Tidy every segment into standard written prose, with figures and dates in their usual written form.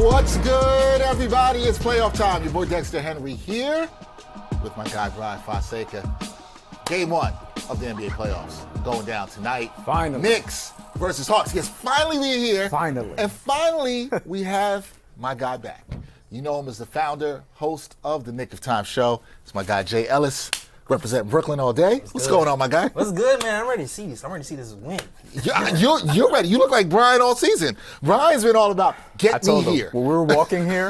What's good, everybody? It's playoff time. Your boy Dexter Henry here with my guy Bryan Fonseca. Game one of the NBA playoffs going down tonight. Finally. Knicks versus Hawks. Yes, finally we're here. Finally. And finally we have my guy back. You know him as the founder, host of the Nick of Time show. It's my guy Jay Ellis, representing Brooklyn all day. What's going on, my guy? What's good, man? I'm ready to see this. I'm ready to see this win. You're ready. You look like Bryan all season. Bryan's been all about get me here. When we were walking here,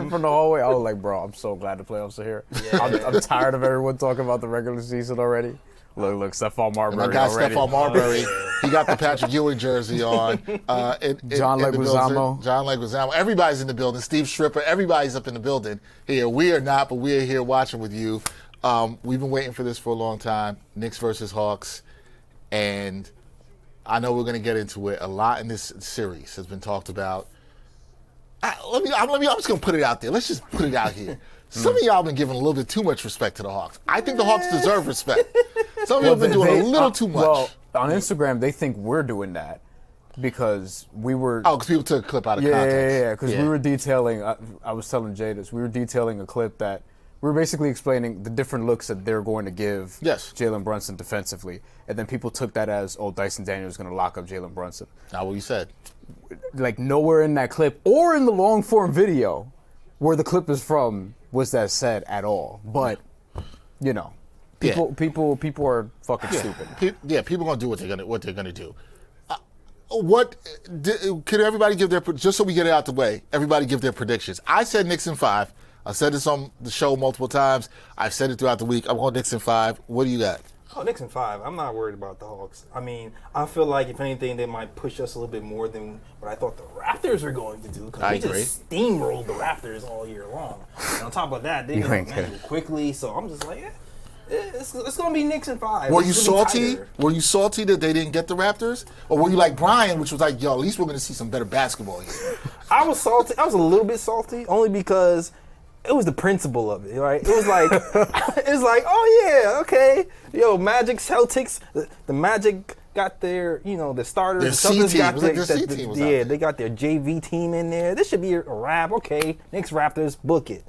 from the hallway, I was like, bro, I'm so glad the playoffs are here. Yeah. I'm tired of everyone talking about the regular season already. Look, Stephon Marbury. My guy already. Stephon Marbury, he got the Patrick Ewing jersey on. John Leguizamo. John Leguizamo. Everybody's in the building. Steve Stripper. Everybody's up in the building here. We are not, but we are here watching with you. We've been waiting for this for a long time. Knicks versus Hawks, and I know we're going to get into it. A lot in this series has been talked about. I'm just going to put it out there. Let's just put it out here. Some of y'all have been giving a little bit too much respect to the Hawks. I think the Hawks deserve respect. Some of you have been doing a little too much. Well, on Instagram, they think we're doing that because we were. Oh, because people took a clip out of context. Yeah. Because we were detailing. I was telling Jay this. We were detailing a clip that. We were basically explaining the different looks that they're going to give Jalen Brunson defensively. And then people took that as, Dyson Daniels is going to lock up Jalen Brunson. Not what you said. Like, nowhere in that clip or in the long-form video where the clip is from was that said at all. But, you know, people are fucking stupid. People are going to do what they're going to do. Could everybody give their, just so we get it out the way, everybody give their predictions. I said Knicks in 5. I've said this on the show multiple times. I've said it throughout the week. I'm going Knicks in 5. What do you got? Oh, Knicks in 5. I'm not worried about the Hawks. I mean, I feel like, if anything, they might push us a little bit more than what I thought the Raptors were going to do. I Because agree. just steamrolled the Raptors all year long. And on top of that, they didn't handle quickly. So I'm just like, it's going to be Knicks in 5. Were you salty? Were you salty that they didn't get the Raptors? Or were you like Bryan, which was like, at least we're going to see some better basketball here? I was salty. I was a little bit salty, only because it was the principle of it, right? It was like, oh yeah, okay. Yo, Magic, Celtics, the Magic got their, the starters. Their The C Celtics team. got It was like their C team was out there. they got their JV team in there. This should be a wrap. Okay, Knicks Raptors, book it.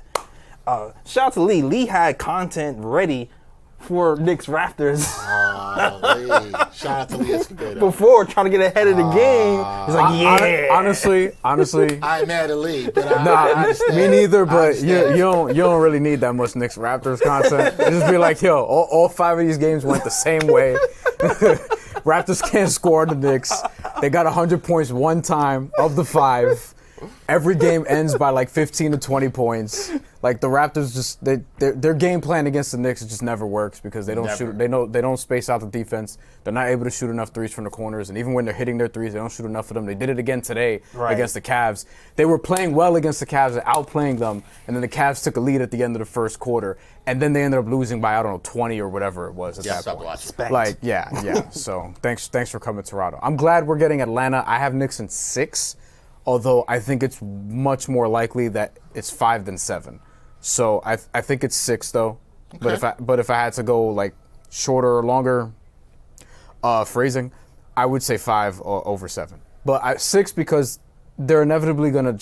Shout out to Lee. Lee had content ready for Knicks Raptors. Shout out to Lee Escobedo. Before trying to get ahead of the game. He's like, yeah. Honestly. I ain't mad at Lee, but I understand. Me neither, but you don't really need that much Knicks Raptors content. Just be like, all 5 of these games went the same way. Raptors can't score the Knicks. They got 100 points one time of the 5. Every game ends by like 15 to 20 points. Like the Raptors their game plan against the Knicks just never works because they don't shoot. They don't space out the defense. They're not able to shoot enough threes from the corners, and even when they're hitting their threes, they don't shoot enough of them. They did it again today against the Cavs. They were playing well against the Cavs and outplaying them, and then the Cavs took a lead at the end of the first quarter, and then they ended up losing by 20 or whatever it was at that point. Like yeah. So thanks for coming, Toronto. I'm glad we're getting Atlanta. I have Knicks in 6. Although I think it's much more likely that it's 5 than 7. So I think it's 6 though. Okay. But if I had to go like shorter or longer phrasing, I would say 5 over 7. But 6 because they're inevitably gonna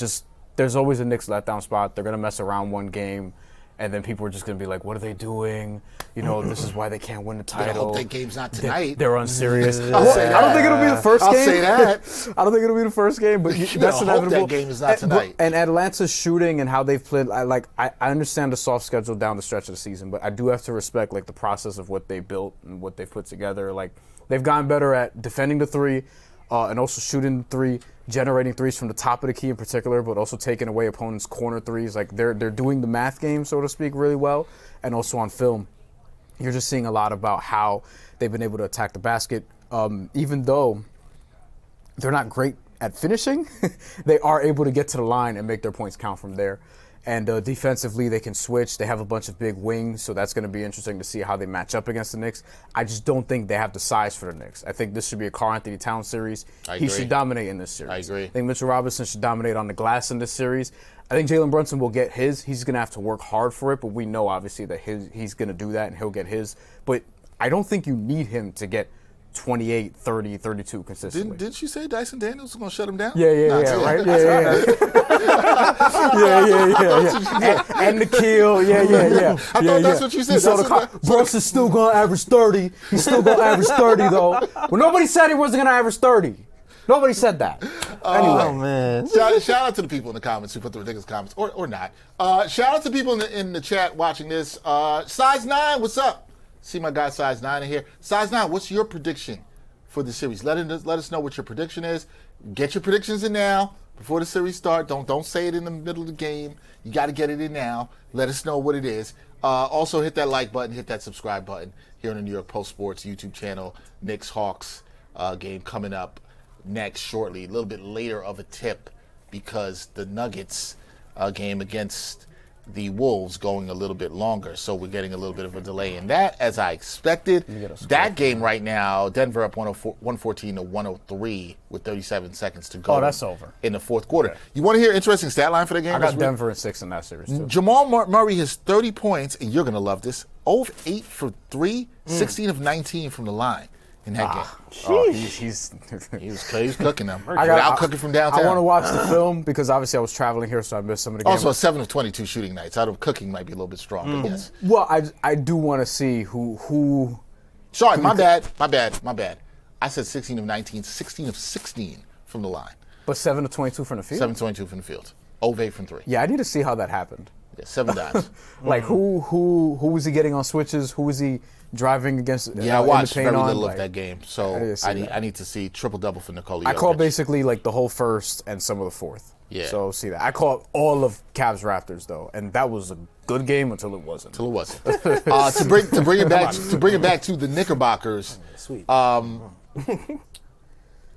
there's always a Knicks letdown spot. They're gonna mess around one game. And then people are just going to be like, what are they doing? This is why they can't win the title. I hope that game's not tonight. They're unserious. I don't think it'll be the first game. I'll say that. I don't think it'll be the first game, but that's inevitable. I hope that game is not tonight. And Atlanta's shooting and how they've played, I understand the soft schedule down the stretch of the season, but I do have to respect the process of what they built and what they've put together. Like they've gotten better at defending the 3 and also shooting the 3. Generating threes from the top of the key in particular, but also taking away opponents' corner threes. Like they're doing the math game, so to speak, really well. And also on film, you're just seeing a lot about how they've been able to attack the basket. Even though they're not great at finishing, they are able to get to the line and make their points count from there. And defensively, they can switch. They have a bunch of big wings, so that's going to be interesting to see how they match up against the Knicks. I just don't think they have the size for the Knicks. I think this should be a Karl-Anthony Towns series. He should dominate in this series. I agree. I think Mitchell Robinson should dominate on the glass in this series. I think Jalen Brunson will get his. He's going to have to work hard for it, but we know, obviously, that he's going to do that and he'll get his. But I don't think you need him to get 28, 30, 32 consistently. Didn't you say Dyson Daniels was going to shut him down? Yeah, right? Yeah. Yeah. And the kill, yeah. I thought that's what you said. You saw the Brooks is still going to average 30. He's still going to average 30, though. Well, nobody said he wasn't going to average 30. Nobody said that. Oh, man. Shout out to the people in the comments who put the ridiculous comments, or not. Shout out to people in the chat watching this. Size 9, what's up? See my guy Size 9 in here. Size 9, what's your prediction for the series? Let us know what your prediction is. Get your predictions in now before the series starts. Don't say it in the middle of the game. You got to get it in now. Let us know what it is. Also, hit that like button, hit that subscribe button here on the New York Post Sports YouTube channel. Knicks-Hawks game coming up next shortly. A little bit later of a tip because the Nuggets game against the Wolves going a little bit longer, so we're getting a little bit of a delay in that, as I expected. That game right now, Denver up 114 to 103 with 37 seconds to go. Oh, that's over in the fourth quarter. Okay. You want to hear interesting stat line for the game? I got Denver in 6 in that series too. Jamal Murray has 30 points, and you're gonna love this. 0 of 8 for 3, 16 of 19 from the line in that game. Oh, he's cooking them. Without cooking from downtown. I want to watch the film because obviously I was traveling here, so I missed some of the games. Also, a 7 of 22 shooting nights. Out of cooking might be a little bit strong, but yes. Well, I do want to see who. Sorry, my bad. I said 16 of 19, 16 of 16 from the line. But 7 of 22 from the field? 7 of 22 from the field. 0 of 8 from 3. Yeah, I need to see how that happened. Yeah, 7 dimes. Like who was he getting on switches? Who was he driving against? Yeah, I watched very little of that game, so I need to see triple-double for Nikola Jokic. I called basically like the whole first and some of the fourth. Yeah. So see that. I called all of Cavs Raptors though, and that was a good game until it wasn't. To bring it back to the Knickerbockers. Sweet.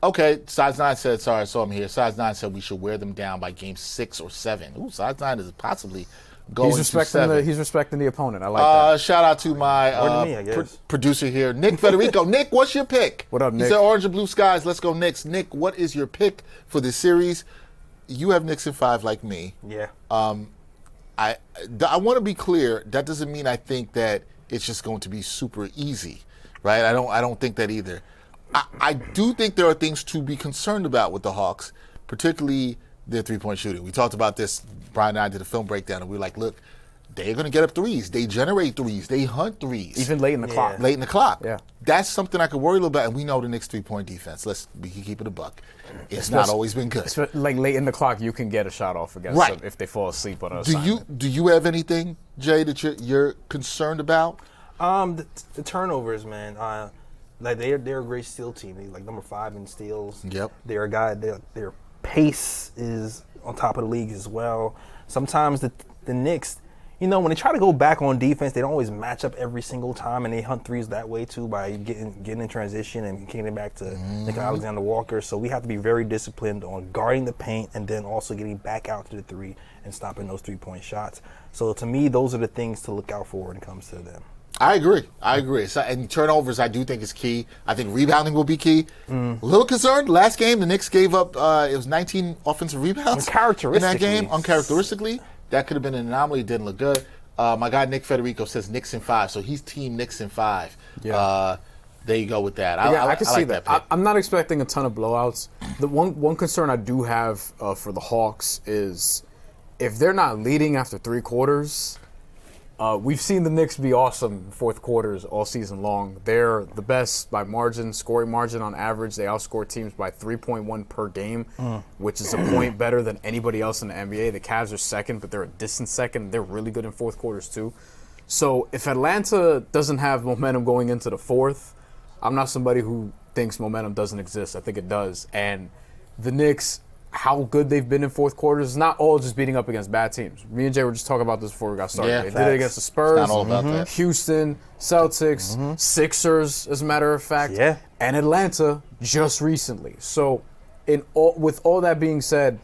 Okay, Size 9 said, sorry, I saw him here. Size 9 said we should wear them down by game 6 or 7. Ooh, Size 9 is possibly going to 7. He's respecting the opponent. I like that. Shout out to my producer here, Nick Federico. Nick, what's your pick? What up, Nick? He said orange and blue skies. Let's go Knicks. Nick, what is your pick for this series? You have Knicks in 5 like me. Yeah. I want to be clear. That doesn't mean I think that it's just going to be super easy, right? I don't think that either. I do think there are things to be concerned about with the Hawks, particularly their three-point shooting. We talked about this. Bryan and I did a film breakdown, and we were like, look, they're going to get up threes. They generate threes. They hunt threes. Even late in the clock. Late in the clock. Yeah. That's something I could worry a little about, and we know the Knicks' three-point defense. We can keep it a buck. It's not always been good. Like late in the clock, you can get a shot off against them if they fall asleep on us. Do you have anything, Jay, that you're concerned about? The turnovers, man. Like they're a great steal team. They like number 5 in steals. Yep. They're a guy. Their pace is on top of the league as well. Sometimes the Knicks, when they try to go back on defense, they don't always match up every single time, and they hunt threes that way too by getting in transition and kicking it back to Nick Alexander Walker. So we have to be very disciplined on guarding the paint and then also getting back out to the 3 and stopping those 3-point shots. So to me, those are the things to look out for when it comes to them. I agree. So, and turnovers, I do think is key. I think rebounding will be key. A little concerned. Last game, the Knicks gave up. It was 19 offensive rebounds in that game. Uncharacteristically, that could have been an anomaly. It didn't look good. My guy Nick Federico says Knicks in 5, so he's team Knicks in 5. Yeah. There you go with that. I can see like that. I'm not expecting a ton of blowouts. The one concern I do have for the Hawks is if they're not leading after 3 quarters. We've seen the Knicks be awesome in fourth quarters all season long. They're the best by margin, scoring margin on average. They outscore teams by 3.1 per game, which is a point better than anybody else in the NBA. The Cavs are second, but they're a distant second. They're really good in fourth quarters too. So if Atlanta doesn't have momentum going into the fourth, I'm not somebody who thinks momentum doesn't exist. I think it does. And the Knicks, how good they've been in fourth quarters is not all just beating up against bad teams. Me and Jay were just talking about this before we got started. Yeah, they did it against the Spurs, it's not all about that. Houston, Celtics, Sixers, as a matter of fact, and Atlanta just recently. So with all that being said,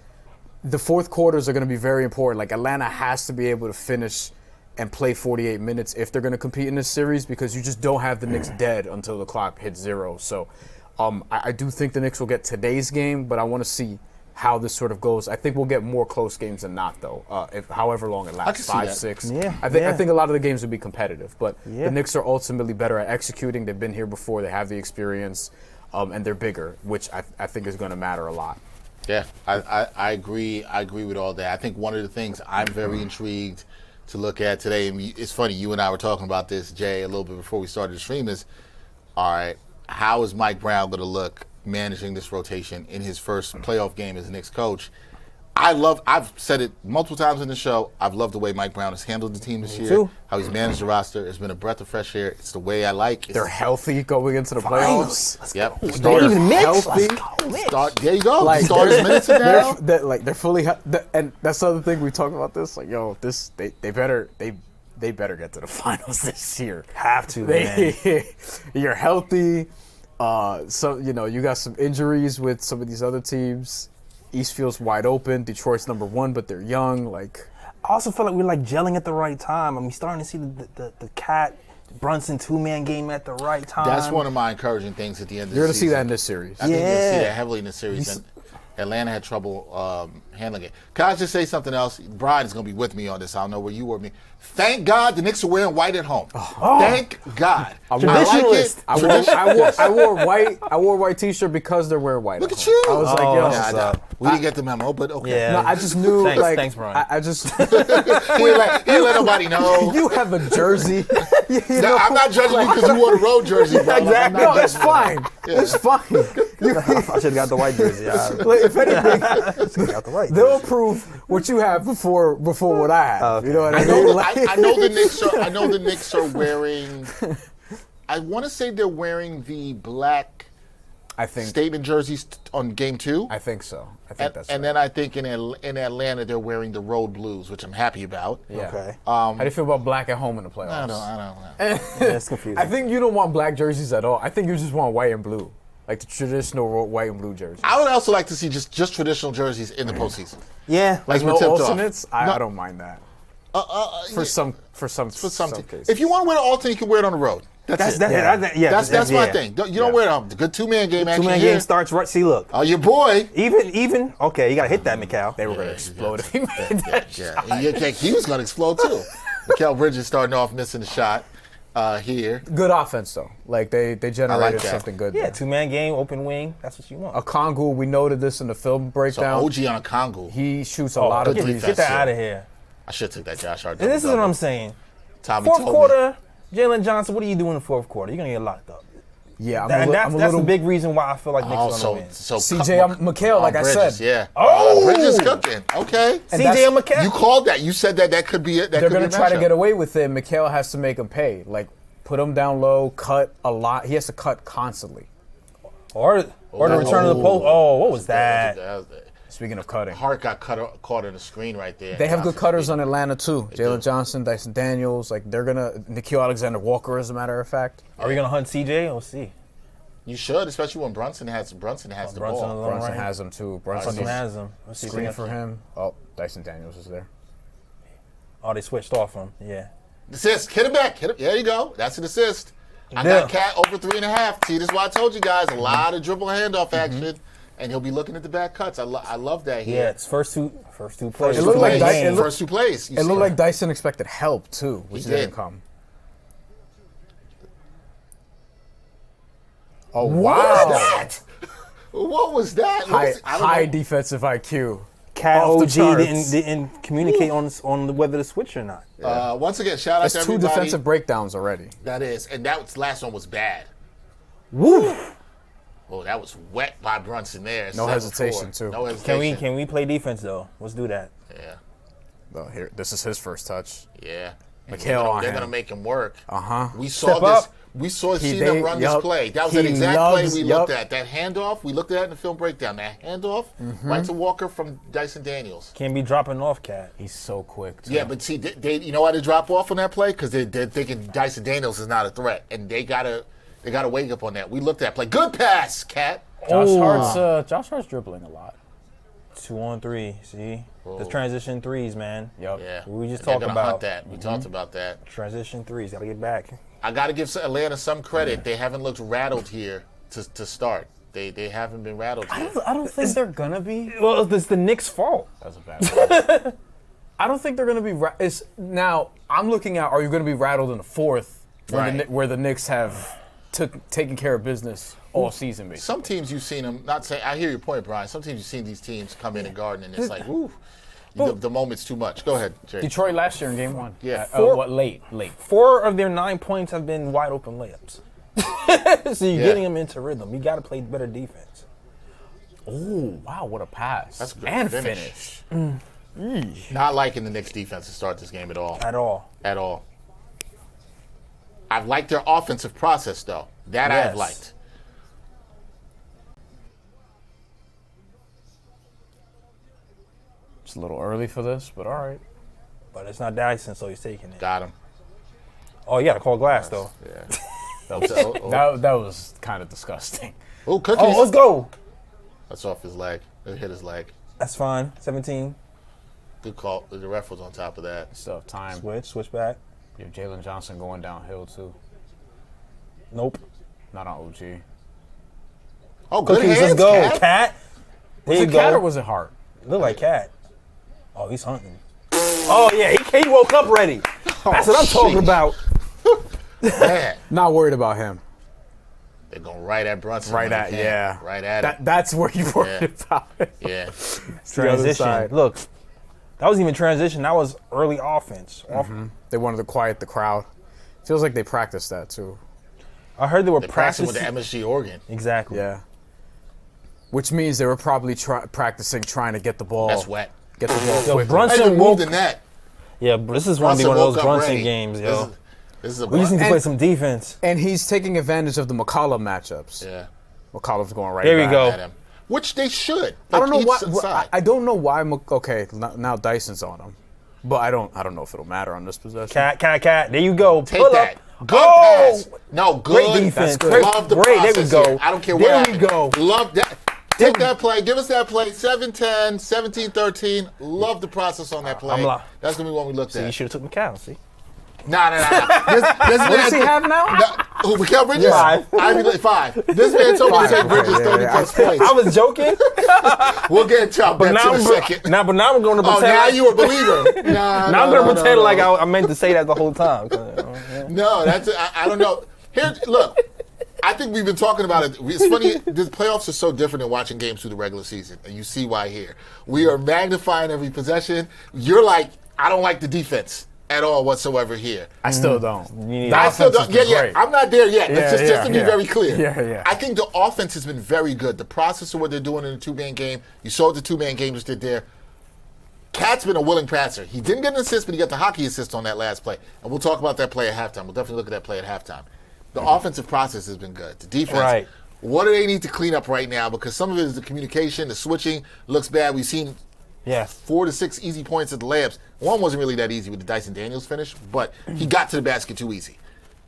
the fourth quarters are going to be very important. Like Atlanta has to be able to finish and play 48 minutes if they're going to compete in this series because you just don't have the Knicks dead until the clock hits 0. So I do think the Knicks will get today's game, but I want to see how this sort of goes. I think we'll get more close games than not, though. If however long it can lasts, see 5, that. 6. Yeah, I think a lot of the games will be competitive, but Yeah. the Knicks are ultimately better at executing. They've been here before. They have the experience, and they're bigger, which I think is going to matter a lot. Yeah, I agree. I agree with all that. I think one of the things I'm very intrigued to look at today, and it's funny, you and I were talking about this, Jay, a little bit before we started the stream, is, all right, how is Mike Brown going to look managing this rotation in his first playoff game as a Knicks coach? I've said it multiple times in the show, I've loved the way Mike Brown has handled the team this year, too. how he's managed the roster. It's been a breath of fresh air. It's the way I like. They're healthy going into the playoffs. Let's Yep. go. Starters Even Knicks? healthy. Let's go, Knicks. There you go. Like, Starters minutes are down. They're fully, and that's the other thing we talk about this. Like, yo, they better get to the finals this year. Have to, man. You're healthy. So you got some injuries with some of these other teams. East feels wide open. Detroit's number 1, but they're young. Like, I also feel like we're like gelling at the right time. I mean, starting to see the Cat Brunson 2-man game at the right time. That's one of my encouraging things at the end of you're the gonna season. see that in this series. I think you'll see Yeah. that heavily in the series. And Atlanta had trouble handling it. Can I just say something else? Bryan is going to be with me on this. I don't know where you were with me. Thank God the Knicks are wearing white at home. Thank God. I like it. Traditionalist. I wore a white T-shirt because they're wearing white. Look at you. I was like, Oh, yo, that's Yeah, I know. up. We didn't get the memo, but okay. Yeah. no, I just knew. Thanks, Bryan. I just He ain't let nobody know. you have a jersey. No, I'm not judging you because you wore the road jersey, bro. Like, I'm not No, it's judging you. fine. It's fine. I should have got the white jersey. Like, if anything, Got the white they'll jersey. approve what you have before what I have. Okay. You know what I I mean? know, Like, I know the Knicks are. I know the Knicks are wearing. I want to say they're wearing the black I think statement jerseys on game 2. I think so. I think that's And right. then I think in Atlanta they're wearing the road blues, which I'm happy about. Yeah. Okay. How do you feel about black at home in the playoffs? I don't know. That's confusing. I think you don't want black jerseys at all. I think you just want white and blue, like the traditional white and blue jerseys. I would also like to see just traditional jerseys in the postseason. yeah. Like No we're tipped alternates. off. I don't mind that. For some cases. If you want to wear an alternate, you can wear it on the road. That's it. That's my thing. You don't wear it on the good 2-man game action 2-man here. game starts right. See, look. Oh, your boy. Even. Okay, you got to hit that, Mikal. They were going to explode if he made that shot. Yeah, he was going to explode too. Mikal Bridges starting off missing the shot here. Good offense though. Like they generated that. something good. Yeah, there. 2-man game, open wing. That's what you want. Okongwu, we noted this in the film So breakdown. OG on a Congo. He shoots a lot of good threes. defense. Get that yeah. out of here. I should have took that Josh Hart. And this is what I'm saying. Tommy Fourth told me. quarter, Jalen Johnson, what are you doing in the fourth quarter? You're going to get locked up. Yeah, That's I'm a the little. big reason why I feel like Knicks are Also, going to win. so CJ McHale, like I Bridges, said. yeah. Oh! Bridges cooking. Okay. And CJ that's- and McCall. You called that. You said that could be it. They're going to try to get away with it. McHale has to make him pay. Like, put him down low, cut a lot. He has to cut constantly. Or the return of the post. Oh, what was that? Speaking of cutting. Hart got caught in the screen right there. They have good Johnson cutters beat on Atlanta, too. Jalen Johnson, Dyson Daniels. Like, they're going to. Nikhil Alexander-Walker, as a matter of fact. Are we going to hunt CJ? We'll see. You should, especially when Brunson has the Brunson ball. alone. Brunson right. has him, too. Brunson Brunson has him. Let's see if screen they for can- him. Oh, Dyson Daniels is there. Oh, they switched off him. Yeah. Assist. Hit it back. Hit it. There you go. That's an assist. I Yeah. got Cat over 3.5. See, this is why I told you guys a lot of dribble handoff action, and he'll be looking at the back cuts. I love that here. Yeah, it's first two plays. It looked like Plays. Dyson- First 2 plays. You It see looked that. like Dyson expected help, too, which He didn't did. come. Oh, wow. What was that? High defensive IQ. Cat Off the OG charts. didn't communicate on whether to switch or not. Once again, shout out That's to 2 everybody. defensive breakdowns already. That is, and that last one was bad. Woo! Oh, that was wet by Brunson there. No 7-4. hesitation, too. No hesitation. Can we play defense though? Let's do that. Yeah, Well, here, this is his first touch. yeah. McHale on They're him. gonna make him work. Uh-huh. We saw Step this. up. We saw He- them they- run this yup. play. That was He an exact loves- play we yup. looked at. That handoff, we looked at it in the film breakdown. That handoff, right to Walker from Dyson Daniels. Can't be dropping off, Cat. He's so quick, too. Yeah, but see, you know why they drop off on that play? Because they're thinking Dyson Daniels is not a threat, and they gotta wake up on that. We looked at that play. Good pass, Cat. Josh Hart's dribbling a lot. 2-on-3. See the transition threes, man. Yep. Yeah, We just They're talked gonna about hunt that. We talked about that. transition threes. Got to get back. I got to give Atlanta some credit. They haven't looked rattled here to start. They haven't been rattled yet. I don't think they're gonna be. Well, it's the Knicks' fault. That's a bad one. I don't think they're gonna be. Now I'm looking at. Are you gonna be rattled in the fourth, where the Knicks have taken care of business all season? Basically. Some teams you've seen them. Not say I hear your point, Brian. Some teams you've seen these teams come in and guard, and it's like, woo. The moment's too much. Go ahead, Jay. Detroit last year in Game 1. Yeah. Late. 4 of their 9 points have been wide open layups. So you're getting them into rhythm. You got to play better defense. Oh, wow, what a pass. That's a good and finish. Not liking the Knicks defense to start this game at all. At all. I've liked their offensive process, though. That I've liked. It's a little early for this, but all right. But it's not Dyson, so he's taking it. Got him. Oh, you got to call glass, though. Yeah. That was kind of disgusting. Oh, cookies. Oh, let's go. That's off his leg. It hit his leg. That's fine. 17. Good call. The ref was on top of that. Still have time. Switch back. You have Jalen Johnson going downhill, too. Nope. Not on OG. Oh, good Cookies, hands, let's go. Cat. Cat. Was it Cat or was it Hart? Look like Cat. Oh, he's hunting. Oh, yeah, he woke up ready. That's what I'm talking about. Man. Not worried about him. They're going right at Brunson. Right at him. That's where you worried about it. Yeah. Transition. Look, that wasn't even transition. That was early offense. Mm-hmm. They wanted to quiet the crowd. Feels like they practiced that, too. I heard they were practicing practicing with the MSG Oregon. Exactly. Yeah. Which means they were probably practicing trying to get the ball. That's wet. Get the ball Yo, quickly. Brunson moved in that. Yeah, but this is going to be one of those Brunson ready. games, yo. This is a We just need to play some defense. And he's taking advantage of the McCollum matchups. Yeah. McCollum's going right There we back go. At him. Which they should. I don't know each why. side. I don't know why. Okay, now Dyson's on him, but I don't know if it'll matter on this possession. Cat. There you go. Take Pull that. up. Good Go. pass. No, good. Great defense. That's Love the Great. process There we go. here. I don't care what There happened. we go. Love that. Take that play. Give us that play. 7-10, 17-13. Love the process on that play. That's going to be what we looked You at. should have took McCall, see? Nah. What does he have now? Who, Mikal Bridges? Five. 5. This man told me to take Bridges 30-plus points. I was joking. We'll get into that in a second. But now I'm going to Oh, pretend. now you a believer. Now I'm going to pretend like I meant to say that the whole time. No, I don't know. Here, look. I think we've been talking about it. It's funny, the playoffs are so different than watching games through the regular season, and you see why here. We are magnifying every possession. You're like, I don't like the defense at all whatsoever here. I still don't. I still don't. Yeah. I'm not there yet. Just to be very clear. Yeah. I think the offense has been very good. The process of what they're doing in the two-man game, you saw what the two-man game just did there. Cat's been a willing passer. He didn't get an assist, but he got the hockey assist on that last play. And we'll talk about that play at halftime. We'll definitely look at that play at halftime. The offensive process has been good. The defense, what do they need to clean up right now? Because some of it is the communication, the switching looks bad. We've seen 4 to 6 easy points at the layups. One wasn't really that easy with the Dyson Daniels finish, but he got to the basket too easy.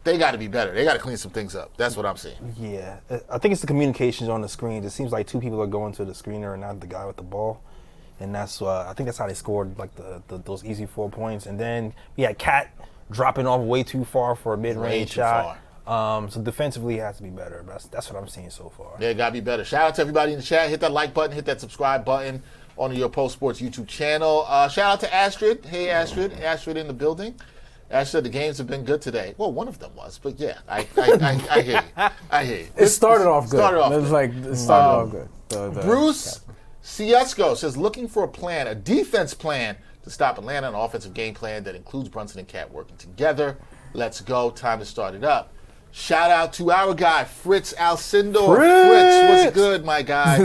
They got to be better. They got to clean some things up. That's what I'm saying. Yeah. I think it's the communications on the screen. It seems like 2 people are going to the screener and not the guy with the ball. And that's I think that's how they scored like those easy 4 points. And then we had Cat dropping off way too far for a mid-range shot. So defensively, it has to be better. That's what I'm seeing so far. Yeah, it got to be better. Shout out to everybody in the chat. Hit that like button. Hit that subscribe button on your Post Sports YouTube channel. Shout out to Astrid. Hey, Astrid. Astrid in the building. Astrid, the games have been good today. Well, one of them was, but yeah, I hear you. I hear you. It started off good. It started off good. Bruce Ciesco says, looking for a defense plan to stop Atlanta, an offensive game plan that includes Brunson and Cat working together. Let's go. Time to start it up. Shout out to our guy, Fritz Alcindor. Fritz, what's good, my guy?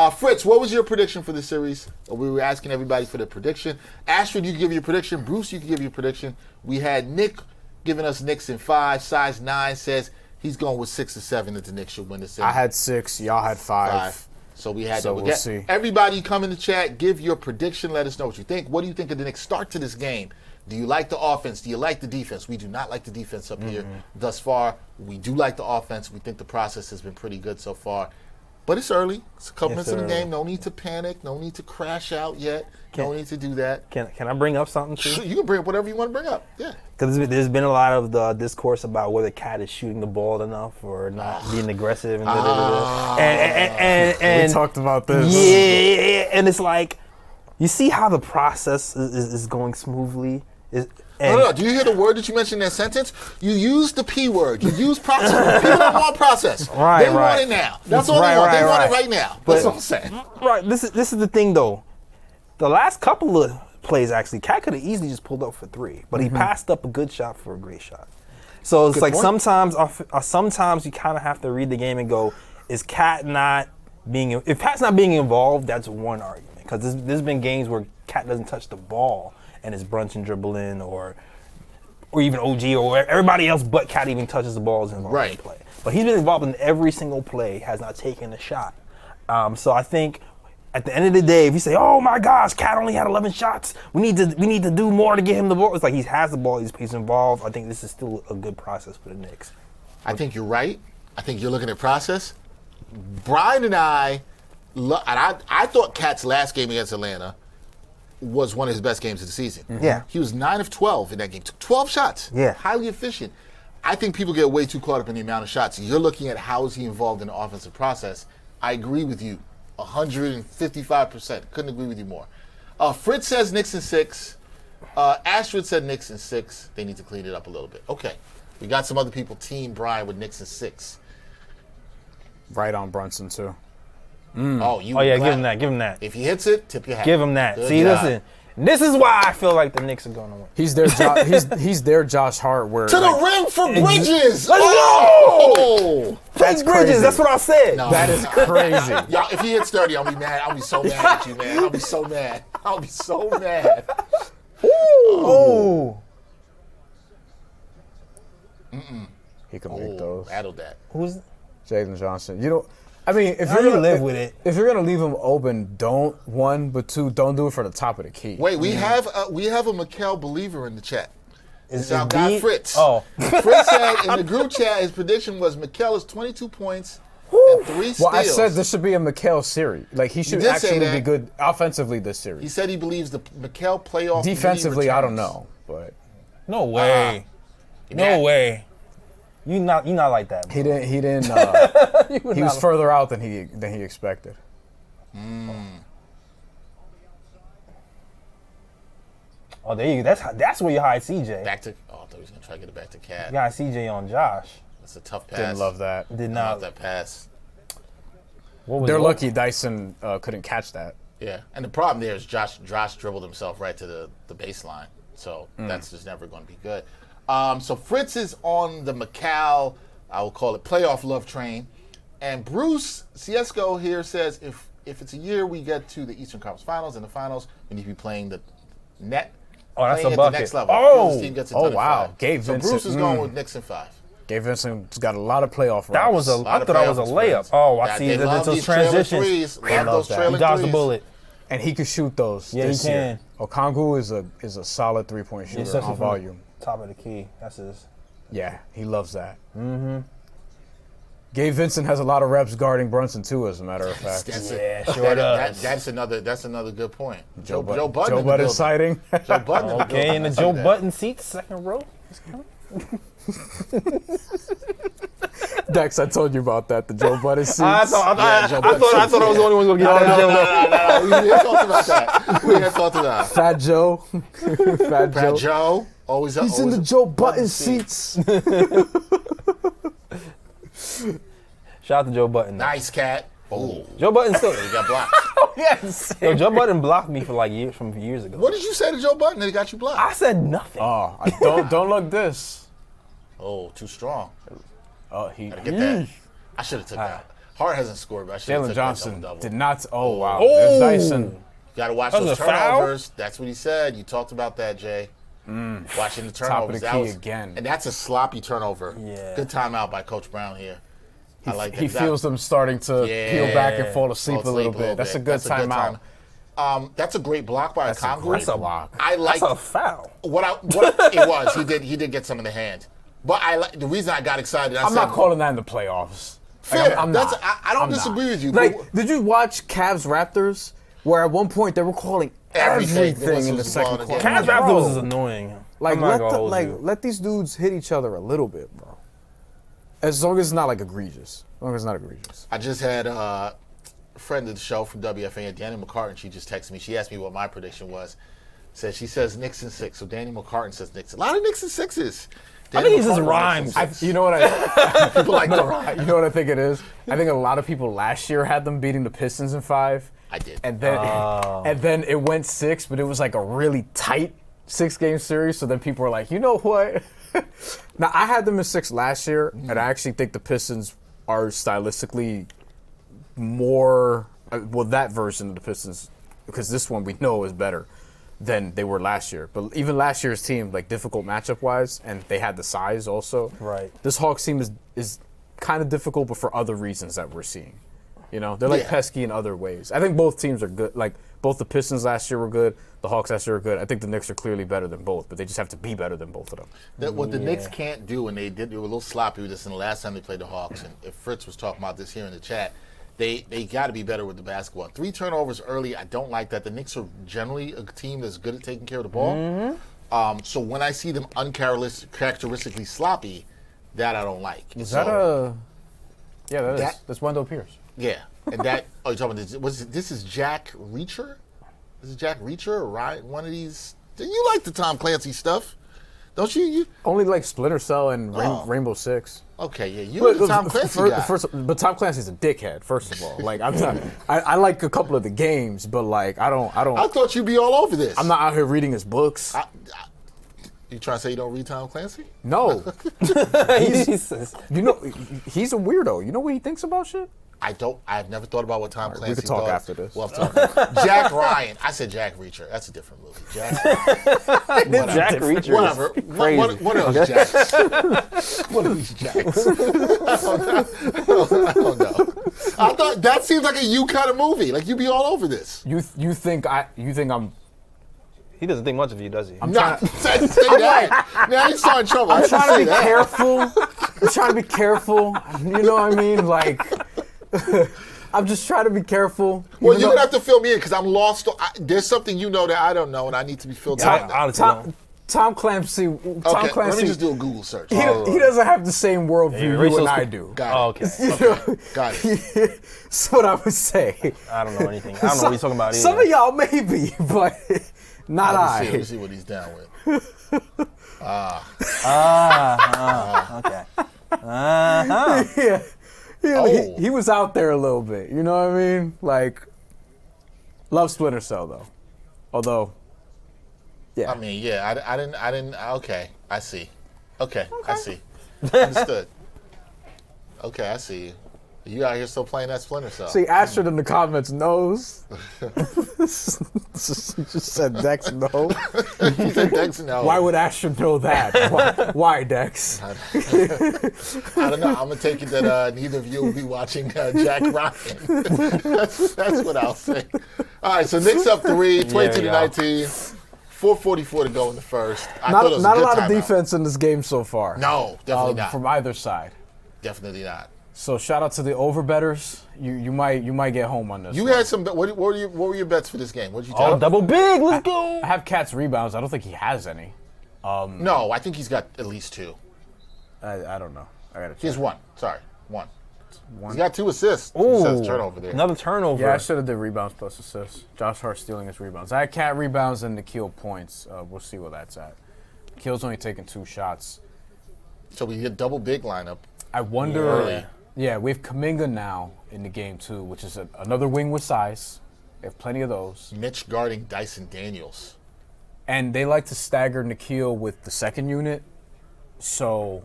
Fritz, what was your prediction for the series? We were asking everybody for the prediction. Astrid, you can give your prediction. Bruce, you can give your prediction. We had Nick giving us Knicks in 5. Size 9 says he's going with 6 or 7 that the Knicks should win the series. I had 6. Y'all had 5. So we had we'll see. Everybody come in the chat, give your prediction. Let us know what you think. What do you think of the Knicks start to this game? Do you like the offense? Do you like the defense? We do not like the defense up here thus far. We do like the offense. We think the process has been pretty good so far. But it's early. It's a couple It's minutes in the early. game. No need to panic. No need to crash out yet. No need to do that. Can I bring up something too? You can bring up whatever you want to bring up. Yeah. Because there's been a lot of the discourse about whether Cat is shooting the ball enough or not being aggressive and and we talked about this. yeah, and it's like you see how the process is going smoothly. No. Do you hear the word that you mentioned in that sentence? You use the P word. You use process. People don't want process. Right, They want it now. That's all Right, they want. They right, want right. it right now. But- That's what I'm saying. Right. This is the thing though. The last couple of plays actually, Cat could have easily just pulled up for 3, but he passed up a good shot for a great shot. So it's like point. sometimes you kind of have to read the game and go, is Cat not being? If Cat's not being involved, that's one argument. Because there's been games where Cat doesn't touch the ball and it's Brunson dribbling or even OG or everybody else but Cat even touches the ball is involved in the play. But he's been involved in every single play, has not taken a shot. So I think at the end of the day, if you say, "Oh my gosh, Cat only had 11 shots. We need to do more to get him the ball," it's like he has the ball. He's involved. I think this is still a good process for the Knicks. I think you're right. I think you're looking at process. Bryan and I thought Cat's last game against Atlanta was one of his best games of the season. Yeah. He was 9 of 12 in that game. Took 12 shots. Yeah. Highly efficient. I think people get way too caught up in the amount of shots. You're looking at how is he involved in the offensive process. I agree with you 155%. Couldn't agree with you more. Fritz says Knicks in 6. Astrid said Knicks in 6. They need to clean it up a little bit. Okay. We got some other people, Team Bryan, with Knicks in 6. Right on Brunson too. Oh, Oh yeah, give him that. Give him that. If he hits it, tip your hat. Give him that. Good See, job. listen. This is why I feel like the Knicks are going to win. He's their he's their Josh Hart. Where To the rim for Bridges. Let's go! Oh! That's Bridges. crazy. That's what I said. No. That is crazy. Y'all, if he hits 30, I'll be mad. I'll be so mad at you, man. I'll be so mad. I'll be so mad. Oh. He can make those. Battled that. Who's? Jaden Johnson. You know, I mean, if How you're you gonna live with it? if you're gonna leave him open, don't but 2, don't do it for the top of the key. Wait, we have a Mikel believer in the chat. Is It's our guy B? Fritz. Oh. Fritz said in the group chat his prediction was Mikel is 22 points and 3 steals. Well, I said this should be a Mikel series. Like he should did say actually that. be good offensively this He series. said he believes the Mikel playoff Defensively, returns. I don't know, but No way. No way. You not like that. Bro. he didn't. He was further out than he expected. Oh, there you go. That's where you hide CJ. Back to. Oh, I thought he was gonna try to get it back to Cat. You got CJ on Josh. That's a tough pass. Didn't love that. Did Didn't not. love that pass. What was They're what- lucky Dyson couldn't catch that. Yeah, and the problem there is Josh dribbled himself right to the baseline, so that's just never going to be good. So Fritz is on the Macau, I will call it playoff love train, and Bruce Ciesco here says if it's a year we get to the Eastern Conference Finals and the finals, we need to be playing the net. Oh, that's playing a at bucket. the next level. Oh! This team gets it Oh, done in wow. 5. Gabe so Vincent, Bruce is going with Knicks in 5. Gabe Vincent's got a lot of playoff runs. That was a. Lot I of thought that was a playoff layup. experience. Oh, I Yeah, see. they love That's those these trailing transitions. threes. They Love love those that. trailing He dodged the threes. bullet. and he could shoot those. Yeah, this he year. can. Okongu is a solid 3-point shooter Especially on from volume. Top of the key. That's his. Yeah, he loves that. Mm-hmm. Gabe Vincent has a lot of reps guarding Brunson too, as a matter of fact. Yeah, sure does. That's another good point. Joe Budden. Joe in the Budden building. sighting. Joe Budden. in the Okay, building. in the I see Joe that. Button seats, second row. Dex, I told you about that. The Joe Budden seats. I thought I was the only one going to get No, out no, of no, no, no. We had talked about that. We had talked about it. Fat Joe. Fat Brad Joe. Joe. Always He's in the Joe Budden seats. Shout out to Joe Button. Nice cat. Oh, Joe Button still. he got blocked. Yes. Yo, Joe Button blocked me for like years from years ago. What did you say to Joe Budden that he got you blocked? I said nothing. Oh, don't look this. Oh, too strong. Oh, he. Get that. I should have took that. Hart hasn't scored, but I should have Jalen took Johnson that double-double. did not. Oh wow. Oh. There's Dyson. You got to watch That those was a foul? turnovers. That's what he said. You talked about that, Jay. Watching the Top of turnovers. the That key was, again. And that's a sloppy turnover. Yeah. Good timeout by Coach Brown here. I like that. He feels them starting to peel back and fall asleep a little bit. That's a good timeout. That's a great block by That's a Okongu. great block. I like That's a foul. what it was. He did get some in the hand. But the reason I got excited. I'm not calling that in the playoffs. Fair. I'm That's not. I don't I'm disagree not. with you. Like, but did you watch Cavs Raptors? Where at one point they were calling Everything. everything in the Was blowing second again. quarter. Cavs Bro. Raptors is annoying. Like, I'm not gonna hold you. let these dudes hit each other a little bit, bro. As long as it's not like egregious. As long as it's not egregious. I just had a friend of the show from WFAN, Danny McCartan. She just texted me. She asked me what my prediction was. She says Knicks in 6. So Danny McCartan says Knicks. A lot of Knicks in 6s. I think he just rhymes. You know what I? People like the rhyme. You know what I think it is? I think a lot of people last year had them beating the Pistons in 5. I did. And then it went 6, but it was like a really tight 6-game series. So then people were like, you know what? Now I had them in 6 last year, and I actually think the Pistons are stylistically more that version of the Pistons, because this one we know is better than they were last year. But even last year's team, like difficult matchup wise, and they had the size also. Right. This Hawks team is kind of difficult, but for other reasons that we're seeing. You know, they're like pesky in other ways. I think both teams are good. Like both the Pistons last year were good, the Hawks last year were good. I think the Knicks are clearly better than both, but they just have to be better than both of them. What the Knicks can't do, and they were a little sloppy with this in the last time they played the Hawks, and if Fritz was talking about this here in the chat, they got to be better with the basketball. 3 turnovers early, I don't like that. The Knicks are generally a team that's good at taking care of the ball. So when I see them uncharacteristically sloppy, that I don't like. Is that a... Yeah, that is. That's Wendell Pierce. Yeah. And that, you're talking about this is Jack Reacher? This is Jack Reacher or Ryan? One of these. You like the Tom Clancy stuff, don't you? Only like Splinter Cell and Rainbow Six. Okay, yeah, you're the Tom Clancy guy. But Tom Clancy's a dickhead. First of all, like I'm not. I like a couple of the games, but like I don't. I thought you'd be all over this. I'm not out here reading his books. You trying to say you don't read Tom Clancy? No. You know, he's a weirdo. You know what he thinks about shit? I've never thought about what Tom Clancy We could talk thought. after this. Well, Jack Ryan. I said Jack Reacher. That's a different movie. Jack Reacher. Whatever. What else, Jacks? What are these Jacks? I don't know. I thought that seems like a you kind of movie. Like you'd be all over this. You think I'm. He doesn't think much of you, does he? Nah, say that. Now you start in trouble. I'm trying to be careful. I'm trying to be careful. You know what I mean? Like, I'm just trying to be careful. Well, you're going to have to fill me in because I'm lost. There's something you know that I don't know, and I need to be filled in. Tom Clancy. Let me just do a Google search. He doesn't have the same worldview you and I do. Got it. Okay. Got it. That's what I would say. I don't know anything. I don't know what he's talking about either. Some of y'all maybe, but not I. Let me see what he's down with. Okay. Yeah, he was out there a little bit. You know what I mean? Like, love Splinter Cell though. Although, yeah. I mean, yeah, I didn't. Okay, I see. Okay, I see. Understood. Okay, I see you. You out here still playing that Splinter Cell. See, Astrid in the comments knows. Just said Dex no. He said Dex no. Why would Astrid know that? Why Dex? I don't know. I'm going to take it that neither of you will be watching Jack Ryan. that's what I'll say. All right, so Knicks up 3, 22-19. 4:44 to go in the first. Not a lot of defense in this game so far. No, definitely not. From either side. Definitely not. So shout out to the overbetters. You might get home on this. You had some. What were your bets for this game? What did you tell? Oh, double big. Let's go. I have Cat's rebounds. I don't think he has any. No, I think he's got at least 2. I don't know. I gotta check. He has 1. Sorry, 1. He's got 2 assists. Ooh, says turnover there. Another turnover. Yeah, I should have did rebounds plus assists. Josh Hart stealing his rebounds. I had Cat rebounds and Nikhil points. We'll see where that's at. Nikhil's only taken 2 shots. So we get double big lineup. I wonder. Yeah, we have Kuminga now in the game too, which is another wing with size. They have plenty of those. Mitch guarding Dyson Daniels. And they like to stagger Nikhil with the second unit. So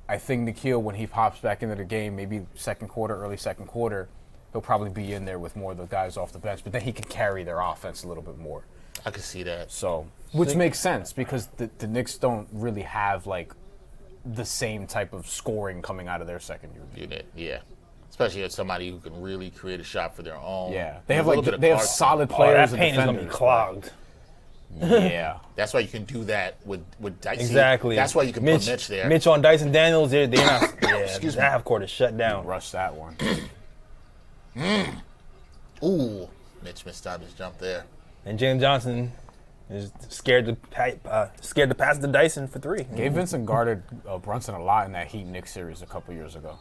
I think Nikhil, when he pops back into the game, maybe second quarter, early second quarter, he'll probably be in there with more of the guys off the bench. But then he can carry their offense a little bit more. I can see that. So, which makes sense because the Knicks don't really have like the same type of scoring coming out of their second unit. Yeah. Especially as somebody who can really create a shot for their own. Yeah, they have solid players. That paint is gonna be clogged. Yeah. That's why you can do that with Dicey. Exactly. That's why you can put Mitch there. Mitch on Dyson Daniels, they're not. Yeah, Excuse that me. half court is shut down. Rush that one. Ooh, Mitch missed out his jump there. And James Johnson is scared to pass the Dyson for three. Gabe Vincent guarded Brunson a lot in that Heat Knicks series a couple years ago.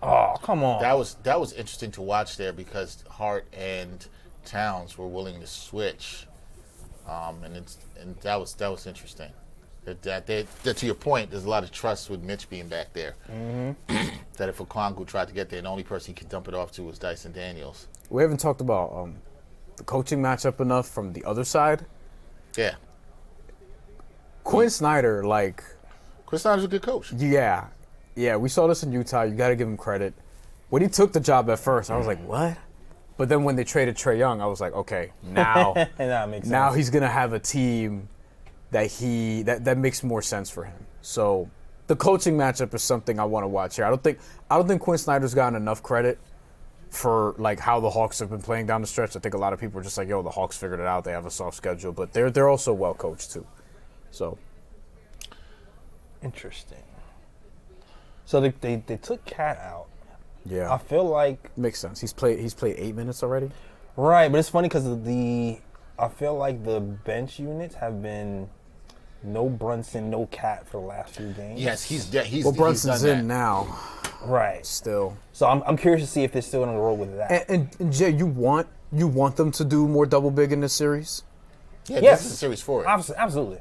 Oh, come on. That was interesting to watch there because Hart and Towns were willing to switch, and that was interesting. That to your point, there's a lot of trust with Mitch being back there. That if Okongwu tried to get there, the only person he could dump it off to was Dyson Daniels. We haven't talked about the coaching matchup enough from the other side. Yeah, Quinn Snyder, Chris Snyder's a good coach. yeah, we saw this in Utah. You got to give him credit. When he took the job at first, I was like, what? But then when they traded Trae Young, I was like, okay, now that makes sense. now he's gonna have a team that makes more sense for him. So the coaching matchup is something I want to watch here. I don't think Quinn Snyder's gotten enough credit for how the Hawks have been playing down the stretch. I think a lot of people are just like, yo, the Hawks figured it out. They have a soft schedule, but they're also well coached too. So Interesting. So they took Cat out. yeah, I feel like makes sense. He's played 8 minutes already. right, but it's funny because I feel like the bench units have been no Brunson, no Cat for the last few games. Yes, he's Brunson's done in that. now Right. still. So I'm curious to see if they're still going to roll with that. And Jay, you want them to do more double big in this series? Yeah, Yes. this is a series for it. Absolutely.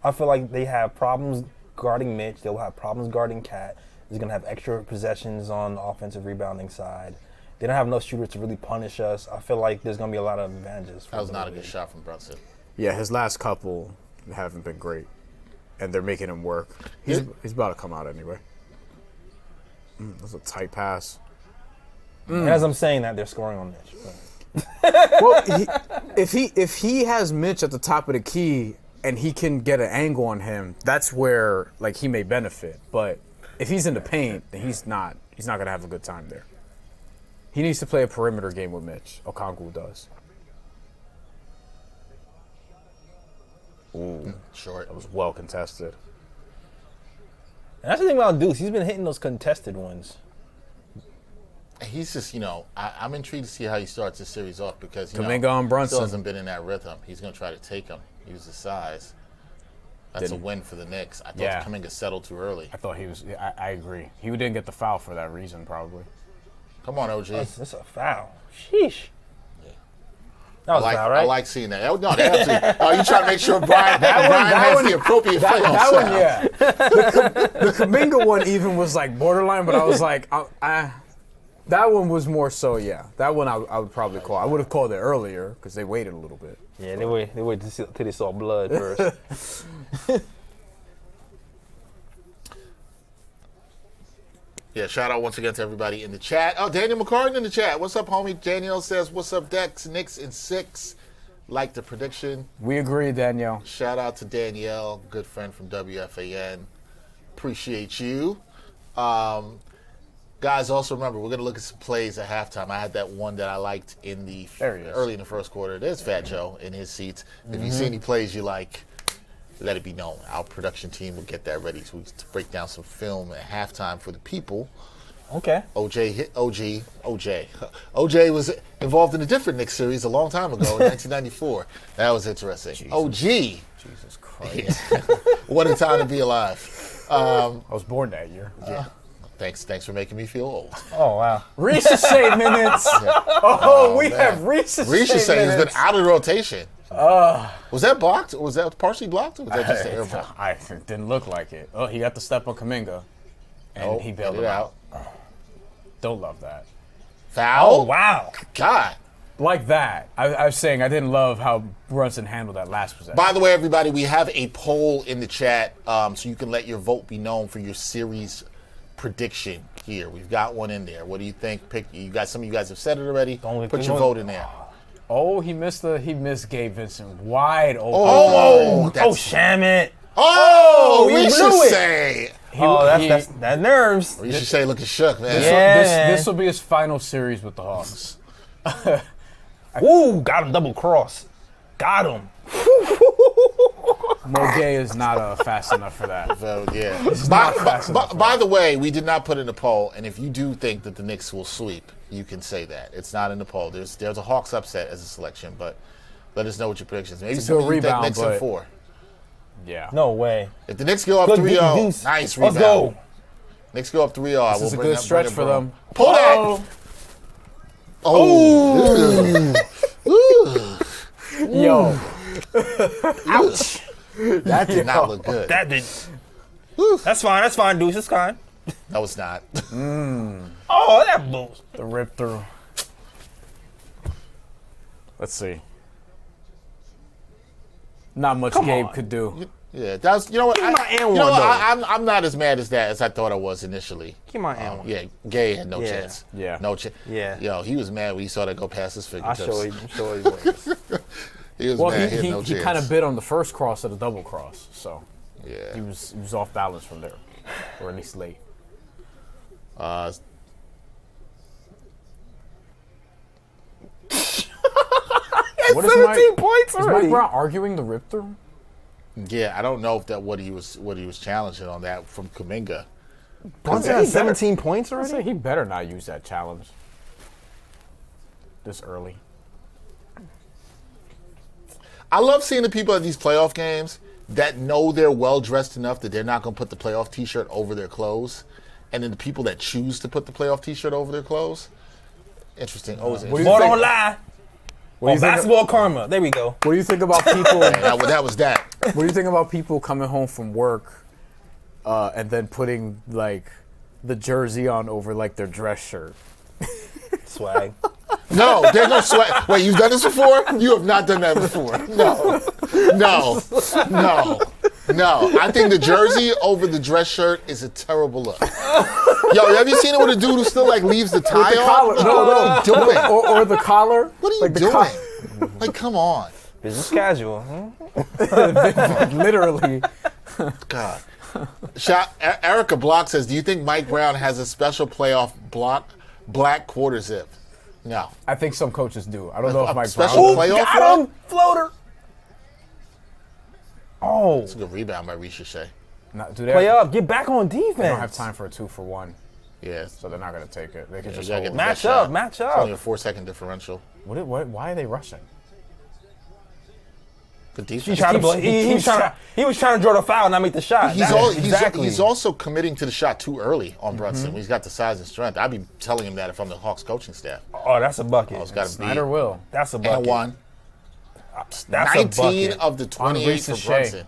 I feel like they have problems guarding Mitch. They'll have problems guarding Cat. They're going to have extra possessions on the offensive rebounding side. They don't have enough shooters to really punish us. I feel like there's going to be a lot of advantages. For That was the not a league. good shot from Brunson. Yeah, his last couple haven't been great, and they're making him work. He's about to come out anyway. That's a tight pass. And as I'm saying that, they're scoring on Mitch. But. Well, if he has Mitch at the top of the key and he can get an angle on him, that's where he may benefit. But if he's in the paint, then he's not gonna have a good time there. He needs to play a perimeter game with Mitch. Okongwu does. Ooh, Short. that was well contested. And that's the thing about Deuce. He's been hitting those contested ones. He's just, I'm intrigued to see how he starts this series off because, Kuminga and Brunson. still hasn't been in that rhythm. He's going to try to take him, use his size. That's Didn't. a win for the Knicks. I thought Yeah. Kuminga settled too early. I thought he was. I agree. He didn't get the foul for that reason, probably. Come on, OG. That's a foul. Sheesh. That was a foul, right? I like seeing that. Oh, no, that absolutely. Oh, you trying to make sure Bryan has the appropriate That playoff one, sound. yeah. The Kuminga one even was borderline, but I was like, that one was more so, yeah. That one I would probably call. I would have called it earlier because they waited a little bit. Yeah, they wait till they saw blood first. Yeah, shout out once again to everybody in the chat. Oh, Daniel McCartan in the chat. What's up, homie? Danielle says, what's up, Dex? Knicks in 6. Like the prediction. We agree, Danielle. Shout out to Danielle, good friend from WFAN. Appreciate you. Guys, also remember, we're going to look at some plays at halftime. I had that one that I liked in the There he is. early in the first quarter. There's Fat Joe in his seats. If you see any plays you like, let it be known. Our production team will get that ready to break down some film at halftime for the people. Okay. OJ was involved in a different Knicks series a long time ago in 1994. That was interesting. OG. Jesus Christ. What a time to be alive. I was born that year. Yeah. Thanks for making me feel old. Oh, wow. Ricochet minutes. Oh, we man. have Ricochet Ricochet has been minutes. out of the rotation. Was that blocked? Was that partially blocked? Or was that just an air ball? It didn't look like it. Oh, he got the step on Kuminga, and he bailed it him out. Don't love that. Foul? Oh, wow. God. Like that. I was saying I didn't love how Brunson handled that last possession. By the way, everybody, we have a poll in the chat, so you can let your vote be known for your series prediction here. We've got one in there. What do you think? Some of you guys have said it already. Put your vote in there. Oh, he missed Gabe Vincent wide open. Oh, Shamit. Oh, you we blew should it. say. That nerves. You should say looking shook, man. This will be his final series with the Hawks. Woo, got him double cross. Got him. Whew. Mo Gay is not fast enough for that. So, yeah. not fast enough for By the way, we did not put in a poll, and if you do think that the Knicks will sweep, you can say that. It's not in the poll. There's a Hawks upset as a selection, but let us know what your predictions. Maybe It's a good some of you think rebound, Knicks in but- 4. Yeah. No way. If the Knicks go up Good 3-0, deuce. nice Let's rebound. go. Knicks go up 3-0. I This will is a bring good that- stretch bring it for back. them. Pull that! Oh! Yo. Ouch! That did not look good. That did. That's fine. That's fine, Deuce. It's fine. No, it's not. Oh, that bullshit. The rip through. Let's see. Not much Come Gabe on. could do. Yeah, that's you know what. Give me my and you know one, what? though. I'm not as mad as that as I thought I was initially. Keep my hand one. Yeah, Gay had no Yeah. chance. Yeah. No chance. Yeah. Yo, he was mad when he saw that go past his I'm fingertips. sure he was. He was Well, mad. He had he no chance. kind of bit on the first cross of the double cross, so Yeah. he was off balance from there, or at least late. What is 17 points Is Mike already. Brown arguing the rip through? Yeah, I don't know if that what he was challenging on that from Kuminga. Brunson has 17 points I say already? he better not use that challenge this early. I love seeing the people at these playoff games that know they're well dressed enough that they're not going to put the playoff T-shirt over their clothes, and then the people that choose to put the playoff T-shirt over their clothes. Interesting. Always What do you interesting. More think? don't lie. What do you think? Basketball karma. There we go. What do you think about people? That was that. What do you think about people coming home from work and then putting like the jersey on over like their dress shirt? Swag. No, there's no sweat. Wait, you've done this before? You have not done that before. No. I think the jersey over the dress shirt is a terrible look. Yo, have you seen it with a dude who still like leaves the tie The on? collar, What no, are you doing? or the collar. What are you like the doing? Like, come on. Business casual. Huh? Literally. God. Erica Block says, do you think Mike Brown has a special playoff black quarter zip? No. I think some coaches do. I don't know if Mike special Brown. playoff Got run? him. Floater. Oh. It's a good rebound by Ricochet. Do they? Play up. Get back on defense. They don't have time for a 2-for-1, Yeah. so they're not going to take it. They can just You gotta hold. get the Match best shot. up. Match It's only a up. 4-second differential. Why are they rushing? Good He defense. tried to blow. He was trying to draw the foul and not make the shot. He's also committing to the shot too early on Brunson. He's got the size and strength. I'd be telling him that if I'm the Hawks coaching staff. Oh, that's a bucket. It's got to be. Snyder will. That's a bucket. And one. That's a 19 bucket. of the 28 for Ricochet. Brunson.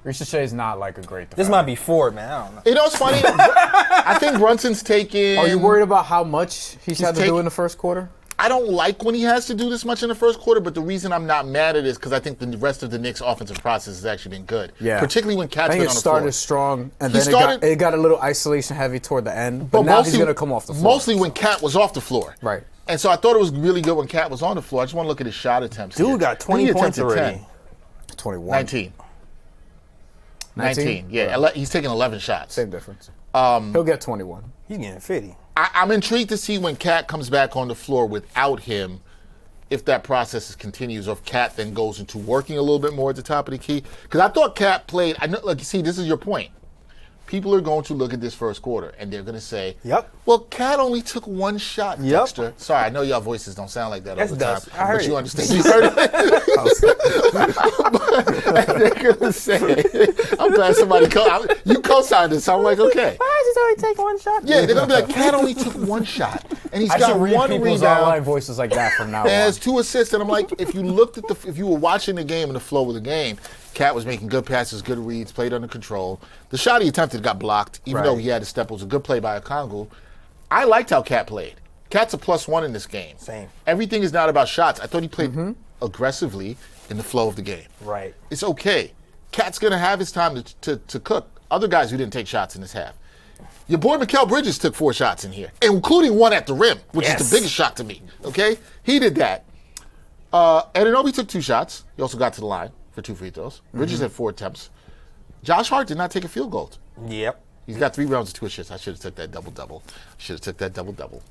Ricochet is not like a great defender. This might be Ford, man. I don't know. You know what's funny? I think Brunson's taking. Are you worried about how much he's had to do taking- in the first quarter? I don't like when he has to do this much in the first quarter, but the reason I'm not mad at it is because I think the rest of the Knicks' offensive process has actually been good. Yeah. Particularly when Cat's I think been it on the started floor. strong, and He then started- it got a little isolation heavy toward the end. But now he's going to come off the floor. Mostly when Cat was off the floor. Right. And so I thought it was really good when Cat was on the floor. I just want to look at his shot attempts. Dude here. got 20 He points attempted already. 21. 19. 19. Yeah, he's taking 11 shots. Same difference. He'll get 21. He's getting 50. I'm intrigued to see when Cat comes back on the floor without him, if that process continues, or if Cat then goes into working a little bit more at the top of the key. Because I thought Cat played. I know, like, you see, this is your point. People are going to look at this first quarter and they're going to say, Yep. Well, Cat only took one shot, Yep. Dexter. Sorry, I know y'all voices don't sound like that all Yes, the it time. does. I heard but you it. understand. You heard it. And they're going to say, I'm glad somebody you co-signed it, so I'm like, okay. Why does he only take one shot? Yeah, they're going to be like, Cat only took one shot. And he's I got should read one people's rebound. online voices like that from now on. Has 2 assists, and I'm like, if you were watching the game and the flow of the game, Cat was making good passes, good reads, played under control. The shot he attempted got blocked, even though he had to step. It was a good play by Okongwu. I liked how Cat played. Cat's a +1 in this game. Same. Everything is not about shots. I thought he played aggressively in the flow of the game. Right. It's okay. Cat's going to have his time to cook. Other guys who didn't take shots in this half. Your boy Mikal Bridges took 4 shots in here, including one at the rim, which is the biggest shot to me. Okay? He did that. Anunoby took 2 shots. He also got to the line for 2 free throws. Bridges had 4 attempts. Josh Hart did not take a field goal. Yep. He's got 3 rounds and 2 assists. I should have took that double-double. Should have took that double-double.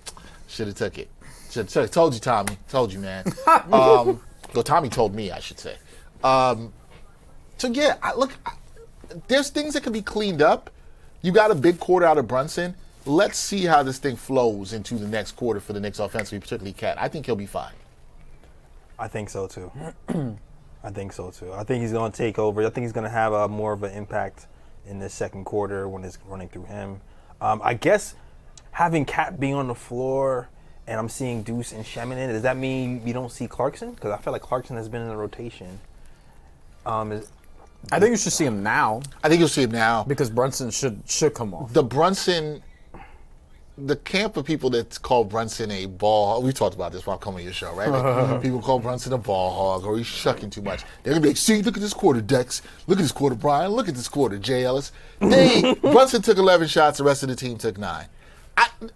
Should have took it. Should have took it. Told you, Tommy. Told you, man. Well, Tommy told me, I should say. So yeah, there's things that can be cleaned up. You got a big quarter out of Brunson. Let's see how this thing flows into the next quarter for the Knicks offensively, particularly Cat. I think he'll be fine. I think so too. I think so too. I think he's going to take over. I think he's going to have more of an impact in the second quarter when it's running through him. I guess having Cat being on the floor and I'm seeing Deuce and Shemin in, does that mean you don't see Clarkson? Because I feel like Clarkson has been in the rotation. I think you should see him now. I think you'll see him now. Because Brunson should come off. The camp of people that call Brunson a ball, we talked about this while coming to your show, right? Like, people call Brunson a ball hog or he's shucking too much. They're going to be like, see, look at this quarter, Dex. Look at this quarter, Bryan. Look at this quarter, Jay Ellis. Brunson took 11 shots, the rest of the team took 9.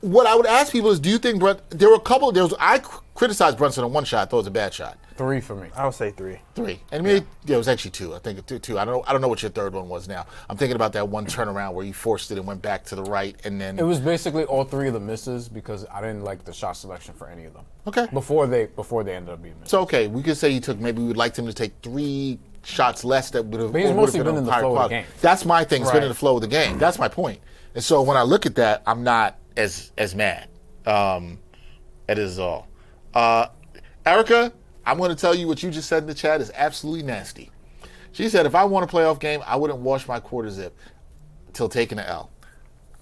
What I would ask people is, do you think I criticized Brunson on one shot, I thought it was a bad shot. 3 for me. I would say 3. 3. And maybe it was actually 2. I think 2. I don't know what your third one was now. I'm thinking about that one turnaround where he forced it and went back to the right and then It was basically all 3 of the misses because I didn't like the shot selection for any of them. Okay. Before they ended up being misses. So okay, we could say maybe we would like him to take 3 shots less that would have. But he's mostly been in the flow of the game. That's my thing. It's been in Right. the flow of the game. That's my point. And so when I look at that, I'm not as mad. It is all. Erica, I'm going to tell you what you just said in the chat is absolutely nasty. She said, if I won a playoff game, I wouldn't wash my quarter zip till taking an L.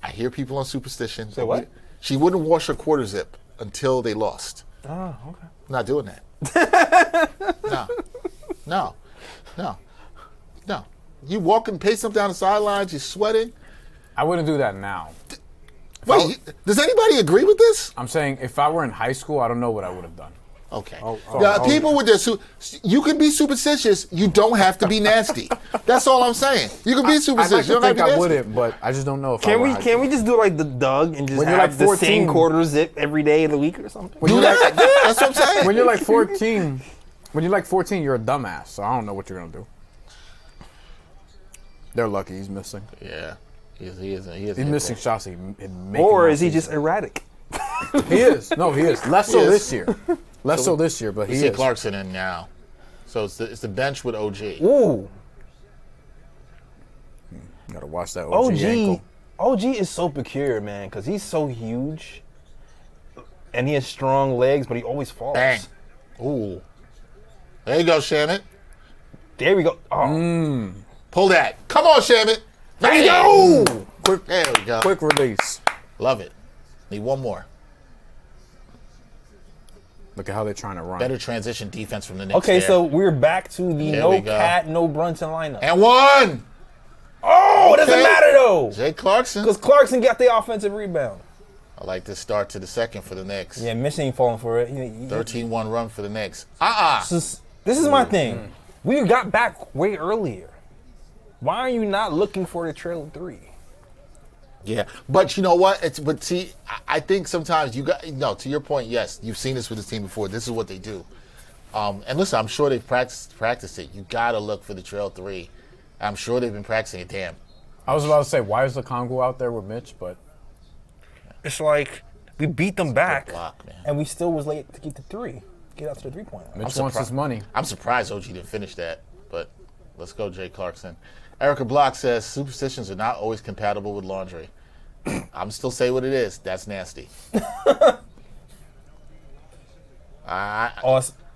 I hear people on Superstition. Say what? She wouldn't wash her quarter zip until they lost. Oh, okay. I'm not doing that. No. You walking, pacing up down the sidelines, you're sweating. I wouldn't do that now. Wait, does anybody agree with this? I'm saying if I were in high school, I don't know what I would have done. Okay. Oh, people with their you can be superstitious. You don't have to be nasty. That's all I'm saying. You can be I superstitious. like You to don't have think to be I nasty. wouldn't, but I just don't know if I Can were we in high can school. we just do like the Doug and just When you're have like the 14 same quarter zip every day of the week or something? Do that. Yeah, that's what I'm saying. When you're like 14, you're a dumbass. So I don't know what you're gonna do. They're lucky he's missing. Yeah. He is He's missing shots. Or is he just erratic? He is. No, he is. Less so He is. this year. Less so this year, but We he see is. Clarkson in now. So it's the bench with OG. Ooh, Gotta watch that OG OG. ankle. OG is so peculiar, man, because he's so huge, and he has strong legs, but he always falls. Bang. Ooh. There you go, Shamit. There we go. Oh, Pull that. Come on, Shamit. There you go. go. There we go. Quick release. Love it. Need one more. Look at how they're trying to run. Better transition defense from the Knicks. Okay, there. so we're back to the There no we go. Cat, no Brunson lineup. And one. Oh, it doesn't Okay. matter though, Jay Clarkson. because Clarkson got the offensive rebound. I like this start to the second for the Knicks. Yeah, Mitch ain't falling for it. 13-1 run for the Knicks. This is my thing. We got back way earlier. Why are you not looking for the trail of 3? Yeah, but you know what? I think sometimes to your point, yes, you've seen this with this team before. This is what they do. And listen, I'm sure they've practiced it. You got to look for the trail 3. I'm sure they've been practicing it. Damn. I was about to say, why is the Congo out there with Mitch? But It's like we beat them back, block, man. and we still was late to get to 3. Get out to the 3-point line. Mitch wants his money. I'm surprised OG didn't finish that, but let's go, Jay Clarkson. Erica Block says superstitions are not always compatible with laundry. I'm still saying what it is. That's nasty.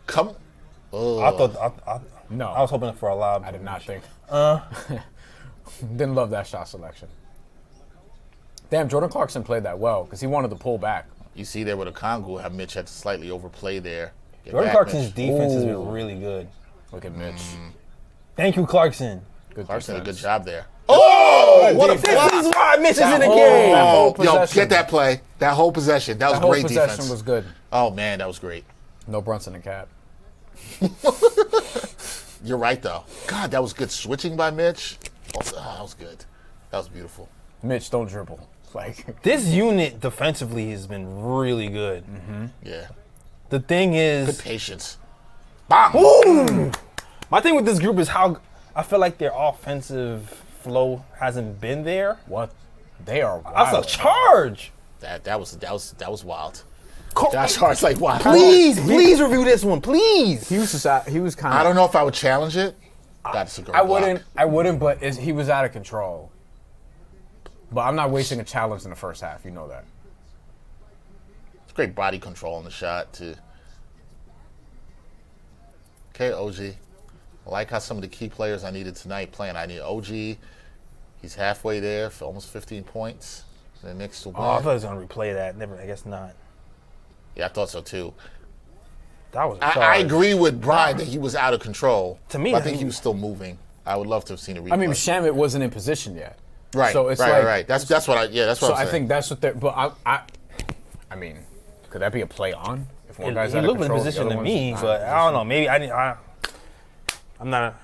Come. No, I was hoping for a lob. I did not think. Didn't love that shot selection. Damn, Jordan Clarkson played that well because he wanted to pull back. You see there with a Congo how Mitch had to slightly overplay there. Get Jordan back, Clarkson's Mitch. defense has been really good. Look at Mitch. Thank you, Clarkson. Good Clarkson did a good defense. job there. Oh, what a This block! is why Mitch is in the whole- game. that whole Yo, possession. get that play. That whole possession. That was That whole great possession defense. was good. Oh, man, that was great. No Brunson and Cat. You're right, though. God, that was good switching by Mitch. Oh, that was good. That was beautiful. Mitch, don't dribble. Like This unit defensively has been really good. Yeah. The thing Good is, patience. Bam! my thing with this group is how I feel like their offensive flow hasn't been there. what? They are wild. That's a charge. That was wild. Josh Hart's like, wow. Please review this one, please. He was kind of. I don't know if I would challenge it. That's a great I block. wouldn't, but he was out of control. But I'm not wasting a challenge in the first half. You know that. It's great body control on the shot, too. Okay, OG. I like how some of the key players I needed tonight playing. I need OG. He's halfway there for almost 15 points. The Knicks to win. Oh, I thought he was going to replay that. Never. I guess not. Yeah, I thought so, too. That was a I charge. agree with Bryan that he was out of control. To me, but I think he was still moving. I would love to have seen a replay. I mean, Shamet wasn't in position yet. right, So it's right, like, right. That's what I. Yeah, that's what So I'm I saying. think that's what they're. But I mean, could that be a play on? If one guy's He out of looked in control, position the to other me, one's but not in I don't know. Maybe I'm not.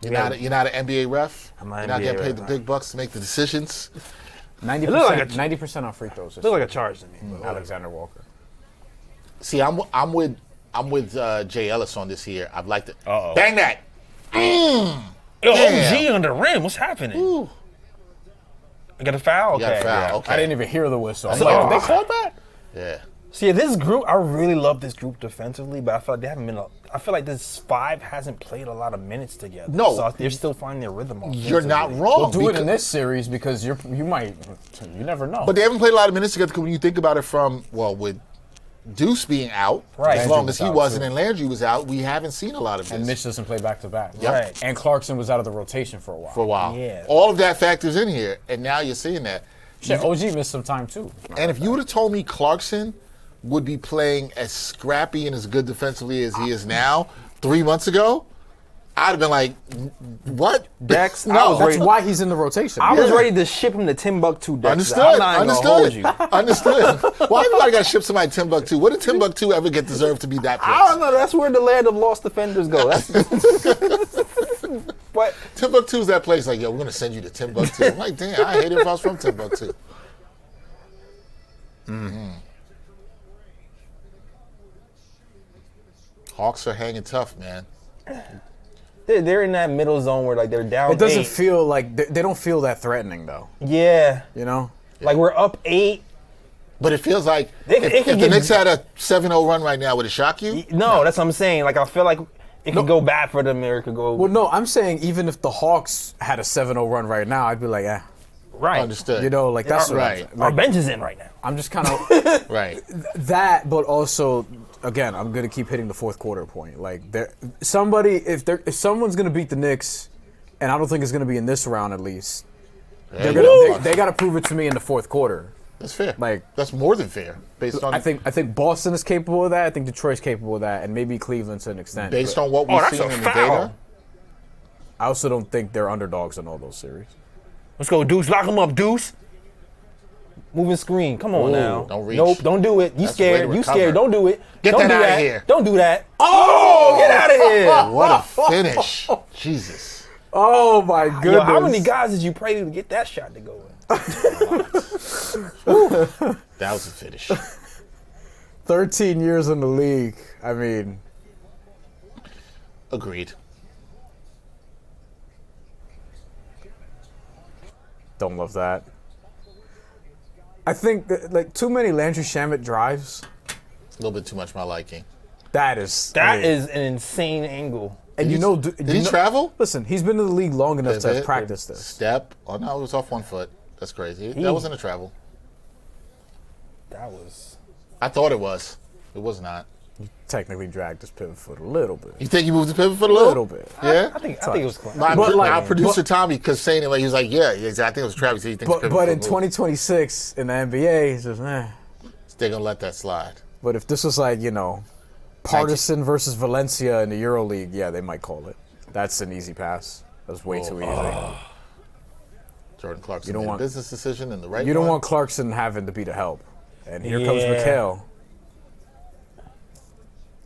You're not an NBA ref. I'm not You're not NBA getting paid ref, the no. big bucks to make the decisions. 90%, looked like a- 90% on free throws. Looked like a charge to me. but whatever. Alexander Walker. See, I'm with Jay Ellis on this here. I'd like to bang that. Yo, Damn. OG on the rim. What's happening? Ooh. I got a foul. You got a Okay. foul. Yeah. Okay. I didn't even hear the whistle. I'm So- like, did they call that? Yeah. See, this group, I really love this group defensively, but I feel like they haven't been. I feel like this five hasn't played a lot of minutes together. No. So they're still finding their rhythm. You're not offensively. wrong. We'll do it because- in this series because you never know. But they haven't played a lot of minutes together when you think about it from, with Deuce being out, Right. as long Landry as he was out, wasn't too. and Landry was out, we haven't seen a lot of this and Mitch doesn't play back to back. Yep. Right. And Clarkson was out of the rotation for a while. for a while. Yeah. All of that factors in here, and now you're seeing that. Shit, OG missed some time too. And if you would have told me Clarkson would be playing as scrappy and as good defensively as he is now 3 months ago, I'd have been like, what? Dex, No. That's why he's in the rotation. I was ready to ship him to Timbuktu. Dexter. Understood. I'm not even gonna hold Understood. you. Understood. Why everybody got to ship somebody to Timbuktu? What did Timbuktu ever get deserved to be that place? I don't know. That's where the land of lost defenders go. That's, but Timbuktu's that place like, yo, we're going to send you to Timbuktu. I'm like, damn, I hate it if I was from Timbuktu. Hawks are hanging tough, man. they're in that middle zone where like they're down. It doesn't 8. feel like they don't feel that threatening though. Yeah, You know. like we're up 8. But it feels like They- if, it could if the get- Knicks had a 7-0 run right now, would it shock you? No, that's what I'm saying. Like I feel like it could go bad for them, or it could go Well, no, I'm saying even if the Hawks had a 7-0 run right now, I'd be like, right. Understood. you know, like that's what Right. Our Like, bench is in right now. I'm just kind of Right. that, but also, again, I'm gonna keep hitting the fourth quarter point. Like, if someone's gonna beat the Knicks, and I don't think it's gonna be in this round at least, Hey, they got to prove it to me in the fourth quarter. That's fair. like- that's more than fair, based on I think Boston is capable of that. I think Detroit's capable of that, and maybe Cleveland to an extent. based But on what we've that's seen a in the foul. data. I also don't think they're underdogs in all those series. Let's go, Deuce. Lock him up, Deuce. Moving screen. Come on Ooh, now. don't reach. Nope, don't do it. You That's the way to scared. You recover. scared. Don't do it. Get don't that do outta that. here. Don't do that. Oh, get out of here. What a finish! Jesus. Oh my goodness! Yo, how many guys did you pray to get that shot to go in? That was a finish. 13 years in the league. I mean, Agreed. don't love that. I think that, like, too many Landry Shamet drives. A little bit too much my liking. That is That is an insane angle. And you know, Did he travel? Listen, he's been in the league long enough to have practiced this. Step. Oh no, it was off one foot. That's crazy. He- That wasn't a travel. That was. I thought it was. It was not. Technically dragged his pivot foot a little bit. You think he moved the pivot foot a A little? little bit. Yeah. I think it was close. My, But, like- our producer Tommy, because saying it, like, he was like, yeah, exactly. I think it was Travis. He thinks pivot But foot in moved. 2026 in the NBA, he's just, They're gonna let that slide. But if this was like, Partisan versus Valencia in the EuroLeague, yeah, they might call it. That's an easy pass. That's way too easy. Jordan Clarkson You don't made want- a business decision in the right. You don't one. want Clarkson having to be the help. And here comes Yeah. Mikal.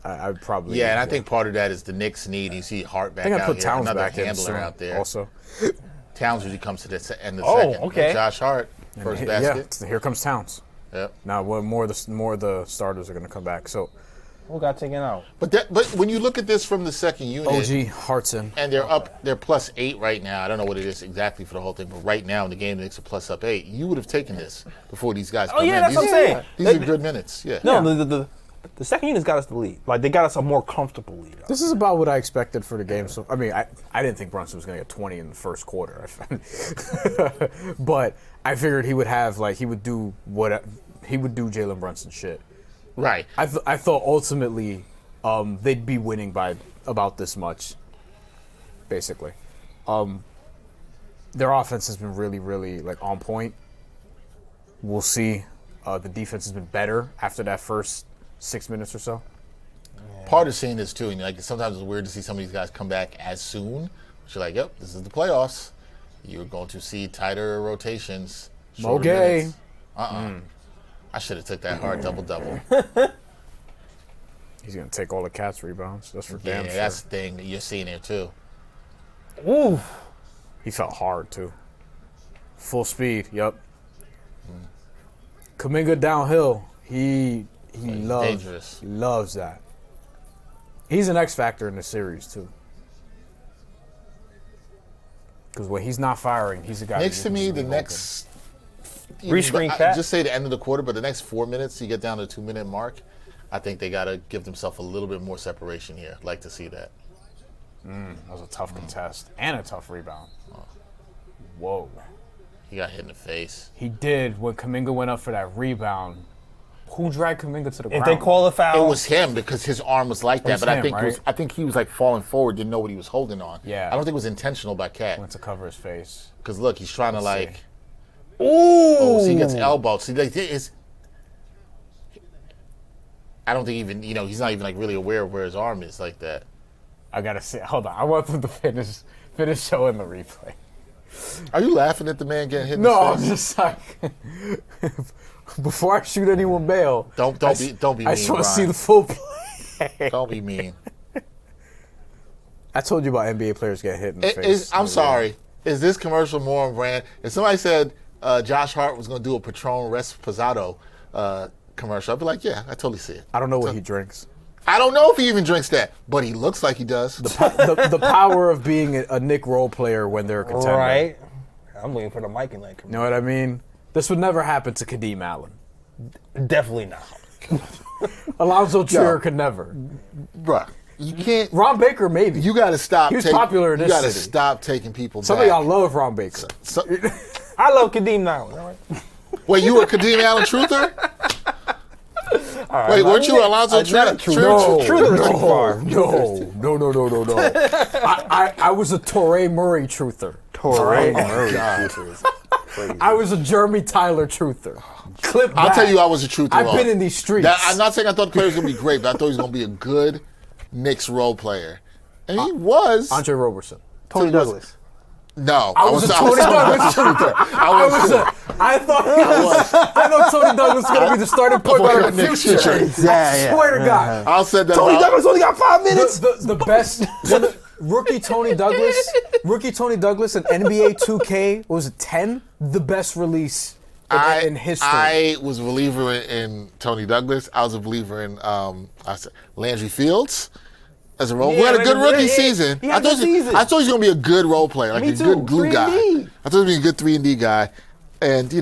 I would probably. Yeah, and I think part of that is the Knicks need. You see Hart back I think I out put here, Towns another back in handler soon out there. also. Towns usually comes to the end of the Oh, second. okay. And Josh Hart, first Yeah, basket. here comes Towns. Yep. Now, more of the starters are going to come back. So, Who got taken out? But when you look at this from the second unit, OG, Hartson. and they're +8 right now. I don't know what it is exactly for the whole thing, but right now in the game, the Knicks are +8. You would have taken this before these guys come yeah, in. that's what I'm saying. These are good minutes. Yeah. No, The second unit's got us the lead. Like, they got us a more comfortable lead. This is about what I expected for the game. So I mean, I didn't think Brunson was going to get 20 in the first quarter, but I figured he would have he would do Jalen Brunson shit. Right. I thought ultimately they'd be winning by about this much, basically. Their offense has been really, really on point. We'll see. The defense has been better after that first 6 minutes or so. Part of seeing this too, and sometimes it's weird to see some of these guys come back as soon. But you're like, yep, this is the playoffs. You're going to see tighter rotations. Mogay. I should have took that hard double-double. He's going to take all the Cats rebounds. That's for damn sure. That's the thing that you're seeing here too. Ooh. He felt hard too. Full speed, yep. Kuminga downhill. He loves that. He's an X factor in the series too. Because when he's not firing, he's a guy. Next to me, the next. Rescreen cat. Just say the end of the quarter, but the next 4 minutes, you get down to the 2 minute mark. I think they got to give themselves a little bit more separation here. I'd like to see that. That was a tough contest and a tough rebound. Whoa. He got hit in the face. He did when Kuminga went up for that rebound. Who dragged Kuminga to the ground? If they call a foul, it was him because his arm was like that. But him, I think right? I think he was falling forward, didn't know what he was holding on. Yeah. I don't think it was intentional by Cat. Went to cover his face. Because look, he's trying to see. Ooh. Oh, so he gets elbowed. See, I don't think even he's not even really aware of where his arm is like that. I gotta see. Hold on. I want them to finish showing the replay. Are you laughing at the man getting hit in No, the face? I'm just like before I shoot anyone bail. Don't be mean. I just want to see Bryan. the full play. Don't be mean. I told you about NBA players getting hit in the face. I'm sorry. Is this commercial more on brand? If somebody said Josh Hart was going to do a Patron Resposado commercial, I'd be like, yeah, I totally see it. I don't know what he drinks. I don't know if he even drinks that, but he looks like he does. The power of being a Knick role player when they're a contender. Right. I'm waiting for the mic in that commercial. You know what I mean? This would never happen to Kadeem Allen. Definitely not. Alonzo Trier could never. Bruh, you can't. Ron Baker, maybe. You got to stop. He was popular in this You got to city. stop taking people Some back. of y'all love Ron Baker. I love Kadeem now. Wait, you were Kadeem Allen truther? Right, wait, weren't you Alonzo Trier? No. I was a Torrey Murray truther. Torrey Murray truther. I was a Jeremy Tyler truther. Clip I'll back. tell you, I was a truther. I've been in these streets. I'm not saying I thought the player was going to be great, but I thought he was going to be a good Knicks role player. And he was. Andre Roberson. Tony Douglas. No. I was a Tony Douglas truther. I thought Tony Douglas was going to be the starting point guard of the future. I swear to God. I'll say that. Tony Douglas only got 5 minutes. The best. Rookie Tony Douglas in NBA 2K, what was it, 10? The best release in history. I was a believer in Tony Douglas. I was a believer in Landry Fields as a role. We had a good rookie season. I thought he was going to be a good role player, like a good glue guy. I thought he was going to be a good 3-and-D guy. And,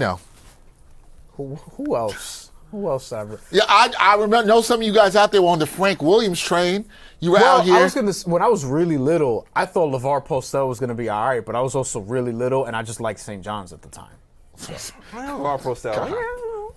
Who else? Who else ever? Yeah, I know some of you guys out there were on the Frank Williams train. You were out here. When I was really little, I thought LeVar Postell was going to be all right, but I was also really little, and I just liked St. John's at the time. LeVar Postell.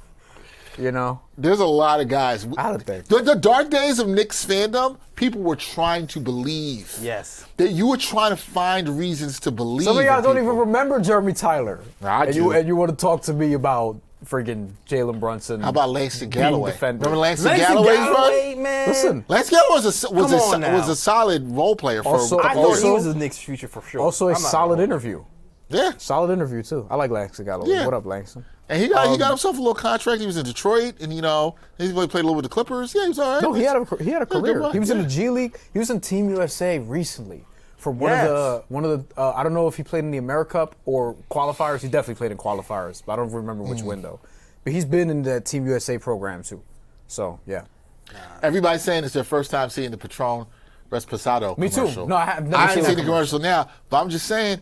There's a lot of guys. I don't think. The dark days of Knicks fandom, people were trying to believe. Yes. That you were trying to find reasons to believe. Some of y'all in don't people. even remember Jeremy Tyler. I do. And you want to talk to me about friggin' Jalen Brunson. How about Langston Galloway? Defender. Remember Langston Galloway's run? Man. Listen. Langston Galloway was a solid role player for Also- a I couple thought years. he was a Knicks future for sure. Also a solid interview. Yeah. Solid interview, too. I like Langston Galloway. Yeah. What up, Langston? And he got himself a little contract. He was in Detroit, and he played a little with the Clippers. Yeah, he was all right. No, he had a career. run, He was in yeah. the G League. He was in Team USA recently for one of the. I don't know if he played in the AmeriCup or qualifiers. He definitely played in qualifiers, but I don't remember which window. But he's been in the Team USA program too. So yeah. Everybody's saying it's their first time seeing the Patron Resposado Me too. commercial. No, I have never I seen haven't that seen the commercial now, but I'm just saying.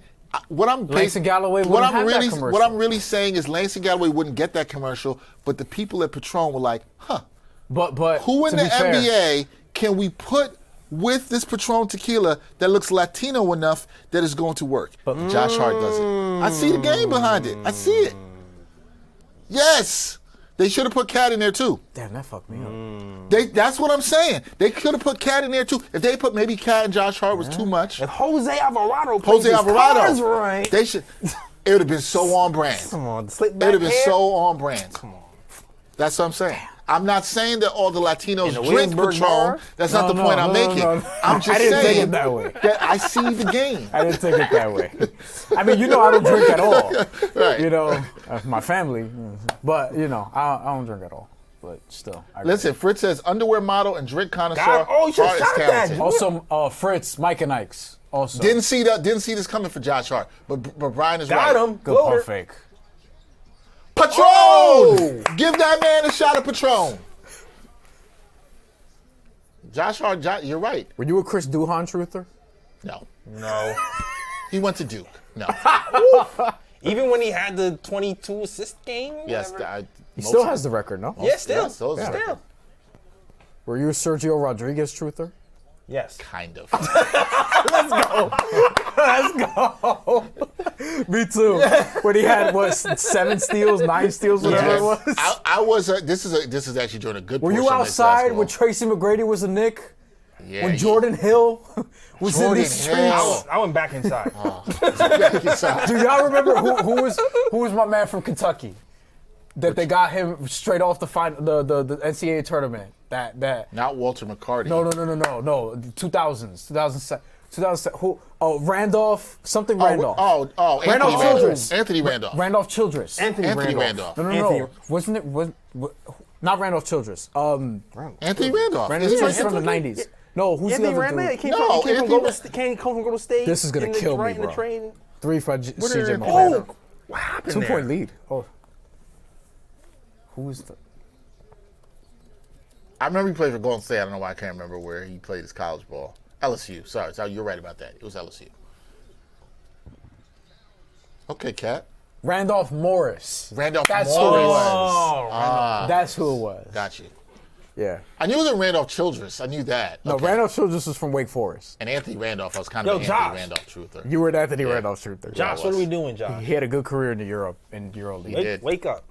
Langston Galloway what wouldn't I'm have that really commercial. what I'm really saying is Langston Galloway wouldn't get that commercial, but the people at Patron were like, huh, But Who in to the be fair, NBA can we put with this Patron tequila that looks Latino enough that is going to work? But Josh Hart does it. I see the game behind it. I see it. Yes. They should have put Cat in there too. Damn, that fucked me up. That's what I'm saying. They could have put Cat in there too. If they put maybe Cat and Josh Hart was too much. If Jose Alvarado plays his cards right. They should. It would have been so on brand. Come on, the It slick would back have been hair. so on brand. Come on. That's what I'm saying. I'm not saying that all the Latinos In the drink Williamsburg Patron. bar? That's not the point I'm making. I'm just I didn't take saying it that way. that I see the game. I didn't take it that way. I mean, I don't drink at all. Right. My family. But, I don't drink at all. But still. Listen, Fritz says underwear model and drink connoisseur. God, oh, you should Hart is shout that, talented. dude. Also, Fritz, Mike and Ike's. Also. Didn't see this coming for Josh Hart, but Bryan is Got right. him. Good Floater. pump fake. Patron! Oh! Give that man a shot of Patron. Josh Hart, you're right. Were you a Chris Duhon truther? No. No. He went to Duke. No. Even when he had the 22 assist game? Yes. whatever? He still has the record, no? Yeah, still. Yes, those are- Still. Were you a Sergio Rodriguez truther? Yes. Kind of. Let's go. Me too. When he had 7 steals, 9 steals, whatever it was. I was. This is actually during a good. Were you portion of this outside basketball. when Tracy McGrady was a Knick? Yeah, When Jordan Hill was in Jordan these Hill. streets? I went back inside. Do y'all remember who was my man from Kentucky? That they got him straight off the NCAA tournament. That Not Walter McCarty. No. 2000s, 2007. Who? Oh, Randolph. Something Randolph. Anthony Randolph Randolph. Childress. Anthony Randolph. Randolph Childress. Anthony Randolph. No. Anthony- Wasn't it? Not Randolph Childress. Anthony Randolph. Randolph Is he Childress from the Anthony? '90s. No, who's Anthony the other Randolph dude? came No, from Anthony Golden State. This is gonna kill me, right in bro. the train. 3 for CJ did- McCollum. Oh, what happened 2 there? point lead. Oh, who is the? I remember he played for Golden State. I don't know why I can't remember where he played his college ball. LSU. Sorry, you're right about that. It was LSU. Okay, Cat. Randolph Morris. Randolph That's Morris. who it was. Ah, That's who it was. got you. Yeah. I knew it was Randolph Childress. I knew that. No, Okay. Randolph Childress was from Wake Forest. And Anthony Randolph. I was kind Yo, of an Josh. Anthony Randolph truther. You were an Anthony Randolph truther. Josh, what are we doing, Josh? He had a good career in Euro League. did. Wake up.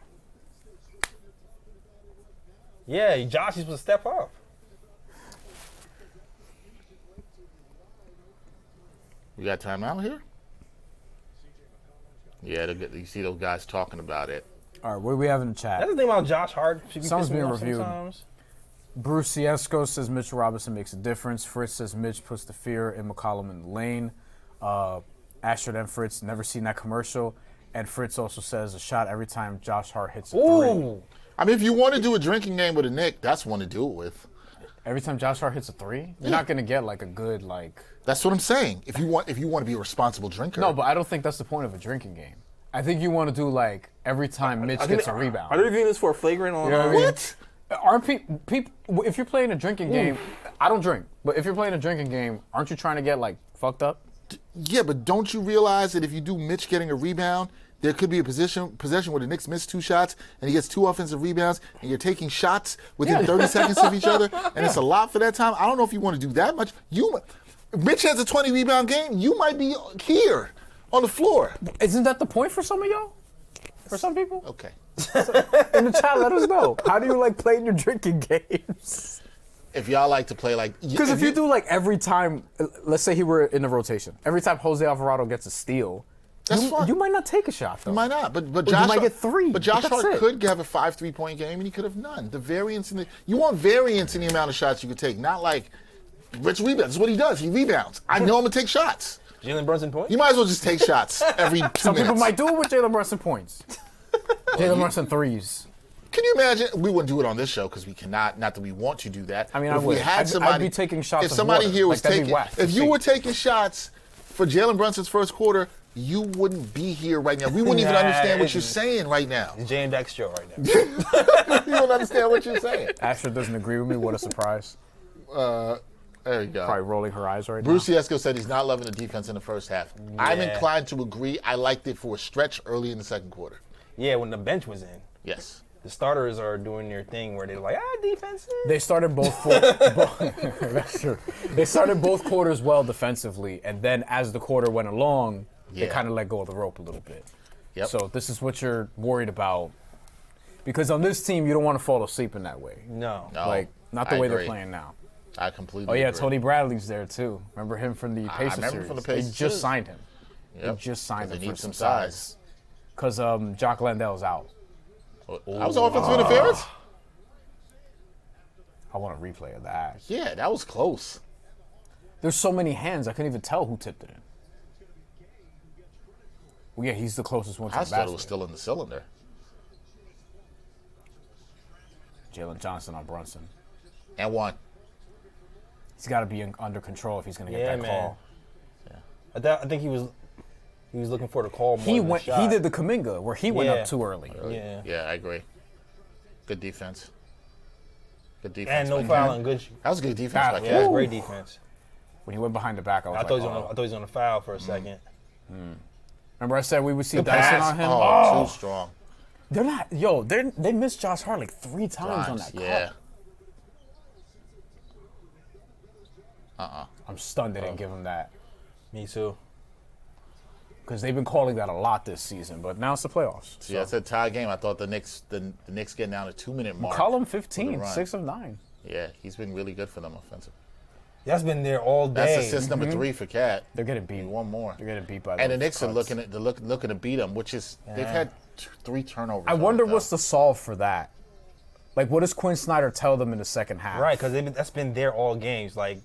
Yeah, Josh is supposed to step up. We got time out here? Yeah, you see those guys talking about it. All right, what do we have in the chat? That's the thing about Josh Hart. Should be Someone's pissing me being off reviewed. sometimes. Bruce Ciesco says Mitch Robinson makes a difference. Fritz says Mitch puts the fear in McCollum in the lane. Astrid and Fritz never seen that commercial. And Fritz also says a shot every time Josh Hart hits a three. Ooh. I mean, if you want to do a drinking game with a Knick, that's one to do it with. Every time Josh Hart hits a three, you're not gonna get like a good like. That's what I'm saying. If you want to be a responsible drinker. No, but I don't think that's the point of a drinking game. I think you want to do like every time Mitch gets a rebound. Are they reviewing this for a flagrant on? You know what I mean? What? Aren't people? If you're playing a drinking game, I don't drink. But if you're playing a drinking game, aren't you trying to get like fucked up? Yeah, but don't you realize that if you do Mitch getting a rebound, there could be a possession where the Knicks miss 2 shots and he gets 2 offensive rebounds and you're taking shots within 30 seconds of each other and it's a lot for that time. I don't know if you want to do that much. If Mitch has a 20 rebound game, you might be here on the floor. Isn't that the point for some of y'all? For some people? Okay. In the chat, let us know. How do you like playing your drinking games? If y'all like to play like... Because if you do like every time, let's say he were in the rotation, every time Jose Alvarado gets a steal, That's fine. you might not take a shot though. You might not, but Or Josh you might Hart- get 3. But Josh that's Hart it. could have a 5 3-point game, and he could have none. The variance you want variance in the amount of shots you could take, not like Rich rebounds. That's what he does. He rebounds. I know I'm gonna take shots. Jalen Brunson point? You might as well just take shots every 2 Some minutes. people might do it with Jalen Brunson points. Jalen Brunson threes. Can you imagine? We wouldn't do it on this show because we cannot. Not that we want to do that. I mean, but I if would. we had I'd somebody, be taking shots If of somebody water. here was Like, that'd be taking, whack to if you see. were taking shots for Jalen Brunson's first quarter, you wouldn't be here right now. We wouldn't even Nah, understand what it's- you're saying right now. Jay and Dexter right now. You don't understand what you're saying. Asher doesn't agree with me. What a surprise. There you go. Probably rolling her eyes right Bruce Ciesco said he's not loving the defense in the first half. I'm Yeah. inclined to agree. I liked it for a stretch early in the second quarter. Yeah, when the bench was in. Yes. the starters are doing their thing where they're like, defense. They started both. That's true. They started both quarters well defensively, and then as the quarter went along, they kind of let go of the rope a little bit. Yep. So this is what you're worried about, because on this team you don't want to fall asleep in that way. No. Like not the way they're playing now. I completely. Oh yeah, agree. Tony Bradley's there too. Remember him from the Pacers remember series? from the Pacers, They just too. signed him. Yep. They just signed him They for need some some size. Because Jock Landale's out. That was offensive interference. I want a replay of that. Yeah, that was close. There's so many hands, I couldn't even tell who tipped it in. Well, yeah, he's the closest one to I the thought basket. it was still in the cylinder. Jalen Johnson on Brunson. And one. He's got to be under control if he's going to get Yeah, that man. call. I think he was looking for the call more He than the went. shot. He did the Kuminga where he went Yeah. up too early. Yeah. Yeah, I agree. Good defense. Good defense. And no man. fouling. Good. That was good defense by Yeah, Cat. that's great defense. When he went behind the back, I was I like, thought he was on a foul for a second. Remember I said we would see Good Dyson pass. on him? Oh, too strong. They're not. Yo, they missed Josh Hart like 3 times on that call. Yeah. I'm stunned they didn't give him that. Me too. Because they've been calling that a lot this season, but now it's the playoffs. See, that's a tie game. I thought the Knicks getting down to 2-minute mark. Call him for the 15, run. 6 of 9. Yeah, he's been really good for them offensively. That's been there all day. That's assist number 3 for Cat. They're getting beat. One more. They're getting beat by And the those Knicks are cuts. looking to beat them, which is they've had 3 turnovers. I wonder what's the solve for that. Like, what does Quinn Snyder tell them in the second half? Right, because that's been there all games. Like,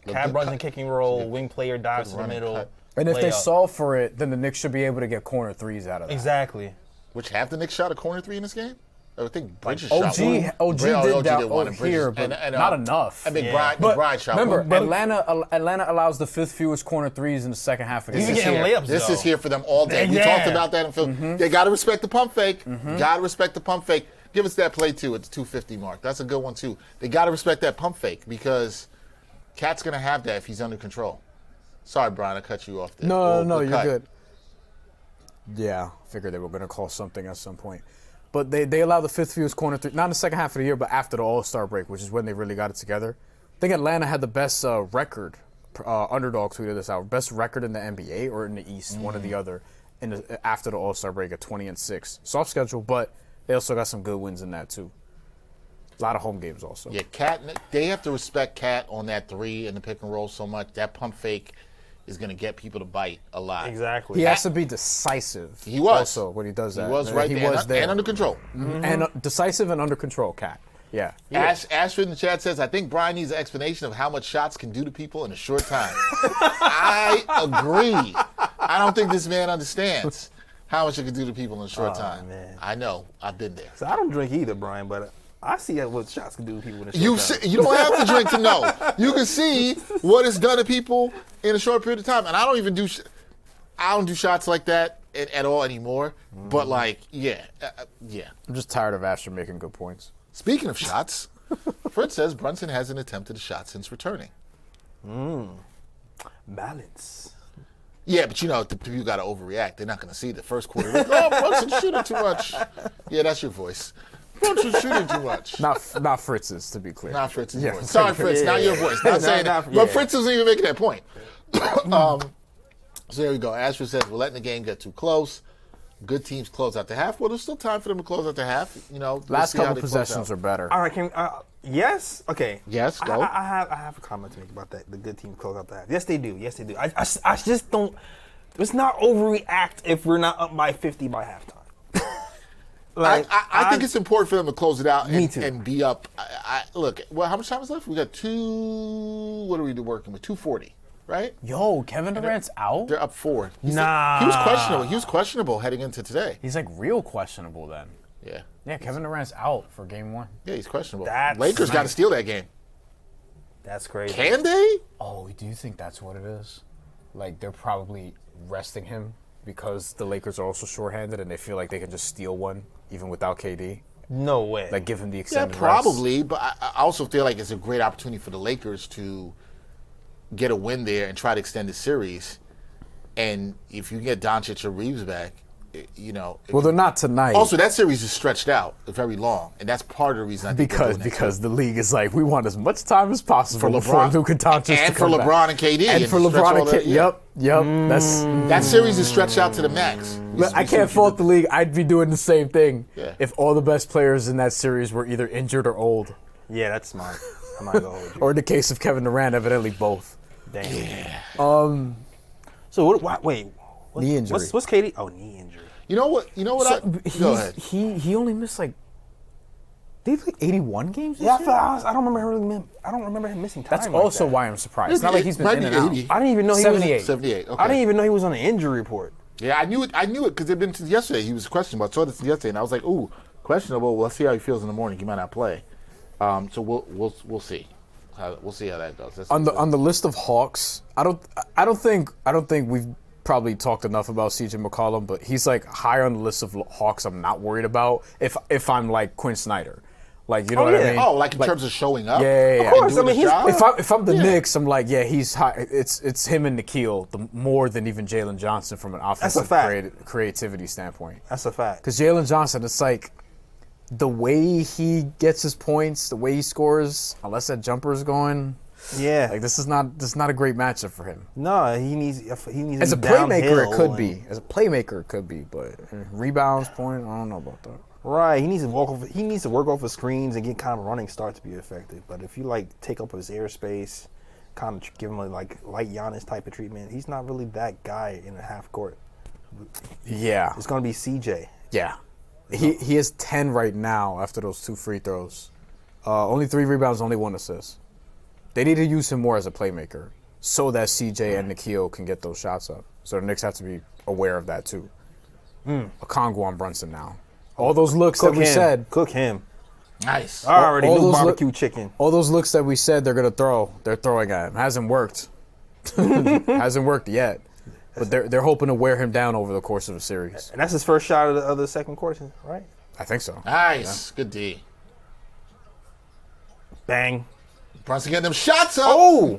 Good Cab runs cut. and kicking roll, wing player dives good to the run and middle. cut. And if they layup. solve for it, then the Knicks should be able to get corner threes out of that. Exactly. Which half the Knicks shot a corner 3 in this game? I would think Bridges OG, shot one. OG did that one, over and here, Bridges- but and, not enough. I mean, Yeah. Bryan shot Remember, one. Atlanta allows the 5th fewest corner threes in the second half of the Even season. getting layups, This though. is here for them all day. We Yeah. talked about that in film. They got to respect the pump fake. Got to respect the pump fake. Give us that play, too, at the 250 mark. That's a good one, too. They got to respect that pump fake because Cat's going to have that if he's under control. Sorry, Brian, I cut you off there. No, Good you're cut. good. Yeah, figured they were going to call something at some point. But they allow the 5th fewest corner three, not in the second half of the year, but after the All-Star break, which is when they really got it together. I think Atlanta had the best record. Underdog tweeted this out. Best record in the NBA or in the East, one or the other, after the All-Star break at 20-6. Soft schedule, but they also got some good wins in that too. A lot of home games also. Yeah, Cat. They have to respect Cat on that 3 and the pick and roll so much. That pump fake is going to get people to bite a lot. Exactly. He has to be decisive. He was. Also when he does that. He was right he there, was there. and under control. And decisive and under control, Cat. Yeah. Ashford in the chat says, I think Brian needs an explanation of how much shots can do to people in a short time. I agree. I don't think this man understands how much it can do to people in a short time. man. I know. I've been there. So I don't drink either, Brian, but I see what shots can do to people in a short time. You don't have to drink to know. You can see what it's done to people in a short period of time. And I don't even do shots like that at all anymore. But yeah. I'm just tired of Asher making good points. Speaking of shots, Fritz says Brunson hasn't attempted a shot since returning. Balance. Yeah, but the people got to overreact. They're not going to see the first quarter. Like, oh, Brunson's shooting too much. Yeah, that's your voice. Brunson's shooting too much. Not Fritz's, to be clear. Not Fritz's Yeah. voice. Sorry, Fritz, not your voice. Not saying that. yeah. But Fritz isn't even making that point. So there we go. Ashford says, we're letting the game get too close. Good teams close out the half. Well, there's still time for them to close out the half. We'll Last see how couple they close possessions out. are better. All right, yes? Okay. Yes, go. I have a comment to make about that. The good team close out the half. Yes, they do. Yes, they do. I just don't. Let's not overreact if we're not up by 50 by halftime. I think it's important for them to close it out Me too. and be up. Look, well, how much time is left? We got what are we working with? 2:40, right? Yo, Kevin Durant's out? They're up 4. Nah. He was questionable. He was questionable heading into today. He's like real questionable then. Yeah. Yeah, Kevin Durant's out for game 1. Yeah, he's questionable. That's Lakers got to nice. steal that game. That's crazy. Can they? Oh, do you think that's what it is? Like they're probably resting him because the Lakers are also shorthanded and they feel like they can just steal one even without KD. No way. Like give him the Yeah, extended probably. But I also feel like it's a great opportunity for the Lakers to get a win there and try to extend the series. And if you get Doncic or Reeves back, Well, they're not tonight. Also, that series is stretched out very long, and that's part of the reason I think because the league is like, we want as much time as possible for before Luka Doncic and for LeBron and KD, and for LeBron and KD. Yep. That series is stretched out to the max. I can't fault the league. I'd be doing the same thing if all the best players in that series were either injured or old. Yeah, that's smart. I'm not gonna hold you. Or in the case of Kevin Durant, evidently both. Damn. Yeah. So wait. Knee injury. What's KD? Oh, knee injury. You know what? Go ahead. He only missed like. Did he play 81 games? Yeah, I don't remember him missing time. That's also why I'm surprised. It's not like he's been in and out. I didn't even know he 78. was 78. Okay. I didn't even know he was on the injury report. Yeah, I knew it because it'd been since yesterday. He was questionable. I saw this yesterday, and I was like, "Ooh, questionable." Well, let's see how he feels in the morning. He might not play. So we'll see. We'll see how that goes. On the list of Hawks, I don't think we've probably talked enough about CJ McCollum, but he's like higher on the list of Hawks I'm not worried about if I'm like Quinn Snyder. Like, you know what I mean? Oh, like in terms of showing up? Yeah. Of course, I mean, if I'm the Knicks, I'm like, yeah, he's high. It's him and Nikhil more than even Jalen Johnson from an offensive creativity standpoint. That's a fact. Because Jalen Johnson, it's like the way he gets his points, the way he scores, unless that jumper is going. Yeah. Like this is not a great matchup for him. No, he needs as a playmaker it could be. As a playmaker it could be, but rebounds, point, I don't know about that. Right, he needs to work off his screens and get kind of running start to be effective. But if you like take up his airspace, kind of give him a like light Giannis type of treatment, he's not really that guy in a half court. Yeah, it's gonna be CJ. Yeah, he has 10 right now after those 2 free throws. Only 3 rebounds, only 1 assist. They need to use him more as a playmaker so that CJ and Nikhil can get those shots up. So the Knicks have to be aware of that too. Okongwu on Brunson now. All those looks that we said. Cook him. Nice. I already knew barbecue chicken. All those looks that we said they're going to throw, they're throwing at him. Hasn't worked. Hasn't worked yet. But they're hoping to wear him down over the course of a series. And that's his first shot of the second quarter, right? I think so. Nice. Yeah. Good D. Bang. Brunson getting them shots up. Oh!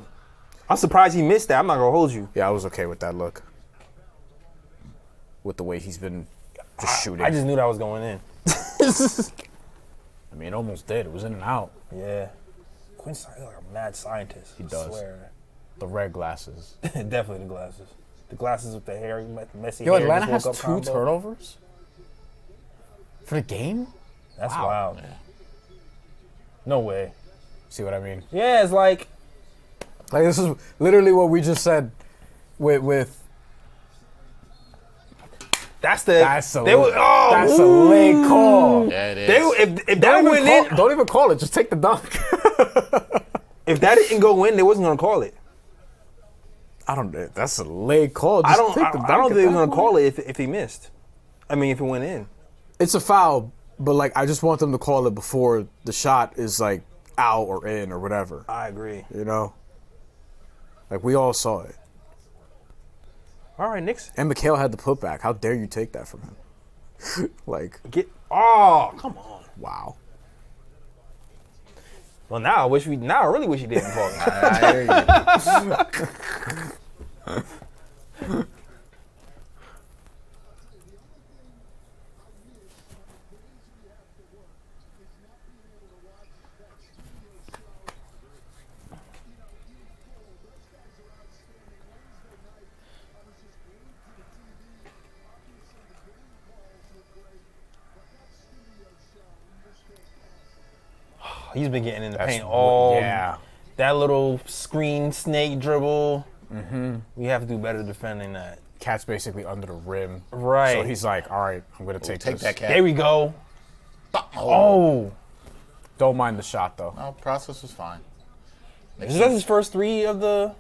I'm surprised he missed that. I'm not going to hold you. Yeah, I was okay with that look. With the way he's been just shooting. I just knew that was going in. I mean, it almost did. It was in and out. Yeah. Quinn's like a mad scientist. He does. I swear. The red glasses. Definitely the glasses. The glasses with the hair, messy hair. Yo, Atlanta has 2 turnovers? For the game? That's wild. Yeah. No way. See what I mean? Yeah, it's like this is literally what we just said with That's a late call. Yeah, it is. If that went in, don't even call it. Just take the dunk. If that didn't go in, they wasn't gonna call it. That's a late call. I don't think they were gonna call it if he missed. I mean, if it went in, it's a foul. But like, I just want them to call it before the shot is like out or in or whatever. I agree. You know, like we all saw it. All right, Knicks. And Mikhail had the putback. How dare you take that from him? Come on. Wow. Well, now I really wish he didn't call it. I hear you. He's been getting in the paint all. Yeah. That little screen snake dribble. Mm-hmm. We have to do better defending that. Cat's basically under the rim. Right. So he's like, all right, I'm going to take this. That cat. There we go. Oh. Don't mind the shot, though. No, process was fine. Is that his first 3 of the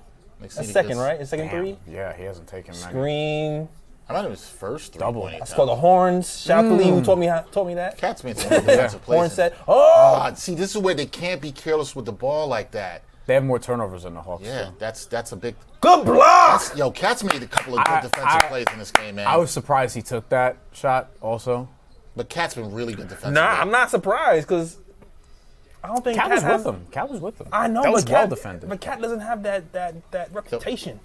second, right? His second 3? Yeah, he hasn't taken that. Screen. I thought it was first 3. Double. I saw the horns. Shout out to Lee who told me that. Cat's made some defensive plays. Horn set. Oh! See, this is where they can't be careless with the ball like that. They have more turnovers than the Hawks. Yeah, that's a big. Good block! Cat's made a couple of good defensive plays in this game, man. I was surprised he took that shot also. But Cat's been really good defensively. Nah, I'm not surprised because I don't think Cat was with him. I know, that was well defended. But Cat doesn't have that reputation.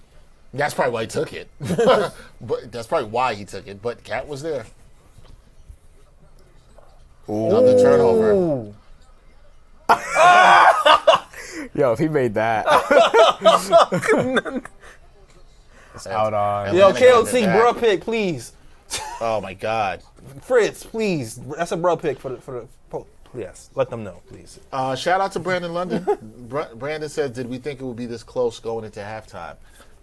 That's probably why he took it. But that's probably why he took it. But Cat was there. Another turnover. Yo, if he made that. It's out on. Yo, Atlanta got KLT, it back. bruh pick, please. Oh my God. Fritz, please. That's a bruh pick for the. Yes, let them know, please. Shout out to Brandon London. Brandon said, "Did we think it would be this close going into halftime?"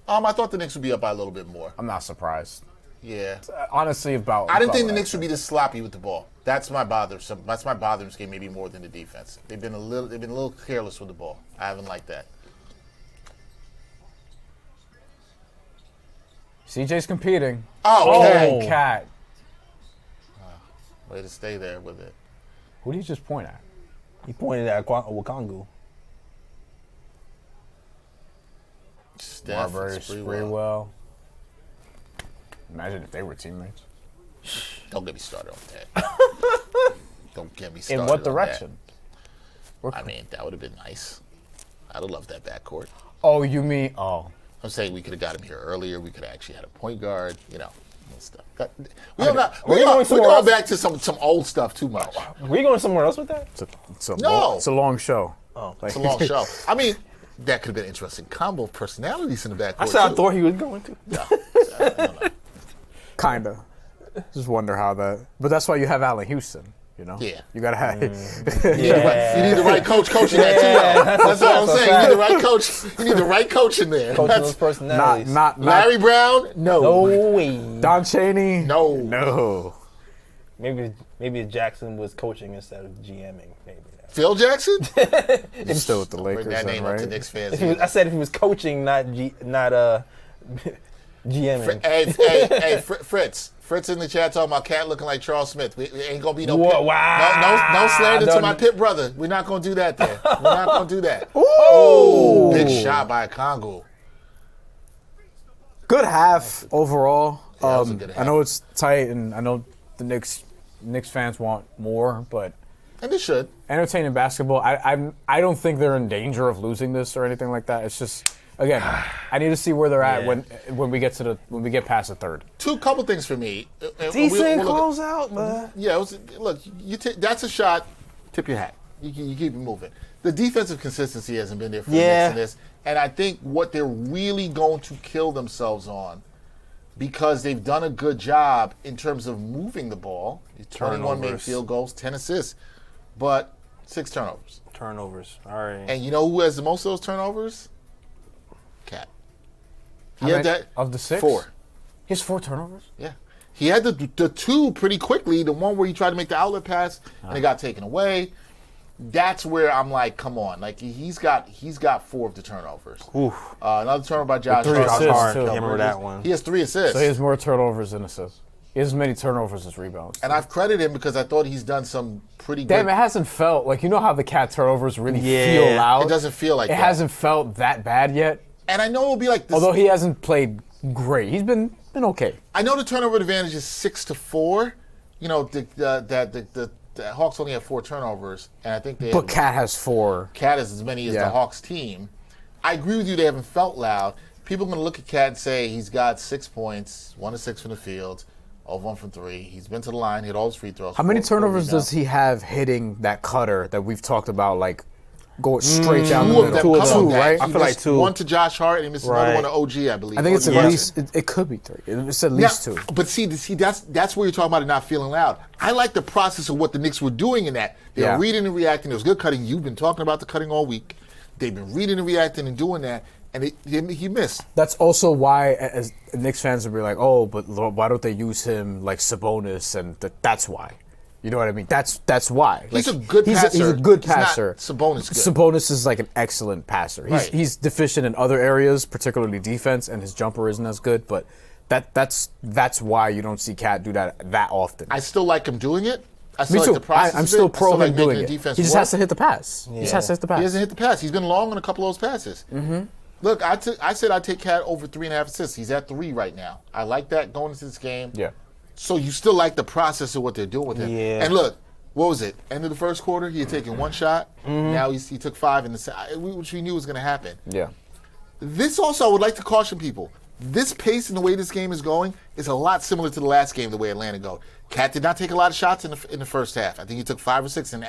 I thought the Knicks would be up by a little bit more. I'm not surprised. Yeah. Honestly, I didn't think the Knicks would be this sloppy with the ball. That's my bothersome game, maybe more than the defense. They've been a little careless with the ball. I haven't liked that. CJ's competing. Oh, okay. Oh, Cat. Way to stay there with it. Who did you just point at? He pointed at Wakongu. Steph, Marbury, Sprewell. Imagine if they were teammates. Don't get me started on that. Don't get me started. In what on direction? that. I mean, that would have been nice. I'd have loved that backcourt. Oh, you mean? Oh. I'm saying we could have got him here earlier. We could have actually had a point guard, and stuff. We're going back to some old stuff too much. Were you going somewhere else with that? It's a long show. Oh, It's a long show. I mean, that could have been an interesting combo of personalities in the backcourt. I said I too. thought he was going to. No, I don't know. Kinda. Just wonder how that. But that's why you have Allen Houston. Yeah. You gotta have. You need the right coach coaching that too. That's what I'm saying. You need the right coach. You need the right coach in there. Coaching those personalities. Not Larry Brown? No way. Don Chaney. No. Maybe Jackson was coaching instead of GMing. Maybe. Phil Jackson? He's still with the Bring Lakers, that name then, up to right? Knicks fans. I said if he was coaching, not GMing. Hey, Fritz in the chat talking about Cat looking like Charles Smith. We ain't gonna be no no slander to my pit brother. We're not gonna do that there. We're not gonna do that. Ooh. Big shot by Congo. Good half overall. that was a good half. I know it's tight, and I know the Knicks fans want more, but And they should. entertaining basketball. I don't think they're in danger of losing this or anything like that. It's just, again, I need to see where they're at when we get past the third. Couple things for me. Decent We'll close out, man. Yeah, look, that's a shot. Tip your hat. You keep it moving. The defensive consistency hasn't been there for the Knicks in this, and I think what they're really going to kill themselves on, because they've done a good job in terms of moving the ball. 21 made field goals, 10 assists, but 6 turnovers. Turnovers. All right. And you know who has the most of those turnovers? Cat. He had that Of the 6? 4. He has 4 turnovers? Yeah. He had the 2 pretty quickly. The one where he tried to make the outlet pass and it got taken away. That's where I'm like, come on. Like he's got 4 of the turnovers. Another turnover by Josh 3 assists, Hart. too. I remember that one. He has 3 assists. So he has more turnovers than assists. He has as many turnovers as rebounds. And I've credited him because I thought he's done some pretty good. Damn, it hasn't felt like, you know how the Cat turnovers really feel loud? It doesn't feel like It that. hasn't felt that bad yet. And I know it'll be like this. Although he hasn't played great. He's been okay. I know the turnover advantage is 6-4. You know, the Hawks only have 4 turnovers, and I think they. But Cat has 4. Cat has as many as the Hawks team. I agree with you. They haven't felt loud. People are going to look at Cat and say he's got 6 points, 1 of 6 from the field, 1 from 3. He's been to the line, hit all his free throws. How many turnovers does he have hitting that cutter that we've talked about, like going straight down the 2 middle? of them come on that. Right? I feel like 2. 1 to Josh Hart, and he missed another one to OG, I believe. I think it's OG at Watson. least. It could be 3. It's at least 2. But see, that's where you're talking about it not feeling loud. I like the process of what the Knicks were doing in that. They were reading and reacting. There was good cutting. You've been talking about the cutting all week. They've been reading and reacting and doing that, and he missed. That's also why, as Knicks fans would be like, "Oh, but why don't they use him like Sabonis?" And that's why. You know what I mean? That's why. He's a good passer. He's a good He's not passer. Sabonis good. Sabonis is like an excellent passer. He's deficient in other areas, particularly defense, and his jumper isn't as good. But that's why you don't see Cat do that often. I still like him doing it. I Me still too. like the process. I'm still pro him doing it. He just has to hit the pass. He just has to hit the pass. He hasn't hit the pass. He's been long on a couple of those passes. Mm-hmm. Look, I said I'd take Cat over 3.5 assists. He's at 3 right now. I like that going into this game. Yeah. So you still like the process of what they're doing with him. Yeah. And look, what was it? End of the first quarter, he had taken 1 shot. Now he took 5 in the second, which we knew was going to happen. Yeah. This also, I would like to caution people. this pace and the way this game is going is a lot similar to the last game, the way Atlanta go. Cat did not take a lot of shots in the first half. I think he took 5 or 6, and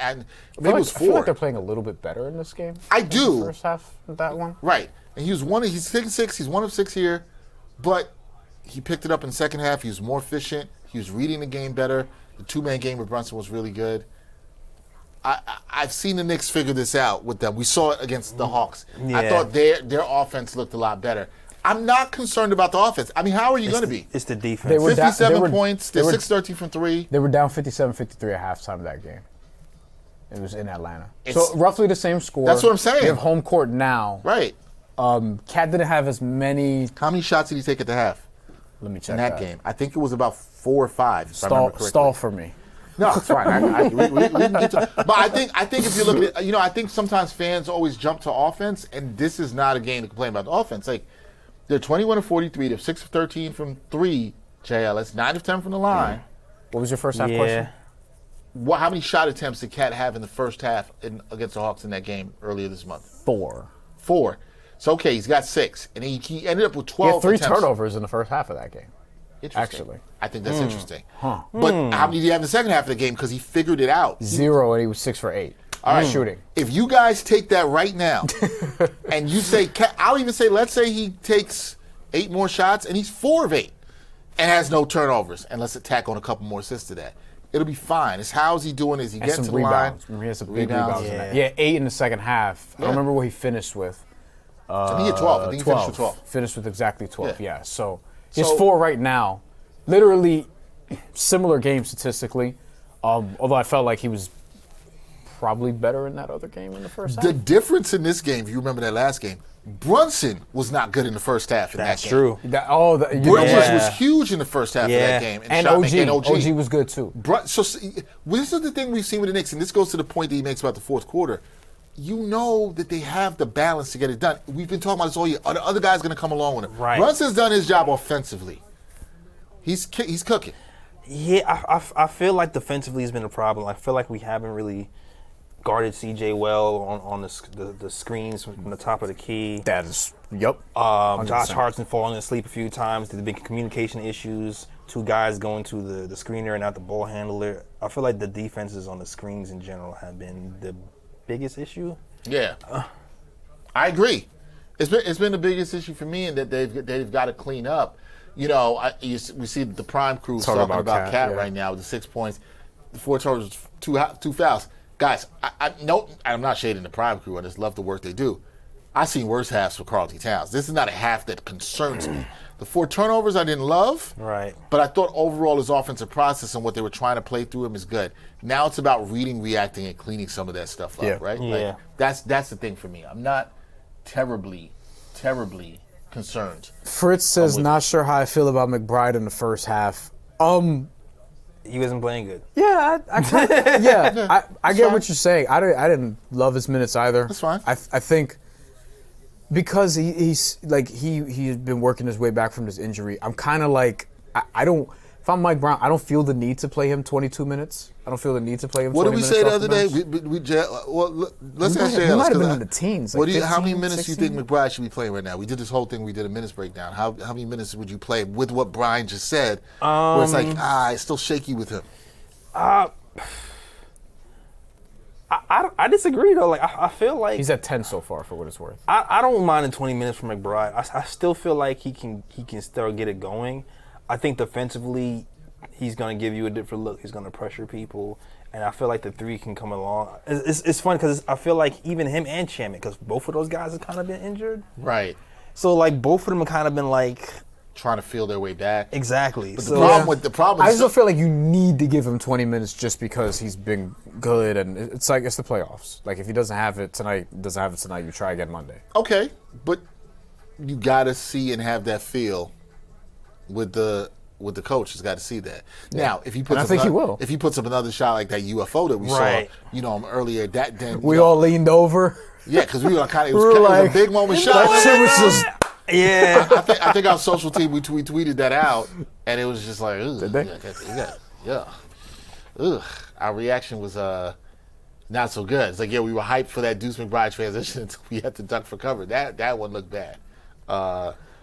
maybe it was 4. I feel like they're playing a little bit better in this game. I do. The first half of that one. Right. And he's taking 6. He's 1 of 6 here, but he picked it up in the second half. He was more efficient. He was reading the game better. The 2-man game with Brunson was really good. I've seen the Knicks figure this out with them. We saw it against the Hawks. Yeah. I thought their offense looked a lot better. I'm not concerned about the offense. I mean, how are you going to be? It's the defense. They were 57 points. They're 6-13 from 3. They were down 57-53 at halftime of that game. It was in Atlanta. So roughly the same score. That's what I'm saying. They have home court now. Right. Cat didn't have as many. How many shots did he take at the half Let me check in that game? I think it was about 4 or 5. If I remember correctly. Stall for me. No, it's fine. We can get to it. But I think if you look at it, I think sometimes fans always jump to offense, and this is not a game to complain about the offense. Like, they're 21 of 43. They're 6 of 13 from 3, J. Ellis. 9 of 10 from the line. What was your first half question? How many shot attempts did Cat have in the first half against the Hawks in that game earlier this month? 4. 4. So, okay, he's got 6. And he ended up with 12 He had 3 attempts. turnovers in the first half of that game. Actually. I think that's interesting. But how many did he have in the second half of the game? Because he figured it out. 0, and he was 6 for 8. All right. Shooting. If you guys take that right now, and you say, I'll even say, let's say he takes 8 more shots, and he's 4 of 8, and has no turnovers, and let's tack on a couple more assists to that. It'll be fine. It's how's he doing? Is he getting to the line? He has some big rebounds. Yeah, 8 in the second half. I don't remember what he finished with. I think he had 12. I think he finished with 12. Finished with exactly 12, yeah. So he has 4 right now. Literally similar game statistically, although I felt like he was probably better in that other game in the first half. The difference in this game, if you remember that last game, Brunson was not good in the first half in that game. True. Brunson was huge in the first half of that game. And OG was good too. So this is the thing we've seen with the Knicks, and this goes to the point that he makes about the fourth quarter. You know that they have the balance to get it done. We've been talking about this all year. Are the other guys going to come along with him? Right. Brunson's done his job offensively. He's cooking. Yeah, I feel like defensively has been a problem. I feel like we haven't really guarded CJ well on the screens from the top of the key. That is, yep. Josh Hart's falling asleep a few times. There's been communication issues. 2 guys going to the screener and not the ball handler. I feel like the defenses on the screens in general have been the biggest issue. Yeah, I agree. It's been the biggest issue for me, and that they've got to clean up. We see the prime crew talking about Cat right now with the 6 points, the 4 turnovers, 2 fouls. Guys, I'm not shading the prime crew. I just love the work they do. I've seen worse halves for Karl Towns. This is not a half that concerns me. The 4 turnovers I didn't love, right? But I thought overall his offensive process and what they were trying to play through him is good. Now it's about reading, reacting, and cleaning some of that stuff up, right? Yeah. Like, that's the thing for me. I'm not terribly concerned. Fritz says, not sure how I feel about McBride in the first half. He wasn't playing good. Yeah, I get what you're saying. I didn't love his minutes either. That's fine. I think because he's been working his way back from this injury. I'm kind of like I don't. If I'm Mike Brown, I don't feel the need to play him 22 minutes. I don't feel the need to play him. What 20 did we minutes say the other day? Let's ask Ellis. We might have been in the teens. Like how many 15, minutes 16? do you think McBride should be playing right now? We did this whole thing. We did a minutes breakdown. How many minutes would you play with what Bryan just said? Where it's like, it's still shaky with him. I disagree though. Like I feel like he's at 10 so far for what it's worth. I don't mind in 20 minutes from McBride. I still feel like he can still get it going. I think defensively, he's going to give you a different look. He's going to pressure people, and I feel like the 3 can come along. It's fun because I feel like even him and Shamet, because both of those guys have kind of been injured. Right. So like both of them have kind of been like trying to feel their way back. Exactly. But the problem. I still feel like you need to give him 20 minutes just because he's been good, and it's like it's the playoffs. Like if he doesn't have it tonight, you try again Monday. Okay, but you got to see and have that feel with the coach. Has got to see that. Yeah. Now, if he puts, if he puts up another shot like that UFO that we saw, earlier, then we all leaned over. Yeah, because we were kind of. It was a big moment shot. That shit was just. Yeah, I think our social team we tweeted that out, and it was just like, our reaction was not so good. It's like, we were hyped for that Deuce McBride transition until we had to duck for cover. That one looked bad.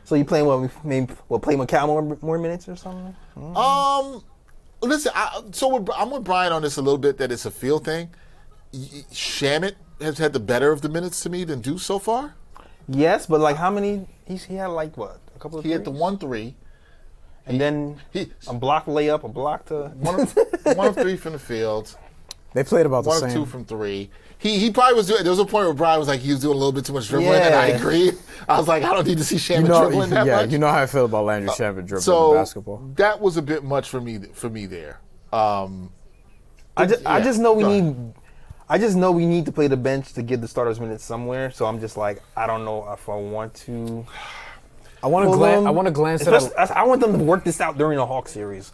So you playing play McCall more minutes or something? Listen, I'm with Bryan on this a little bit that it's a feel thing. Shamet has had the better of the minutes to me than Deuce so far. Yes, but like how many? He had like what? A couple of. He had the 1-3. And then a block layup, a block to one of 3 from the field. They played about the same. 1 of 2 from 3. He probably was doing. There was a point where Bryan was like he was doing a little bit too much dribbling, and I agree. I was like, I don't need to see Shamet dribbling that much. You know how I feel about Landry Shamet dribbling in basketball. That was a bit much for me there. I just know we need. I just know we need to play the bench to give the starters minutes somewhere. So I'm just like, I don't know if I want to. I want to glance at. I want them to work this out during the Hawks series.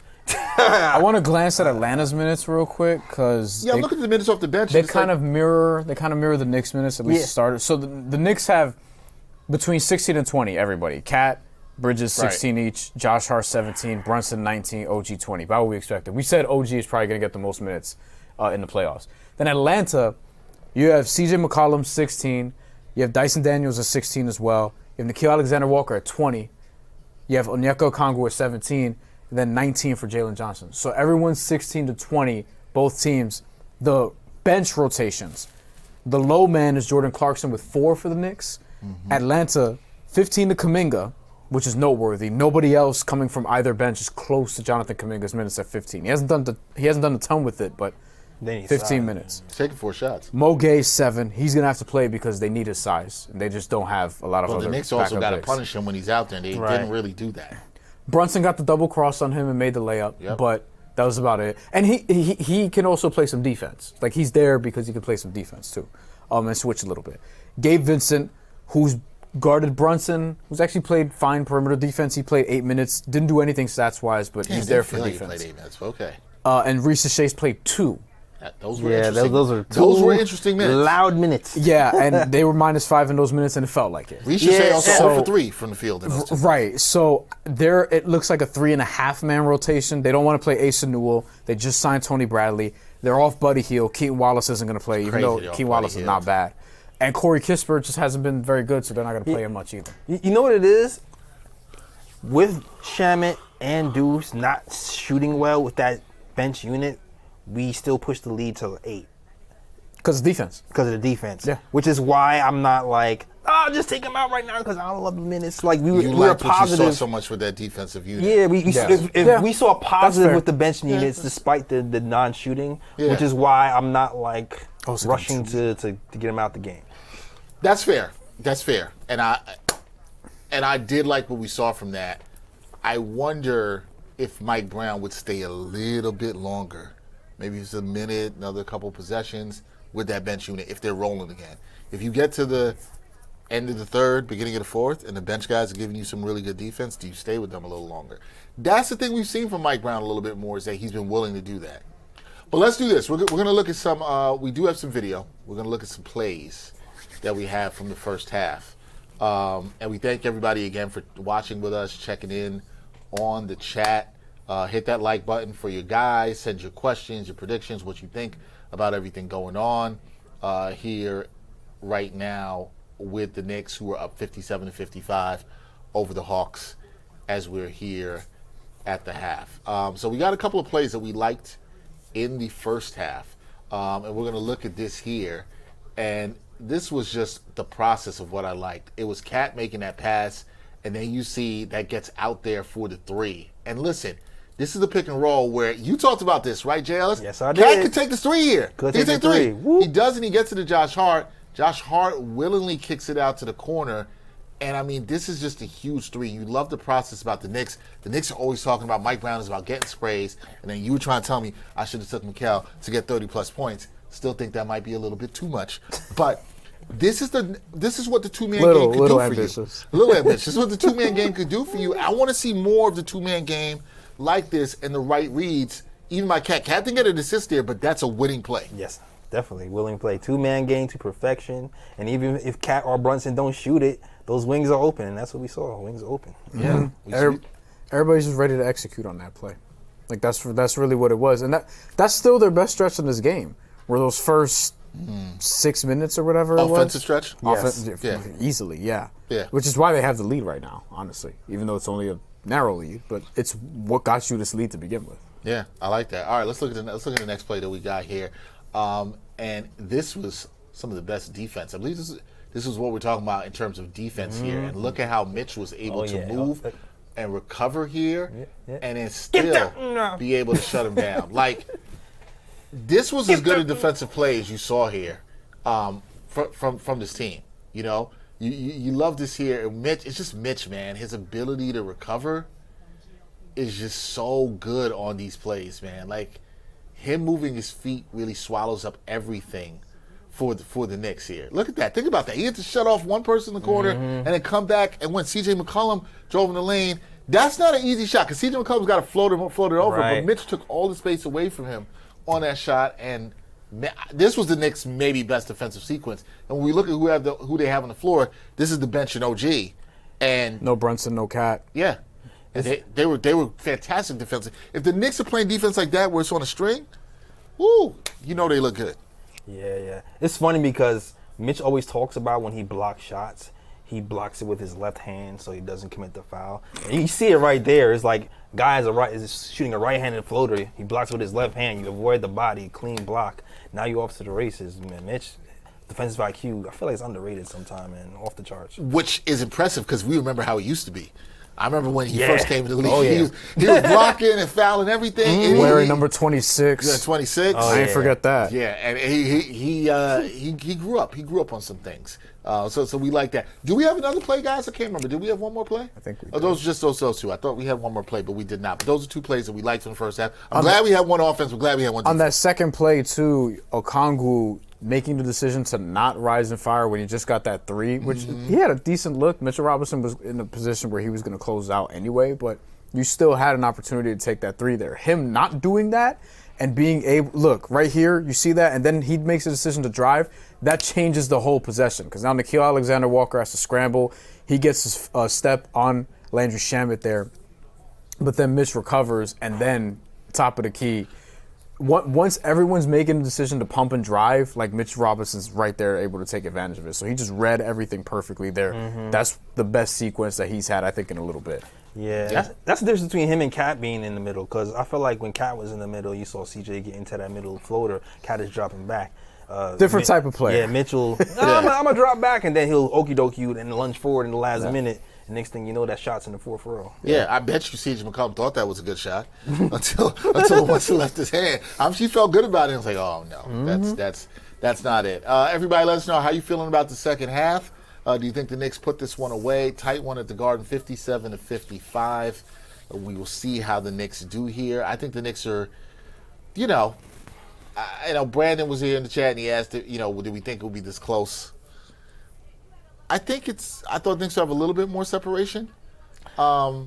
I want to glance at Atlanta's minutes real quick because look at the minutes off the bench. They kind of mirror the Knicks minutes, at least the starters. So the Knicks have between 16 and 20. Everybody, Cat, Bridges 16 each, Josh Hart 17, Brunson 19, OG 20. About what we expected. We said OG is probably going to get the most minutes in the playoffs. Then Atlanta, you have CJ McCollum 16, you have Dyson Daniels at 16 as well. You have Nickeil Alexander-Walker at 20. You have Onyeka Okongwu at 17. And then 19 for Jalen Johnson. So everyone's 16 to 20, both teams. The bench rotations. The low man is Jordan Clarkson with 4 for the Knicks. Mm-hmm. Atlanta, 15 to Kuminga, which is noteworthy. Nobody else coming from either bench is close to Jonathan Kuminga's minutes at 15. He hasn't done a ton with it, but 15 minutes. He's taking 4 shots. Mo Gay 7. He's gonna have to play because they need his size, and they just don't have a lot of other. The Knicks also got to bigs. punish him when he's out there, and they didn't really do that. Brunson got the double cross on him and made the layup, but that was about it. And he can also play some defense. Like he's there because he can play some defense too, and switch a little bit. Gabe Vincent, who's guarded Brunson, who's actually played fine perimeter defense. He played 8 minutes, didn't do anything stats wise, but he's there for defense. He played 8 minutes. Okay. And Reese Shay's played 2. Those were interesting. Those were interesting minutes. Loud minutes. Yeah, and they were -5 in those minutes, and it felt like it. Reese Shay also 0 for 3 from the field. In those right. So it looks like a 3.5-man rotation. They don't want to play Asa Newell. They just signed Tony Bradley. They're off Buddy Hield. Keaton Wallace isn't going to play, even though Keaton Wallace is not bad. And Corey Kispert just hasn't been very good, so they're not going to play him much either. You know what it is? With Shamet and Deuce not shooting well with that bench unit, we still push the lead to 8. Because of defense. Because of the defense. Yeah. Which is why I'm not like, just take him out right now because I don't love the minutes. Like we were positive. What you saw so much with that defensive unit. Yeah, if we saw positive with the bench units despite the non-shooting, which is why I'm not like rushing to get him out the game. That's fair. And I did like what we saw from that. I wonder if Mike Brown would stay a little bit longer. Maybe it's a minute, another couple possessions with that bench unit if they're rolling again. If you get to the end of the third, beginning of the fourth, and the bench guys are giving you some really good defense, do you stay with them a little longer? That's the thing we've seen from Mike Brown a little bit more is that he's been willing to do that. But let's do this. We're going to look at some, we do have some video. We're going to look at some plays that we have from the first half. And we thank everybody again for watching with us, checking in on the chat. Hit that like button for your guys. Send your questions, your predictions, what you think about everything going on here right now with the Knicks, who are up 57-55 over the Hawks as we're here at the half. So we got a couple of plays that we liked in the first half, and we're going to look at this here. And this was just the process of what I liked. It was Cat making that pass, and then you see that gets out there for the 3. And listen, this is the pick and roll where you talked about this, right, J. Ellis? Yes, I did. Cat could take this 3 here. Could take the 3. He does, and he gets to the Josh Hart. Josh Hart willingly kicks it out to the corner. And, I mean, this is just a huge 3. You love the process about the Knicks. The Knicks are always talking about Mike Brown is about getting sprays. And then you were trying to tell me I should have took McCall to get 30-plus points. Still think that might be a little bit too much. But this is what the two-man game could do ambitious. For you. A little ambitious. This is what the two-man game could do for you. I want to see more of the two-man game like this and the right reads. Even my Cat didn't get an assist there, but that's a winning play. Yes, definitely. Willing play. Two-man game to perfection. And even if Cat or Brunson don't shoot it, those wings are open, and that's what we saw. Wings are open. Yeah. Everybody's just ready to execute on that play. Like, that's really what it was. And that's still their best stretch in this game, were those first 6 minutes or whatever Offensive it was. stretch? Yeah. Easily, yeah. Yeah. Which is why they have the lead right now, honestly. Even though it's only a narrow lead, but it's what got you this lead to begin with. Yeah, I like that. All right, let's look at the next play that we got here. And this was some of the best defense. I believe this is what we're talking about in terms of defense here. And look at how Mitch was able to move and recover here, and then still be able to shut him down. Like, this was as good a defensive play as you saw here from this team. You know, you love this here. And Mitch, it's just Mitch, man. His ability to recover is just so good on these plays, man. Like, him moving his feet really swallows up everything for the Knicks here. Look at that. Think about that. He had to shut off one person in the corner and then come back. And when C.J. McCollum drove in the lane, that's not an easy shot because C.J. McCollum's got to float it over. Right. But Mitch took all the space away from him on that shot. And this was the Knicks' maybe best defensive sequence. And when we look at who they have on the floor, this is the bench and OG. And no Brunson, no Cat. Yeah. And they were fantastic defensive. If the Knicks are playing defense like that where it's on a string, woo, you know they look good. Yeah. It's funny because Mitch always talks about when he blocks shots, he blocks it with his left hand so he doesn't commit the foul. And you see it right there. It's like is shooting a right-handed floater. He blocks with his left hand. You avoid the body, clean block. Now you off to the races, man. Mitch, defensive IQ, I feel like it's underrated sometime, man, off the charts. Which is impressive because we remember how it used to be. I remember when he first came to the league, he was blocking and fouling everything. Wearing number 26. Yeah, 26. I ain't forget that. Yeah, and he grew up. He grew up on some things. So we like that. Do we have another play, guys? I can't remember. Did we have one more play? I think we did. Oh, those are just those two. I thought we had one more play, but we did not. But those are two plays that we liked in the first half. I'm glad we had one offense. We're glad we had one defense. On that second play, too, Okongwu making the decision to not rise and fire when he just got that three, which he had a decent look. Mitchell Robinson was in a position where he was going to close out anyway, but you still had an opportunity to take that three there. Him not doing that and being able, look, right here, you see that, and then he makes a decision to drive, that changes the whole possession because now Nickeil Alexander-Walker has to scramble. He gets a step on Landry Shamet there, but then Mitch recovers, and then top of the key, once everyone's making a decision to pump and drive, like Mitch Robinson's right there able to take advantage of it. So he just read everything perfectly there. That's the best sequence that he's had, I think, in a little bit. Yeah. That's the difference between him and Cat being in the middle because I feel like when Cat was in the middle, you saw CJ get into that middle floater. Cat is dropping back. Different type of player. Yeah, Mitchell, I'm going to drop back, and then he'll okie-doke you and lunge forward in the last minute. And next thing you know, that shot's in the fourth row. Yeah, I bet you C.J. McCollum thought that was a good shot until once it left his hand. She felt good about it. I was like, oh no, that's not it. Everybody, let us know how you feeling about the second half. Do you think the Knicks put this one away? Tight one at the Garden, 57-55. We will see how the Knicks do here. I think the Knicks are, you know, Brandon was here in the chat and he asked, did we think it would be this close? I thought Knicks have a little bit more separation. But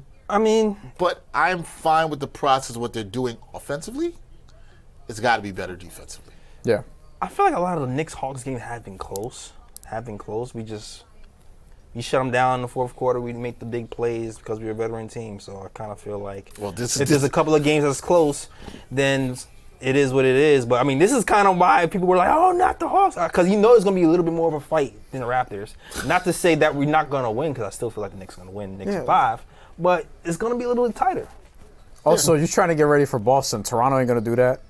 I'm fine with the process of what they're doing offensively. It's got to be better defensively. Yeah. I feel like a lot of the Knicks-Hawks games have been close. We shut them down in the fourth quarter. We make the big plays because we're a veteran team. So I kind of feel like if there's a couple of games that's close, then it is what it is. But, this is kind of why people were like, oh, not the Hawks. Because it's going to be a little bit more of a fight than the Raptors. Not to say that we're not going to win, because I still feel like the Knicks are going to win Knicks 5. But it's going to be a little bit tighter. Also, you're trying to get ready for Boston. Toronto ain't going to do that.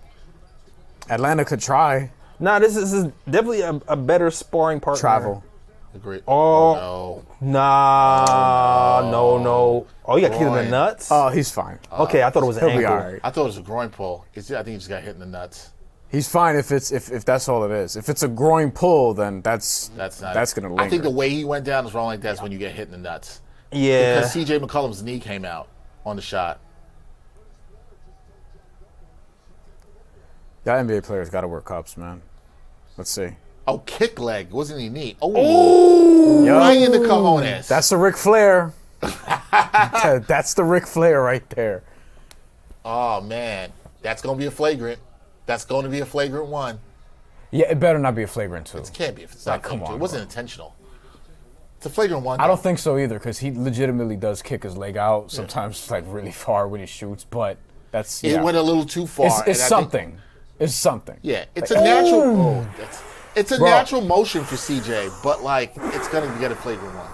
Atlanta could try. Nah, this is definitely a better sparring partner. Travel. Agreed. Oh, no. Nah. No. Oh, you got kicked in the nuts? Oh, he's fine. Okay, I thought it was an He'll ankle. be all right. I thought it was a groin pull. I think he just got hit in the nuts. He's fine if that's all it is. If it's a groin pull, then that's going to linger. I think the way he went down is wrong like that's when you get hit in the nuts. Yeah. Because C.J. McCollum's knee came out on the shot. That NBA player's got to wear cups, man. Let's see. Oh, kick leg. Wasn't he knee? Oh. Right in the cojones. That's the Ric Flair. That's the Ric Flair right there. Oh, man. That's going to be a flagrant. That's going to be a flagrant one. Yeah, it better not be a flagrant two. It can't be if it's not come on, it wasn't intentional. It's a flagrant one. I don't think so either because he legitimately does kick his leg out, sometimes like really far when he shoots, but that's... It went a little too far. It's something. It's something. Yeah, it's a natural... It's a natural motion for CJ, but like it's gonna get a flagrant one.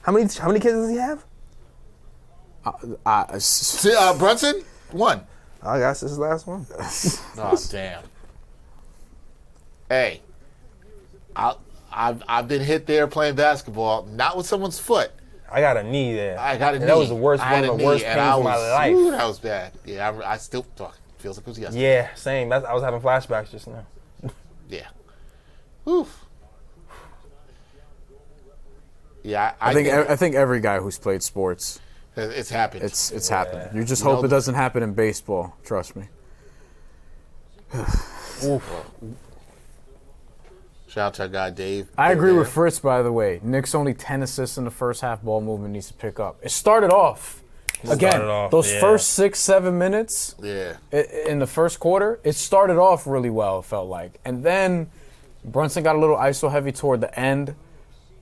How many kids does he have? Brunson, 1. I guess this is the last one. Oh damn. Hey, I've been hit there playing basketball, not with someone's foot. I got a knee there. I got a knee. That was the worst one of the worst pains of my life. Ooh, that was bad. Yeah, I still talk. Feels like it was yesterday. Yeah, same. I was having flashbacks just now. Yeah. Oof. Yeah, I think every guy who's played sports, it's happened. It's happened. You just hope it doesn't happen in baseball. Trust me. Oof. Shout out to our guy Dave. I agree with Fritz, by the way. Knicks only 10 assists in the first half. Ball movement needs to pick up. It started off. Those first 6-7 minutes in the first quarter, it started off really well, it felt like. And then Brunson got a little ISO heavy toward the end.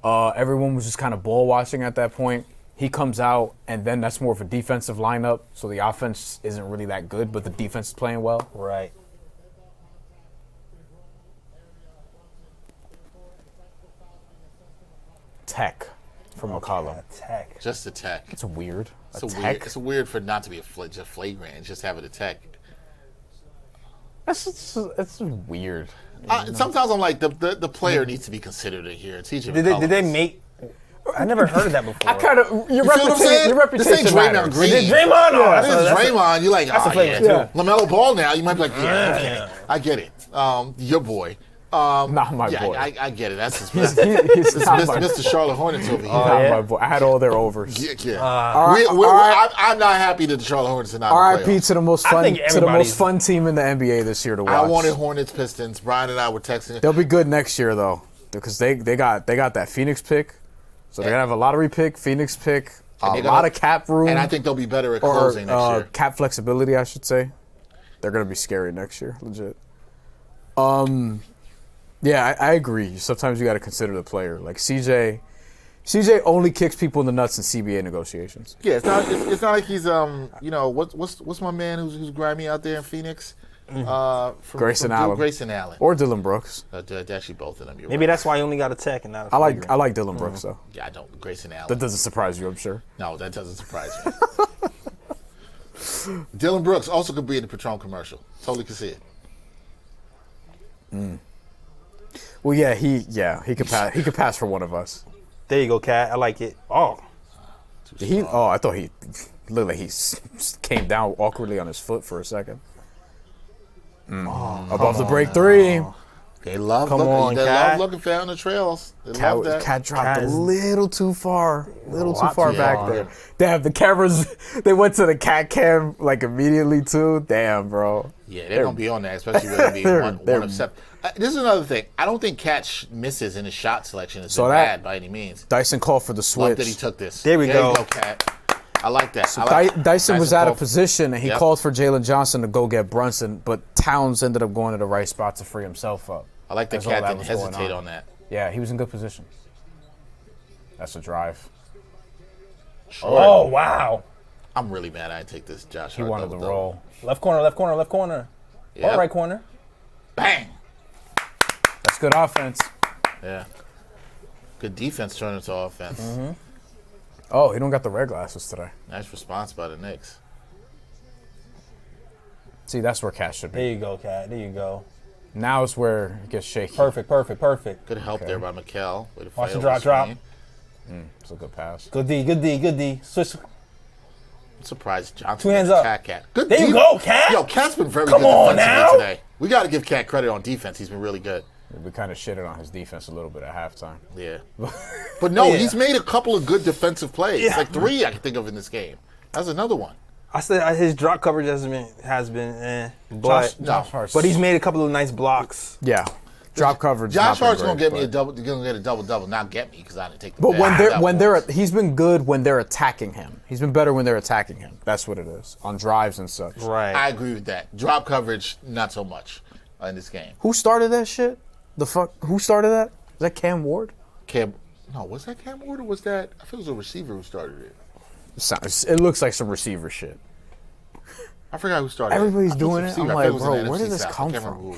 Everyone was just kind of ball watching at that point. He comes out, and then that's more of a defensive lineup, so the offense isn't really that good, but the defense is playing well. Right. Tech from McCollum. Tech. Just a tech. It's weird. It's weird for not to be just flagrant. Just having a tech. It's weird. Sometimes I'm like the player needs to be considered in here. Did they make? I never heard of that before. I kind of your reputation. This ain't Draymond Green. This is Draymond. No, this is Draymond. You're like, that's a flavor too. LaMelo Ball now. You might be like, okay, I get it. Your boy. Not my boy. I get it. That's he's not my Mr. Charlotte Hornets over here. Not my boy. I had all their overs. Yeah. I'm not happy that the Charlotte Hornets are not. R.I.P. to the most fun team in the NBA this year to watch. I wanted Hornets Pistons. Brian and I were texting. They'll be good next year though, because they got that Phoenix pick, so they're gonna have a lottery pick, Phoenix pick, a lot of cap room, and I think they'll be better at closing next year. Cap flexibility, I should say. They're gonna be scary next year, legit. Yeah, I agree. Sometimes you got to consider the player. Like CJ only kicks people in the nuts in CBA negotiations. Yeah, it's not like he's what's my man who's grimy out there in Phoenix? Grayson Allen. Grayson Allen Or Dylan Brooks. Actually, both of them. Maybe that's why he only got a tech and not a I like Dylan Brooks though. Yeah, I don't. Grayson Allen. That doesn't surprise you, I'm sure. No, that doesn't surprise me. Dylan Brooks also could be in the Patron commercial. Totally could see it. Well, he could pass. He could pass for one of us. There you go, Cat. I like it. Oh, I thought he looked like he came down awkwardly on his foot for a second. Above the break three. They love looking fair on the trails. They love that. Cat dropped a little too far. Back there. Damn, the cameras, they went to the cat cam like immediately too. Damn, bro. Yeah, they're going to be on that, especially when they be one of seven. This is another thing. I don't think Cat misses in his shot selection. It's bad by any means. Dyson called for the switch. Love that he took this. There you go, Cat. I like that. So Dyson was out of position, and he called for Jalen Johnson to go get Brunson, but Towns ended up going to the right spot to free himself up. I like that Cat didn't hesitate on that. Yeah, he was in good position. That's a drive. Sure. Oh, wow. I'm really mad I didn't take this Josh Hart. He wanted the roll. Left corner. Yep. Or right corner. Bang. That's good offense. Yeah. Good defense turned into offense. Mm-hmm. Oh, he don't got the red glasses today. Nice response by the Knicks. See, that's where Cat should be. There you go, Cat. There you go. Now is where it gets shaky. Perfect. Good help there by Mikal. Watch the drop. It's a good pass. Good D. Switch. I'm surprised Johnson. 2 hands up. Cat. Good there you go, Cat. Yo, Cat's been very good defensively today. We got to give Cat credit on defense. He's been really good. We kind of shitted on his defense a little bit at halftime. Yeah. But no, he's made a couple of good defensive plays. Yeah. Like 3 I can think of in this game. That's another one. I said his drop coverage has been but Josh Hart. But he's made a couple of nice blocks. Yeah. Drop coverage. Josh Hart's gonna get me a double. Gonna get a double. Not get me because I didn't take the. But he's been good when they're attacking him. He's been better when they're attacking him. That's what it is on drives and such. Right. I agree with that. Drop coverage, not so much in this game. Who started that shit? Who started that? Was that Cam Ward? Was that Cam Ward or was that? I think it was a receiver who started it. It looks like some receiver shit. I forgot who started Everybody's it. doing it. I'm like, bro, where did this come from?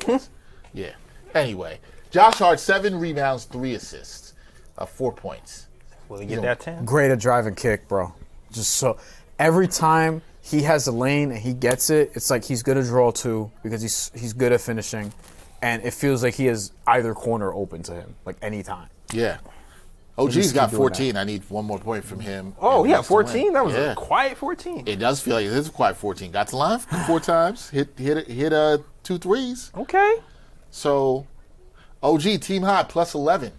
Yeah. Anyway, Josh Hart, 7 rebounds, 3 assists, 4 points. Will he get that 10? Great at drive and kick, bro. Just so every time he has a lane and he gets it, it's like he's good at draw too because he's good at finishing, and it feels like he has either corner open to him like anytime. Yeah. OG's got keep doing 14. I need one more point from him. Oh, and yeah, West to win. 14? That was Yeah. a quiet 14. It does feel like it is a quiet 14. Got to the line 4 times. Hit 2 threes. Okay. So, OG team high plus 11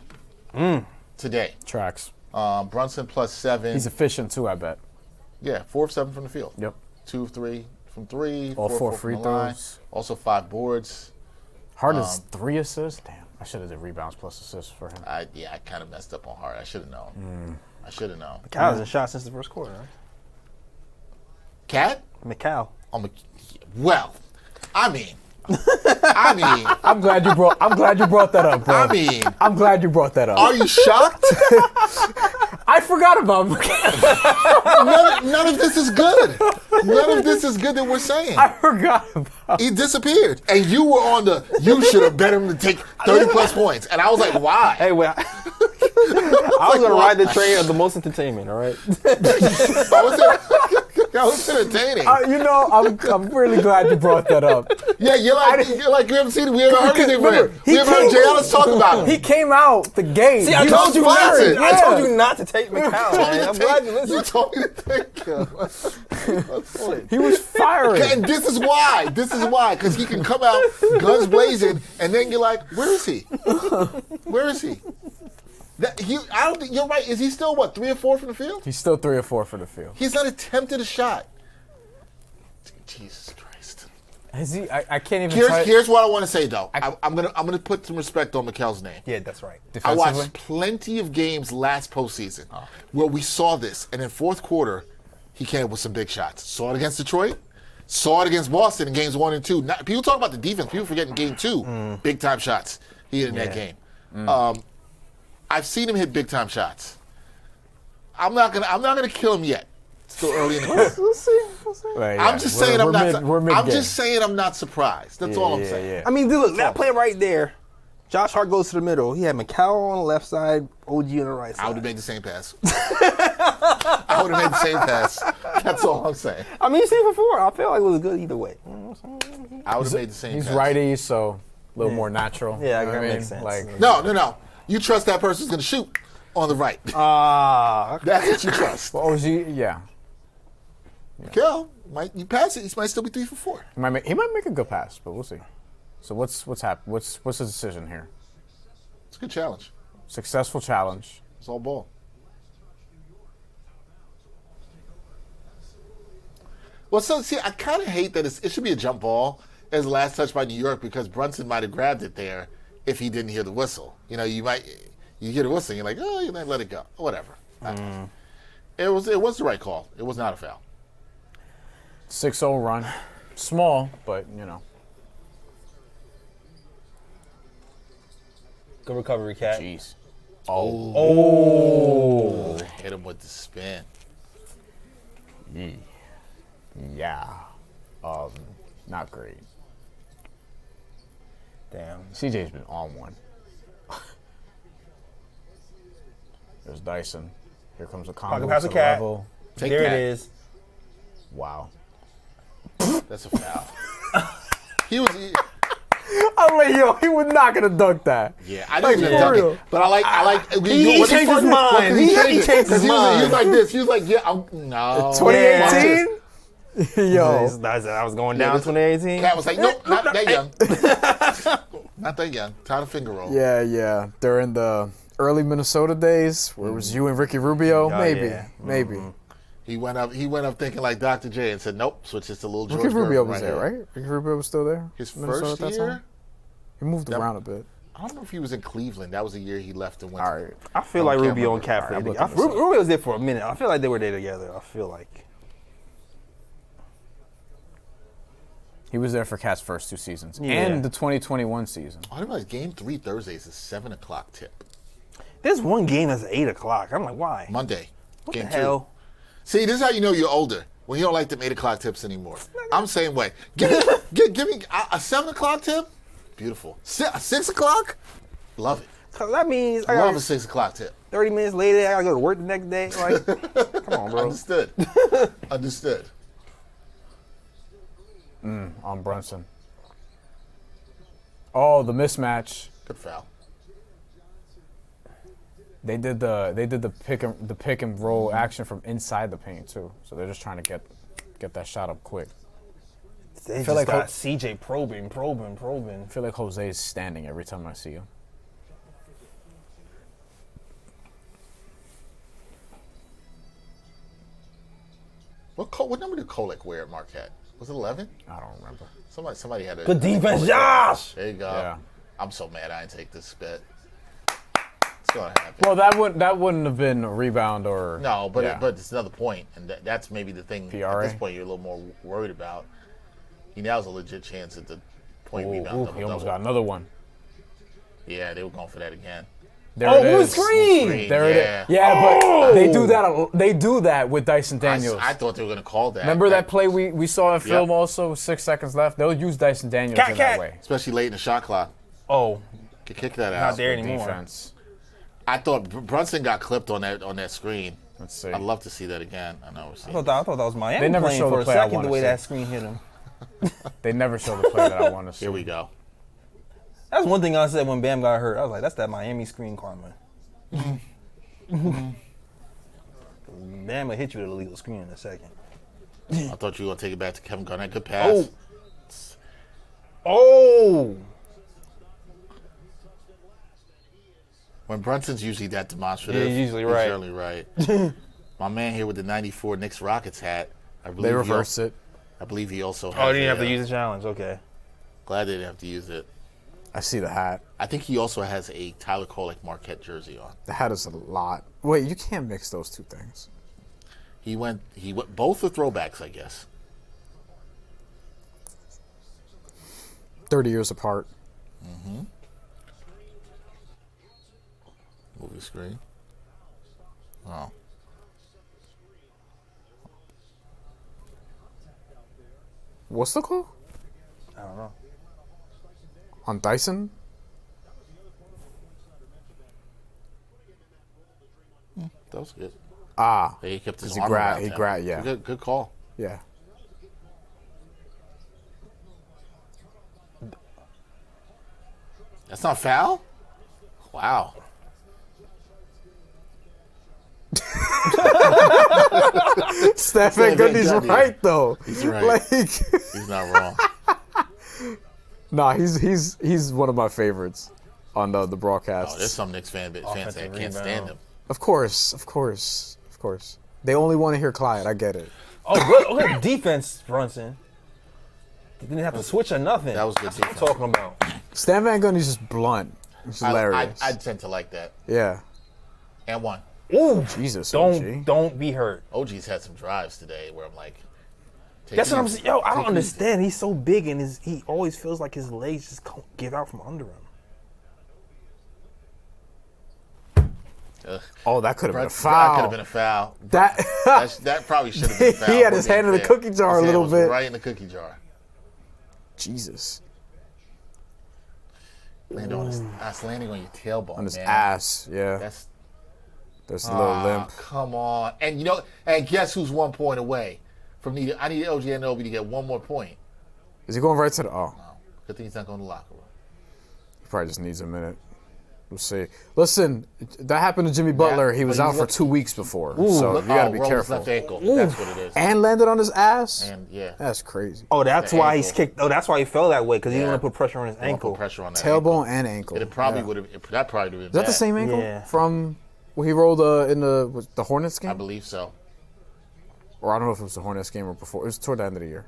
today. Tracks. Brunson plus 7. He's efficient too, I bet. Yeah, 4 of 7 from the field. Yep. 2 of 3 from 3. All 4 from free the line. throws. Also 5 boards. Hart is 3 assists. Damn, I should have did rebounds plus assists for him. I kind of messed up on Hart. I should have known. I should have known. Cal hasn't shot since the first quarter, right? Cat? McCall. Well, I mean, I'm glad you brought that up, bro. I'm glad you brought that up. are you shocked? I forgot about him. None of this is good. None of this is good that we're saying. I forgot about. He disappeared. And you were on you should have bet him to take 30 plus points. And I was like, why? Hey, well, I was going to ride the train of the most entertainment, all right? That was entertaining. I'm really glad you brought that up. Yeah, you're like you haven't seen it. We haven't heard anything from him. We haven't heard Jay Ellis talk about him. He came out the gate. See, I told you not to. Yeah. I told you not to take McCall, man. I'm glad you You listened. told me to take him. He was firing. And this is why. Because he can come out guns blazing, and then you're like, where is he? Where is he? I don't think you're right. Is he still 3 or 4 from the field? He's still 3 or 4 for the field. He's not attempted a shot. Jesus Christ. Is he? I can't even. Here's what I want to say though. I'm gonna put some respect on Mikel's name. Yeah, that's right. I watched plenty of games last postseason where we saw this, and in fourth quarter, he came up with some big shots. Saw it against Detroit. Saw it against Boston in games 1 and 2. People talk about the defense. People forget in game 2, big time shots he hit in that game. I've seen him hit big time shots. I'm not gonna kill him yet. Still early in the career. We'll see. Right, I'm just saying I'm not. We're I'm just saying I'm not surprised. That's all I'm saying. Yeah. I mean, dude, look, that play right there. Josh Hart goes to the middle. He had McCall on the left side, OG on the right side. I would have made the same pass. I would have made the same pass. That's all I'm saying. I mean, 3 for 4. I feel like it was good either way. I would have made the same He's pass. righty, so a little more natural. Yeah, you know that what I makes mean? sense. Like, No. You trust that person's going to shoot on the right. Okay. That's what you trust. well, OG, yeah. Kel, you pass it, he might still be 3 for 4. He might make a good pass, but we'll see. So what's happened? What's the decision here? It's a good challenge. Successful challenge. It's all ball. Well, see, I kind of hate that it should be a jump ball as the last touch by New York because Brunson might have grabbed it there if he didn't hear the whistle. You hear the whistle, and you're like, oh, you let it go, whatever. It was the right call. It was not a foul. 6-0 run, small, but Good recovery, Cat. Jeez. Oh. Hit him with the spin. Yeah. Not great. Damn. CJ's been on one. There's Dyson. Here comes the combo Pocket pass to a the Cat. level. There that. it is. Wow. That's a foul. He was. I'm like, he was not gonna dunk that. Yeah, I didn't even for dunk real. it. But I like. He changed his mind. He changed his He mind. was like this. He was like, yeah, no. 2018. Yo, I was going down 2018. Cat was like, nope, not that young. Not that young. Tired of finger roll. yeah. During the early Minnesota days, where it was you and Ricky Rubio, maybe. He went up thinking like Dr. J and said, nope, switch this to Little George. Ricky Rubio Berger was there, here. right? Ricky Rubio was still there. His Minnesota first at that year? time? He moved around a bit. I don't know if he was in Cleveland. That was the year he left and went. All right. I feel like can't Rubio and remember. Cat played I'm together. looking this up. Rubio was there for a minute. I feel like they were there together. I feel like. He was there for Cat's first 2 seasons Yeah. and the 2021 season. I didn't realize Game 3 Thursday is a 7 o'clock tip. There's one game that's 8 o'clock. I'm like, why? Monday. What Game the hell? 2. See, this is how you know you're older. When you don't like them 8 o'clock tips anymore. I'm the same way. Give me a 7 o'clock tip? Beautiful. 6 o'clock? Love it. Cause that means I Love a got 6 o'clock tip. 30 minutes later, I gotta go to work the next day. Like, come on, bro. Understood. Understood. On Brunson. Oh, the mismatch. Good foul. They did the pick and roll action from inside the paint too. So they're just trying to get that shot up quick. They feel just like got Ho- CJ probing. I feel like Jose is standing every time I see him. What number did Kolek wear at Marquette? Was it 11? I don't remember. Somebody had a Good defense, Josh. There you go. Yeah. I'm so mad I didn't take this bet. It's gonna happen. Well, that wouldn't have been a rebound or No, but yeah. but it's another point, and that's maybe the thing. PRA? At this point, you're a little more worried about. He now has a legit chance at the point rebound he almost double. got another one. Yeah, they were going for that again. There Oh, it good is. screen. There Yeah. it is. Yeah, but they do that with Dyson I Daniels. thought they were gonna call that. Remember that play we saw in film Yep. also with 6 seconds left? They'll use Dyson Daniels Cat, in cat. that way. especially late in the shot clock. Oh, Could kick that not out. there anymore. Defense. I thought Brunson got clipped on that screen. Let's see. I'd love to see that again. I know we're I seeing. thought that was Miami They never playing show for the a play I second. The wanna way see. that screen hit him. They never show the play that I want to see. Here we go. That's one thing I said when Bam got hurt. I was like, that's that Miami screen karma. Bam will hit you with a legal screen in a second. I thought you were gonna take it back to Kevin Garnett. Good pass. Oh. When Brunson's usually that demonstrative, Yeah, he's usually he's right. usually right. My man here with the '94 Knicks Rockets hat. I believe They reversed it. I believe he also. Oh, they didn't have to use the challenge. Okay. Glad they didn't have to use it. I see the hat. I think he also has a Tyler Kolek Marquette jersey on. The hat is a lot. Wait, you can't mix those two things. He went. Both are throwbacks, I guess. 30 years apart. Movie screen. Oh. What's the call? I don't know. On Dyson? That was good. Ah, He kept his he arm grabbed- around he him. grabbed- yeah. Good call. yeah. That's not foul? Wow. Steph Van Van Gundy's Gundy. right though. He's right. Like, He's not wrong. nah, he's one of my favorites on the broadcast. Oh, there's some Knicks fans that Offensive can't stand rebound. him. Of course. They only want to hear Clyde. I get it. Oh, good defense, Brunson. They didn't have to switch or nothing. That was good That's what I'm defense. talking about. Stan Van Gundy's just blunt. It's hilarious. I tend to like that. yeah. And one. Ooh, Jesus, OG. don't be hurt. OG's had some drives today where I'm like, That's what I'm saying. Yo, I don't take it understand. He's so big and he always feels like his legs just give out from under him. Ugh. Oh, that could have been a That foul. could have been a foul. That That probably should have been a foul. He had his We'll hand in be the fair. cookie jar His a hand little was bit. right in the cookie jar. Jesus. Land on his, that's landing on your tailbone, On his man. ass. Yeah. That's There's a little limp. come on. And and guess who's 1 point away from I need OG Anunoby to get one more point. Is he going right to the? Oh, Good thing he's not going to the locker room. he probably just needs a minute. We'll see. Listen, that happened to Jimmy Butler. He was but out he's for look- 2 weeks before, so you gotta be rolled his careful. left ankle. That's what it is. And landed on his ass. And yeah, That's crazy. Oh, that's The why he's ankle. kicked. Oh, that's why he fell that way because he didn't Yeah. want to put pressure on his Don't put ankle. pressure on that ankle. Tailbone and ankle. It probably Yeah. would have. That probably would have been. Is that the same ankle Yeah. from when he rolled in the Hornets game? I believe so. Or I don't know if it was the Hornets game or before. It was toward the end of the year.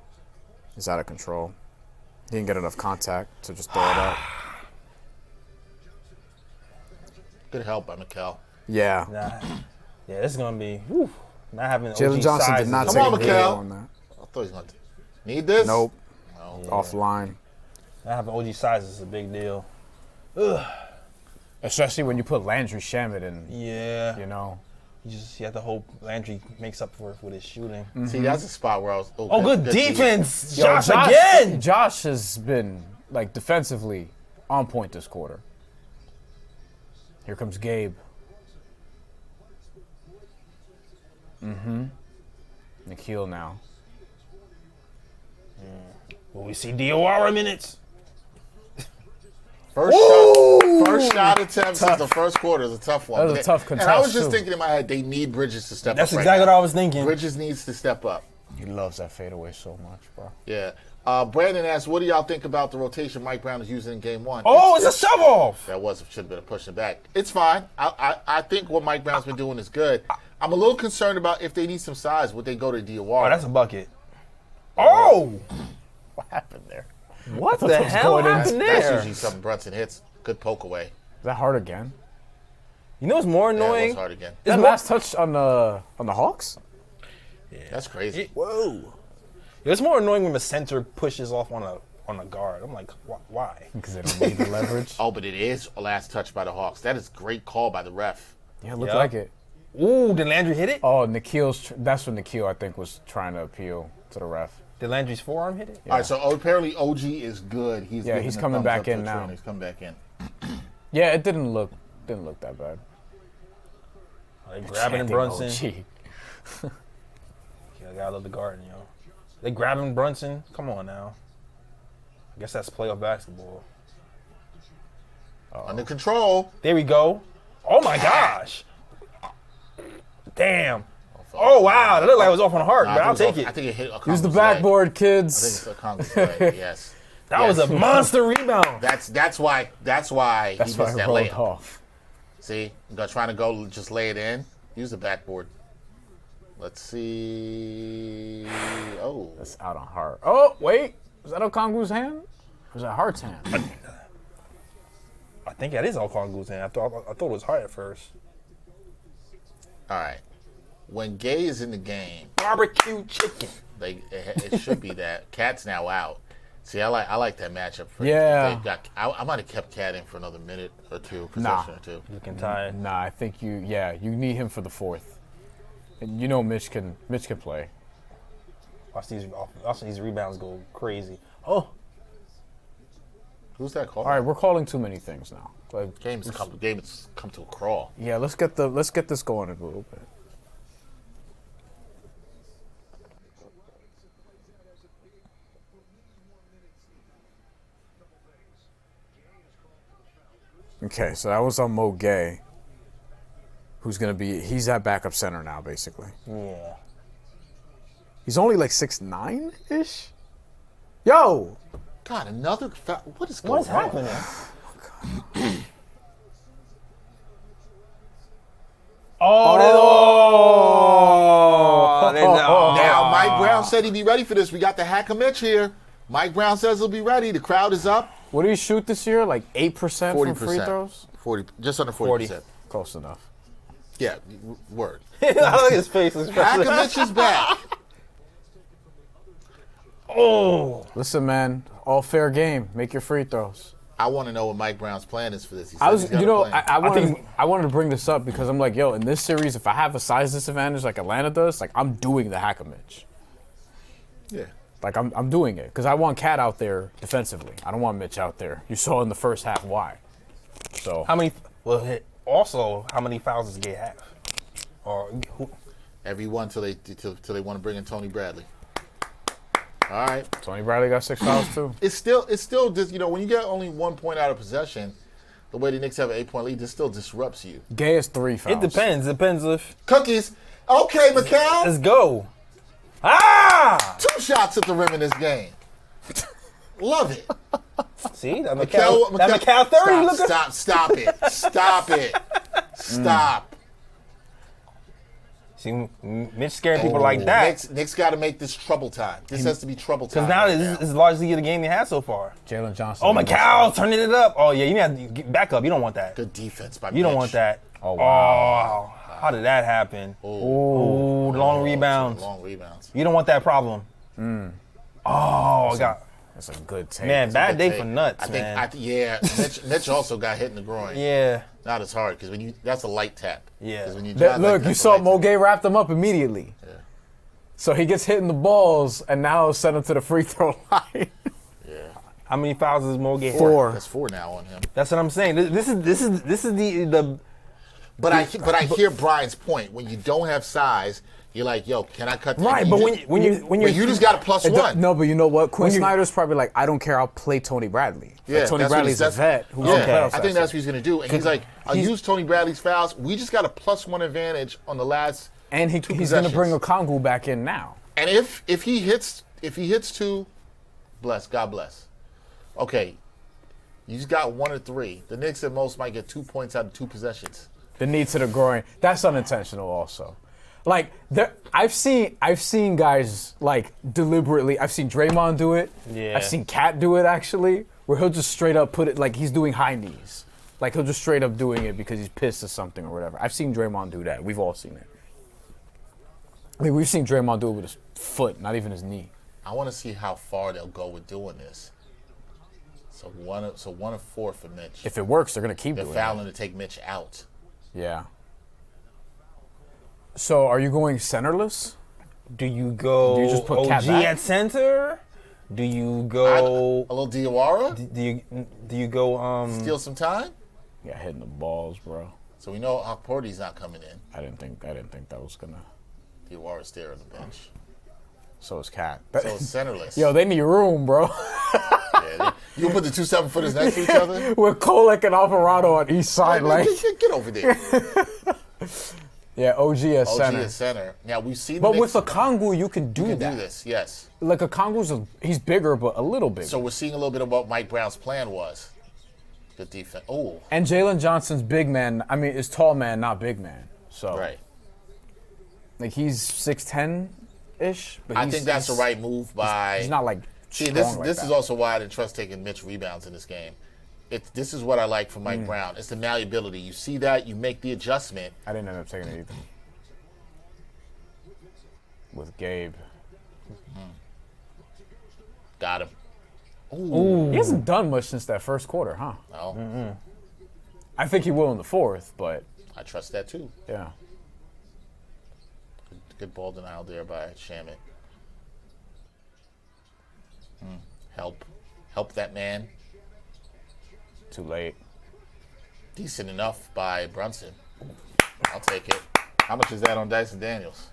It's out of control. He didn't get enough contact to just throw it up. Good help by Mikal. Yeah. Nah. Yeah, this is gonna be not having Jalen OG Johnson size did is not a take Come a on, big hit deal. Mikal. on that. I thought he was going to. Need this? Nope. No. Offline. Not having OG size is a big deal. Especially when you put Landry Shamet in, Yeah. you know. You have to hope Landry makes up for it with his shooting. See, that's a spot where I was. Oh, good defense, Yo, Josh again. Josh has been, like, defensively on point this quarter. Here comes Gabe. Nikhil now. Will we see DOR minutes? First shot attempt since the first quarter is a tough one. That was a tough contest, And I was just too. thinking in my head, they need Bridges to step That's up. exactly right what now. I was thinking. Bridges needs to step up. He loves that fadeaway so much, bro. Yeah. Brandon asked, what do y'all think about the rotation Mike Brown is using in game one? Oh, it's a shove off. That should have been a pushing back. It's fine. I think what Mike Brown's been doing is good. I'm a little concerned about if they need some size, would they go to DOR? Oh, that's a bucket. Oh! What happened there? What the that was hell going in. happened That's there? usually something Brunson hits. Good poke away. Is that hard again? You know what's more Yeah, it annoying? was hard again. That more- last touch on the Hawks? That's crazy. Whoa. It's more annoying when the center pushes off on a guard. I'm like, why? Because they don't need the leverage. Oh, but it is a last touch by the Hawks. That is great call by the ref. Yeah, it looked Yeah. like it. Ooh, did Landry hit it? Oh, that's when Nikhil, I think, was trying to appeal to the ref. Did Landry's forearm hit it? All right, so apparently OG is good. He's Yeah, giving he's the coming thumbs back up to in the now. trainer. He's coming back in. Yeah, it didn't look that bad. They grabbing Chanting Brunson. OG. Yeah, I gotta love the Garden, yo. They grabbing Brunson. Come on now. I guess that's playoff basketball. Under control. There we go. Oh my gosh. Damn. Oh wow, that looked like it was off on the heart, Nah, but I'll I think take I it. think it hit a Use the Congo's leg. backboard, I think kids. it's a Congo's leg. Yes. That was a monster rebound. That's why he That's missed why that I rolled layup. off. See, they're trying to go just lay it in. Use the backboard. Let's see. Oh, It's out on Hart. Oh, wait. Was that Okongu's hand? Or was that Hart's hand? I think that is all Kongo's hand. I thought it was hard at first. all right. When Gay is in the game, Barbecue chicken. it should be that. Cat's now out. See, I like that matchup. Yeah. I might have kept Cat in for another minute or two, Nah. possession or two. Looking tired. Nah, I think you need him for the fourth. And you know Mitch can play. Watch these rebounds go crazy. Oh, Who's that call? All right, we're calling too many things now. Like, Game's come to a crawl. yeah, let's get this going a little bit. Okay, so that was on Mo Gay, he's at backup center now, basically. yeah. He's only like 6'9"-ish? Yo! God, another what is going What's on? happening? Now, Mike Brown said he'd be ready for this. We got the Hacker Mitch here. Mike Brown says he'll be ready. The crowd is up. What do you shoot this year? Like 8% from free 40%. throws? 40, just under 40%. Close enough. Yeah, word. I like his face. Hacker Mitch is back. Oh, Listen, man, all fair game. Make your free throws. I want to know what Mike Brown's plan is for this. He I said was, he's got you a know, plan. I wanted to bring this up because I'm like, yo, in this series, if I have a size disadvantage like Atlanta does, like I'm doing the Hacker Mitch. Yeah. Like I'm doing it because I want Cat out there defensively. I don't want Mitch out there. You saw in the first half why. So how many? Well, also, how many fouls does Gay have? Or who? Everyone till they want to bring in Tony Bradley. All right. Tony Bradley got 6 fouls too. It's still just, when you get only 1 point out of possession, the way the Knicks have an 8-point lead, this still disrupts you. Gay is 3 fouls. It depends. Depends if. Cookies. Okay, Mikal. Let's go. Ah! 2 shots at the rim in this game. Love it. See that Mikal, Mikal 30. Look at. Stop it. Stop. See, Mitch scaring people like that. Knicks got to make this trouble time. This has to be trouble time. Because now right this is largely the game they had so far. Jalen Johnson. Oh, Mikal turning it up. Oh yeah, you need to get back up. You don't want that. Good defense by You don't Mitch. want that. Oh, wow. Oh, how did that happen? Oh, Ooh, long rebounds. Long rebounds. You don't want that problem. Oh, I got. That's a good take. Man, bad day Good for take. nuts, I think, man. yeah, Mitch also got hit in the groin. Yeah. Not as hard because that's a light tap. Yeah. 'Cause when you drive like Look, that, you it's a saw light Mo tap. Gay wrapped him up immediately. Yeah. So he gets hit in the balls and now sent him to the free throw line. Yeah. How many fouls is Mo getting? 4. That's 4 now on him. That's what I'm saying. This is the. But I hear Brian's point. When you don't have size, you're like, yo, can I cut? Right, but when you just got a +1. No, but you know what? Quinn Snyder's probably like, I don't care. I'll play Tony Bradley. Yeah, like, Tony Bradley's a vet. Who's yeah, a playoff I think that's what he's gonna do. And he's like, I'll use Tony Bradley's fouls. We just got a +1 advantage on the last. And he's gonna bring Okongwu back in now. And if he hits 2, God bless. Okay, you just got 1 or 3. The Knicks at most might get 2 points out of 2 possessions. The knee to the groin. That's unintentional also. Like I've seen guys like deliberately. I've seen Draymond do it. Yeah. I've seen Cat do it actually, where he'll just straight up put it like he's doing high knees. Like he'll just straight up doing it because he's pissed or something or whatever. I've seen Draymond do that. We've all seen it. I mean, we've seen Draymond do it with his foot, not even his knee. I want to see how far they'll go with doing this. So one of 4 for Mitch. If it works, they're gonna keep They're doing fouling to take Mitch out. it. Yeah. So are you going centerless? Do you go Do you just put OG Cat back? at center? Do you go? A little Diawara? Do you go? Steal some time? Yeah, hitting the balls, bro. So we know Porty's not coming in. I didn't think that was gonna. Diawara's there on the bench. So is Cat. So it's centerless. Yo, they need room, bro. Yeah, you put the 2 7-footers next to each other? With Kolek and Alvarado on each side, like. Get over there. Yeah, OG at OG center. at center. Now we've seen. But Knicks, with Okongwu, you can do you can that. do this, yes. Like Okongwu's, he's bigger, but a little bigger. So we're seeing a little bit of what Mike Brown's plan was. Good defense. Oh, And Jalen Johnson's big man. I mean, is tall man, not big man. So right. like he's 6'10" ish. But I think that's the right move by. He's not like. See, strong this like is that. also why I didn't trust taking Mitch rebounds in this game. This is what I like from Mike Brown. It's the malleability. You see that, you make the adjustment. I didn't end up taking it either. With Gabe. Got him. He hasn't done much since that first quarter, huh? No, I think he will in the fourth, but I trust that too. yeah. Good ball denial there by Shamit. Help that man. Too late. Decent enough by Brunson. I'll take it. How much is that on Dyson Daniels?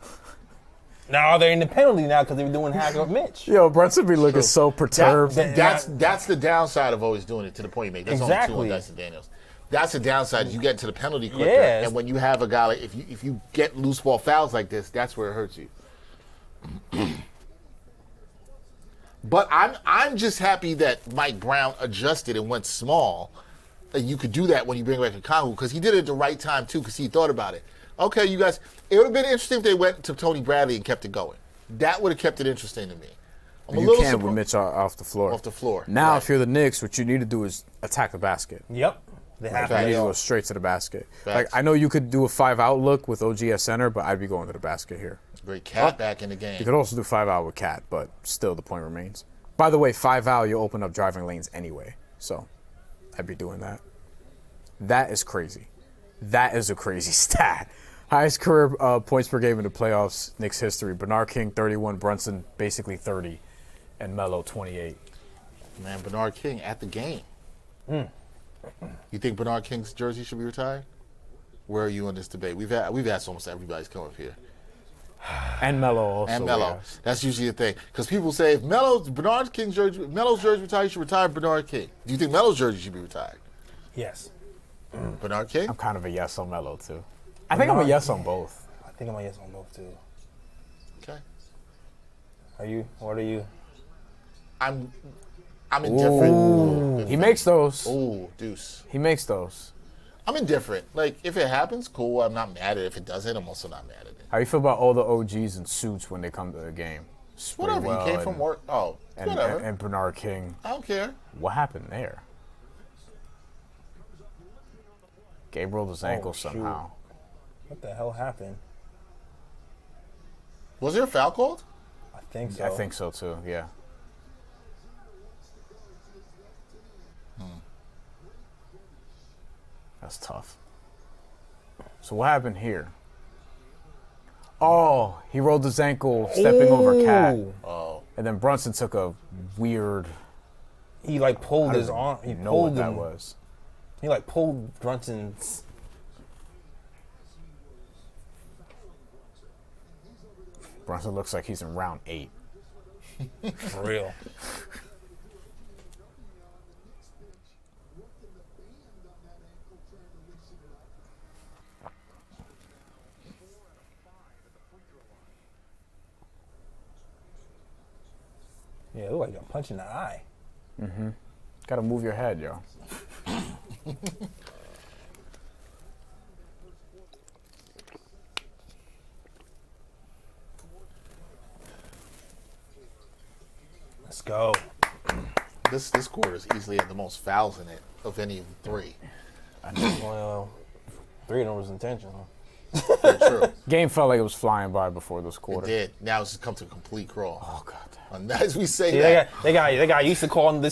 Now they're in the penalty now because they're doing hack of Mitch. Yo, Brunson be looking so perturbed. That's the downside of always doing it to the point you make. There's only 2 on Exactly. Dyson Daniels. That's the downside. You get to the penalty quicker, Yeah. and when you have a guy like if you get loose ball fouls like this, that's where it hurts you. But I'm just happy that Mike Brown adjusted and went small. And you could do that when you bring back Okongwu because he did it at the right time too because he thought about it. Okay, you guys, it would have been interesting if they went to Tony Bradley and kept it going. That would have kept it interesting to me. I'm a You little can with surprised. Mitch off the floor. Off the floor. Now, Right. if you're the Knicks, what you need to do is attack the basket. Yep. They have Facts. You need to to. go straight to the basket. Facts. Like I know you could do a 5-out look with OG at center, but I'd be going to the basket here. Great cat back in the game. You could also do 5-out with Cat, but still the point remains. By the way, 5-out, you open up driving lanes anyway. So I'd be doing that. That is crazy. That is a crazy stat. Highest career points per game in the playoffs, Knicks history. Bernard King, 31. Brunson, basically 30. And Melo, 28. Man, Bernard King at the game. You think Bernard King's jersey should be retired? Where are you on this debate? We've asked almost everybody's come up here. And Melo also. And Melo. yeah. That's usually the thing. Because people say if Melo's jersey retired, you should retire Bernard King. Do you think Melo's jersey should be retired? Yes. Bernard King? I'm kind of a yes on Melo, too. I think I'm a yes on both. I think I'm a yes on both too. Okay. Are you? What are you? I'm indifferent. He makes those. Ooh, deuce. He makes those. I'm indifferent. Like, if it happens, cool. I'm not mad at it. If it doesn't, I'm also not mad at it. How you feel about all the OGs in suits when they come to the game? Whatever. Sprewell He came from work. Oh, and, whatever. and Bernard King. I don't care. What happened there? Gabe rolled his ankle shoot. somehow. What the hell happened? Was there a foul called? I think so. I think so too, yeah. That's tough. So what happened here? Oh, he rolled his ankle stepping over Cat. Ooh. Oh. And then Brunson took a weird He like pulled his arm. He know what pulled that him. was. He like pulled Brunson's. Brunson looks like he's in round 8. For real. Yeah, it look like a punch in the eye. Mm-hmm. Gotta move your head, yo. Let's go. This quarter's easily had the most fouls in it of any of the 3. Well, 3 of them was intentional. Very true. Game felt like it was flying by before this It quarter. did. Now it's just come to a complete crawl. Oh god. And as we say See, that, they got used to calling the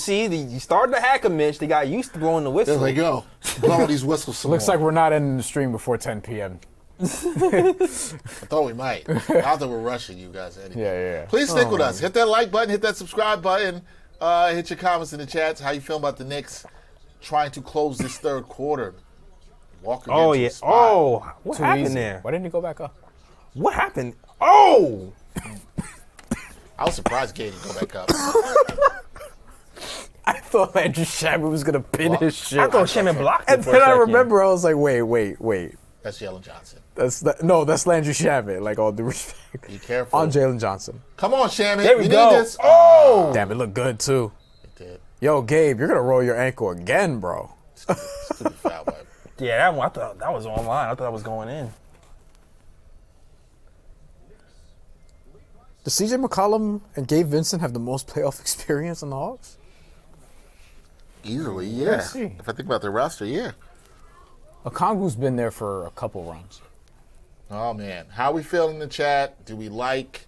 you started the hack a Mitch. They got used to blowing the whistle. there we go. Blowing these whistles some Looks more. like we're not ending the stream before 10 p.m. I thought we might. Not that we're rushing you guys anyway. Yeah. Please stick with us. Hit that like button. Hit that subscribe button. Hit your comments in the chats. How you feel about the Knicks trying to close this third quarter? Walker. Oh gets yeah. to the spot. Oh, what Too happened easy. there? Why didn't he go back up? What happened? Oh. I was surprised Gay didn't go back up. I thought Andrew Shabby was gonna pin his shit. I thought Shannon blocked it and for then a I second. remember I was like, wait. That's Jalen Johnson. That's Landry Shabbat. Like, all due respect. Be careful. On Jalen Johnson. Come on, Shammy. There we need go. this. Oh. Damn, it looked good too. It did. Yo, Gabe, you're gonna roll your ankle again, bro. Stupid foul by him. Yeah, that one. I thought that was online. I thought that was going in. Does CJ McCollum and Gabe Vincent have the most playoff experience in the Hawks? Easily, yeah. Let's see. If I think about their roster, yeah. Okongwu's been there for a couple runs. Oh, man. How we feel in the chat? Do we like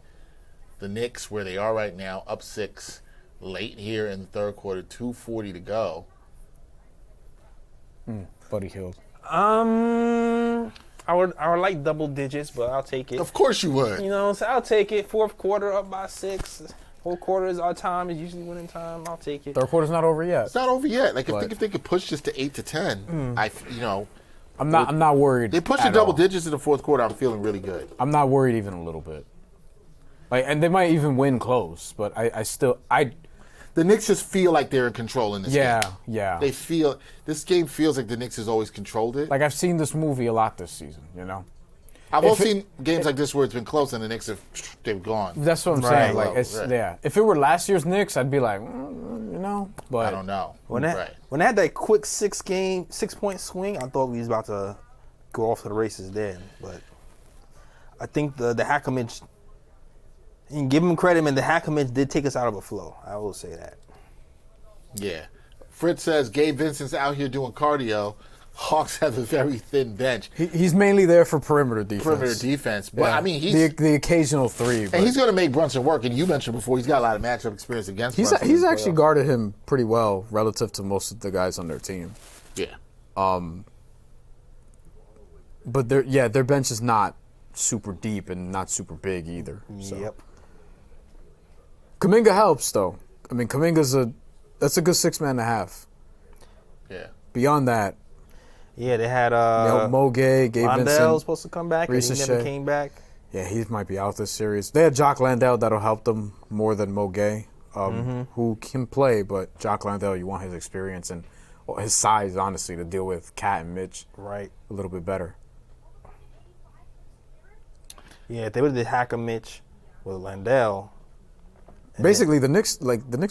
the Knicks where they are right now, up 6, late here in the third quarter, 2:40 to go? Buddy Hield. I would like double digits, but I'll take it. Of course you would. You know, so I'll take it. Fourth quarter up by 6. Fourth quarter is our time. It's usually winning time. I'll take it. Third quarter's not over yet. It's not over yet. Like, But- if they could push this to 8 to 10, I'm not worried. they push to at double all. digits in the fourth quarter, I'm feeling really good. I'm not worried even a little bit. Like, and they might even win close, but I still The Knicks just feel like they're in control in this game. yeah. This game feels like the Knicks has always controlled it. Like, I've seen this movie a lot this season, you know? I've also seen games like this where it's been close and the Knicks they've gone. That's what I'm Right. saying. Like, Well, it's right. yeah. If it were last year's Knicks, I'd be like, you know, but I don't know. When they had that quick 6-point swing, I thought we was about to go off to the races then. But I think the Hackamage, you can give him credit, man. The Hackamage did take us out of a flow. I will say that. Yeah. Fritz says Gabe Vincent's out here doing cardio. Hawks have a very thin bench. he's mainly there for perimeter defense. Perimeter defense. But, Yeah. I mean, he's the occasional three. But and he's going to make Brunson work. And you mentioned before, he's got a lot of matchup experience against he's Brunson. he's actually guarded him pretty well relative to most of the guys on their team. Yeah. But their bench is not super deep and not super big either. So. Yep. Kuminga helps though. I mean, that's a good 6 man and a half. Yeah. Beyond that, Yeah, they had Mo Gay, Gabe Landell Vincent. supposed to come back, and he Reece never Shea. came back. Yeah, he might be out this series. They had Jock Landell that'll help them more than Mo Gay, who can play, but Jock Landell, you want his experience and his size, honestly, to deal with Cat and Mitch Right. a little bit better. Yeah, if they would have did Hacker Mitch with Landell, Basically, the Knicks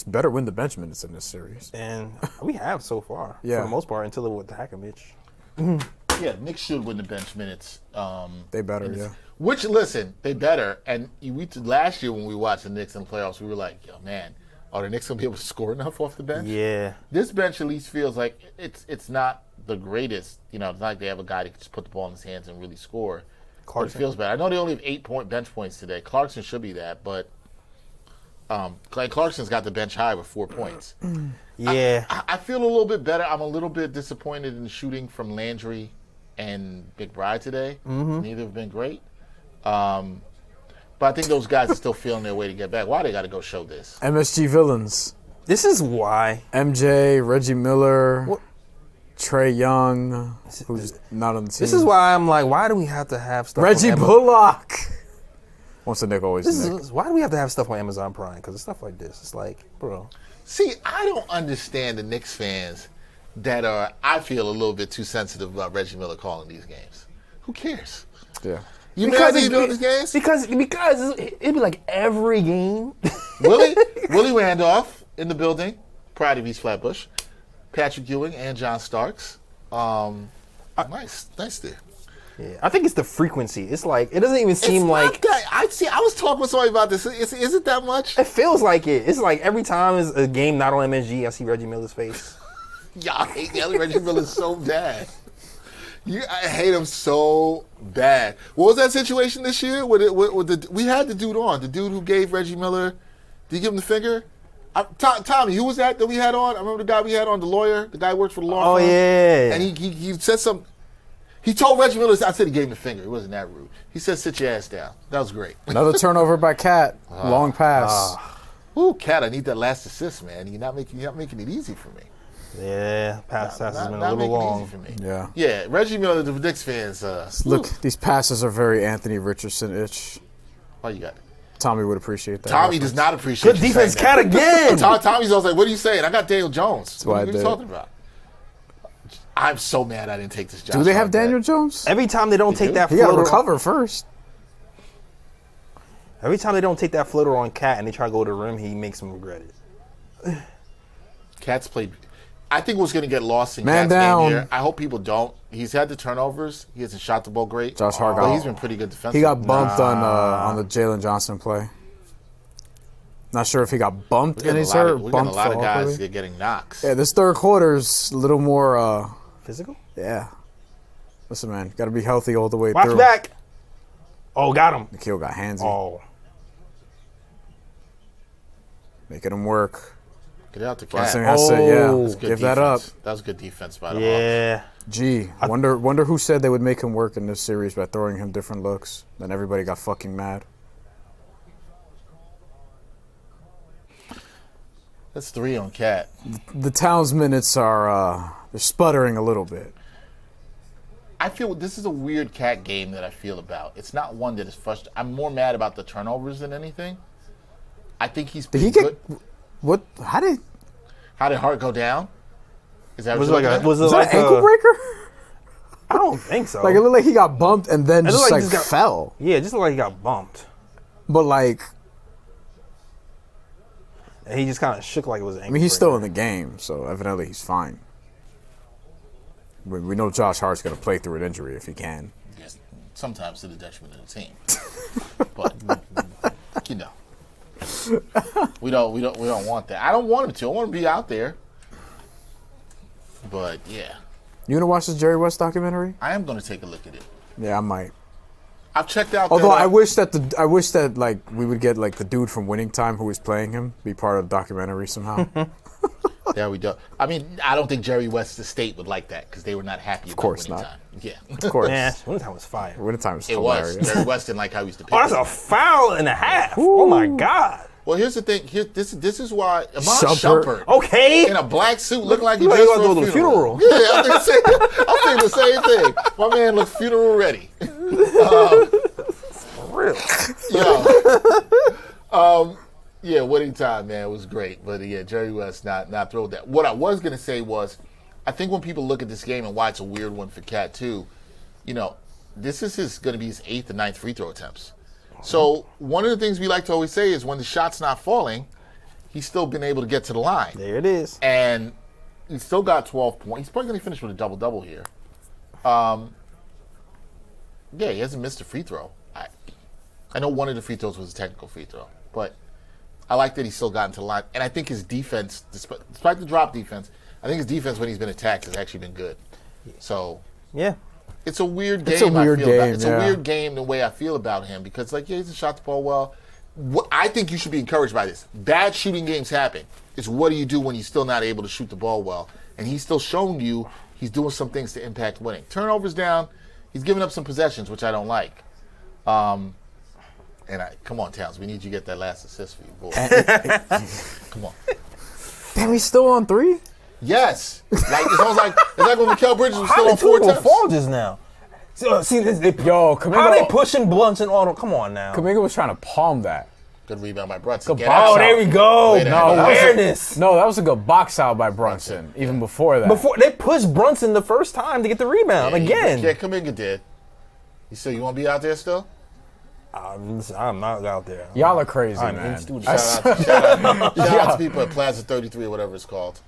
better win the bench minutes in this series. and we have so far, Yeah. for the most part, until it with the Hacker Mitch. Yeah, Knicks should win the bench minutes. They better, yeah. Which, listen, they better. And last year when we watched the Knicks in the playoffs, we were like, yo, man, are the Knicks going to be able to score enough off the bench? Yeah. This bench at least feels like it's not the greatest. You know, it's not like they have a guy that can just put the ball in his hands and really score. But it Clarkson. feels bad. I know they only have 8 bench points today. Clarkson should be that, but Clarkson's got the bench high with 4 points. Yeah. I feel a little bit better. I'm a little bit disappointed in the shooting from Landry and McBride today. Neither have been great. But I think those guys are still feeling their way to get back. Why they got to go show this? MSG villains. This is why. MJ, Reggie Miller, Trey Young, who's not on the team. This is why I'm like, why do we have to have stuff Reggie on Bullock. Once a Knick, always a Knick. Why do we have to have stuff on Amazon Prime? Because it's stuff like this. It's like, bro. See, I don't understand the Knicks fans that are, I feel, a little bit too sensitive about Reggie Miller calling these games. Who cares? Yeah. You mad that he doing these games? Because it'd be like every game. Willie Randolph in the building. Proud of East Flatbush. Patrick Ewing and John Starks. Nice there. Yeah, I think it's the frequency. It's like it doesn't even seem It's like not that. I was talking with somebody about this. Is it that much? it feels like it. It's like every time it's a game not on MSG, I see Reggie Miller's face. Y'all hate Reggie Miller so bad. I hate him so bad. What was that situation this year? We had the dude on. The dude who gave Reggie Miller. Did you give him the finger? Tommy, who was that we had on? I remember the guy we had on, the lawyer. The guy who works for the law firm. Oh yeah. And he said something. He told Reggie Miller, I said he gave him the finger. It wasn't that rude. He said, sit your ass down. That was great. Another turnover by Cat. Long pass. Ooh, Cat, I need that last assist, man. You're not making it easy for me. Yeah, pass has been a Not little making long. it easy for me. Yeah. Yeah, Reggie Miller, the Knicks fans. Look, these passes are very Anthony Richardson-ish. Oh, you got it. Tommy would appreciate that. Tommy does not appreciate Good you defense, saying Cat that. again. Tommy's always like, what are you saying? I got Daniel Jones. why I What are you did. talking about? I'm so mad I didn't take this job. Do they have Daniel Jones? Every time they don't take that He got to floater, recover first. every time they don't take that floater on Cat and they try to go to the rim, he makes them regret it. Cat's played. I think what's going to get lost in Man Cat's down. game here. I hope people don't. He's had the turnovers. He hasn't shot the ball great. Josh Hart but got- he's been pretty good defensively. He got bumped on the Jalen Johnson play. Not sure if he got bumped and he's hurt. We're getting a Bumped lot of for guys awkwardly. getting knocks. Yeah, this third quarter's a little more. Physical? Yeah. Listen, man, got to be healthy all the way Watch through. back. Oh, got him. Nikhil got handsy, Oh. making him work. Get out the Blessing Cat. has to, Oh. That's good give that up. defense. That was good defense by the Hawks. Yeah. Gee, wonder who said they would make him work in this series by throwing him different looks. Then everybody got fucking mad. That's 3 on Cat. The Towns minutes are they're sputtering a little bit. I feel this is a weird Cat game that I feel about. It's not one that is frustrating. I'm more mad about the turnovers than anything. I think he's Did pretty he good. get what? How did How did Hart go down? Is that Was what it like you're a looking was it was that like an ankle a, breaker? I don't think so. Like it looked like he got bumped and then It just looked like like he got- fell. yeah, it just looked like he got bumped. But like, And he just kind of shook like it was an I ankle mean, he's still in breaker. the game, so evidently he's fine. We know Josh Hart's gonna play through an injury if he can. at? Yes, sometimes to the detriment of the team. But you know, we don't want that. I don't want him to. I want him to be out there. But yeah, You gonna watch this Jerry West documentary? I am going to take a look at it. Yeah, I might. I've checked out. Although that, I wish that like we would get like the dude from Winning Time who was playing him be part of the documentary somehow. There we go. I mean, I don't think Jerry West's estate would like that because they were not happy. Of course winning not. Time. Yeah, Of course. Man, Winter Time was fire. Winning Time is it hilarious. was. Jerry West didn't like how he used to pick. Oh, that's a foul and a half. Oh my God. Well, here's the thing. this is why Amon Shumpert. Shumpert Okay. in a black suit looked like he Look just like he for was a to the funeral. funeral. Yeah, I'm thinking the same thing. My man looks funeral ready. Real. Yeah, Winning Time, man, was great. But yeah, Jerry West not thrilled that. What I was gonna say was, I think when people look at this game and why it's a weird one for Cat too, you know, this is gonna be his 8th and 9th free throw attempts. So one of the things we like to always say is when the shot's not falling, he's still been able to get to the line. There it is. And he's still got 12 points. He's probably going to finish with a double-double here. Yeah, he hasn't missed a free throw. I know one of the free throws was a technical free throw, but I like that he's still gotten to the line. And I think his defense, despite the drop defense, I think his defense when he's been attacked has actually been good. So Yeah. it's a weird game. It's a weird game, It's yeah. a weird game the way I feel about him because, like, yeah, he's shot the ball well. I think you should be encouraged by this. Bad shooting games happen. It's what do you do when you're still not able to shoot the ball well? And he's still showing you he's doing some things to impact winning. Turnovers down. He's giving up some possessions, which I don't like. Come on, Towns. We need you to get that last assist for you, boy. Come on. Damn, he's still on 3? Yes. Like it's almost like when Mikal Bridges was still How on did 4 two attempts. fall just now? See, Yo, how they pushing blunts and all? Come on now. Kaminga was trying to palm that. Good rebound by Brunson. Good Get box out. Oh, there we go. Wait a No minute. awareness. No, that was a good box out by Brunson, even before that. Before they pushed Brunson the first time to get the rebound again. Yeah, Kuminga did. You want to be out there still? I'm not out there. Y'all are crazy, I'm man. in studio. Shout out to people at Plaza 33 or whatever it's called.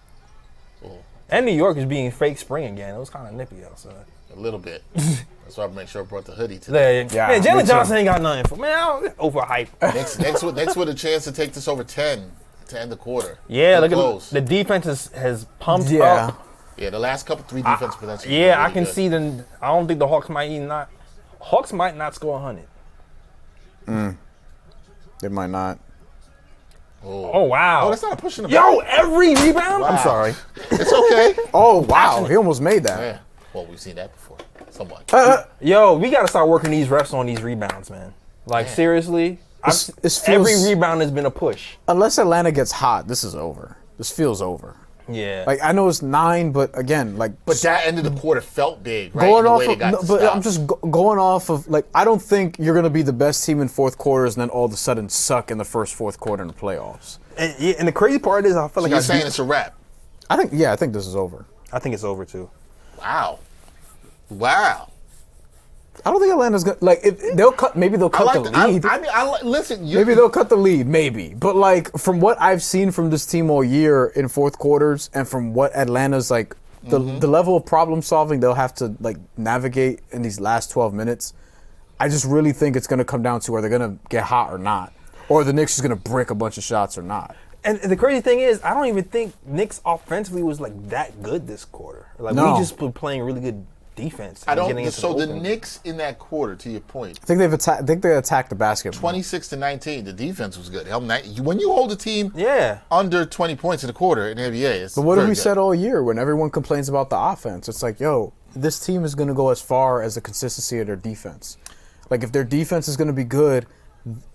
And New York is being fake spring again. It was kind of nippy outside. A little bit. That's why I make sure I brought the hoodie today. Yeah, man, me Jalen too. Johnson ain't got nothing for man. Overhyped. Next with a chance to take this over 10 to end the quarter. Yeah, look Close. at the defense has pumped Yeah. up. Yeah, the last couple 3 defense possessions. Yeah, were I really can good. see them. I don't think the Hawks might not score 100. They might not. Oh wow! Oh, that's not a push in the Yo, back. every rebound. Wow. I'm sorry. It's okay. Oh, wow. He almost made that. Yeah. Well, we've seen that before. Somewhat. Yo, we gotta start working these refs on these rebounds, man. Like seriously, This every feels- rebound has been a push. Unless Atlanta gets hot, this is over. This feels over. Yeah. Like, I know it's 9, but again, like, But that end of the quarter felt big, right? going The off way they of, got no, the but stop. I'm just going off of, like, I don't think you're going to be the best team in fourth quarters and then all of a sudden suck in the fourth quarter in the playoffs. And the crazy part is, I feel like You're saying it's a wrap. I think this is over. I think it's over too. Wow. I don't think Atlanta's going to, like, if they'll cut, maybe they'll cut the lead. Listen. Maybe they'll cut the lead, maybe. But, like, from what I've seen from this team all year in fourth quarters and from what Atlanta's, like, the level of problem solving they'll have to, like, navigate in these last 12 minutes, I just really think it's going to come down to are they going to get hot or not. Or the Knicks is going to brick a bunch of shots or not. And the crazy thing is, I don't even think Knicks offensively was like that good this quarter. Like No. we just were playing really good defense. I and don't. getting into So the open. Knicks in that quarter, to your point, I think they attacked the basket. 26-19. The defense was good. When you hold a team Yeah. under 20 points in a quarter in the NBA, it's But what have very we good. said all year when everyone complains about the offense? It's like, yo, this team is going to go as far as the consistency of their defense. Like, if their defense is going to be good,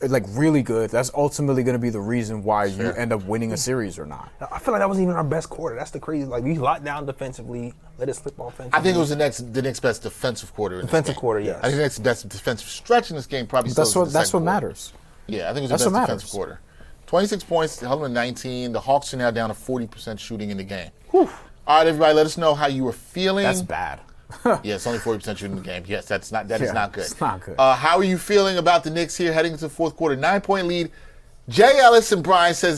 like really good, that's ultimately going to be the reason why you end up winning a series or not. I feel like that wasn't even our best quarter. That's the crazy. Like we locked down defensively, let it slip offensively. I think it was the next best defensive quarter. In this Defensive game. quarter, yes. I think the next best defensive stretch in this game probably. That's still what is the second quarter. matters. Yeah, I think it was That's the what best matters. defensive quarter. 26 points, held them to 19. The Hawks are now down to 40% shooting in the game. All right, everybody, let us know how you were feeling. That's bad. Yeah, it's only 40% shooting in the game. Yes, that is not good. It's not good. How are you feeling about the Knicks here heading into the fourth quarter? 9-point lead. Jay Ellis and Bryan say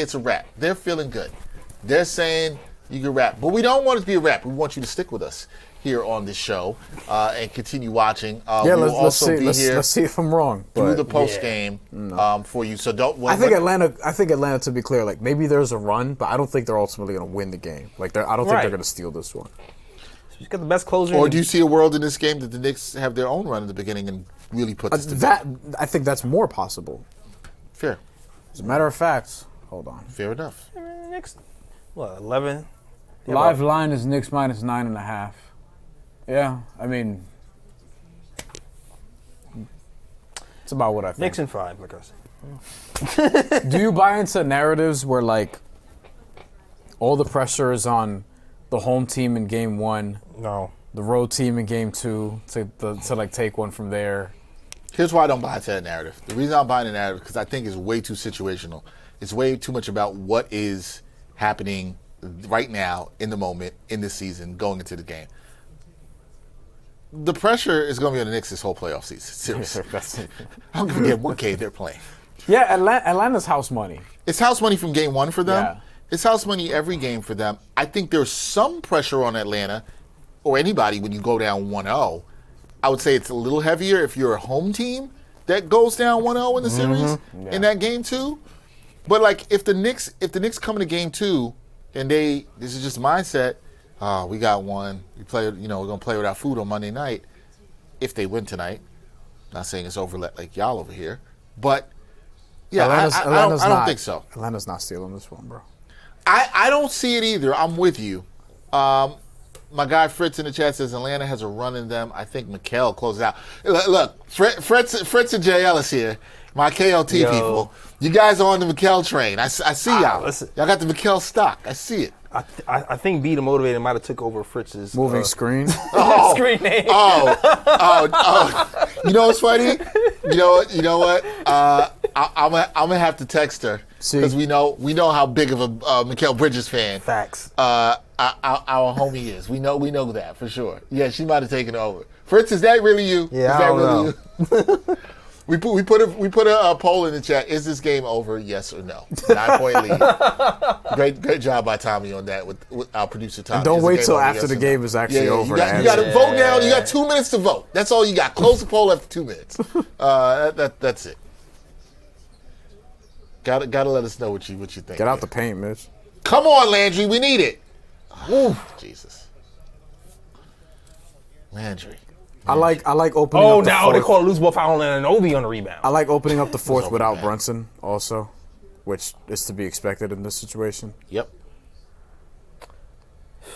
it's a wrap. They're feeling good. They're saying you can wrap. But we don't want it to be a wrap. We want you to stick with us here on this show and continue watching. Yeah, we will let's see. be here Let's see if I'm wrong. through But the post game for you. So don't. I think Atlanta. To be clear, like maybe there's a run, but I don't think they're ultimately going to win the game. Like I don't think Right. they're going to steal this one. He's got the best closer. Or do you see a world in this game that the Knicks have their own run in the beginning and really put this to bed? That I think that's more possible. Fair. As a matter of fact, hold on. Fair enough. Knicks? What 11? Live line is Knicks minus 9.5. Yeah, I mean, it's about what I think. Knicks in 5, like I said. Do you buy into narratives where like all the pressure is on the home team in game 1, No. the road team in game 2 to like take one from there? Here's why I don't buy into that narrative. The reason I'm buying the narrative because I think it's way too situational. It's way too much about what is happening right now in the moment in this season going into the game. The pressure is going to be on the Knicks this whole playoff season. Seriously. I don't give a damn what game they're playing. Yeah, Atlanta's house money. It's house money from game 1 for them. Yeah. It's house money every game for them. I think there's some pressure on Atlanta or anybody when you go down 1-0. I would say it's a little heavier if you're a home team that goes down 1-0 in the series in that game 2. But like if the Knicks come into game 2 and this is just mindset, we got one. We're gonna play without food on Monday night. If they win tonight, not saying it's over like y'all over here, but yeah, I don't think so. Atlanta's not stealing this one, bro. I don't see it either. I'm with you. My guy Fritz in the chat says Atlanta has a run in them. I think Mikal closes out. Look, Fritz and Jay Ellis here, my KLT people. You guys are on the Mikal train. I see y'all. Listen. Y'all got the Mikal stock. I see it. I think B the Motivator might have took over Fritz's Moving screen. screen name. Oh. You know what's funny? You know what? I'm gonna have to text her because we know how big of a Mikal Bridges fan. Facts. Our homie is. We know that for sure. Yeah, she might have taken over. Fritz, is that really you? Yeah, is that I don't really know. You? We put a poll in the chat. Is this game over? Yes or no? 9-point lead. Great job by Tommy on that with our producer Tommy. Don't Is the wait game till over? after Yes the or game no? is actually over. You got to vote now. You got 2 minutes to vote. That's all you got. Close the poll after 2 minutes. That's it. Gotta let us know what you think. Get out the paint, Mitch. Come on, Landry. We need it. Jesus. Landry. I like opening Oh, up the now fourth. they call it loose ball foul and Obi on the rebound. I like opening up the fourth without bad. Brunson also, which is to be expected in this situation. Yep.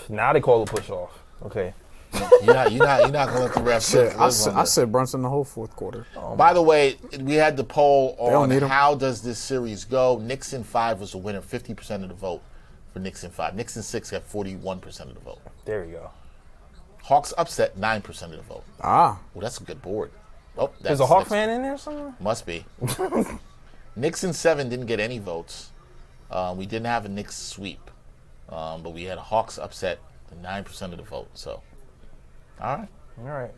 Now they call it push off. Okay. You're not gonna let the refs. Shit, I live on this. said Brunson the whole fourth quarter. By the way, we had the poll don't on need 'em. how does this series go. Knicks in 5 was the winner, 50% of the vote for Knicks in 5. Knicks in 6 got 41% of the vote. There we go. Hawks upset 9% of the vote. Ah, Well, that's a good board. Oh, that's There's a Hawk Knicks. fan in there somewhere? Must be. Knicks in 7 didn't get any votes. We didn't have a Knicks sweep, but we had a Hawks upset 9% of the vote. So, all right. All right.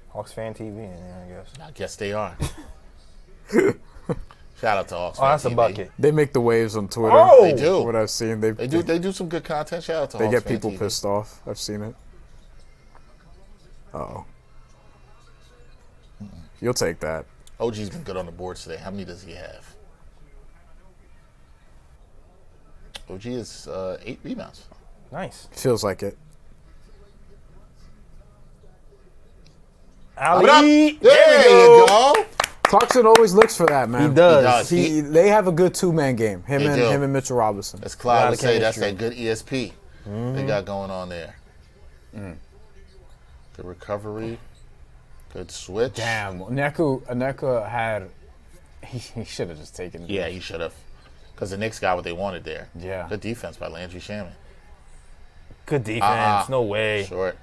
Hawks fan TV in there, I guess. I guess they are. Shout out to Hawks. Oh, that's Fan a TV. bucket. they make the waves on Twitter. Oh! They do. What I've seen, They do some good content. Shout out to They Hawks get Fan people TV. pissed off. I've seen it. Uh-oh. You'll take that. OG's been good on the boards today. How many does he have? OG is 8 rebounds. Nice. Feels like it. Ali. There you go. Clarkson always looks for that, man. He does. does. They have a good two-man game. They do. Him and Mitchell Robinson. As Clyde Lot would of say, that's chemistry. that good ESP they got going on there. Good recovery. Good switch. Damn, Aneka had. He should have just taken it. Yeah, he should have. Because the Knicks got what they wanted there. Yeah. Good defense by Landry Shaman. Good defense. No way. Short.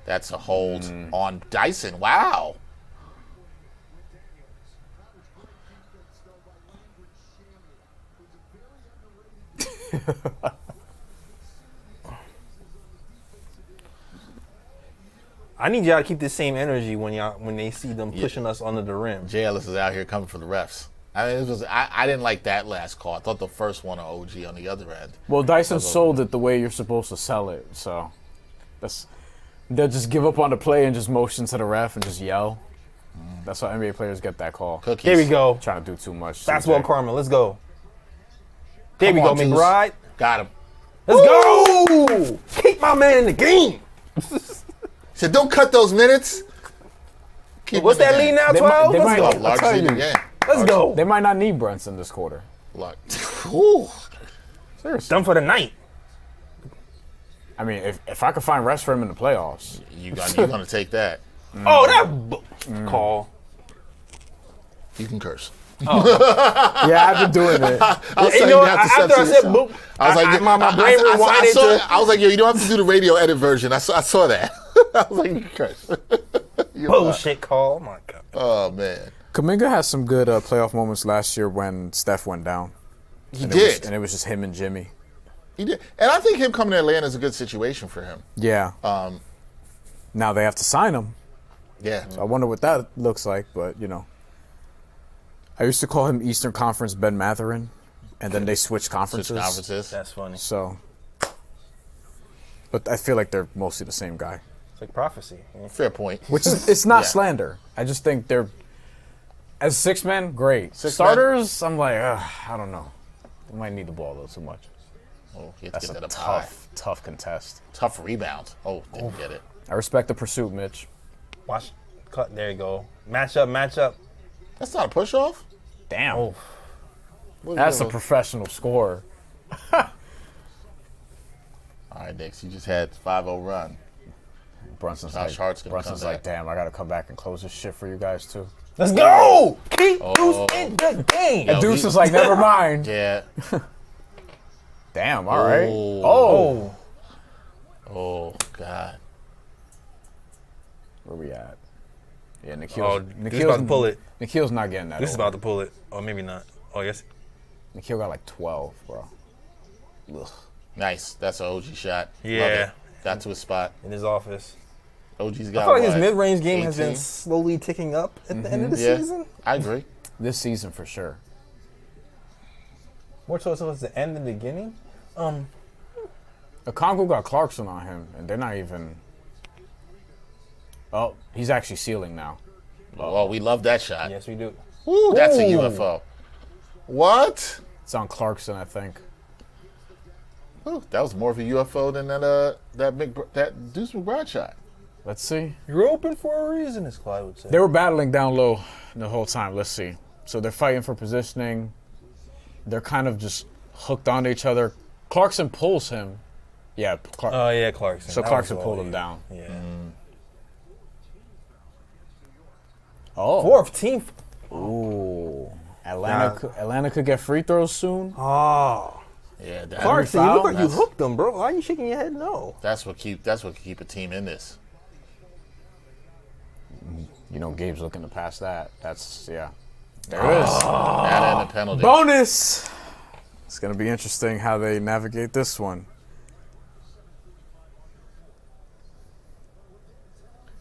That's a hold on Dyson. Wow. I need y'all to keep this same energy when they see them pushing us under the rim. Jay Ellis is out here coming for the refs. I mean, I didn't like that last call. I thought the first one on OG on the other end. Well, Dyson sold it the way you're supposed to sell it, so they'll just give up on the play and just motion to the ref and just yell. That's how NBA players get that call. Cookies. Here we go. Trying to do too much. Basketball CJ. karma. Let's go. There we Come go, on, Juice. McBride. Got him. Let's go. Keep my man in the game. Said, don't cut those minutes. Keep What's him that in lead there. now? 12. they Let's might- go. I'll Large tell lead you. again. Let's go. They might not need Brunson this quarter. Large. Ooh. Seriously. Done for the night. I mean, if I could find rest for him in the playoffs, You're going to take that. Oh, that call. You can curse. yeah, I've been doing it. I was You saying know, you have to after I censor said yourself. boop, I was like, my brain rewinded to. I was like, yo, you don't have to do the radio edit version. I saw that. I was like, you can curse. Bullshit call. Oh my god. Oh, man. Kuminga had some good playoff moments last year when Steph went down. He And did. and it was just him and Jimmy. He did. And I think him coming to Atlanta is a good situation for him. Yeah. Now they have to sign him. Yeah. I wonder what that looks like, but you know. I used to call him Eastern Conference Ben Matherin, and then they switched conferences. Switch conferences. That's funny. So, but I feel like they're mostly the same guy. It's like prophecy. Yeah. Fair point. Which is, it's not Yeah. slander. I just think they're, as six men, great. Six Starters, I'm like, I don't know. They might need the ball a little too much. Oh, you have That's to get a that up high. tough contest. Tough rebound. Oh, didn't get it. I respect the pursuit, Mitch. Watch. Cut. There you go. Match up. Match up. That's not a push off. Damn. Oh. That's a professional scorer. All right, Knicks, you just had 5-0 run. Brunson's Josh Hart's gonna Brunson's come like, damn, I got to come back and close this shit for you guys too. Let's go! Keep Deuce in the game. And Deuce is like, never mind. Yeah. Damn, all right. Oh. Oh, God. Where we at? Yeah, Deuce about to pull it. Nikhil's not getting that. This is about to pull it. Or maybe not. Oh, yes. Nikhil got like 12, bro. Ugh. Nice. That's an OG shot. Yeah. Love it. Got to his spot. In his office. OG's got I feel like his what, mid-range game has 18? been slowly ticking up at the end of the Yeah. season. I agree. This season for sure. More so towards the end and beginning. Okongwu got Clarkson on him, and they're not even. Oh, he's actually sealing now. Oh, we love that shot. Yes, we do. Woo, that's a Ooh. UFO. What? It's on Clarkson, I think. Ooh, that was more of a UFO than that Deuce McBride shot. Let's see. You're open for a reason, as Clyde would say. They were battling down low the whole time. Let's see. So they're fighting for positioning. They're kind of just hooked onto each other. Clarkson pulls him. Yeah, Oh, yeah, Clarkson. so That Clarkson was pulled all, him down. Yeah. Oh. 14th. Ooh. Atlanta could get free throws soon. Oh. Yeah, Clarkson, you look like you that's- hooked him, bro. Why are you shaking your head? No. That's what keep a team in this. You know, Gabe's looking to pass that. That's, yeah. There it is. That and the penalty. Bonus! It's going to be interesting how they navigate this one.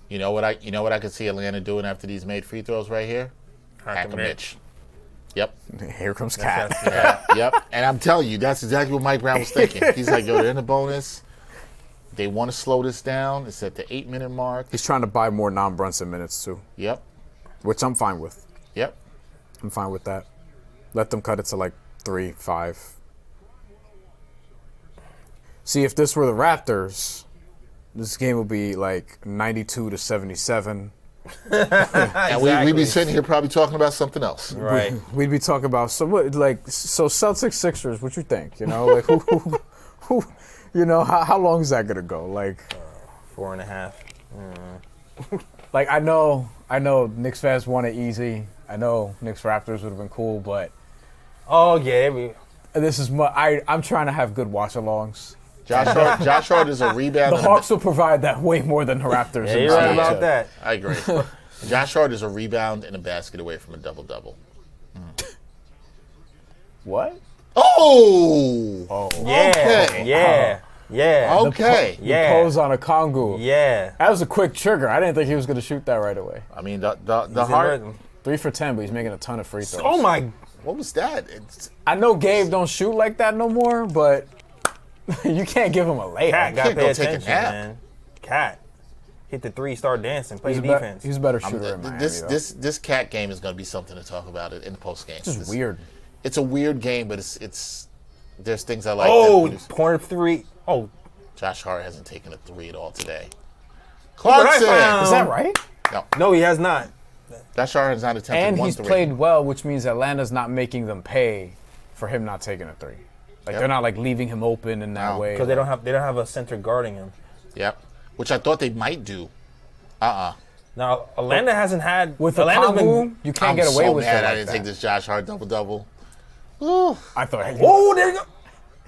You know what I could see Atlanta doing after these made free throws right here? Hack a Mitch. Yep. Here comes Cat. Yeah, yep. And I'm telling you, that's exactly what Mike Brown was thinking. He's like, yo, they're in the bonus. They want to slow this down. It's at the 8-minute mark. He's trying to buy more non-Brunson minutes, too, Yep. which I'm fine with. Yep. I'm fine with that. Let them cut it to like 3, 5. See, if this were the Raptors, this game would be like 92-77. And we'd be sitting here probably talking about something else. Right. We'd be talking about Celtics Sixers. What you think? You know, like who you know, how long is that gonna go? Like 4.5. like I know Knicks fans want it easy. I know Knicks Raptors would have been cool, but Oh, yeah. this is I'm trying to have good watch-alongs. Josh Hart is a rebound. The Hawks will provide that way more than the Raptors. Yeah, you're right about that. I agree. Josh Hart is a rebound and a basket away from a double-double. What? Oh! Yeah. Okay. Yeah. Yeah. Okay. The Yeah. pose on a Kongu. Yeah. That was a quick trigger. I didn't think he was going to shoot that right away. I mean, the He's in Hart. rhythm. 3 for 10, but he's making a ton of free throws. Oh, my. What was that? It's, I know Gabe don't shoot like that no more, but you can't give him a layup. Cat got to can't pay go take a attention, nap. man. Cat. Hit the 3, start dancing, play He's defense. he's a better shooter in Miami, though. this cat game is going to be something to talk about it in the post game. This is weird. It's a weird game, but it's there's things I like. Oh, that corner 3. Oh, Josh Hart hasn't taken a 3 at all today. what I Clarkson. found- Is that right? no, he has not. Josh Hart has not attempted And one he's 3. played well, which means Atlanta's not making them pay for him not taking a 3. Like they're not like leaving him open in that No. way. Because they don't have a center guarding him. Yep. Which I thought they might do. Now, Atlanta hasn't had. With Atlanta's Okongwu, you can't I'm get away so with mad it I like didn't that. take this Josh Hart double-double. I thought. Whoa, there you go.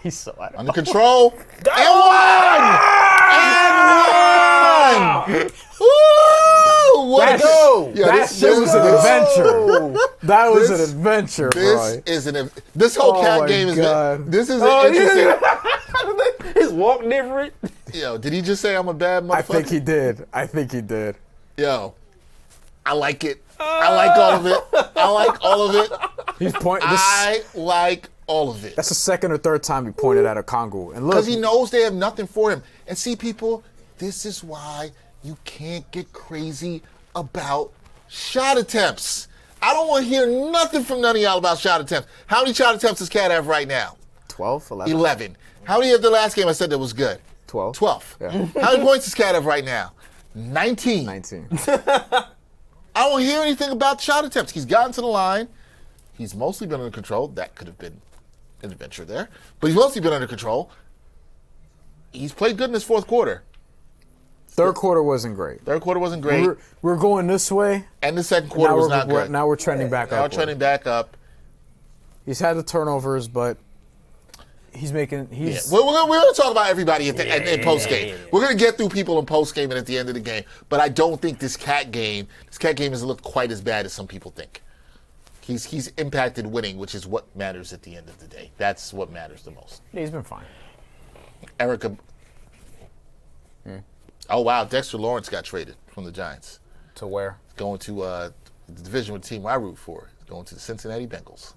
He's so out of Under control. And one! Woo! What That, Yeah, that shit was an adventure. That was This- an adventure, This bro. is this whole Oh cat my game is God. this is an interesting. His walk different. Yo, did he just say I'm a bad motherfucker? I think he did. Yo, I like it. I like all of it. I like all of it. He's pointing. I like all of it. That's the second or third time he pointed at Okongwu. And look, Because he knows they have nothing for him. And see, people, this is why you can't get crazy about shot attempts. I don't want to hear nothing from none of y'all about shot attempts. How many shot attempts does Cat have right now? 12, 11. 11. How many of the last game I said that was good? 12. 12. Yeah. How many points does Cat have right now? 19. 19. I don't hear anything about shot attempts. He's gotten to the line. He's mostly been under control. That could have been an adventure there. But he's mostly been under control. He's played good in this fourth quarter. Third quarter wasn't great. Third quarter wasn't great. We're going this way. And the second quarter was not good. Now we're trending back up. Now we're trending back up. He's had the turnovers, but he's making. Yeah. We're going to talk about everybody in post game. We're going to get through people in post game and at the end of the game. But I don't think this cat game doesn't look quite as bad as some people think. He's impacted winning, which is what matters at the end of the day. That's what matters the most. Yeah, he's been fine. Erica. Oh wow, Dexter Lawrence got traded from the Giants. To where? Going to the division with the team I root for. Going to the Cincinnati Bengals.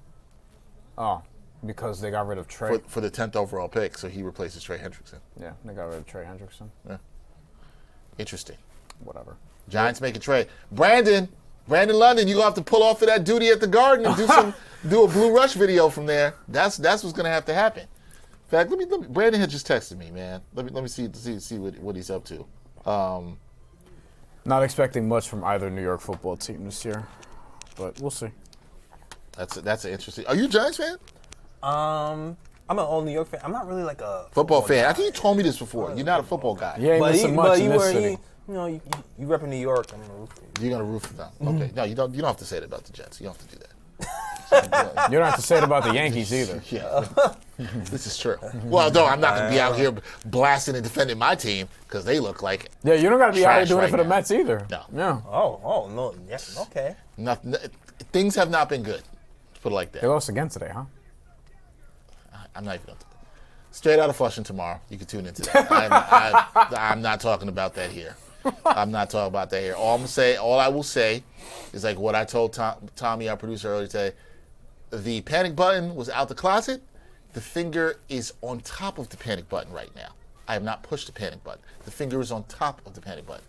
Oh, because they got rid of Trey. For the 10th overall pick, so he replaces Trey Hendrickson. Yeah, they got rid of Trey Hendrickson. Yeah. Interesting. Whatever. Giants make a trade. Brandon London, you're going to have to pull off of that duty at the Garden and do a Blue Rush video from there. That's what's going to have to happen. In fact, let me Brandon had just texted me, man. Let me see what he's up to. Not expecting much from either New York football team this year, but we'll see. That's an interesting. Are you a Giants fan? I'm an old New York fan. I'm not really like a football fan. Guy. I think you told me this before. You're not a football guy. Yeah, but you rep in New York. I'm gonna root for you. You're gonna root for them. Okay. No, you don't have to say that about the Jets. You don't have to do that. You don't have to say it about the Yankees either. Yeah. This is true. Well, no, I'm not going to be out here blasting and defending my team because they look like yeah, you don't got to be out here doing right it for the now. Mets either. No. Yeah. Oh, no. Yes, okay. Things have not been good. Let's put it like that. They lost again today, huh? I'm not even going to. Straight out of Flushing tomorrow. You can tune into that. I'm not talking about that here. I'm not talking about that here. All I will say is like what I told Tommy, our producer, earlier today. The panic button was out the closet. The finger is on top of the panic button right now. I have not pushed the panic button. The finger is on top of the panic button.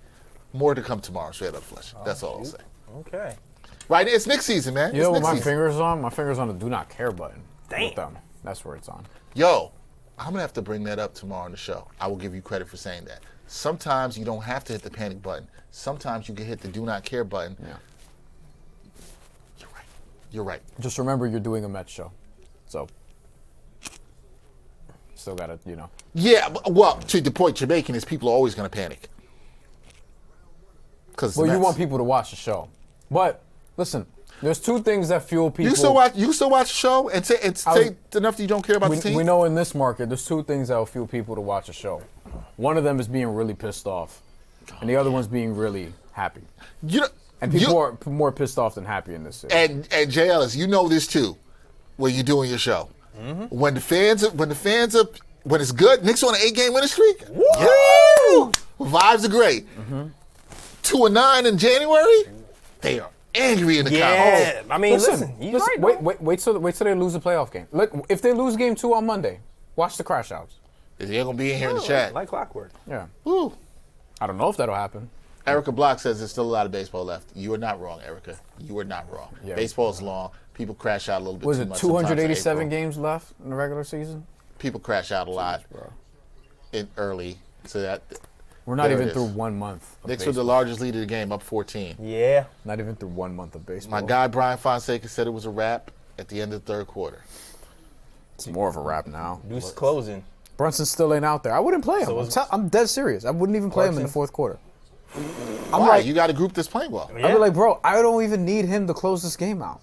More to come tomorrow, straight out of Flushing. That's all I'll say. Okay. Right, it's Knicks season, man. You know what my finger's on? My finger's on the do not care button. Damn. With them. That's where it's on. Yo, I'm going to have to bring that up tomorrow on the show. I will give you credit for saying that. Sometimes you don't have to hit the panic button. Sometimes you can hit the do not care button. Yeah. You're right. Just remember you're doing a Mets show. So, still got to, Yeah, well, to the point you're making is people are always going to panic. Well, you want people to watch the show. But, listen, there's two things that fuel people. You still watch the show and say enough that you don't care about the team? We know in this market, there's two things that will fuel people to watch a show. One of them is being really pissed off. And the other one's being really happy. And people are more pissed off than happy in this city. And J. Ellis, you know this too, when you're doing your show. Mm-hmm. When it's good, Knicks on an 8-game winning streak. Woo! Yeah. Vibes are great. Mm-hmm. 2-9 in January, they are angry in the comments. Yeah, I mean, listen right, wait till they lose the playoff game. Look, if they lose game 2 on Monday, watch the crash outs. They're gonna be in here in the chat like clockwork. Yeah. Woo. I don't know if that'll happen. Erica Block says there's still a lot of baseball left. You are not wrong, Erica. You are not wrong. Yeah, baseball is long. People crash out a little bit too much. Was it 287 games left in the regular season? People crash out a lot early. So that we're not even through 1 month. Knicks were the largest lead of the game, up 14. Yeah. Not even through 1 month of baseball. My guy Bryan Fonseca said it was a wrap at the end of the third quarter. It's more of a wrap now. Deuce closing. Brunson still ain't out there. I wouldn't play him. I'm dead serious. I wouldn't even play him in the fourth quarter. Why? You got a group that's playing well. Yeah. I'd be like, bro, I don't even need him to close this game out.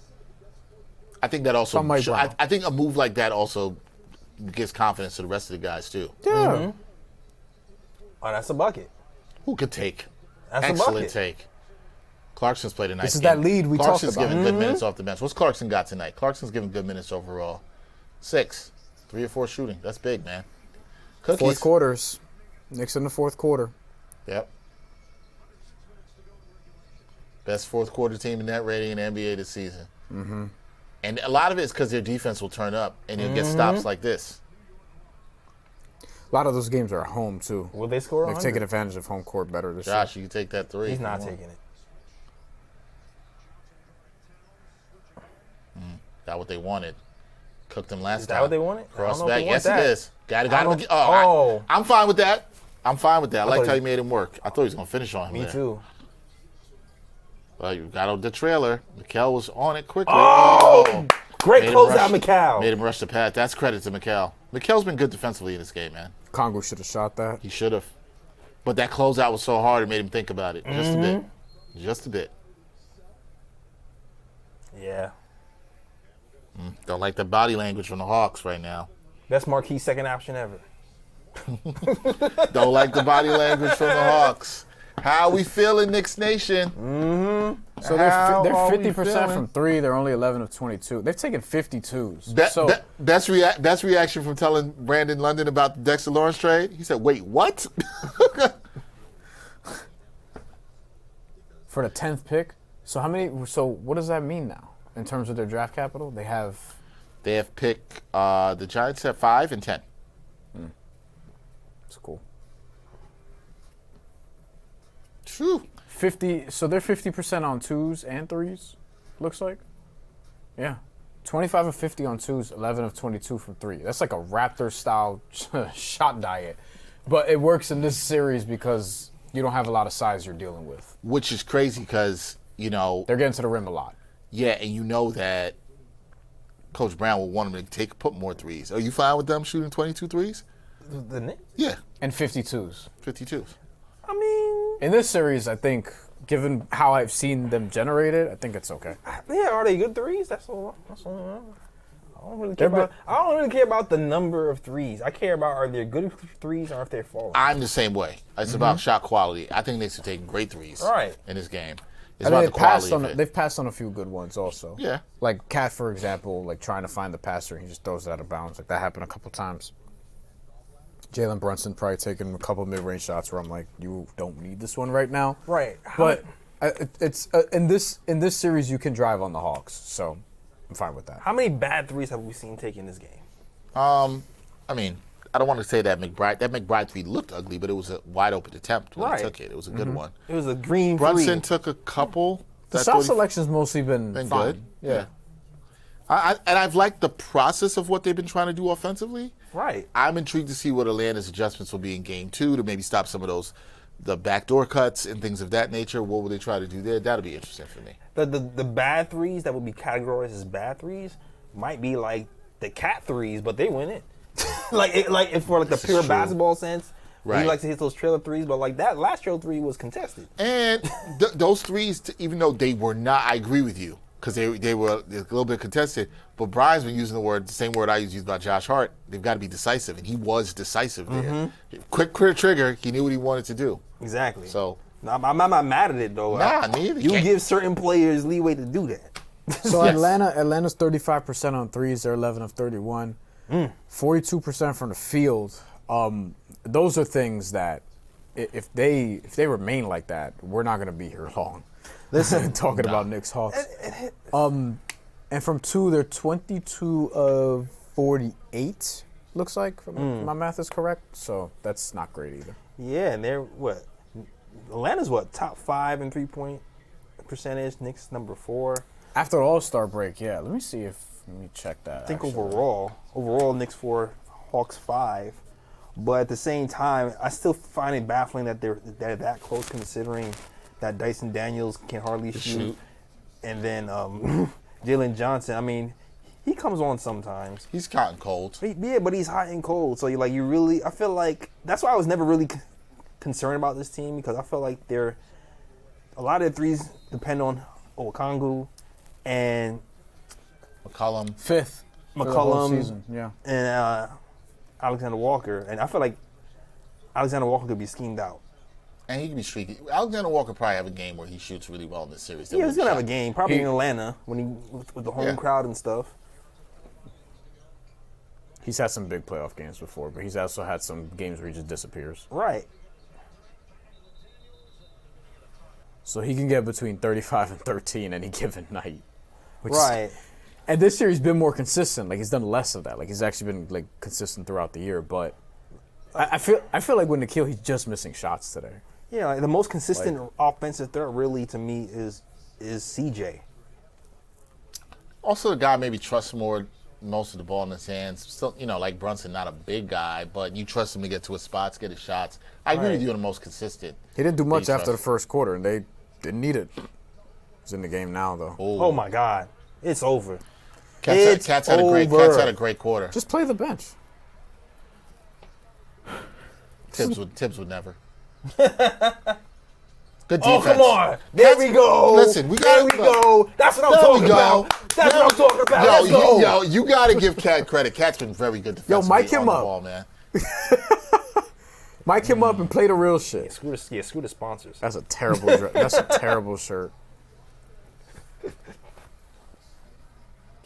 I think that also. I think a move like that also gives confidence to the rest of the guys too. Yeah. Mm-hmm. Oh, that's a bucket. Who could take? That's excellent a bucket. take. Clarkson's played a nice game. This is that lead we talked about. Clarkson's giving good minutes off the bench. What's Clarkson got tonight? Clarkson's giving good minutes overall. 6, 3 or 4 shooting. That's big, man. Cookies. Fourth quarters. Knicks in the fourth quarter. Yep. Best fourth quarter team in net rating in the NBA this season. Mm-hmm. And a lot of it is because their defense will turn up and you'll get stops like this. A lot of those games are at home, too. Will they score 100? They're taking advantage of home court better this year. Josh, you can take that 3. He's not taking it. Got what they wanted. Cooked them last time. Is that what they wanted? Cross back. Yes, that. it is. Got him. I'm fine with that. I like how you made him work. I thought he was going to finish on him. Me too. Well, you got the trailer. Mikal was on it quickly. Oh! Great closeout, Mikal. Made him rush the pad. That's credit to Mikal. Mikal's been good defensively in this game, man. Congo should have shot that. He should have. But that closeout was so hard it made him think about it just a bit. Just a bit. Yeah. Don't like the body language from the Hawks right now. Best marquee second option ever. Don't like the body language from the Hawks. How we feeling, Knicks Nation? So they're 50% from 3. They're only 11 of 22. They've taken 52s. Best reaction from telling Brandon London about the Dexter Lawrence trade. He said, "Wait, what?" For the 10th pick. So how many? So what does that mean now in terms of their draft capital? They have pick. The Giants have 5 and 10. It's cool. Phew. 50. So they're 50% on 2s and 3s. Looks like. Yeah. 25 of 50 on 2s, 11 of 22 from 3. That's like a Raptor-style shot diet. But it works in this series because you don't have a lot of size you're dealing with. Which is crazy because, they're getting to the rim a lot. Yeah, and you know that Coach Brown will want them to put more threes. Are you fine with them shooting 22 threes? The Knicks? Yeah. And 52s. 52s. I mean, in this series, I think, given how I've seen them generate it, I think it's okay. Yeah, are they good threes? That's all. I don't really care about the number of threes. I care about are they good threes or if they're falling. I'm the same way. It's about shot quality. I think Knicks are taking great threes in this game. It's about the quality of it. They've passed on a few good ones also. Yeah. Like Cat, for example, like trying to find the passer, he just throws it out of bounds. Like that happened a couple times. Jalen Brunson probably taking a couple mid-range shots where I'm like, you don't need this one right now. Right. But it's in this series you can drive on the Hawks, so I'm fine with that. How many bad threes have we seen taken in this game? I mean, I don't want to say that McBride three looked ugly, but it was a wide open attempt when he took it. It was a good one. It was a green Brunson three. took a couple. The shot selection's mostly been fine. Good. Yeah. And I've liked the process of what they've been trying to do offensively. Right. I'm intrigued to see what Atlanta's adjustments will be in Game 2 to maybe stop some of the backdoor cuts and things of that nature. What will they try to do there? That'll be interesting for me. The bad threes that would be categorized as bad threes might be like the Cat threes, but they win it. if for like the pure basketball sense. Right. He likes to hit those trailer threes, but like that last trailer three was contested. And those threes, even though they were not, I agree with you, because they were a little bit contested. But Bryan's been using the same word I used about Josh Hart. They've got to be decisive, and he was decisive there. Quick trigger, he knew what he wanted to do. Exactly. So I'm not mad at it though. Neither. You give certain players leeway to do that. So yes. Atlanta's 35% on threes. They're 11 of 31. 42% from the field. Those are things that if they remain like that, we're not going to be here long. Listen, talking about Knicks-Hawks. And from 2, they're 22 of 48, looks like, if my math is correct. So that's not great either. Yeah, and they're what? Atlanta's what? Top 5 in 3-point percentage. Knicks number 4. After the All-Star break, yeah. Let me check that. I think overall Knicks 4, Hawks 5. But at the same time, I still find it baffling that they're that close, considering that Dyson Daniels can hardly shoot. And then Jalen Johnson, I mean, he comes on sometimes. He's hot and cold. Yeah, but he's hot and cold. So I feel like that's why I was never really concerned about this team, because I feel like a lot of the threes depend on Okongwu and McCollum. Fifth. McCollum season. Yeah. And Alexander Walker. And I feel like Alexander Walker could be schemed out. And he can be streaky. Alexander Walker probably have a game where he shoots really well in this series. Yeah, he's gonna have a game, probably in Atlanta with the home crowd and stuff. He's had some big playoff games before, but he's also had some games where he just disappears. Right. So he can get between 35 and 13 any given night. Right. And this year he's been more consistent. Like, he's done less of that. Like, he's actually been like consistent throughout the year. But I feel like with Nikhil, he's just missing shots today. Yeah, like the most consistent offensive threat really to me is CJ. Also, the guy maybe trusts more most of the ball in his hands. Still, like Brunson, not a big guy, but you trust him to get to his spots, get his shots. I agree with you on the most consistent. He didn't do much after the first quarter, and they didn't need it. He's in the game now, though. Oh my God, it's over. Cat's had a great quarter. Just play the bench. Tibbs would never. Good Oh, defense. come on. There we go. Listen, There we go. That's what I'm talking about. That's what I'm talking about. Let's go. You got to give Cat credit. Cat's been very good defensively mic him on the up. ball, man. Mic him up and play the real shit. Screw the sponsors. That's a terrible that's a terrible shirt.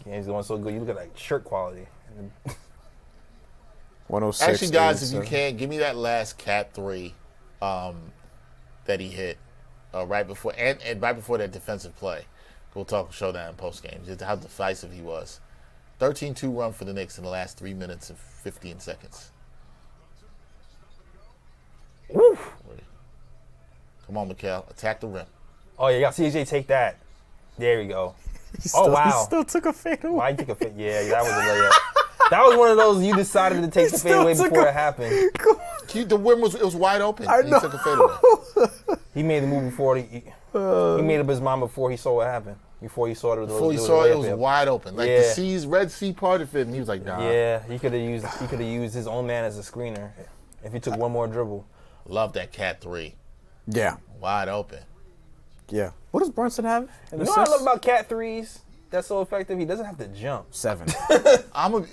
Game's going so good. You look at like shirt quality. 106. Actually, guys, if you 87. can, give me that last Cat 3 that he hit right before and right before that defensive play. We'll show that in post game. Just how decisive he was. 13-2 run for the Knicks in the last 3 minutes and 15 seconds. Woo. Come on, Mikal. Attack the rim. Oh, yeah, you got CJ take that. There we go. He Oh, wow. He still took a fade away. Why you take a fit? Yeah, that was a layup. That was one of those you decided to take the fade away before it happened. The rim was wide open. I know. He took a fadeaway. He made the move before he made up his mind before he saw what happened. Before he saw it, Before he saw it was wide open. Like Yeah. the Red Sea parted it, and he was like, nah. Yeah, he could have used his own man as a screener if he took one more dribble. Love that Cat 3. Yeah. Wide open. Yeah. What does Brunson have? You know what I love about Cat 3s? That's so effective. He doesn't have to jump. 7.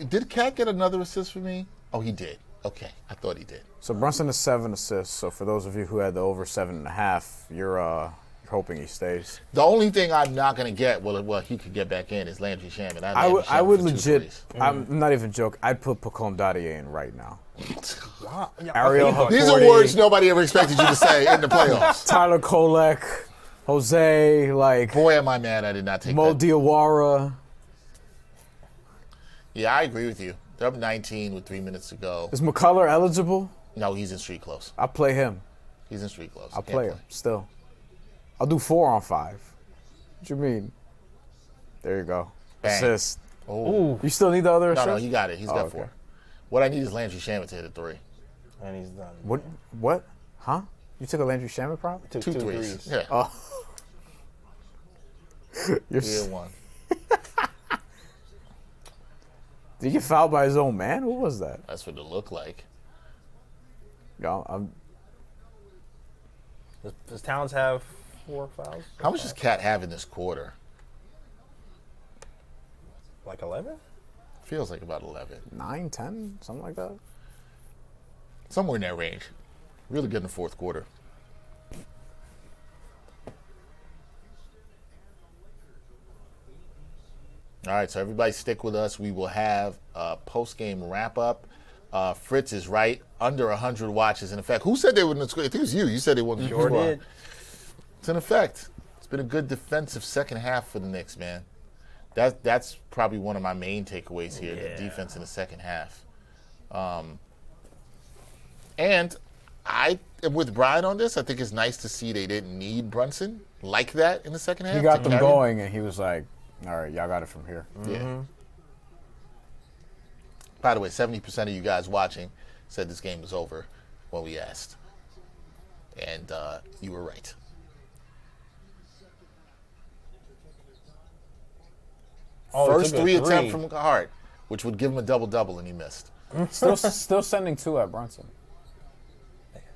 Did Cat get another assist for me? Oh, he did. Okay. I thought he did. So Brunson has 7 assists. So for those of you who had the over 7.5, you're hoping he stays. The only thing I'm not going to get, well, he could get back in, is Landry Shaman. I would legit. I'm not even joking. I'd put Pacome Dadier in right now. Ariel These are Hakordi, words nobody ever expected you to say in the playoffs. Tyler Kolek, Jose, like Boy, am I mad I did not take Mo that. Diawara. Yeah, I agree with you. They're up 19 with 3 minutes to go. Is McCullough eligible? No, he's in street clothes. I'll play him. He's in street clothes. I'll Can't play him still. I'll do 4 on 5. What you mean? There you go. Bang. Assist. Oh. You still need the other assist? No, he got it. He's got 4. okay. What I need is Landry Shaman to hit a 3. And he's done. What? Huh? You took a Landry Shaman prop? Took Two two threes. threes. Yeah. Oh. You're Year 1. Did he get fouled by his own man? What was that? That's what it looked like. Yo, Does Towns have 4 fouls? How much does Cat have in this quarter? Like 11? Feels like about 11. 9, 10, something like that. Somewhere in that range. Really good in the fourth quarter. All right, so everybody stick with us. We will have a post-game wrap-up. Fritz is right, under 100 watches. In effect, who said they wouldn't score? I think it was you. You said they wouldn't Sure score. did. It's in effect. It's been a good defensive second half for the Knicks, man. That's probably one of my main takeaways here, the defense in the second half. And I am with Bryan on this. I think it's nice to see they didn't need Brunson like that in the second half. He got to them carry going, and he was like, all right, y'all got it from here. Yeah. By the way, 70% of you guys watching said this game was over when we asked. And you were right. Oh, he First took a 3 3. attempt from Hart, which would give him a double-double, and he missed. Still sending 2 at Brunson.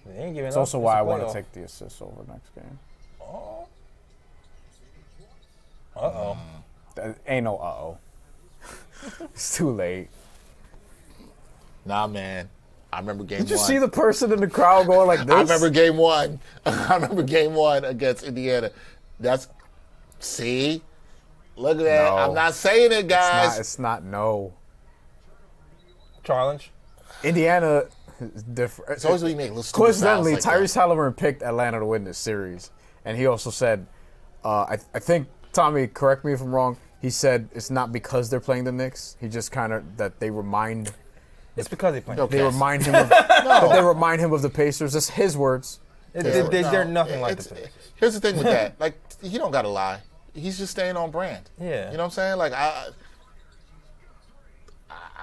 They ain't giving It's up. also It's why a I want to playoff. take the assists over next game. Uh-oh. Ain't no uh-oh. It's too late. Nah, man. I remember game Did you 1. see the person in the crowd going like this? I remember game 1. I remember game 1 against Indiana. See? Look at that. No. I'm not saying it, guys. It's not no. Challenge. Indiana is different. It's always when you make little stupid Coincidentally, fouls like Tyrese Halliburton picked Atlanta to win this series, and he also said, I think Tommy, correct me if I'm wrong. He said it's not because they're playing the Knicks. He just kind of that they remind It's because they play. Okay. they remind him of that they remind him of the Pacers. That's his words. They're nothing like the Pacers. Here's the thing with that. Like, he don't got to lie. He's just staying on brand. Yeah. You know what I'm saying? Like, I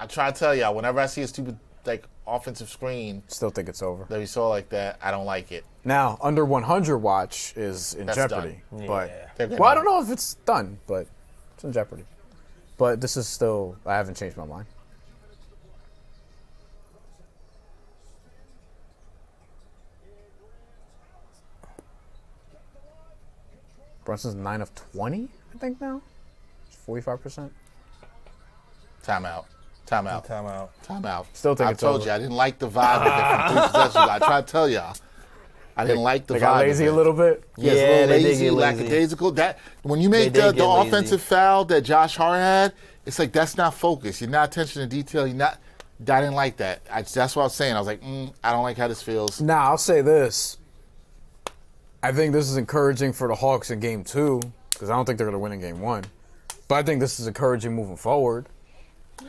try to tell y'all, whenever I see a stupid, like, offensive screen Still think it's over. that we saw like that, I don't like it. Now, under 100 watch is in That's jeopardy. done. But Yeah. They're gonna- well, I don't know if it's done, but it's in jeopardy. But this is still. I haven't changed my mind. Brunson's 9 of 20, I think now. 45%. Timeout. Still think I it's told over. you I didn't like the vibe of it from 3 possessions. I tried to tell y'all. I didn't like the They vibe. got lazy of it. a little bit. Yeah, it's a Yeah, little they did lazy, get lazy. lackadaisical. That when you make They did the get lazy. offensive foul that Josh Hart had, it's like that's not focus. You're not attention to detail. You're not. I didn't like that. That's what I was saying. I was like, I don't like how this feels. Now, I'll say this. I think this is encouraging for the Hawks in Game 2, because I don't think they're going to win in Game 1. But I think this is encouraging moving forward.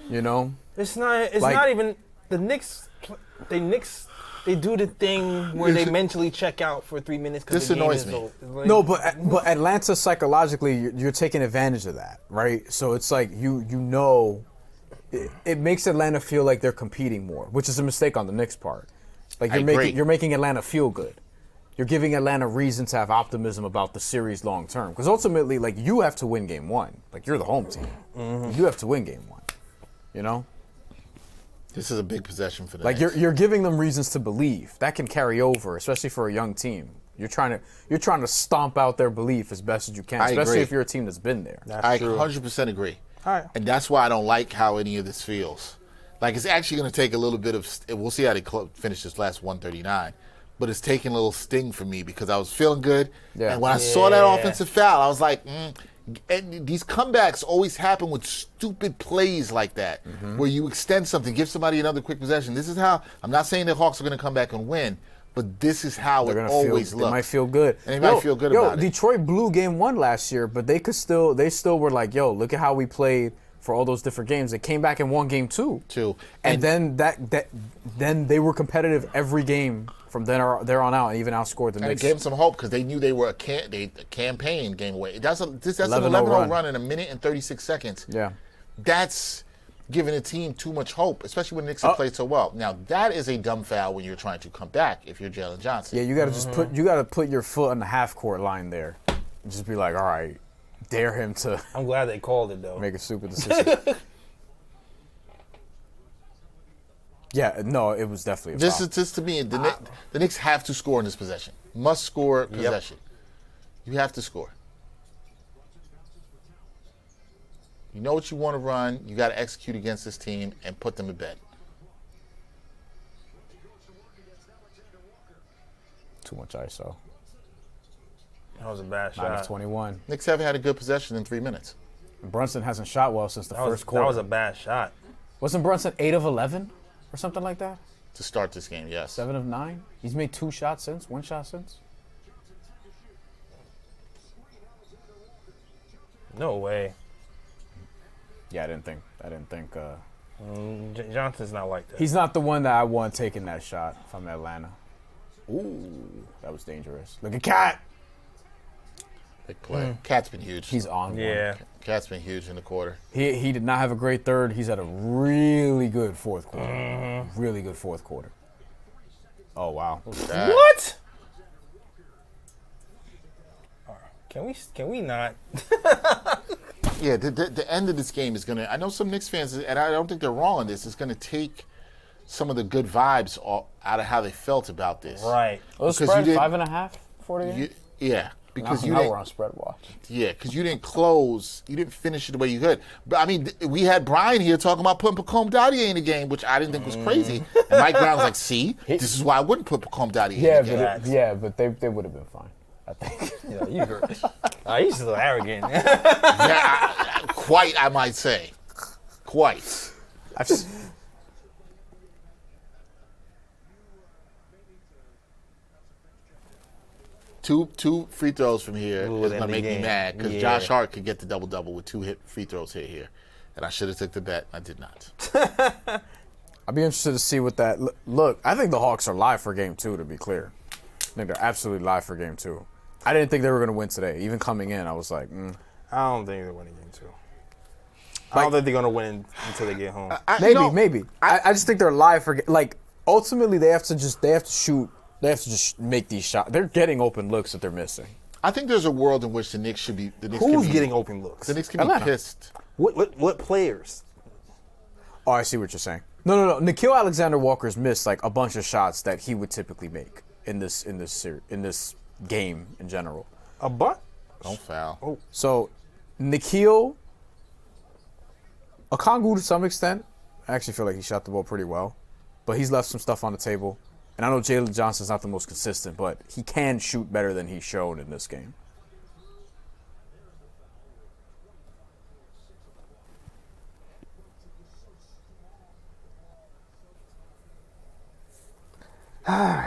You know? It's not Like- not even the Knicks. They do the thing where they mentally check out for 3 minutes. This the game annoys is me. over. Like, No, but Atlanta psychologically, you're taking advantage of that, right? So it's like you know, it makes Atlanta feel like they're competing more, which is a mistake on the Knicks' part. Like I agree. you're making Atlanta feel good. You're giving Atlanta reason to have optimism about the series long term, because ultimately, like, you have to win Game 1. Like, you're the home team. You have to win Game 1. You know. This is a big possession for the Like Knicks. you're giving them reasons to believe that can carry over, especially for a young team. You're trying to stomp out their belief as best as you can, I especially agree. if you're a team that's been there. I true. 100% agree. All right. And that's why I don't like how any of this feels. Like, it's actually going to take a little bit of. We'll see how they finish this last 139. But it's taking a little sting for me because I was feeling good. Yeah. And when I saw that Yeah. offensive foul, I was like, And these comebacks always happen with stupid plays like that, where you extend something, give somebody another quick possession. This is how. I'm not saying the Hawks are going to come back and win, but this is how They're it gonna always feel. looks. They might feel good. And they might feel good about it. Detroit blew Game 1 last year, but they still were like, yo, look at how we played for all those different games. They came back and won Game 2. And then then they were competitive every game from there on out, and even outscored the And it Knicks. gave them some hope because they knew they were a campaign game away. That's an 11-0 11-0 run in a minute and 36 seconds. Yeah. That's giving a team too much hope, especially when the Knicks have played so well. Now, that is a dumb foul when you're trying to come back if you're Jalen Johnson. Yeah, you got to just put your foot on the half court line there, and just be like, all right, dare him to I'm glad they called it though. make a stupid decision. Yeah, no, it was definitely a This foul. is just to me. The Knicks have to score in this possession. Must score possession. You have to score. You know what you want to run. You got to execute against this team and put them to bed. Too much ISO. That was a bad 9 of shot. 21. Knicks haven't had a good possession in 3 minutes. And Brunson hasn't shot well since the That was, first quarter. that was a bad shot. Wasn't Brunson 8 of 11 or something like that? To start this game, yes. 7 of 9? He's made 2 shots since, 1 shot since. No way. Yeah, I didn't think. Johnson's not like that. He's not the one that I want taking that shot from Atlanta. Ooh, that was dangerous. Look at Cat. Big play. Cat's been huge. He's on one. Yeah. Cat's been huge in the quarter. He did not have a great third. He's had a really good fourth quarter. Really good fourth quarter. Oh, wow. That- What? Can we not? Yeah, the end of this game is going to, I know some Knicks fans, and I don't think they're wrong on this, it's going to take some of the good vibes out of how they felt about this. Right. Was Because spread you didn't- 5.5 before the game? Yeah, because you now didn't, we're on spread watch. yeah, because you didn't close, you didn't finish it the way you could. But I mean, we had Bryan here talking about putting Pacome Dadier in the game, which I didn't think was crazy. And Mike Brown was like, see, this is why I wouldn't put Pacome Dadier Yeah, in the game. but they would have been fine, I think. Yeah, you heard. He's a little arrogant. Yeah, quite, I might say. Quite. I've s- Two free throws from here Ooh, is at the going to end of make the me game. mad because Yeah. Josh Hart could get the double-double with 2 free throws hit here. And I should have took the bet. I did not. I'd be interested to see what that look. I think the Hawks are live for Game 2. To be clear, I think they're absolutely live for Game 2. I didn't think they were going to win today. Even coming in, I was like, I don't think they're winning game 2. I Like- don't think they're gonna win until they get home. maybe. I just think they're live for like. Ultimately, they have to shoot. They have to just make these shots. They're getting open looks that they're missing. I think there's a world in which the Knicks should be. The Knicks Who's can be, getting open looks? The Knicks can be Atlanta. pissed. What players? Oh, I see what you're saying. No. Nickeil Alexander-Walker's missed like a bunch of shots that he would typically make in this game in general. A butt? Don't foul. Oh. So, Nikhil, Okongwu to some extent, I actually feel like he shot the ball pretty well. But he's left some stuff on the table. And I know Jalen Johnson's not the most consistent, but he can shoot better than he's shown in this game.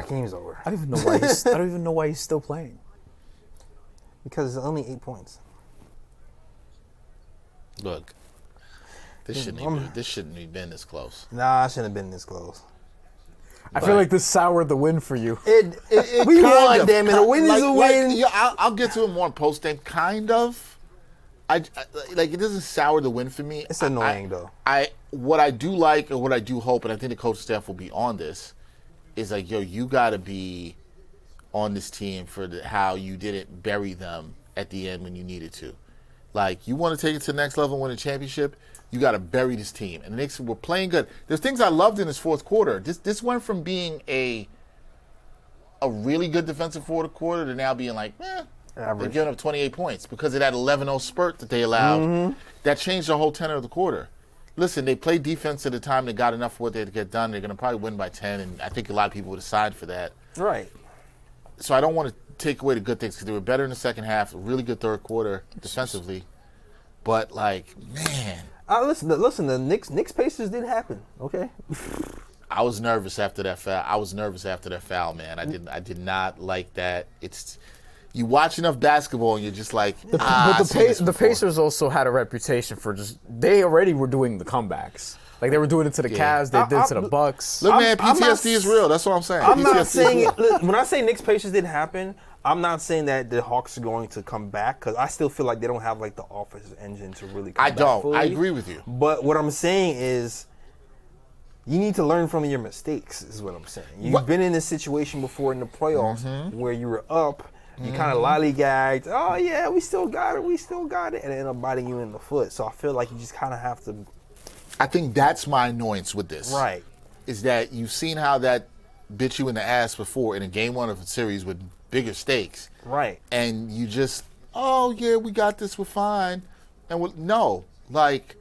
Game's over. I don't even know why he's, I don't even know why he's still playing. Because it's only 8 points. Look, this shouldn't have been this close. Nah, I shouldn't have been this close. I feel like this soured the win for you. We won, damn it. A win is a win. Yeah, I'll get to it more in post game. Kind of. I like it doesn't sour the win for me. It's annoying though. What I do like and what I do hope, and I think the coaching staff will be on this, is like, yo, you got to be on this team for how you didn't bury them at the end when you needed to. Like, you want to take it to the next level and win a championship, you got to bury this team. And the Knicks were playing good. There's things I loved in this fourth quarter. This went from being a really good defensive fourth quarter to now being like, they're giving up 28 points because of that 11-0 spurt that they allowed. Mm-hmm. That changed the whole tenor of the quarter. Listen, they played defense at the time. They got enough for what they had to get done. They're going to probably win by 10, and I think a lot of people would decide for that. Right. So I don't want to take away the good things because they were better in the second half, a really good third quarter defensively. But, like, man. Listen, the Knicks Pacers did happen, okay? I was nervous after that foul. Man. I did not like that. You watch enough basketball and you're just like, but the Pacers also had a reputation for they already were doing the comebacks. Like, they were doing it to the Cavs, they did it to the Bucks. Look, man, PTSD is real. That's what I'm saying. I'm not saying, when I say Knicks Pacers didn't happen, I'm not saying that the Hawks are going to come back because I still feel like they don't have like the offensive engine to really come back fully. I agree with you. But what I'm saying is, you need to learn from your mistakes, is what I'm saying. You've been in this situation before in the playoffs where you were up. You kind of lollygagged. Oh, yeah, we still got it. And it ended up biting you in the foot. So I feel like you just kind of have to. I think that's my annoyance with this. Right. Is that you've seen how that bit you in the ass before in a game one of a series with bigger stakes. Right. And you just, oh, yeah, we got this. We're fine. And no. Like,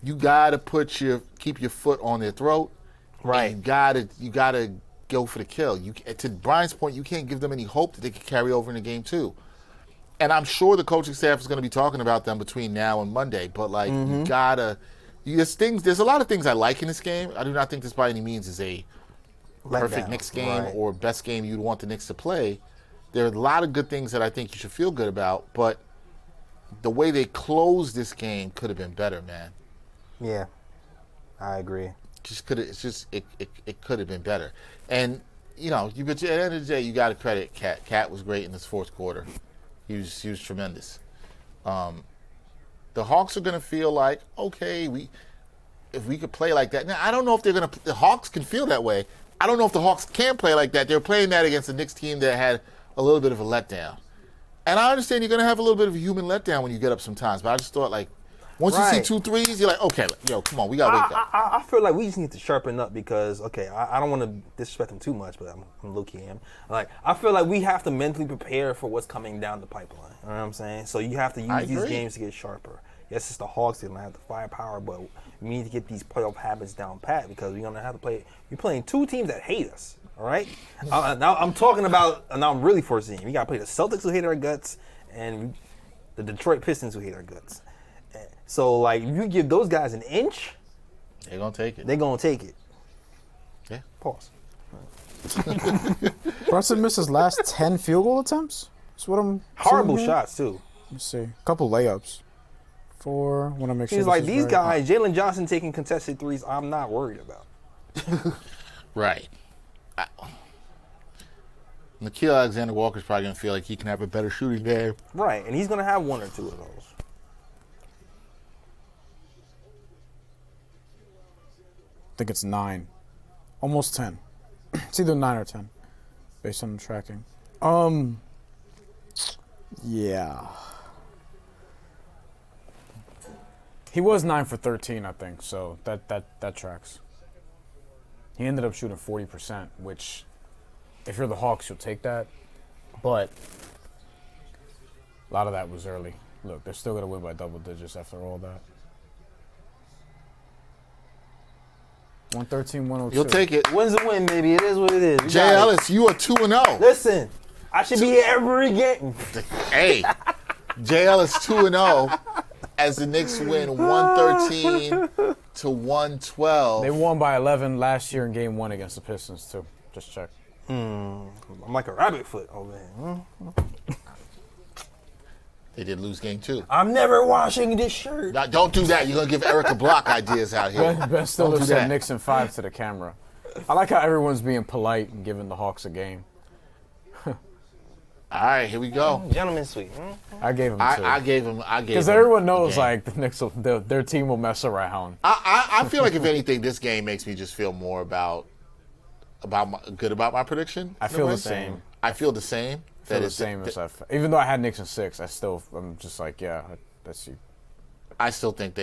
you got to keep your foot on their throat. Right. And you got to go for the kill. To Bryan's point, you can't give them any hope that they can carry over in the game too. And I'm sure the coaching staff is going to be talking about them between now and Monday. But like, you gotta. There's a lot of things I like in this game. I do not think this by any means is a perfect Knicks game or best game you'd want the Knicks to play. There are a lot of good things that I think you should feel good about. But the way they closed this game could have been better, man. Yeah, I agree. It could have been better. And, but at the end of the day, you got to credit Cat. Cat was great in this fourth quarter. He was tremendous. The Hawks are going to feel like, okay, if we could play like that. Now, I don't know if the Hawks can feel that way. I don't know if the Hawks can play like that. They're playing that against a Knicks team that had a little bit of a letdown. And I understand you're going to have a little bit of a human letdown when you get up sometimes, but I just thought, like, once you see 2 threes, you're like, okay, yo, come on, we got to wake up. I feel like we just need to sharpen up because, okay, I don't want to disrespect them too much, but I'm low-key am. Like, I feel like we have to mentally prepare for what's coming down the pipeline. You know what I'm saying? So you have to use these games to get sharper. Yes, it's the Hawks. They don't have the firepower, but we need to get these playoff habits down pat because we're going to have to play. We're playing 2 teams that hate us, all right? Now I'm talking about, now I'm really foreseeing. We got to play the Celtics who hate our guts and the Detroit Pistons who hate our guts. So, like, if you give those guys an inch, they're going to take it. They're going to take it. Yeah. Pause. Brunson missed his last 10 field goal attempts? That's what I'm Horrible seeing shots, too. Let's see. A couple layups. 4. Want to make sure. He's like, these guys, Jalen Johnson taking contested threes, I'm not worried about. Right. Nikhil Alexander-Walker's probably going to feel like he can have a better shooting game. Right, and he's going to have 1 or 2 of those. I think it's 9. Almost 10. It's either 9 or 10, based on the tracking. Yeah. He was 9 for 13, I think, so that tracks. He ended up shooting 40%, which, if you're the Hawks, you'll take that. But lot of that was early. Look, they're still going to win by double digits after all that. 113, 102. You'll take it. Win's a win, baby. It is what it is. We Jay got it. Ellis, you are 2-0. Listen, I should be here every game. Hey, Jay Ellis 2-0 as the Knicks win 113 to 112. They won by 11 last year in Game 1 against the Pistons, too. Just check. I'm like a rabbit foot over here. They did lose game 2. I'm never washing this shirt. Now, don't do that. You're going to give Erica Block ideas out here. Ben Stiller Don't do said that. Knicks in 5 to the camera. I like how everyone's being polite and giving the Hawks a game. All right, here we go. Gentleman sweet. I gave him 2. I gave him. Because everyone knows, like, the Knicks, their team will mess around. I feel like if anything, this game makes me just feel more good about my prediction. I feel the same. I feel the same. I feel the same as even though I had Knicks in 6, I'm just like, yeah, that's you. I still think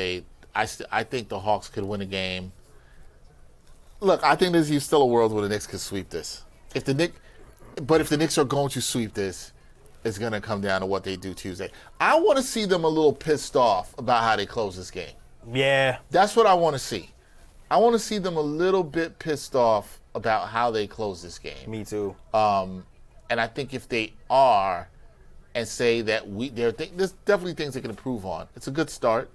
I think the Hawks could win a game. Look, I think there's still a world where the Knicks could sweep this. If the Knicks are going to sweep this, it's going to come down to what they do Tuesday. I want to see them a little pissed off about how they close this game. Yeah. That's what I want to see. I want to see them a little bit pissed off about how they close this game. Me too. And I think if they are, and say that there's definitely things they can improve on. It's a good start.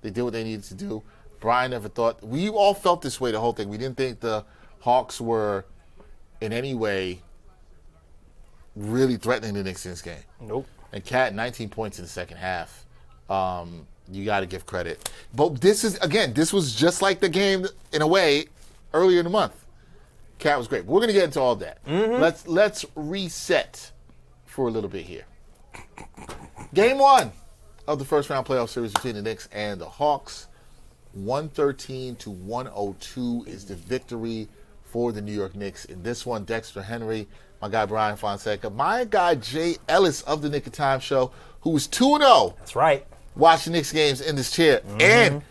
They did what they needed to do. Bryan never thought. We all felt this way the whole thing. We didn't think the Hawks were in any way really threatening the Knicks in this game. Nope. And Cat, 19 points in the second half. You got to give credit. But this was just like the game in a way earlier in the month. Cat was great. But we're going to get into all that. Mm-hmm. Let's reset for a little bit here. Game 1 of the first round playoff series between the Knicks and the Hawks. 113 to 102 is the victory for the New York Knicks. In this one, Dexter Henry, my guy Bryan Fonseca, my guy Jay Ellis of the Knick of Time show, who was 2-0. That's right. Watching Knicks games in this chair. Mm-hmm. And,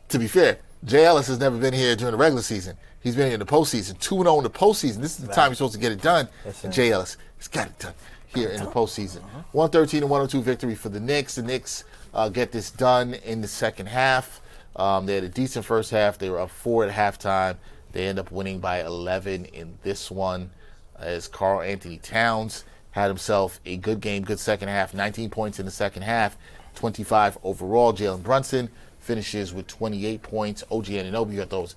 to be fair, Jay Ellis has never been here during the regular season. He's been here in the postseason. 2-0 in the postseason. This is the time you're supposed to get it done. And Jay Ellis has got it done here in the postseason. 113 to 102 victory for the Knicks. The Knicks get this done in the second half. They had a decent first half. They were up 4 at halftime. They end up winning by 11 in this one as Karl Anthony Towns had himself a good game, good second half. 19 points in the second half, 25 overall. Jalen Brunson finishes with 28 points. OG Anunoby got those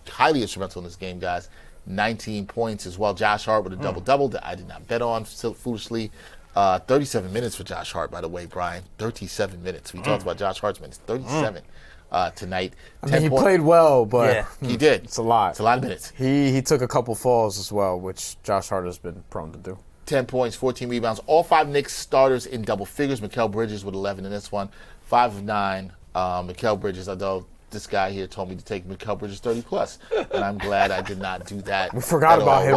highly instrumental in this game, guys. 19 points as well. Josh Hart with a double-double that I did not bet on foolishly. 37 minutes for Josh Hart, by the way, Bryan. 37 minutes. We talked about Josh Hart's minutes. 37 tonight. I mean, he played well, but he did. It's a lot. It's a lot of minutes. He took a couple falls as well, which Josh Hart has been prone to do. 10 points, 14 rebounds. All 5 Knicks starters in double figures. Mikal Bridges with 11 in this one. 5 of 9. Mikal Bridges, although this guy here told me to take Mikal Bridges 30+, and I'm glad I did not do that. We forgot about him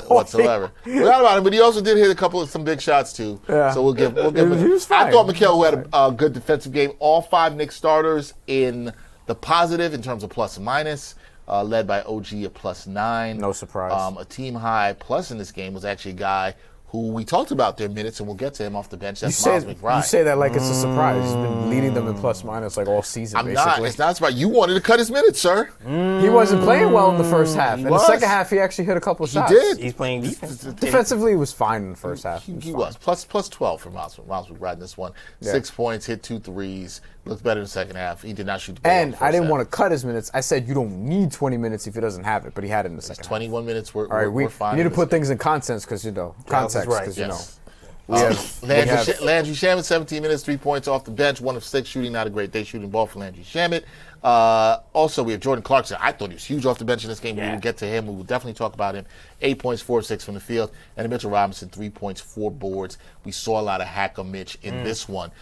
whatsoever. Forgot about him, but he also did hit some big shots too. Yeah. So we'll give him. He was fine. I thought Mikal, who had a good defensive game, all 5 Knicks starters in the positive in terms of plus and minus, led by OG at +9. No surprise. A team high plus in this game was actually a guy who we talked about their minutes, and we'll get to him off the bench. That's Miles McBride. You say that like it's a surprise. He's been leading them in plus minus like all season, basically. It's not a surprise. You wanted to cut his minutes, sir. He wasn't playing well in the first half. In the second half, he actually hit a couple shots. He did. He's playing defense. Defensively, he was fine in the first half. He was. Plus 12 for Miles McBride in this one. Yeah. 6 points, hit 2 threes. Looked better in the second half. He did not shoot the ball. And I didn't want to cut his minutes. I said you don't need 20 minutes if he doesn't have it, but he had it in the second half. 21 minutes. We're fine. You need to put things in context because, context because, Landry Shamet, 17 minutes, 3 points off the bench, 1 of 6 shooting. Not a great day shooting ball for Landry Shamet. Also, we have Jordan Clarkson. I thought he was huge off the bench in this game. We will get to him. We will definitely talk about him. 8 points, 4 of 6 from the field. And Mitchell Robinson, 3 points, 4 boards. We saw a lot of Hacker Mitch in this one.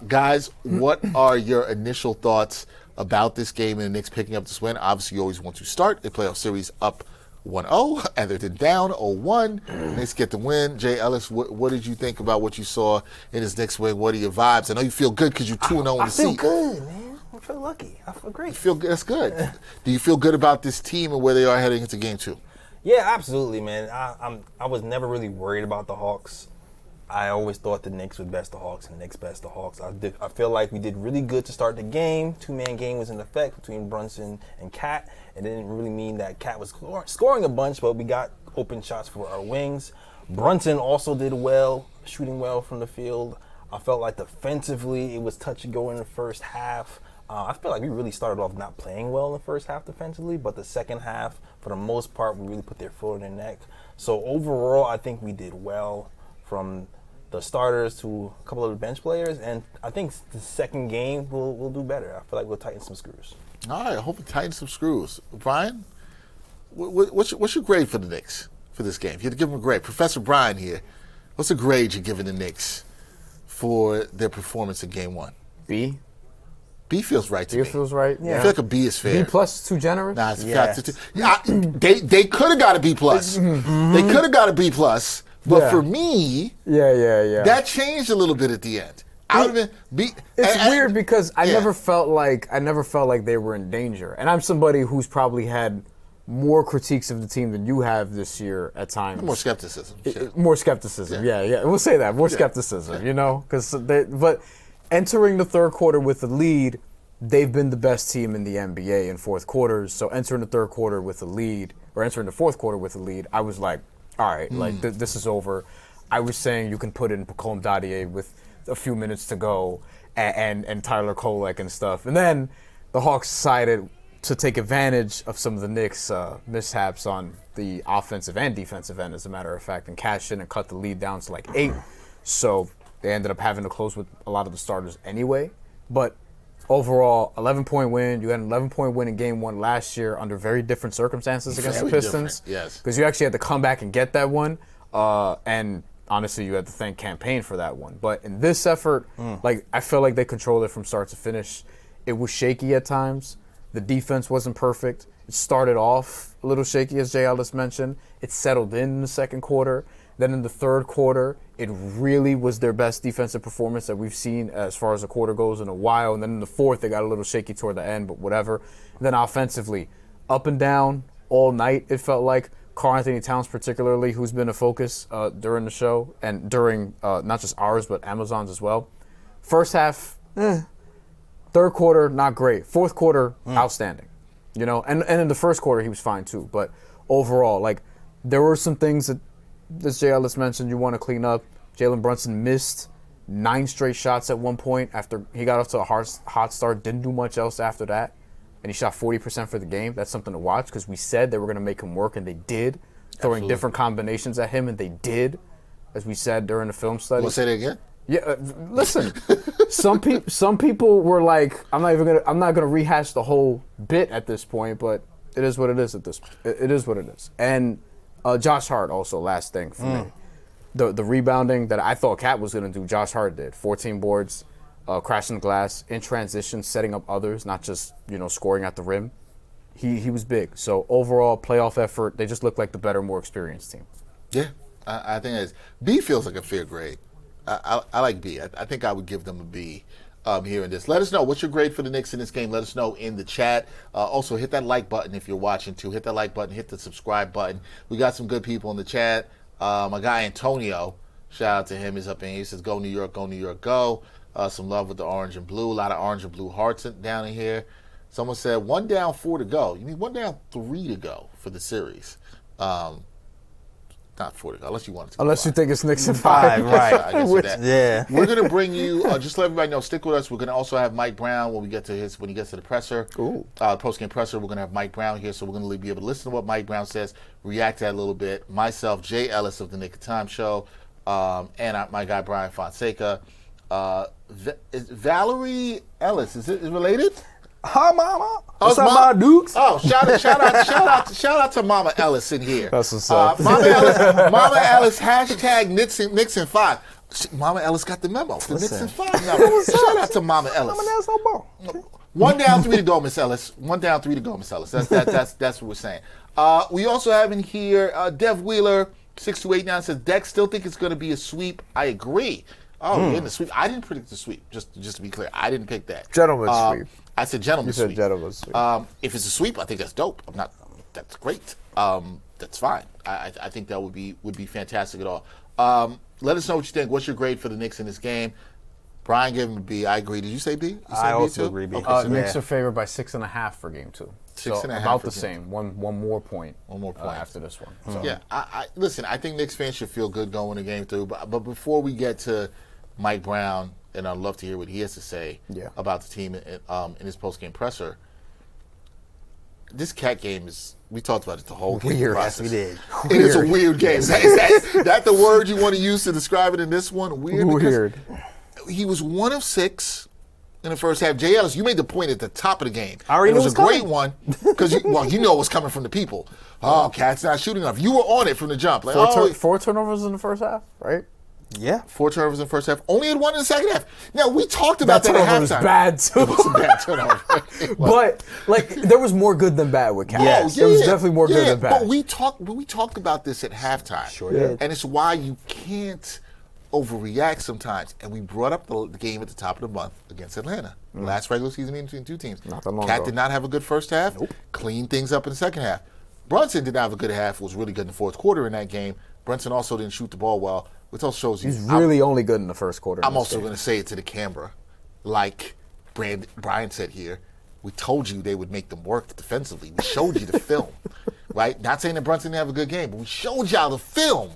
Guys, what are your initial thoughts about this game and the Knicks picking up this win? Obviously, you always want to start. They playoff series up 1-0, and they're down 0-1. Knicks get the win. Jay Ellis, what did you think about what you saw in this Knicks win? What are your vibes? I know you feel good because you're 2-0 in the seat. I feel good, man. I feel lucky. I feel great. That's good. Do you feel good about this team and where they are heading into game 2? Yeah, absolutely, man. I was never really worried about the Hawks. I always thought the Knicks would best the Hawks and Knicks best the Hawks. I feel like we did really good to start the game. Two-man game was in effect between Brunson and Cat. It didn't really mean that Cat was scoring a bunch, but we got open shots for our wings. Brunson also did well, shooting well from the field. I felt like defensively it was touch and go in the first half. I feel like we really started off not playing well in the first half defensively, but the second half, for the most part, we really put their foot in their neck. So overall, I think we did well from the starters to a couple of the bench players, and I think the second game we'll do better. I feel like we'll tighten some screws. All right, I hope we tighten some screws. Bryan, what's your grade for the Knicks for this game? If you had to give them a grade, Professor Bryan here, what's the grade you're giving the Knicks for their performance in Game 1? B. B feels right to me. B feels right. I feel like a B is fair. B plus too generous. Nah, it's they could have got a B plus. They could have got a B plus, but for me, that changed a little bit at the end. I would have been B. It's weird because I never felt like they were in danger, and I'm somebody who's probably had more critiques of the team than you have this year at times. More skepticism. More skepticism. Yeah. We'll say that. More skepticism. You know, but entering the third quarter with the lead, they've been the best team in the NBA in fourth quarters. So entering the third quarter with a lead, or entering the fourth quarter with a lead, I was like, all right, like this is over. I was saying you can put in Pacome Dadier with a few minutes to go and Tyler Kolek and stuff. And then the Hawks decided to take advantage of some of the Knicks' mishaps on the offensive and defensive end, as a matter of fact, and cash in and cut the lead down to like 8. So they ended up having to close with a lot of the starters anyway. But overall, 11-point win. You had an 11-point win in Game 1 last year under very different circumstances against the Pistons. Yes. Because you actually had to come back and get that one. And honestly, you had to thank Campaign for that one. But in this effort, I feel like they controlled it from start to finish. It was shaky at times. The defense wasn't perfect. It started off a little shaky, as Jay Ellis mentioned. It settled in the second quarter. Then in the third quarter, it really was their best defensive performance that we've seen as far as the quarter goes in a while. And then in the fourth, they got a little shaky toward the end, but whatever. And then offensively, up and down all night, it felt like. Karl Anthony Towns particularly, who's been a focus during the show and during not just ours, but Amazon's as well. First half, Third quarter, not great. Fourth quarter, outstanding. You know, and in the first quarter, he was fine too. But overall, like, there were some things that, as Jay Ellis mentioned, you want to clean up. Jalen Brunson missed 9 straight shots at one point after he got off to a hot start, didn't do much else after that. And he shot 40% for the game. That's something to watch because we said they were going to make him work, and they did. Throwing different combinations at him, and they did, as we said during the film study. Want to say that again? Yeah, listen. Some people were like, I'm not gonna rehash the whole bit at this point, but it is what it is it is what it is. And Josh Hart also, last thing for me. The rebounding that I thought Cat was gonna do, Josh Hart did. 14 boards, crashing the glass, in transition, setting up others, not just, scoring at the rim. He was big. So overall playoff effort, they just look like the better, more experienced team. Yeah, I think it's B feels like a fair grade. I like B. I think I would give them a B here in this. Let us know what's your grade for the Knicks in this game. Let us know in the chat. Also, hit that like button if you're watching too. Hit that like button. Hit the subscribe button. We got some good people in the chat. My guy Antonio, shout out to him, is up in here. He says, "Go New York, go New York, go." Some love with the orange and blue. A lot of orange and blue hearts down in here. Someone said 1 down, 4 to go. You mean 1 down, 3 to go for the series? Not 4 to go, unless you want it to go. Unless you think it's Knicks in 5, right? I guess that. Yeah. We're gonna bring you. Just to let everybody know, stick with us. We're gonna also have Mike Brown when he gets to the presser. Ooh. Post-game presser. We're gonna have Mike Brown here, so we're gonna be able to listen to what Mike Brown says, react to that a little bit. Myself, Jay Ellis of the Knick of Time Show, and my guy Bryan Fonseca. Valerie Ellis, is it related? Hi, Mama. What's up, my dukes? Oh, shout out to Mama Ellis in here. That's what's up. Mama Ellis, hashtag Knicks in 5. Mama Ellis got the memo. The Knicks in 5 now. Shout out to Mama Ellis. Mama Ellis, no ball. 1 down, 3 to go, Miss Ellis. 1 down, 3 to go, Miss Ellis. That's what we're saying. We also have in here Dev Wheeler 6289 says Dex still think it's going to be a sweep. I agree. Oh, you're in the sweep. I didn't predict the sweep. Just to be clear, I didn't pick that. Gentleman's sweep. I said gentleman's sweep. You said gentleman's sweep. If it's a sweep, I think that's dope. That's great. That's fine. I think that would be fantastic at all. let us know what you think. What's your grade for the Knicks in this game? Bryan gave him a B. I agree. Did you say B? You say I B also too? agree B. Okay, so Knicks are favored by 6.5 for game 2. 6.5 about for the game same. One more point. One more point after this one. So. Yeah, listen, I think Knicks fans should feel good going to game 3. But before we get to Mike Brown, and I'd love to hear what he has to say about the team in his post-game presser, this cat game is, we talked about it the whole game process. Yes, we did. It is a weird game. Is that the word you want to use to describe it in this one? Weird. Weird. He was 1 of 6 in the first half. Jay Ellis, you made the point at the top of the game. I already it knew was it a was great coming. one because you know what's coming from the people. Oh, Cat's not shooting enough. You were on it from the jump. Like, Four turnovers in the first half, right? Yeah. 4 turnovers in the first half. Only had 1 in the second half. Now, we talked about that at turnover was halftime. bad, too. It was a bad turnover. But, like, there was more good than bad with Cat. Yes. There was definitely more good than bad. But we talked about this at halftime. Sure did. And it's why you can't overreact sometimes. And we brought up the game at the top of the month against Atlanta. Last regular season meeting between 2 teams. Not that long Cat ago. did not have a good first half. Cleaned things up in the second half. Brunson did not have a good half. Was really good in the fourth quarter in that game. Brunson also didn't shoot the ball well, which also shows He's really only good in the first quarter. I'm also going to say it to the camera, like Bryan said here. We told you they would make them work defensively. We showed you the film, right? Not saying that Brunson didn't have a good game, but we showed y'all the film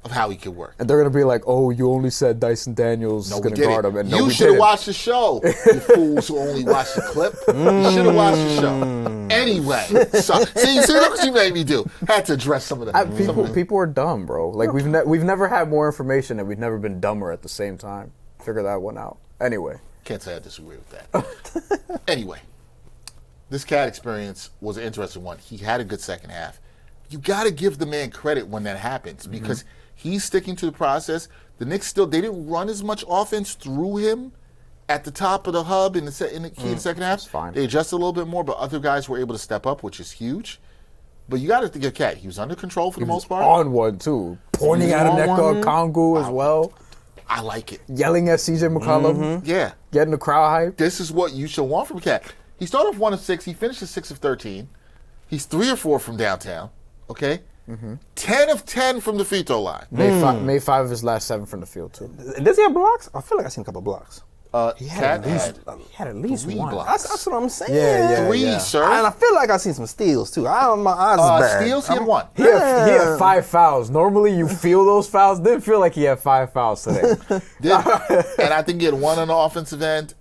of how he could work. And they're going to be like, oh, you only said Dyson Daniels is going to guard him. And you should have watched the show, you fools who only watched the clip. You should have watched the show. Anyway, so, see, look what you made me do. Had to address some of the people are dumb, bro. Like, we've never had more information and we've never been dumber at the same time. Figure that one out. Anyway. Can't say I disagree with that. Anyway, this Cat experience was an interesting one. He had a good second half. You got to give the man credit when that happens because he's sticking to the process. The Knicks they didn't run as much offense through him at the top of the hub in the second half. Fine. They adjusted a little bit more, but other guys were able to step up, which is huge. But you got to give Cat. He was under control for the most part. On one, too. Pointing at Onyeka Okongwu as well. I like it. Yelling at CJ McCollum. Yeah. Getting the crowd hype. This is what you should want from Cat. He started off 1 of 6. He finished at 6 of 13. He's 3 or 4 from downtown. Okay? 10 of 10 from the free throw line. Made 5 of his last 7 from the field, too. Does he have blocks? I feel like I've seen a couple blocks. He had at least 3 one. blocks. That's what I'm saying. Yeah. 3, sir. And I feel like I've seen some steals, too. I don't know, my eyes is bad. Steals, he had 1. He had 5 fouls. Normally, you feel those fouls. Didn't feel like he had 5 fouls today. And I think he had 1 on the offensive end.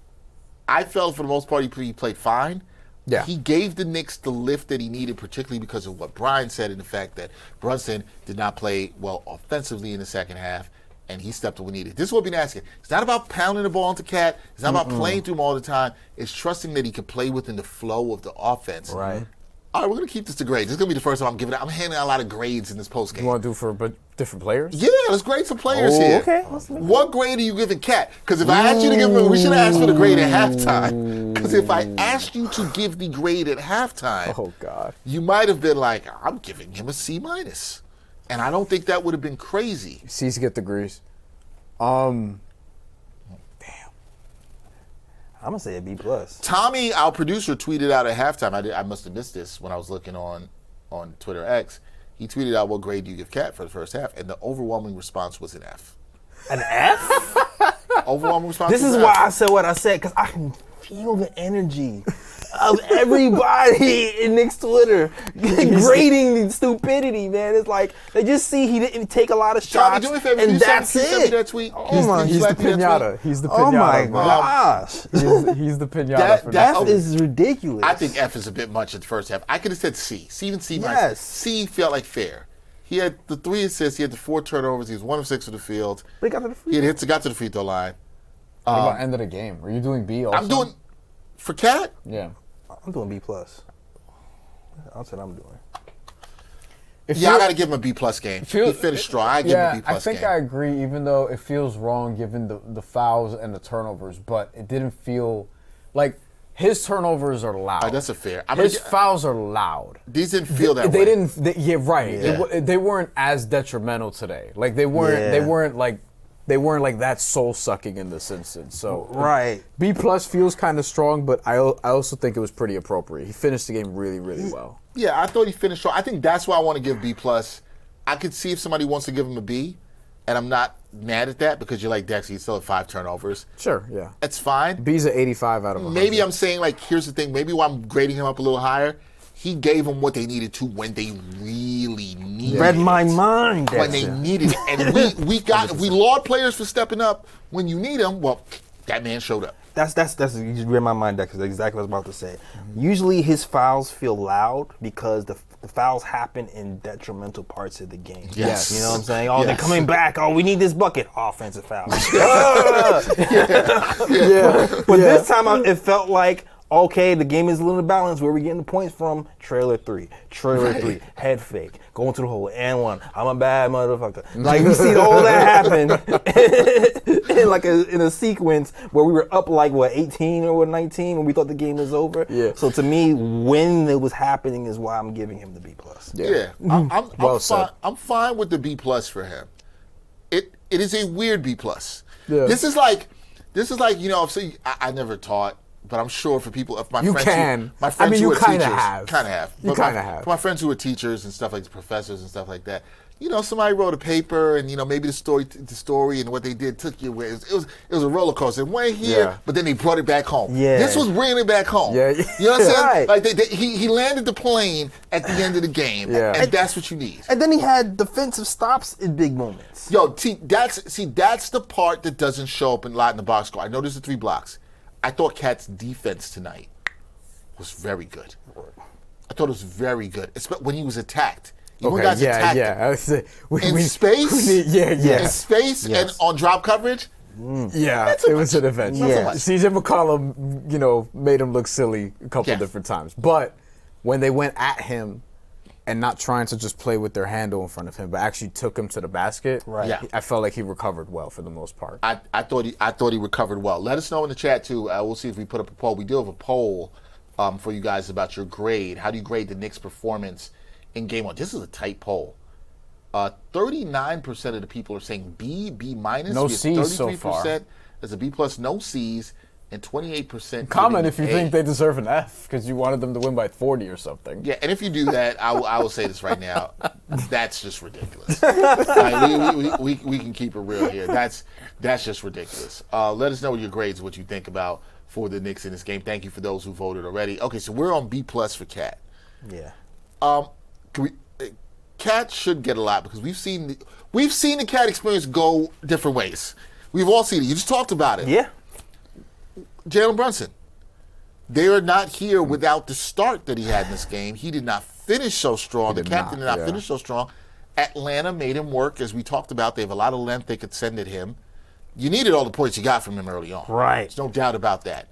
I felt for the most part he played fine. Yeah. He gave the Knicks the lift that he needed, particularly because of what Bryan said and the fact that Brunson did not play well offensively in the second half, and he stepped up when needed. This is what we've been asking. It's not about pounding the ball into Cat. It's not about playing through him all the time. It's trusting that he can play within the flow of the offense. Right. All right, we're going to keep this to grades. This is going to be the first time I'm handing out a lot of grades in this postgame. You want to do for different players? Yeah, let's grade some players here. Okay. What grade are you giving Cat? Because if I asked you to give him, we should have asked for the grade at halftime. Because if I asked you to give the grade at halftime, Oh, God. you might have been like, I'm giving him a C minus. And I don't think that would have been crazy. C's get degrees. I'm going to say a B+. plus. Tommy, our producer, tweeted out at halftime. I must have missed this when I was looking on Twitter X. He tweeted out, what grade do you give Cat for the first half? And the overwhelming response was an F. An F? Overwhelming response This was is an why F. I said what I said, because I can feel the energy of everybody in Knicks Twitter grading stupidity, man. It's like they just see he didn't take a lot of Tommy, shots, do me a favor. and Can that's you send me it. that tweet? Oh my, He's the Slap me that tweet? pinata. He's the pinata. oh my bro. gosh, He's the pinata for that that. is ridiculous. I think F is a bit much in the first half. I could have said C. Even C minus. Yes. C felt like fair. He had the 3 assists. He had the 4 turnovers. He was 1 of 6 from the field. But he got to the free He had hits. Got to the free throw line. What about end of the game? Are you doing B also? I'm doing for Cat. Yeah. I'm doing B+. plus. That's what I'm doing. Yeah, I got to give him a B plus game. He finished strong. I give him a B plus I think game. I agree, even though it feels wrong given the fouls and the turnovers, but it didn't feel like his turnovers are loud. That's a fair. His fouls are loud. These didn't feel that They way. didn't. Yeah, right. Yeah. They weren't as detrimental today. Like they weren't. Yeah. They weren't like that soul sucking in this instance. So Right. B plus feels kind of strong, but I also think it was pretty appropriate. He finished the game really, really well. Yeah, I thought he finished strong. I think that's why I want to give B plus. I could see if somebody wants to give him a B, and I'm not mad at that because you're like, Dexter, you still have 5 turnovers. Sure, yeah. That's fine. B's at 85 out of 100. Maybe I'm saying, like, here's the thing. Maybe why I'm grading him up a little higher. He gave them what they needed to when they really needed it. Read my mind, Dexter. When they needed it. And we laud players for stepping up when you need them. Well, that man showed up. That's you just read my mind, Dexter. That's exactly what I was about to say. Usually his fouls feel loud because the fouls happen in detrimental parts of the game. Yes. You know what I'm saying? Oh, they're coming back. Oh, we need this bucket. Offensive foul. But this time it felt like, okay, the game is a little balanced. Where we getting the points from? Trailer 3, head fake, going to the hole, and 1. I'm a bad motherfucker. Like, we see all that happen in a sequence where we were up like, 18 or 19 when we thought the game was over. Yeah. So to me, when it was happening is why I'm giving him the B+. Yeah. I'm fine with the B+ for him. It is a weird B+. Yeah. This is like, so I never taught. But I'm sure for people, if my friends who are teachers, kind of have. You kind of have. For my friends who are teachers and stuff like professors and stuff like that, somebody wrote a paper and maybe the story and what they did took you away. It was a roller coaster. It went here, but then they brought it back home. Yeah. This was bringing it back home. Yeah. You know what I'm saying? Right. Like he landed the plane at the end of the game, and that's what you need. And then he had defensive stops in big moments. Yo, that's the part that doesn't show up a lot in the box score. I know there's the 3 blocks. I thought Cat's defense tonight was very good. I thought it was very good, especially when he was attacked. In space and on drop coverage. It was an event. CJ McCollum, made him look silly a couple different times. But when they went at him and not trying to just play with their handle in front of him, but actually took him to the basket. Right. Yeah. I felt like he recovered well for the most part. I thought he recovered well. Let us know in the chat too. We'll see if we put up a poll. We do have a poll for you guys about your grade. How do you grade the Knicks' performance in Game 1? This is a tight poll. 39% of the people are saying B, B-. No C's so far. 33% is a B+, no C's. And 28%. Comment if you think they deserve an F because you wanted them to win by 40 or something. Yeah, and if you do that, I will say this right now. That's just ridiculous. Like, we can keep it real here. That's just ridiculous. Let us know your grades, what you think about for the Knicks in this game. Thank you for those who voted already. Okay, so we're on B+ for Cat. Yeah. Cat should get a lot because we've seen the Cat experience go different ways. We've all seen it. You just talked about it. Yeah. Jalen Brunson. They are not here without the start that he had in this game. He did not finish so strong. The Cat did not finish so strong. Atlanta made him work, as we talked about. They have a lot of length they could send at him. You needed all the points you got from him early on. Right. There's no doubt about that.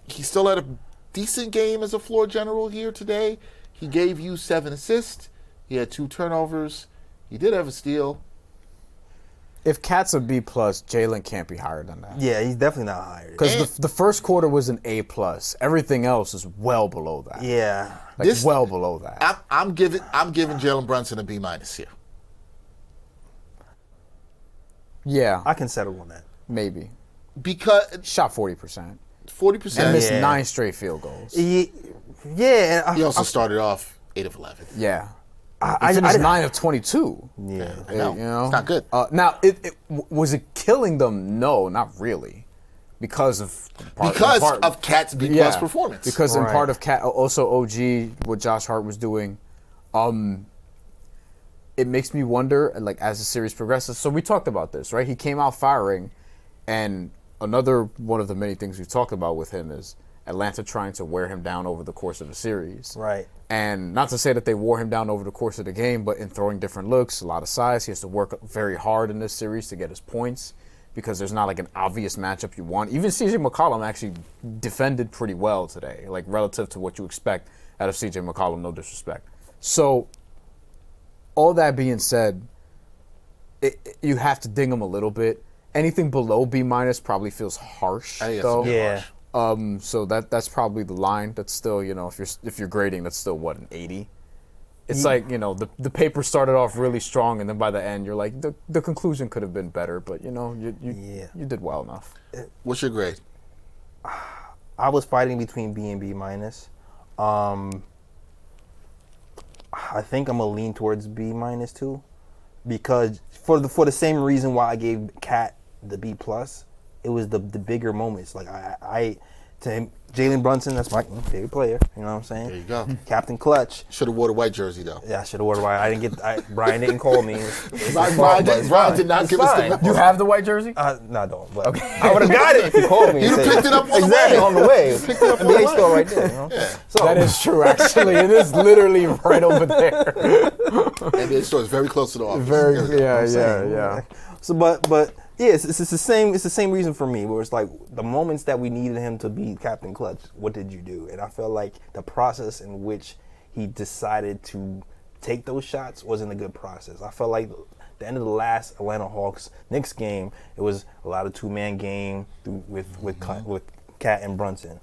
He still had a decent game as a floor general here today. He gave you 7 assists. He had 2 turnovers. He did have a steal. If Cat's a B+, Jalen can't be higher than that. Yeah, he's definitely not higher. Because the first quarter was an A+. Everything else is well below that. Yeah. Well below that. I'm giving Jalen Brunson a B- here. Yeah. I can settle on that. Maybe. Because shot 40%. 40%. And missed 9 straight field goals. Yeah. He also started off 8 of 11. Yeah. I finished 9 of 22. Yeah, I know. It's not good. Now, was it killing them? No, not really, because of Cat's B+ performance. Because in part of Cat, also OG, what Josh Hart was doing, it makes me wonder, like as the series progresses. So we talked about this, right? He came out firing, and another one of the many things we've talked about with him is Atlanta trying to wear him down over the course of a series. Right. And not to say that they wore him down over the course of the game, but in throwing different looks, a lot of size. He has to work very hard in this series to get his points because there's not like an obvious matchup you want. Even CJ McCollum actually defended pretty well today, like relative to what you expect out of CJ McCollum, no disrespect. So all that being said, you have to ding him a little bit. Anything below B- probably feels harsh, though. Yeah. So that's probably the line. That's still, if you're grading, that's still what, an 80. It's like, the paper started off really strong, and then by the end, you're like, the conclusion could have been better, but you did well enough. What's your grade? I was fighting between B and B-. I think I'm gonna lean towards B- too, because for the same reason why I gave Cat the B+, it was the bigger moments. Like I to him, Jalen Brunson, that's my favorite player. You know what I'm saying? There you go. Captain Clutch. Should have wore the white jersey though. Yeah, I should have worn white. I didn't get. Brian didn't call me. Brian did not give us the memo. You have the white jersey? No, I don't. But I would have got it if you called me. You'd have picked it up on the exactly way. on the way. Picked it up on the store right there. You know? Yeah. So That is true, actually. It is literally right over there. And the store is very close to the office. Yeah. So, but yeah, it's the same. It's the same reason for me, where it's like the moments that we needed him to be Captain Clutch. What did you do? And I felt like the process in which he decided to take those shots wasn't a good process. I felt like the end of the last Atlanta Hawks Knicks game, it was a lot of two-man game with Cat and Brunson.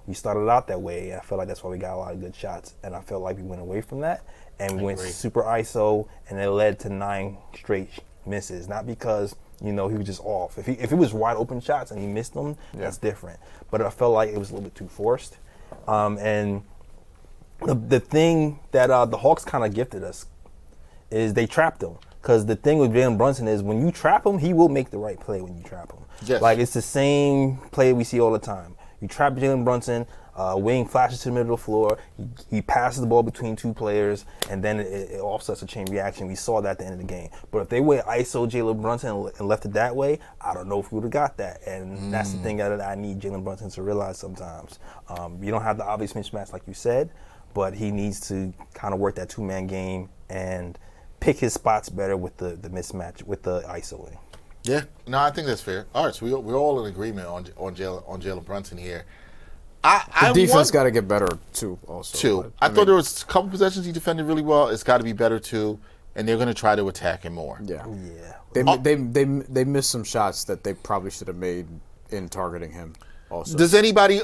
We started out that way. I felt like that's why we got a lot of good shots, and I felt like we went away from that and went super ISO, and it led to 9 straight misses. Not because he was just off. If it was wide open shots and he missed them, that's different. But I felt like it was a little bit too forced. And the thing that the Hawks kind of gifted us is they trapped him. Because the thing with Jalen Brunson is when you trap him, he will make the right play when you trap him. Yes. Like it's the same play we see all the time. You trap Jalen Brunson, wing flashes to the middle of the floor, he passes the ball between 2 players, and then it offsets a chain reaction. We saw that at the end of the game. But if they went ISO Jalen Brunson and left it that way, I don't know if we would have got that. And that's the thing that I need Jalen Brunson to realize sometimes. You don't have the obvious mismatch like you said, but he needs to kind of work that 2-man game and pick his spots better with the mismatch, with the ISOing. Yeah, no, I think that's fair. All right, so we're all in agreement on Jalen Brunson here. The defense got to get better too. Also, I thought there was a couple possessions he defended really well. It's got to be better too, and they're going to try to attack him more. Yeah. They missed some shots that they probably should have made in targeting him. Also, Does anybody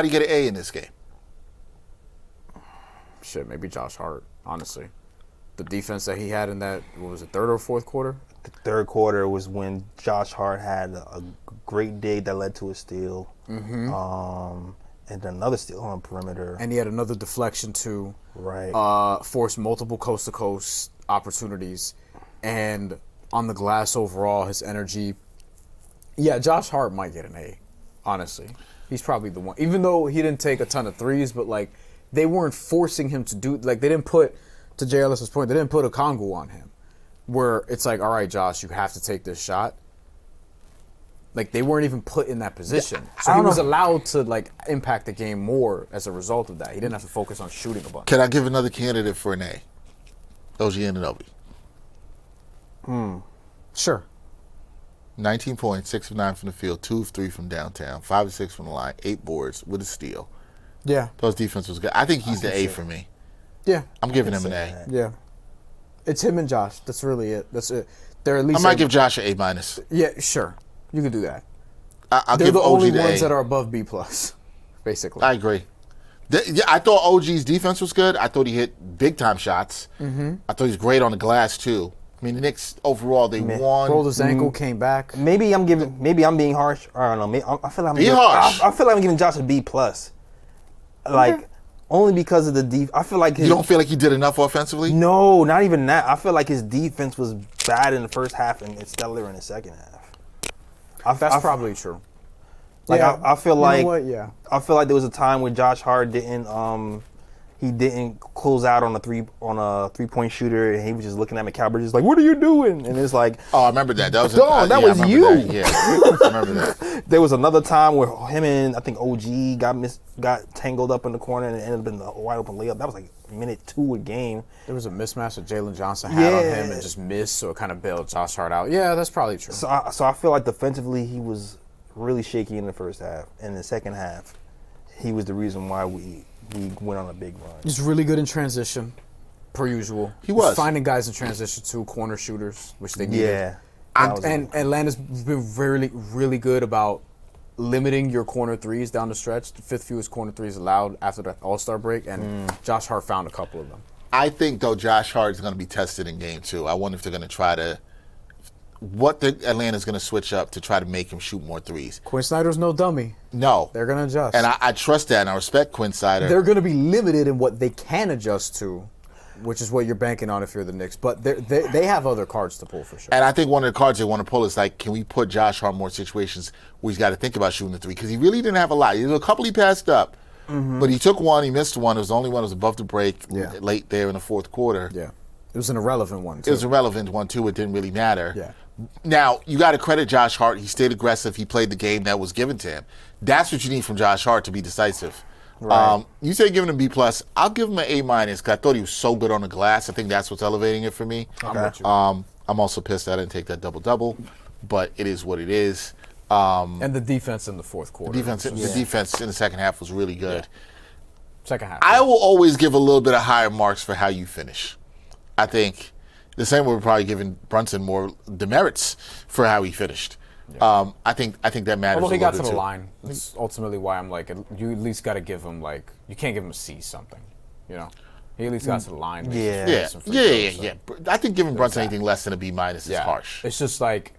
get an A in this game? Shit, maybe Josh Hart. Honestly, the defense that he had in that, what was it, third or fourth quarter? The third quarter was when Josh Hart had a great day that led to a steal, and another steal on the perimeter. And he had another deflection too. Right. Forced multiple coast-to-coast opportunities, and on the glass overall, his energy. Yeah, Josh Hart might get an A. Honestly, he's probably the one. Even though he didn't take a ton of threes, but like they weren't forcing him to do. Like they didn't put, to J. Ellis's point, they didn't put a Kongu on him. Where it's like, all right, Josh, you have to take this shot. Like, they weren't even put in that position. So he was allowed to, like, impact the game more as a result of that. He didn't have to focus on shooting a bunch. Can I give another candidate for an A? OG Anunoby. Sure. 19 points, 6 of 9 from the field, 2 of 3 from downtown, 5 of 6 from the line, 8 boards with a steal. Yeah. Those defense was good. I think he's the A for me. Yeah. I'm giving him an A. Yeah. It's him and Josh. That's really it. That's it. They're at least. I might give Josh an A-. Yeah, sure. You can do that. I'll They're give the OG only the ones A. that are above B+, basically. I agree. I thought OG's defense was good. I thought he hit big-time shots. I thought he was great on the glass, too. I mean, the Knicks, overall, they won. Rolled his ankle, came back. Maybe I'm being harsh. I don't know. I feel like harsh. I feel like I'm giving Josh a B+. Like, only because of the defense. I feel like You don't feel like he did enough offensively? No, not even that. I feel like his defense was bad in the first half and it's stellar in the second half. That's probably true. Like Yeah. I feel You like know what? Yeah. I feel like there was a time where Josh Hart didn't close out on a 3-point shooter and he was just looking at McCalvert just like, what are you doing? And it's like, Oh, I remember that. That was that was you. That. Yeah, I remember that. there was another time where him and I think OG got tangled up in the corner and it ended up in the wide open layup. That was like minute 2 a game. There was a mismatch that Jalen Johnson had on him and just missed, so it kind of bailed Josh Hart out. Yeah, that's probably true. So I feel like defensively he was really shaky in the first half. In the second half, he was the reason why we went on a big run. He's really good in transition, per usual. He was. He's finding guys in transition too, corner shooters, which they needed. Yeah. And Atlanta's been really, really good about limiting your corner threes down the stretch. The 5th fewest corner threes allowed after the All-Star break, and Josh Hart found a couple of them. I think, though, Josh Hart is going to be tested in game 2. I wonder if they're going to try to Atlanta's going to switch up to try to make him shoot more threes. Quinn Snyder's no dummy. No. They're going to adjust. And I trust that, and I respect Quinn Snyder. They're going to be limited in what they can adjust to. which is what you're banking on if you're the Knicks. But they have other cards to pull for sure. And I think one of the cards they want to pull is like, can we put Josh Hart in more situations where he's got to think about shooting the three? Because he really didn't have a lot. There was a couple he passed up, but he took one, he missed one. It was the only one that was above the break late there in the fourth quarter. Yeah. It was an irrelevant one, too. It was an irrelevant one, too. It didn't really matter. Yeah. Now, you got to credit Josh Hart. He stayed aggressive. He played the game that was given to him. That's what you need from Josh Hart to be decisive. Right. You say giving him B+. I'll give him an A- because I thought he was so good on the glass. I think that's what's elevating it for me. Okay. I'm also pissed I didn't take that double-double, but it is what it is. And the defense in the fourth quarter. The defense in the second half was really good. Yeah. Second half. I will always give a little bit of higher marks for how you finish. I think the same way we're probably giving Brunson more demerits for how he finished. Yeah. I think that matters. Although he got to the too. line, that's ultimately why I'm like, you at least got to give him like, you can't give him a C something, you know. He at least got to the line. Yeah. I think giving Brunson anything less than a B- is harsh. It's just like,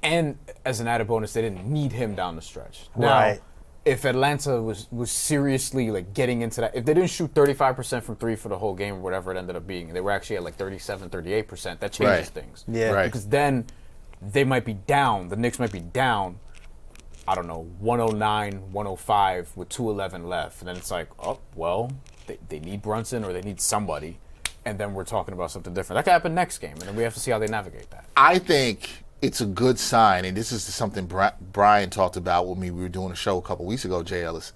and as an added bonus, they didn't need him down the stretch. Now, Right. if Atlanta was seriously like getting into that, if they didn't shoot 35% from three for the whole game or whatever it ended up being, they were actually at like 37, 38%, that changes things. Yeah. Right. Because then they might be down, the Knicks might be down, I don't know, 109, 105 with 2:11 left. And then it's like, oh, well, they need Brunson or they need somebody. And then we're talking about something different. That could happen next game, and then we have to see how they navigate that. I think it's a good sign, and this is something Bryan talked about when we were doing a show a couple weeks ago, Jay Ellis.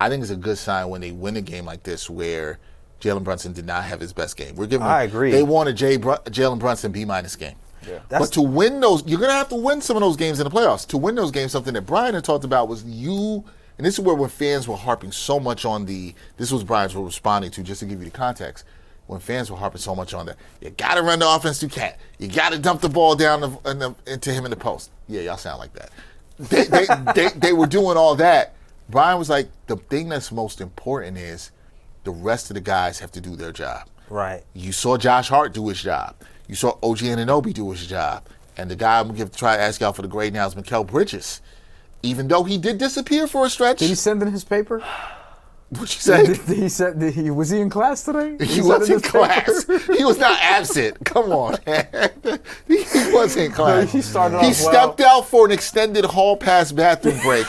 I think it's a good sign when they win a game like this where Jalen Brunson did not have his best game. We're giving I agree. They want a Jalen Brunson B- game. Yeah. But to win those, you're going to have to win some of those games in the playoffs. To win those games, something that Bryan had talked about was and this is where when fans were harping so much on this was Bryan's responding to, just to give you the context. When fans were harping so much on that, you got to run the offense through Cat. You got to dump the ball down into him in the post. Yeah, y'all sound like that. They were doing all that. Bryan was like, the thing that's most important is the rest of the guys have to do their job. Right. You saw Josh Hart do his job. You saw OG Anunoby do his job. And the guy I'm going to try to ask y'all for the grade now is Mikal Bridges. Even though he did disappear for a stretch. Did he send in his paper? What'd you say? He said, was he in class today? He was in class. He was not absent. Come on, man. He was in class. He started off He stepped out for an extended hall pass bathroom break,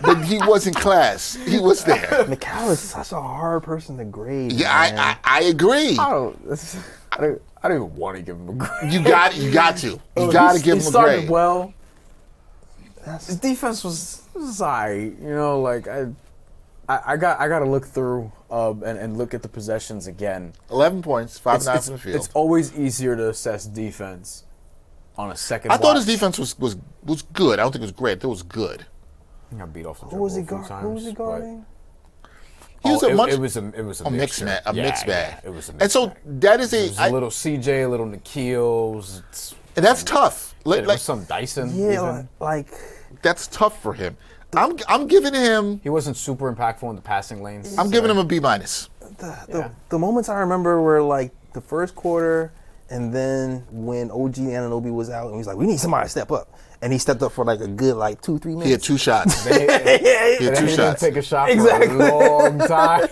but he was in class. He was there. Mikal is such a hard person to grade. Yeah, man. I agree. I don't even want to give him a grade. You got to. You got to give him a He started grade. well. His defense was alright. You know, like I got to look through and look at the possessions again. 11 points, 5 9 from the field. It's always easier to assess defense on a second. I thought his watch. defense was good. I don't think it was great. I thought it was good. I got beat off the Who dribble was he a few guarding? times, Who was he guarding? He was it was a mixed mixture. mixed bag. Yeah, it was a And mixed so bag. that is It was a little CJ, a little Nikhil. and that's tough. There was some Dyson. Yeah, even. like That's tough for him. I'm giving him. He wasn't super impactful in the passing lanes. I'm giving him a B-. the moments I remember were like the first quarter, and then when OG Anunoby was out, and he was like, "We need somebody to step up," and he stepped up for like a good 2-3 minutes. He had 2 shots. He He had 2 didn't shots. take a shot Exactly. for a long time.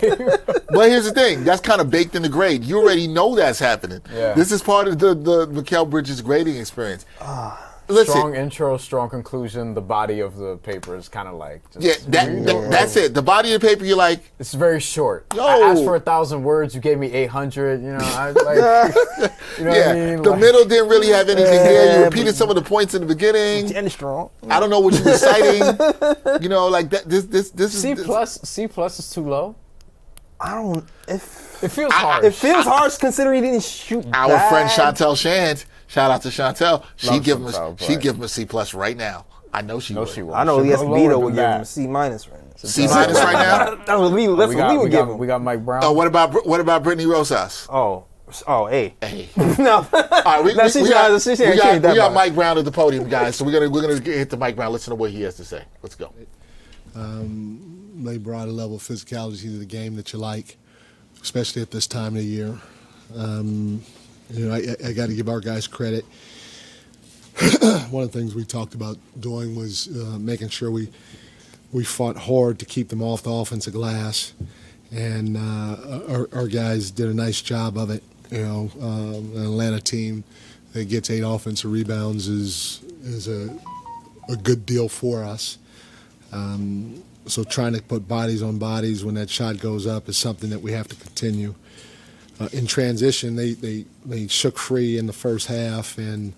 But here's the thing. That's kind of baked in the grade. You already know that's happening. Yeah. This is part of the Mikal Bridges grading experience. Listen, Strong intro, strong conclusion. The body of the paper is kind of like just, yeah, that's it. The body of the paper, you're like, It's very short. Yo. I asked for 1,000 words. You gave me 800. You know, I like. You know yeah, what I mean? the Like, middle didn't really have anything there. You Yeah, repeated some of the points in the beginning. and strong. I don't know what you were citing. You know, like that. This is C plus is too low. I don't. It feels hard. It feels harsh considering he didn't shoot. Our bad. friend Chantel Shand. Shout out to Chantel. She'd give him Chantel, she'd give him a C+ right now. I know she would. she will. I know Should go ESPN lower would than give him a that. C- right now. C- right now. That's what we would give him. We got Mike Brown. Oh, what about Brittany Rosas? Oh, hey. Hey. No. All right, we got Mike. Mike Brown at the podium, guys. So we're gonna hit the Mike Brown. Listen to what he has to say. Let's go. They brought a level of physicality to the game that you like, especially at this time of the year. I got to give our guys credit. One of the things we talked about doing was making sure we fought hard to keep them off the offensive glass, and our guys did a nice job of it. An Atlanta team that gets 8 offensive rebounds is a good deal for us. So trying to put bodies on bodies when that shot goes up is something that we have to continue. In transition, they shook free in the first half, and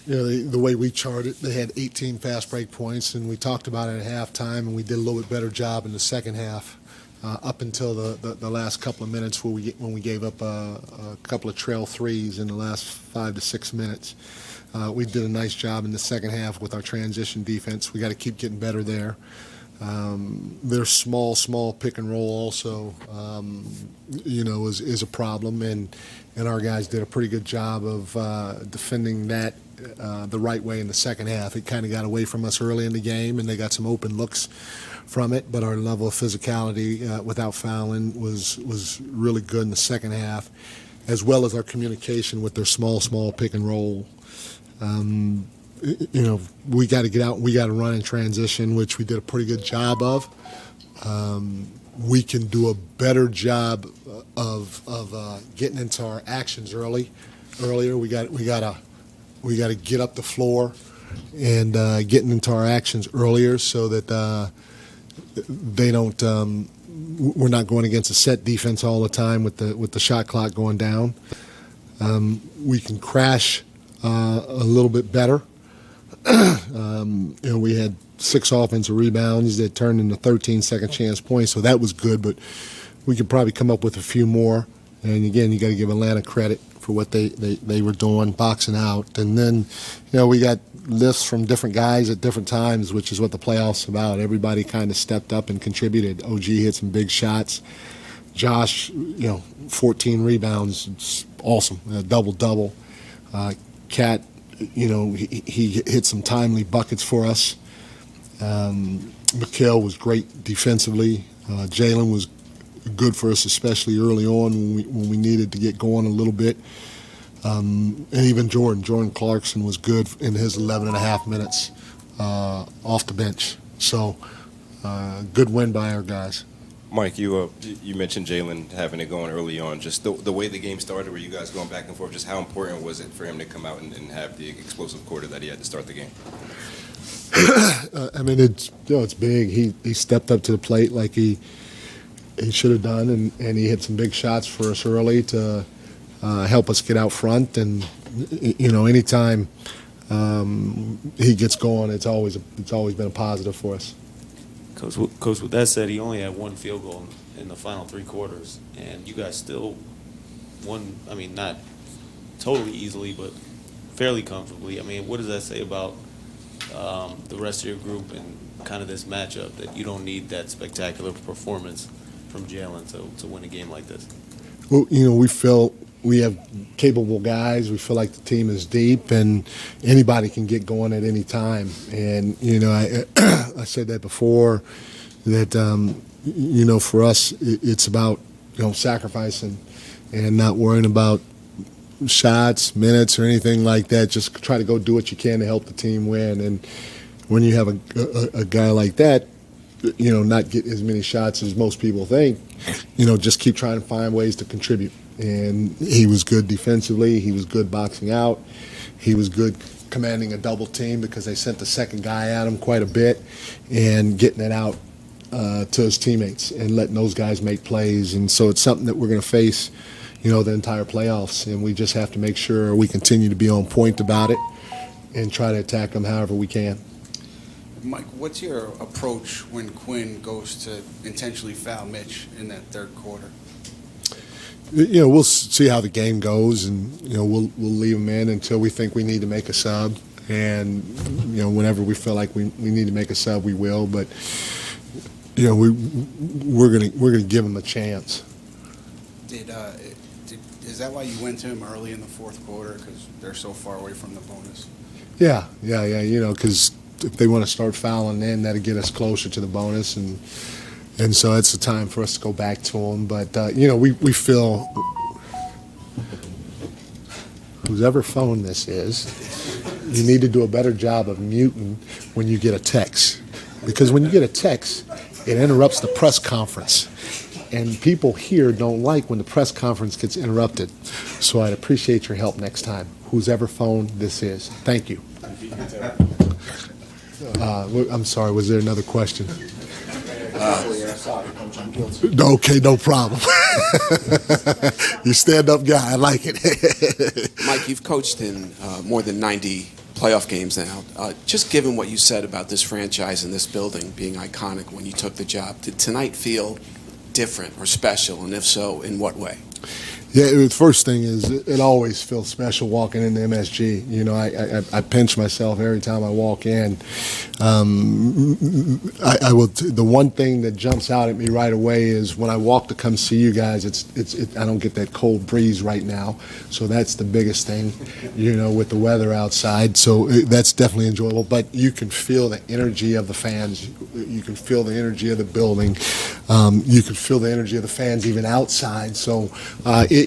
the way we charted, they had 18 fast break points, and we talked about it at halftime, and we did a little bit better job in the second half, up until the last couple of minutes when we gave up a couple of trail threes in the last 5 to 6 minutes. We did a nice job in the second half with our transition defense. We got to keep getting better there. Their small pick and roll also, is a problem, and our guys did a pretty good job of defending that the right way in the second half. It kind of got away from us early in the game, and they got some open looks from it, but our level of physicality without fouling was really good in the second half, as well as our communication with their small pick and roll. We got to get out. We got to run in transition, which we did a pretty good job of. We can do a better job of getting into our actions earlier. We got to get up the floor and getting into our actions earlier so that they don't. We're not going against a set defense all the time with the shot clock going down. We can crash a little bit better. We had 6 offensive rebounds that turned into 13 second chance points, so that was good, but we could probably come up with a few more. And again, you got to give Atlanta credit for what they were doing, boxing out. And then, we got lifts from different guys at different times, which is what the playoffs is about. Everybody kind of stepped up and contributed. OG hit some big shots. Josh, 14 rebounds. It's awesome. A double-double. Cat, he hit some timely buckets for us. Mikal was great defensively. Jalen was good for us, especially early on when we needed to get going a little bit. And even Jordan Clarkson was good in his 11 and a half minutes off the bench. So good win by our guys. Mike, you mentioned Jalen having it going early on. Just the way the game started, were you guys going back and forth? Just how important was it for him to come out and have the explosive quarter that he had to start the game? It's big. He stepped up to the plate like he should have done, and he hit some big shots for us early to help us get out front. And anytime he gets going, it's always been a positive for us. Coach, with that said, he only had 1 field goal in the final 3 quarters, and you guys still won. I mean, not totally easily, but fairly comfortably. I mean, what does that say about the rest of your group and kind of this matchup, that you don't need that spectacular performance from Jalen to win a game like this? Well, we feel we have capable guys. We feel like the team is deep, and anybody can get going at any time. And I said that before, that for us it's about sacrificing and not worrying about shots, minutes, or anything like that. Just try to go do what you can to help the team win. And when you have a guy like that, not get as many shots as most people think, just keep trying to find ways to contribute. And he was good defensively. He was good boxing out. He was good commanding a double team because they sent the second guy at him quite a bit and getting it out to his teammates and letting those guys make plays. And so it's something that we're going to face, the entire playoffs. And we just have to make sure we continue to be on point about it and try to attack them however we can. Mike, what's your approach when Quinn goes to intentionally foul Mitch in that third quarter? We'll see how the game goes, and we'll leave him in until we think we need to make a sub. And whenever we feel like we need to make a sub, we will. But we're gonna give him a chance. Is that why you went to him early in the fourth quarter, because they're so far away from the bonus? Yeah. Because if they want to start fouling in, that'll get us closer to the bonus, and so it's the time for us to go back to them. But we feel, whoever phone this is, you need to do a better job of muting when you get a text, because when you get a text, it interrupts the press conference. and people here don't like when the press conference gets interrupted. So I'd appreciate your help next time, whose ever phone this is. Thank you. I'm sorry, was there another question? Okay, no problem. You stand-up guy, I like it. Mike, you've coached in more than 90 playoff games now. Just given what you said about this franchise and this building being iconic when you took the job, did tonight feel different or special, and if so, in what way? Yeah, the first thing is it always feels special walking into MSG. You know, I pinch myself every time I walk in. I will. The one thing that jumps out at me right away is when I walk to come see you guys. I don't get that cold breeze right now, so that's the biggest thing. You know, with the weather outside, so that's definitely enjoyable. But you can feel the energy of the fans. You can feel the energy of the building. You can feel the energy of the fans even outside. So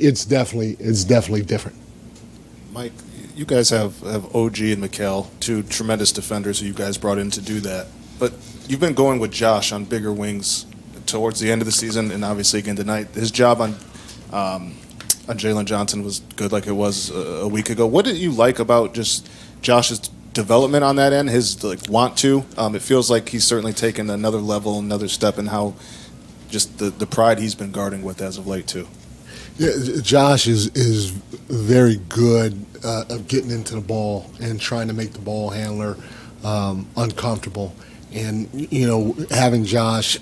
it's definitely different. Mike, you guys have OG and Mikal, two tremendous defenders who you guys brought in to do that. But you've been going with Josh on bigger wings towards the end of the season, and obviously again tonight. His job on Jalen Johnson was good, like it was a week ago. What did you like about just Josh's development on that end? His want to. It feels like he's certainly taken another level, another step in how just the pride he's been guarding with as of late too. Yeah, Josh is very good of getting into the ball and trying to make the ball handler uncomfortable. And, you know, having Josh,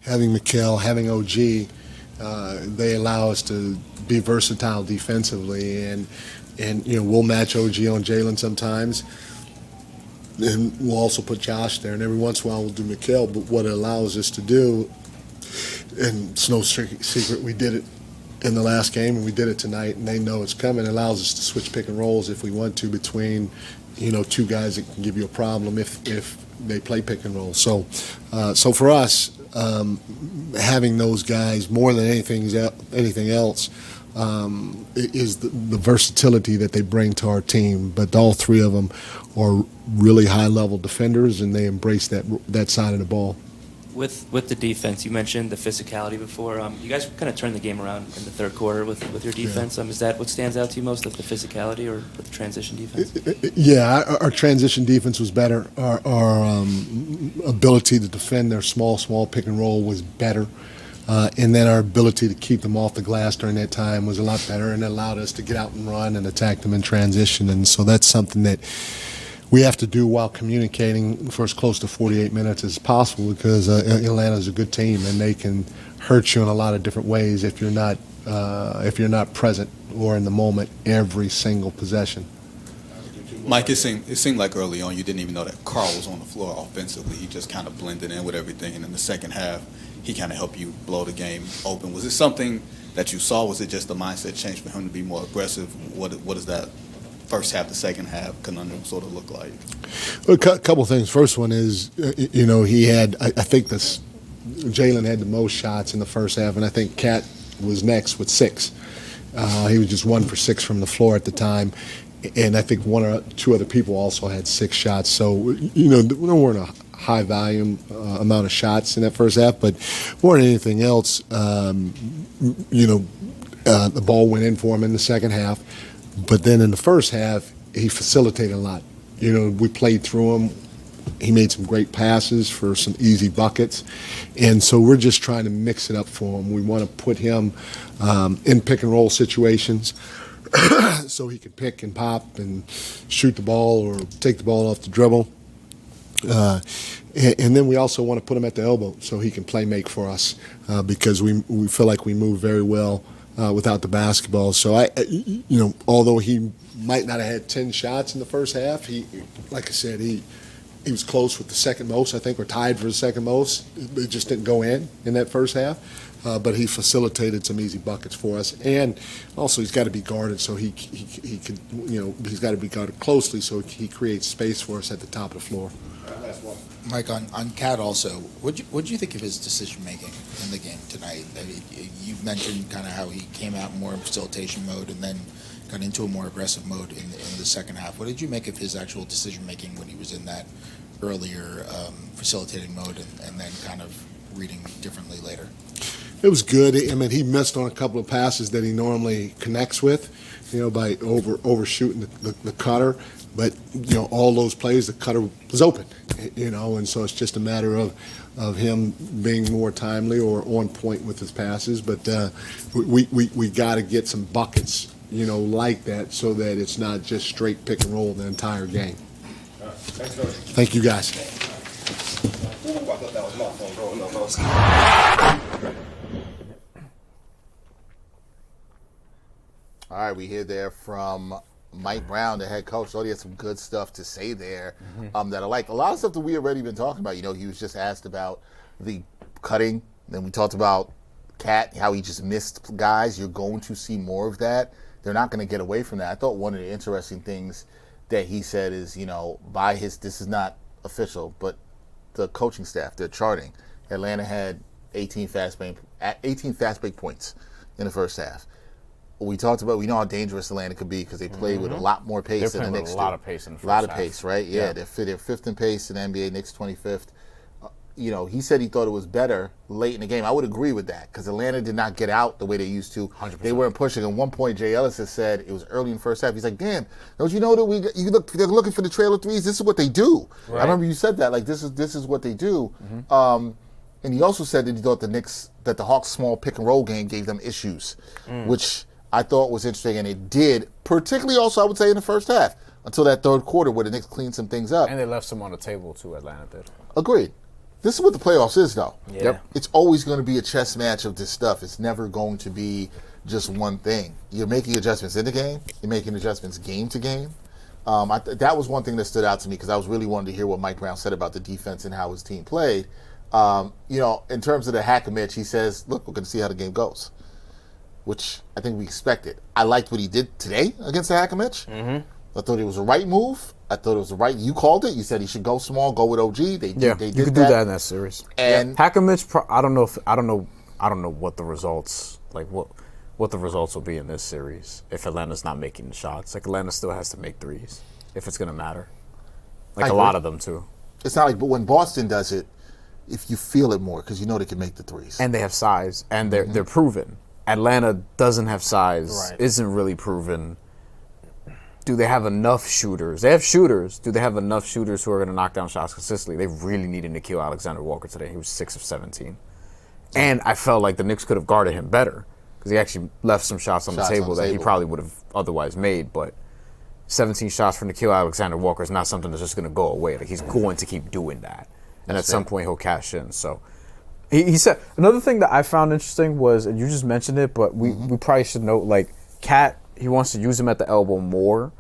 having Mikal, having OG, they allow us to be versatile defensively. And you know, we'll match OG on Jalen sometimes. And we'll also put Josh there. And every once in a while we'll do Mikal. But what it allows us to do, and it's no secret, we did it in the last game, and we did it tonight, and they know it's coming. It allows us to switch pick and rolls if we want to between, you know, two guys that can give you a problem if they play pick and roll. So for us, having those guys more than anything else is the versatility that they bring to our team. But all three of them are really high-level defenders, and they embrace that side of the ball. With the defense, you mentioned the physicality before. You guys kind of turned the game around in the third quarter with your defense. Yeah. Is that what stands out to you most, of the physicality or with the transition defense? Yeah, our transition defense was better. Our ability to defend their small pick and roll was better. And then our ability to keep them off the glass during that time was a lot better, and it allowed us to get out and run and attack them in transition. And so that's something that we have to do while communicating for as close to 48 minutes as possible, because Atlanta's a good team and they can hurt you in a lot of different ways if you're not present or in the moment every single possession. Mike, it seemed like early on you didn't even know that Carl was on the floor offensively. He just kind of blended in with everything, and in the second half he kind of helped you blow the game open. Was it something that you saw? Was it just a mindset change for him to be more aggressive? What does that first half to second half conundrum sort of look like? Well, a couple things. First one is, you know, he had, I think Jalen had the most shots in the first half, and I think Cat was next with 6. He was just 1 for 6 from the floor at the time, and I think 1 or 2 other people also had 6 shots. So, you know, we weren't a high volume amount of shots in that first half, but more than anything else, you know, the ball went in for him in the second half. But then in the first half, he facilitated a lot. You know, we played through him. He made some great passes for some easy buckets. And so we're just trying to mix it up for him. We want to put him in pick and roll situations so he can pick and pop and shoot the ball or take the ball off the dribble. And then we also want to put him at the elbow so he can play make for us because we feel like we move very well without the basketball. So you know, although he might not have had 10 shots in the first half, he, like I said, he was close with the second most, I think, or tied for the second most. It just didn't go in that first half. But he facilitated some easy buckets for us, and also he's got to be guarded so he can, you know, he's got to be guarded closely so he creates space for us at the top of the floor. Mike, on Cat also, what do you think of his decision making in the game tonight? I mean, you mentioned kind of how he came out more in facilitation mode and then got into a more aggressive mode in the second half. What did you make of his actual decision making when he was in that earlier facilitating mode and then kind of reading differently later? It was good. I mean, he missed on a couple of passes that he normally connects with, by overshooting the cutter. But, all those plays, the cutter was open, and so it's just a matter of him being more timely or on point with his passes. But we got to get some buckets, like that, so that it's not just straight pick and roll the entire game. Thanks, Coach. Thank you, guys. Ooh, I thought that was my phone growing up. I was... All right, we hear there from Mike Brown, the head coach. So he had some good stuff to say there that I like. A lot of stuff that we already been talking about. He was just asked about the cutting. Then we talked about Cat, how he just missed guys. You're going to see more of that. They're not going to get away from that. I thought one of the interesting things that he said is, this is not official, but the coaching staff, they're charting. Atlanta had 18 fast break points in the first half. We talked about, we know how dangerous Atlanta could be because they play with a lot more pace than the Knicks do. A lot of pace in the first half. A lot of half. pace, right? Yeah. They're fifth in pace in the NBA, Knicks 25th. He said he thought it was better late in the game. I would agree with that because Atlanta did not get out the way they used to. 100%. They weren't pushing. At one point, Jay Ellis has said it was early in the first half. He's like, damn, don't you know that they're looking for the trailer threes? This is what they do. Right. I remember you said that. Like, this is what they do. And he also said that he thought that the Hawks' small pick and roll game gave them issues, which I thought was interesting, and it did, particularly also, I would say, in the first half, until that third quarter where the Knicks cleaned some things up. And they left some on the table, too, Atlanta did. Agreed. This is what the playoffs is, though. Yeah. Yep. It's always going to be a chess match of this stuff. It's never going to be just one thing. You're making adjustments in the game. You're making adjustments game to game. That was one thing that stood out to me because I was really wanting to hear what Mike Brown said about the defense and how his team played. In terms of the Hackimich, he says, look, we're going to see how the game goes, which I think we expected. I liked what he did today against the Hackimich. I thought it was the right move. I thought it was the right. You called it. You said he should go small, go with OG. They did you could do that in that series. And Hackimich, I don't know what the results what the results will be in this series if Atlanta's not making the shots. Like Atlanta still has to make threes if it's gonna matter. Like a lot of them too. It's not like, but when Boston does it, if you feel it more because you know they can make the threes and they have size and they're proven. Atlanta doesn't have size, isn't really proven. Do they have enough shooters? They have shooters. Do they have enough shooters who are going to knock down shots consistently? They really needed Nikhil Alexander-Walker today. He was 6 of 17. And I felt like the Knicks could have guarded him better because he actually left some shots on the table that he probably would have otherwise made. But 17 shots for Nikhil Alexander-Walker is not something that's just going to go away. Like he's going to keep doing that. And at some point he'll cash in. So he said another thing that I found interesting was, and you just mentioned it, but we probably should note, like Cat, he wants to use him at the elbow more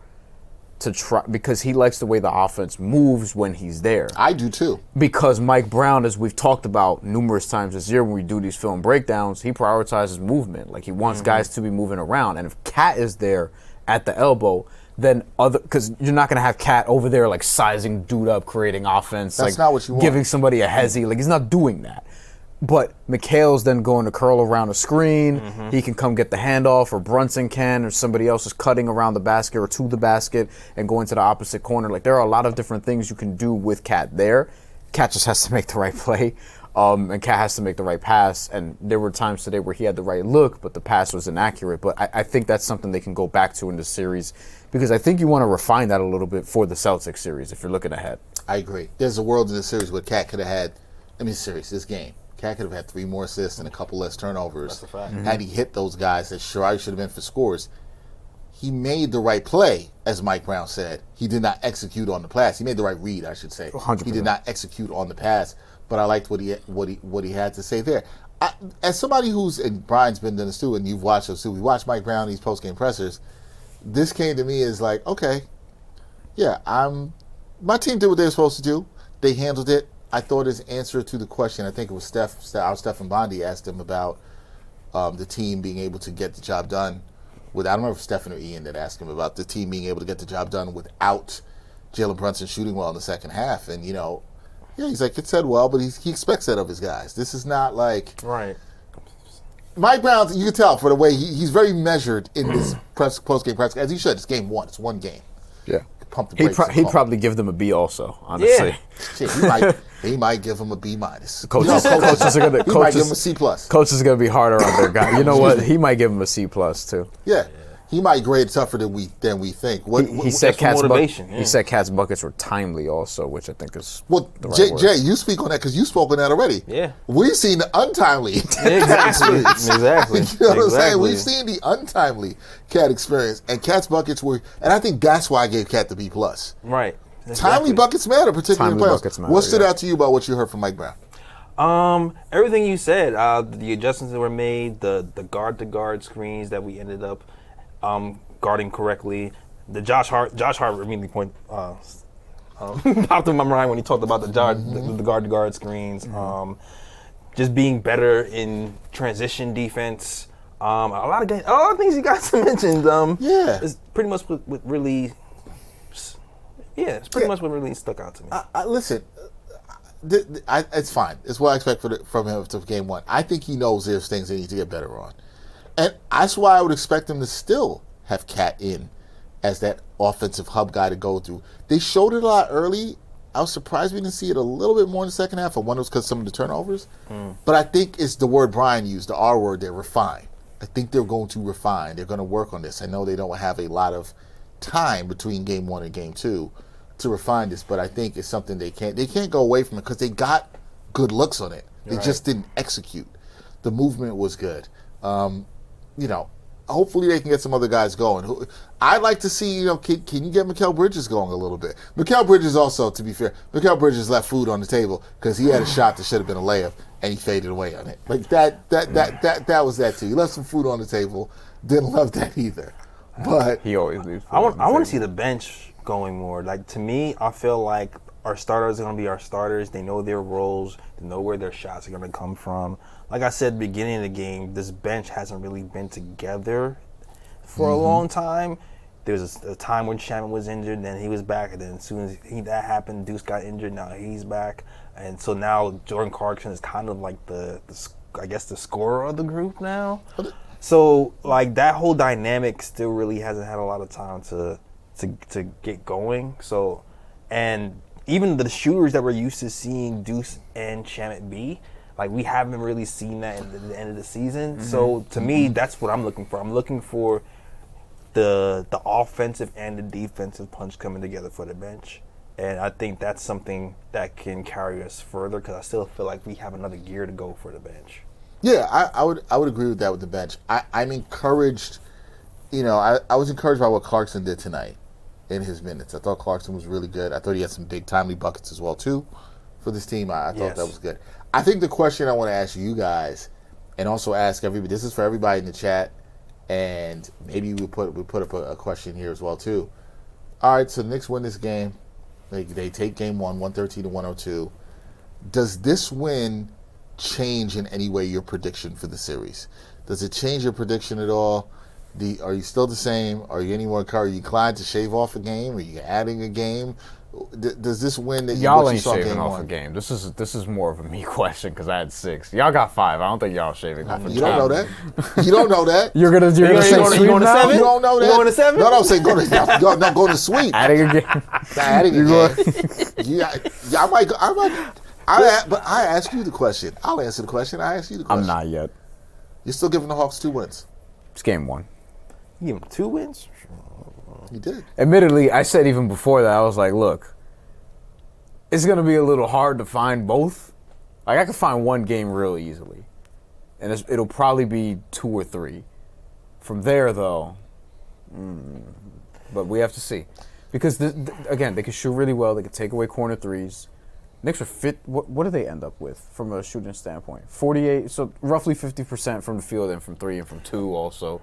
to try because he likes the way the offense moves when he's there. I do too. Because Mike Brown, as we've talked about numerous times this year when we do these film breakdowns, he prioritizes movement. Like he wants guys to be moving around. And if Cat is there at the elbow, then because you're not going to have Cat over there like sizing dude up, creating offense. That's like not what you want. Giving somebody a hezzy. Like he's not doing that. But Mikhail's then going to curl around a screen. He can come get the handoff, or Brunson can, or somebody else is cutting around the basket or to the basket and going to the opposite corner. Like there are a lot of different things you can do with Cat there. Cat just has to make the right play, and Cat has to make the right pass. And there were times today where he had the right look, but the pass was inaccurate. But I think that's something they can go back to in this series because I think you want to refine that a little bit for the Celtics series if you're looking ahead. I agree. There's a world in this series where Cat could have had, this game. Cat could have had 3 more assists and a couple less turnovers. That's a fact. Had he hit those guys that sure should have been for scores. He made the right play, as Mike Brown said. He did not execute on the pass. He made the right read, I should say. 100%. He did not execute on the pass, but I liked what he had to say there. As somebody and Bryan's been doing this too, and you've watched us too. We watched Mike Brown these post-game pressers. This came to me as like, okay, yeah, my team did what they were supposed to do. They handled it. I thought his answer to the question, I think it was Stephen Bondi asked him about the team being able to get the job done I don't remember if Stephen or Ian that asked him about the team being able to get the job done without Jalen Brunson shooting well in the second half. And, he's like, it said well, but he expects that of his guys. This is not like... Right. Mike Brown, you can tell for the way he's very measured in this post-game press, as he should. It's game 1. It's one game. Yeah. pump the He'd, brakes. he'd probably give them a B also, honestly. Yeah. Shit, he might give him a B minus. Coaches are gonna. He might give him a C plus. Coaches are gonna be harder on their guy. You know what? He might give him a C plus too. Yeah. He might grade tougher than we think. He said motivation. He said Cat's buckets were timely also, which I think is well. the right word. Jay, you speak on that because you spoke on that already. Yeah. We've seen the untimely Exactly. experience. Exactly. You know what I'm saying? Exactly. We've seen the untimely Cat experience, and Cat's buckets were, and I think that's why I gave Cat the B plus. Right. Timely buckets matter, particularly Timely in buckets playoffs. matter, What stood yeah. out to you about what you heard from Mike Brown? Everything you said, the adjustments that were made, the guard-to-guard screens that we ended up guarding correctly, the Josh Hart immediately popped in my mind when he talked about the guard-to-guard screens, just being better in transition defense. A lot of things you guys mentioned. It's pretty much what really. Yeah, it's pretty much what really stuck out to me. Listen, it's fine. It's what I expect from him to game one. I think he knows there's things they need to get better on. And that's why I would expect him to still have Cat in as that offensive hub guy to go through. They showed it a lot early. I was surprised we didn't see it a little bit more in the second half. I wonder if it's because some of the turnovers. But I think it's the word Bryan used, the R word, they're refine. I think they're going to refine. They're going to work on this. I know they don't have a lot of time between game one and game two to refine this, but I think it's something they can't go away from it because they got good looks on it. They just didn't execute. The movement was good. Hopefully they can get some other guys going. I'd like to see, can you get Mikal Bridges going a little bit? Mikal Bridges also, to be fair, Mikal Bridges left food on the table because he had a shot that should have been a layup and he faded away on it. Like that was that too. He left some food on the table. Didn't love that either. But he always leaves. I want to see the bench going more. Like, to me, I feel like our starters are going to be our starters. They know their roles. They know where their shots are going to come from. Like I said at the beginning of the game, this bench hasn't really been together for a long time. There was a time when Shannon was injured, then he was back, and then as soon as that happened, Deuce got injured, now he's back. And so now Jordan Clarkson is kind of like the scorer of the group now. So, like, that whole dynamic still really hasn't had a lot of time to get going. So, and even the shooters that we're used to seeing Deuce and Shamit be, like, we haven't really seen that in the end of the season. So, to me, that's what I'm looking for. I'm looking for the offensive and the defensive punch coming together for the bench. And I think that's something that can carry us further because I still feel like we have another gear to go for the bench. yeah, I would agree with that with the bench. I'm encouraged. I was encouraged by what Clarkson did tonight in his minutes. I thought Clarkson was really good. I thought he had some big timely buckets as well too for this team. I thought that was good. I think the question I want to ask you guys, and also ask everybody, this is for everybody in the chat, and maybe we put up a question here as well too. All right, so the Knicks win this game. They take game one, 113-102. Does this win change in any way your prediction for the series? Does it change your prediction at all? Are you still the same? Are you any more encouraged? Are you inclined to shave off a game? Are you adding a game? Does this win that y'all what ain't you saw shaving game off one? a game? This is more of a me question because I had 6. Y'all got 5. I don't think y'all shaving off a game. You don't know that. You don't know that. You're gonna say you going to now? 7? You don't know that. You going to 7? No, say go to go to sweep. Adding a game. Adding a game. But I ask you the question. I'll answer the question. I ask you the question. I'm not yet. You're still giving the Hawks 2 wins. It's game 1. You give him 2 wins? You did. Admittedly, I said even before that, I was like, look, it's going to be a little hard to find both. Like, I could find one game real easily. And it'll probably be 2 or 3. From there, though, but we have to see. Because, again, they can shoot really well. They can take away corner threes. Knicks are fit. What do they end up with from a shooting standpoint? 48, so roughly 50% from the field and from 3 and from 2 also.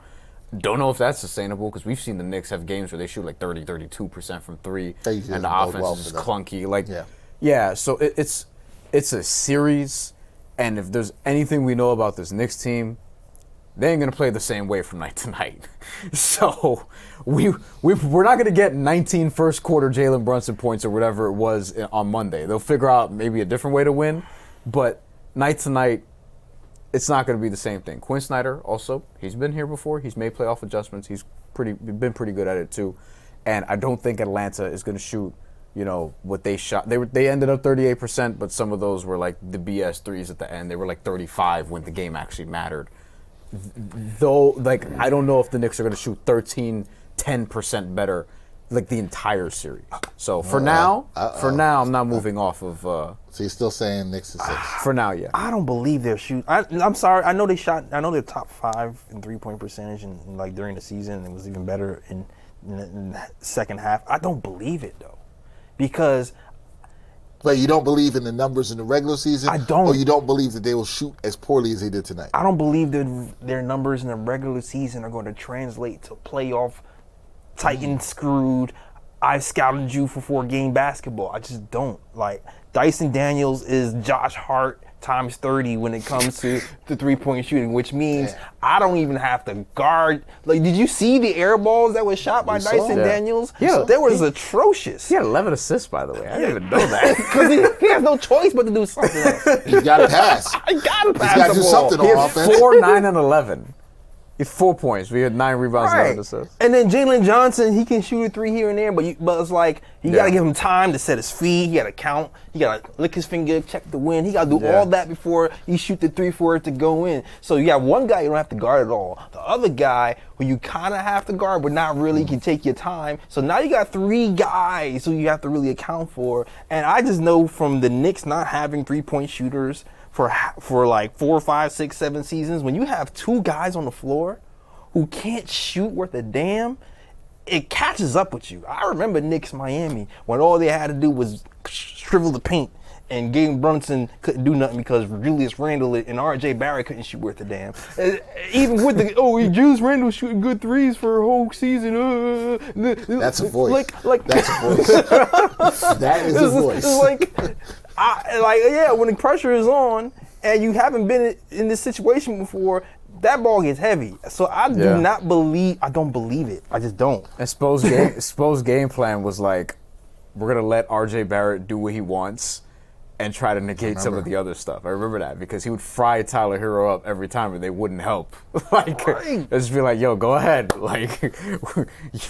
Don't know if that's sustainable because we've seen the Knicks have games where they shoot like 30, 32% from 3 and the offense is clunky. Like, yeah, so it's a series, and if there's anything we know about this Knicks team, they ain't going to play the same way from night to night. So we're not going to get 19 first quarter Jalen Brunson points or whatever it was on Monday. They'll figure out maybe a different way to win, but night to night, it's not going to be the same thing. Quinn Snyder also, he's been here before. He's made playoff adjustments. He's been pretty good at it too. and I don't think Atlanta is going to shoot, what they shot. They ended up 38%, but some of those were like the BS threes at the end. They were like 35 when the game actually mattered. Though, I don't know if the Knicks are going to shoot 10% better, the entire series. So for now, I'm not moving off of. So you're still saying Knicks is 6? For now, yeah. I don't believe they're shooting. I'm sorry. I know they're top 5 in 3-point percentage, and during the season, it was even better in the second half. I don't believe it though, because. But you don't believe in the numbers in the regular season? I don't. Or you don't believe that they will shoot as poorly as they did tonight? I don't believe that their numbers in the regular season are going to translate to playoff Titan screwed. I've scouted you for 4-game basketball. I just don't. Dyson Daniels is Josh Hart times 30 when it comes to the 3-point shooting, which means I don't even have to guard. Did you see the air balls that was shot by Dyson Daniels? Yeah. That was atrocious. He had 11 assists, by the way. I didn't even know that. Because he has no choice but to do something else. He's got to pass. He got to pass He's got to the do ball. something He on had offense. 4, 9, and 11. It's 4 points. We had 9 rebounds, 11 assists. And then Jalen Johnson, he can shoot a 3 here and there, but it's you got to give him time to set his feet. He got to count. He got to lick his finger, check the wind. He got to do all that before he shoot the 3 for it to go in. So you got one guy you don't have to guard at all. The other guy who you kind of have to guard, but not really, can take your time. So now you got 3 guys who you have to really account for. And I just know from the Knicks not having 3-point shooters for 4, 5, 6, 7 seasons, when you have 2 guys on the floor who can't shoot worth a damn, it catches up with you. I remember Knicks Miami when all they had to do was shrivel the paint, and Gabe Brunson couldn't do nothing because Julius Randle and R.J. Barrett couldn't shoot worth a damn. Even with Julius Randle shooting good threes for a whole season. That's a voice. That's a voice. That is a voice. When the pressure is on and you haven't been in this situation before, that ball gets heavy. So I don't believe it. I just don't. And Spo's game plan was we're going to let R.J. Barrett do what he wants and try to negate some of the other stuff. I remember that because he would fry Tyler Hero up every time and they wouldn't help. Just be like, yo, go ahead.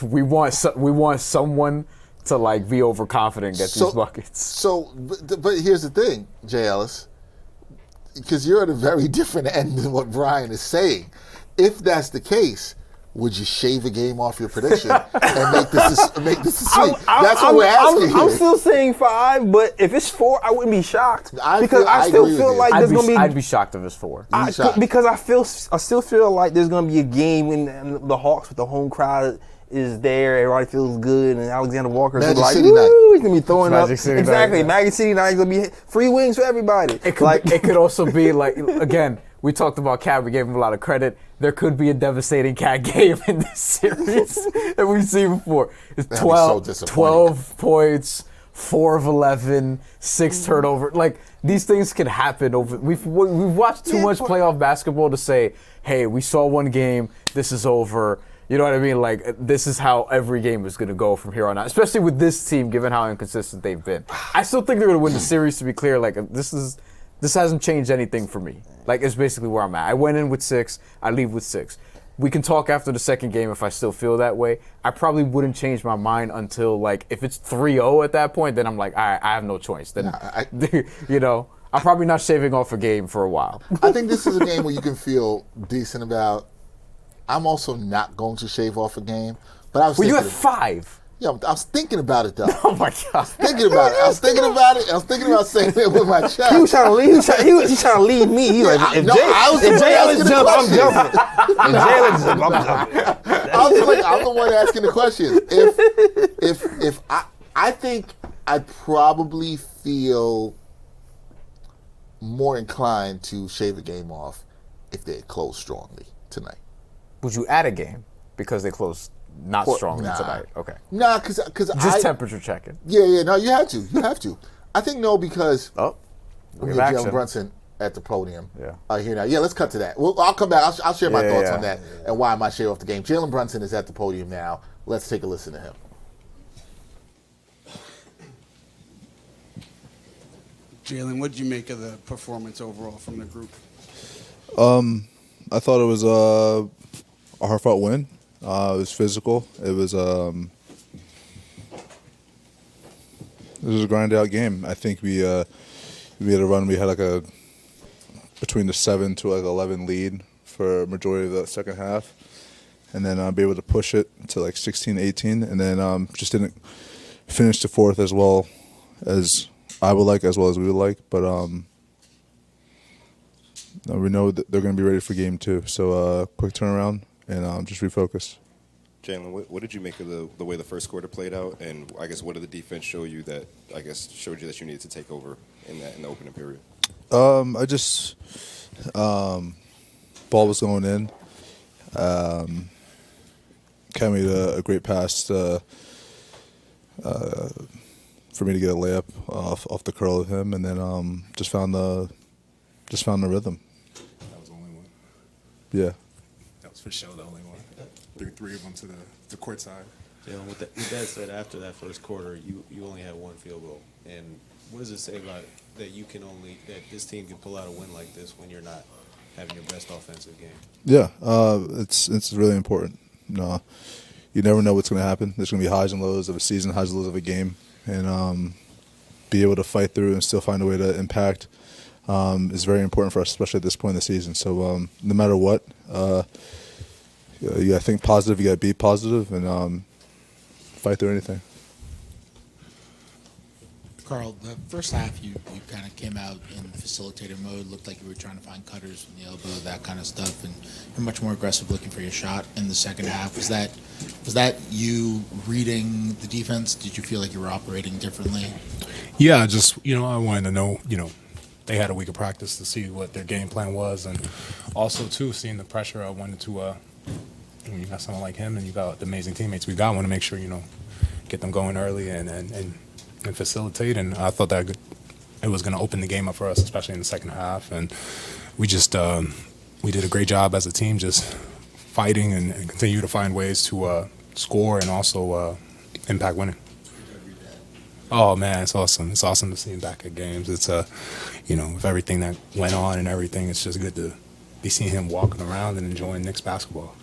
We want someone to be overconfident and get these buckets. So, but here's the thing, Jay Ellis, because you're at a very different end than what Bryan is saying. If that's the case, would you shave a game off your prediction and make this a sweep? That's what we're asking. I'm still saying 5, but if it's 4, I wouldn't be shocked. I still feel like there's gonna be. I'd be shocked if it's 4. Because I still feel like there's gonna be a game when the Hawks with the home crowd is there, everybody feels good, and Alexander Walker's gonna be like, woo, he's gonna be throwing up. Exactly, Magic City Night is gonna be free wings for everybody. It could also be again, we talked about Cat, we gave him a lot of credit. There could be a devastating Cat game in this series that we've seen before. It's 12 points, 4 of 11, 6 turnovers. These things can happen over. We've watched too much playoff basketball to say, hey, we saw one game, this is over. You know what I mean? This is how every game is going to go from here on out, especially with this team, given how inconsistent they've been. I still think they're going to win the series, to be clear. This hasn't changed anything for me. It's basically where I'm at. I went in with 6. I leave with 6. We can talk after the second game if I still feel that way. I probably wouldn't change my mind until, if it's 3-0 at that point, then I'm like, all right, I have no choice. Then, I'm probably not shaving off a game for a while. I think this is a game where you can feel decent about. I'm also not going to shave off a game, but I was. Well, you have 5. Yeah, I was thinking about it though. Oh my God! Thinking about it. I was thinking about it. I was thinking about saying it with my chest. He was trying to lead. He was trying to lead me. He was like, if Jay Ellis jump, I'm jumping. If Jay Ellis jump, I'm jumping. I'm the one asking the question. If I think I'd probably feel more inclined to shave a game off if they had closed strongly tonight. Would you add a game because they closed not strongly tonight? Okay. Nah, because just temperature checking. Yeah. No, you have to. You have to. I think no because we have Jalen Brunson at the podium. Yeah. Here now. Yeah, let's cut to that. I'll come back. I'll share my thoughts on that and why I might shave off the game. Jalen Brunson is at the podium now. Let's take a listen to him. Jalen, what did you make of the performance overall from the group? I thought it was a hard-fought win. It was physical. It was was a grinded out game. I think we had a run. We had like a between the 7 to like 11 lead for a majority of the second half, and then be able to push it to like 16, 18, and then just didn't finish the fourth as well as I would like, as well as we would like. But we know that they're going to be ready for game 2. So quick turnaround and just refocus. Jalen, what did you make of the way the first quarter played out, and I guess what did the defense show you that I guess showed you that you needed to take over in the opening period? I just ball was going in. Cam made a great pass for me to get a layup off the curl of him, and then just found the rhythm. That was the only one. Yeah. That was for sure the only one. Three of them to the court side. Jalen, with that said, after that first quarter, you only had one field goal. And what does it say about that that this team can pull out a win like this when you're not having your best offensive game? Yeah, it's really important. No, you never know what's going to happen. There's going to be highs and lows of a season, highs and lows of a game, and be able to fight through and still find a way to impact is very important for us, especially at this point in the season. So no matter what, you got to think positive, you got to be positive, and fight through anything. Carl, the first half you kind of came out in facilitator mode, looked like you were trying to find cutters from the elbow, that kind of stuff, and you're much more aggressive looking for your shot in the second half. Was that you reading the defense? Did you feel like you were operating differently? Yeah, just, I wanted to know, they had a week of practice to see what their game plan was, and also, too, seeing the pressure, I wanted to, when you got someone like him and you got the amazing teammates we got, I want to make sure, get them going early and facilitate, and I thought that it was going to open the game up for us, especially in the second half, and we just we did a great job as a team just fighting and continue to find ways to score and also impact winning. Oh man, it's awesome! It's awesome to see him back at games. It's with everything that went on and everything, it's just good to be seeing him walking around and enjoying Knicks basketball.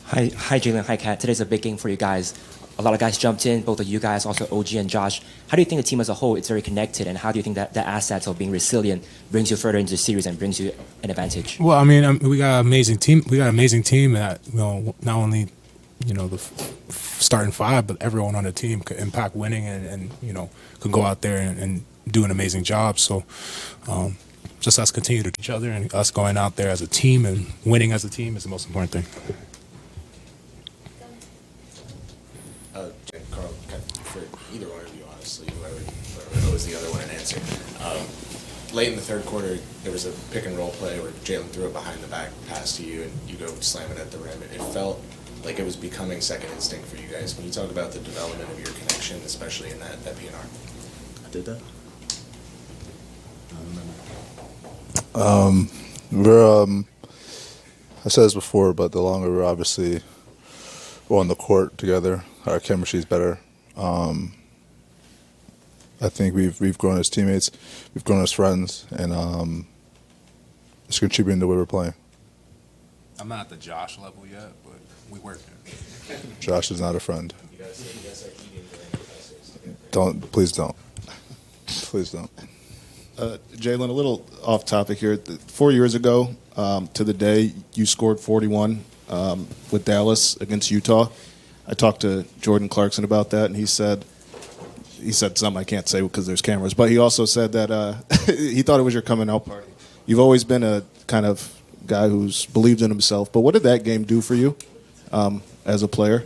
Hi Jalen, hi Kat. Today's a big game for you guys. A lot of guys jumped in, both of you guys, also OG and Josh. How do you think the team as a whole is very connected, and how do you think that the assets of being resilient brings you further into the series and brings you an advantage? Well, we got an amazing team. We got an amazing team that not only the starting five, but everyone on the team could impact winning and could go out there and do an amazing job. So just us continue to each other and us going out there as a team and winning as a team is the most important thing. Carl, for either one of you, honestly, whoever knows the other one and answer. Late in the third quarter, there was a pick and roll play where Jalen threw it behind the back pass to you, and you go slam it at the rim. It felt like it was becoming second instinct for you guys. Can you talk about the development of your connection, especially in that PNR? I did that. I said this before, but the longer we're on the court together, our chemistry is better. I think we've grown as teammates, we've grown as friends, and it's contributing to the way we're playing. I'm not at the Josh level yet, but we working. Josh is not a friend. You guys are eating during practices. Please don't. Please don't. Jalen, a little off topic here. 4 years ago, to the day, you scored 41 with Dallas against Utah. I talked to Jordan Clarkson about that, and he said something I can't say because there's cameras, but he also said that he thought it was your coming out party. You've always been a kind of guy who's believed in himself, but what did that game do for you as a player?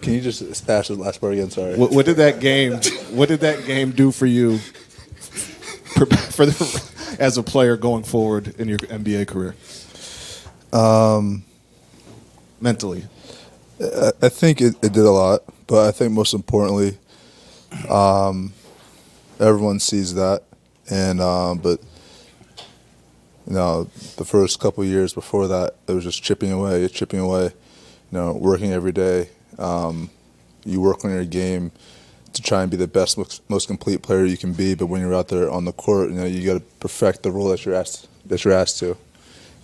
Can you just ask the last part again? Sorry. What did that game do for you as a player going forward in your NBA career? Mentally, I think it did a lot, but I think most importantly, everyone sees that, and but the first couple of years before that, it was just chipping away, working every day. You work on your game to try and be the best, most complete player you can be. But when you're out there on the court, you got to perfect the role that you're asked to.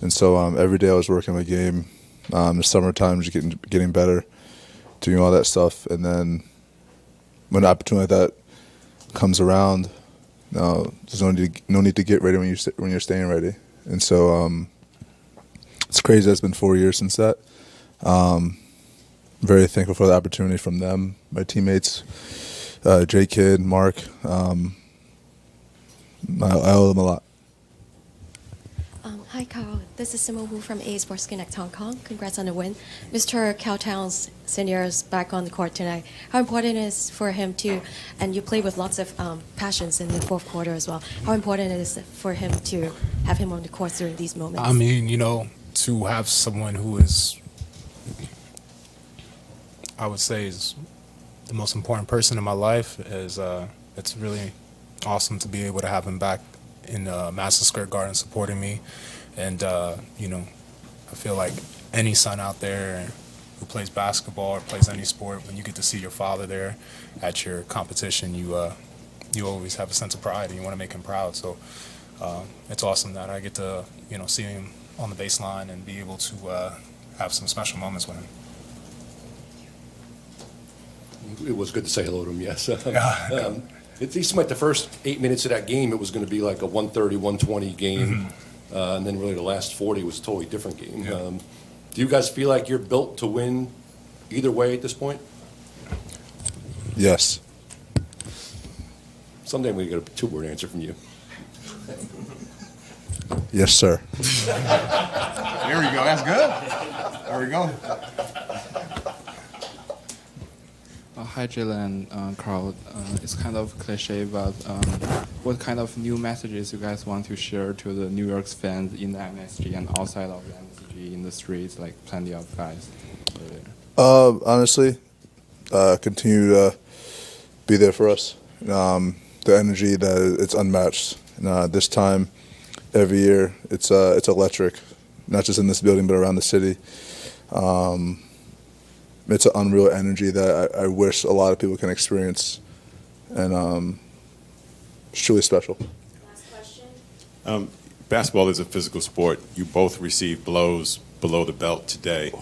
And so every day I was working my game. The summertime, just getting better, doing all that stuff, and then when an opportunity like that comes around, there's no need to get ready when you're staying ready. And so it's crazy. It's been 4 years since that. Very thankful for the opportunity from them, my teammates, J Kidd, Mark. I owe them a lot. Hi, Carl. This is Simone Wu from A Sports Connect Hong Kong. Congrats on the win. Mr. Cowtown's Senior is back on the court tonight. How important is for him to, and you play with lots of passions in the fourth quarter as well, how important it is for him to have him on the court during these moments? I mean, to have someone who is, I would say, is the most important person in my life is, it's really awesome to be able to have him back in Madison Square Garden supporting me. And, I feel like any son out there who plays basketball or plays any sport, when you get to see your father there at your competition, you always have a sense of pride and you want to make him proud. So it's awesome that I get to, see him on the baseline and be able to have some special moments with him. It was good to say hello to him, yes. It seemed like the first 8 minutes of that game, it was going to be like a 130, 120 game. And then really the last 40 was a totally different game. Yeah. Do you guys feel like you're built to win either way at this point? Yes. Someday we get a two-word answer from you. Yes, sir. There we go. That's good. There we go. Hi, Jalen and Carl. It's kind of cliche, but what kind of new messages you guys want to share to the New York's fans in the MSG and outside of the MSG in the streets, like plenty of guys? Honestly, continue to be there for us. The energy that it's unmatched. This time, every year, it's electric, not just in this building but around the city. It's an unreal energy that I wish a lot of people can experience, and it's truly special. Last question. Basketball is a physical sport. You both received blows below the belt today.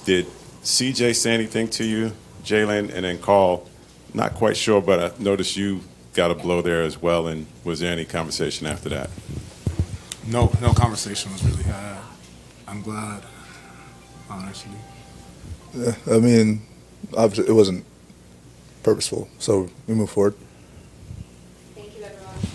Did CJ say anything to you, Jalen, and then Carl? Not quite sure, but I noticed you got a blow there as well, and was there any conversation after that? No conversation was really had. I'm glad, honestly. Yeah, I mean, obviously it wasn't purposeful, so we move forward. Thank you, everyone.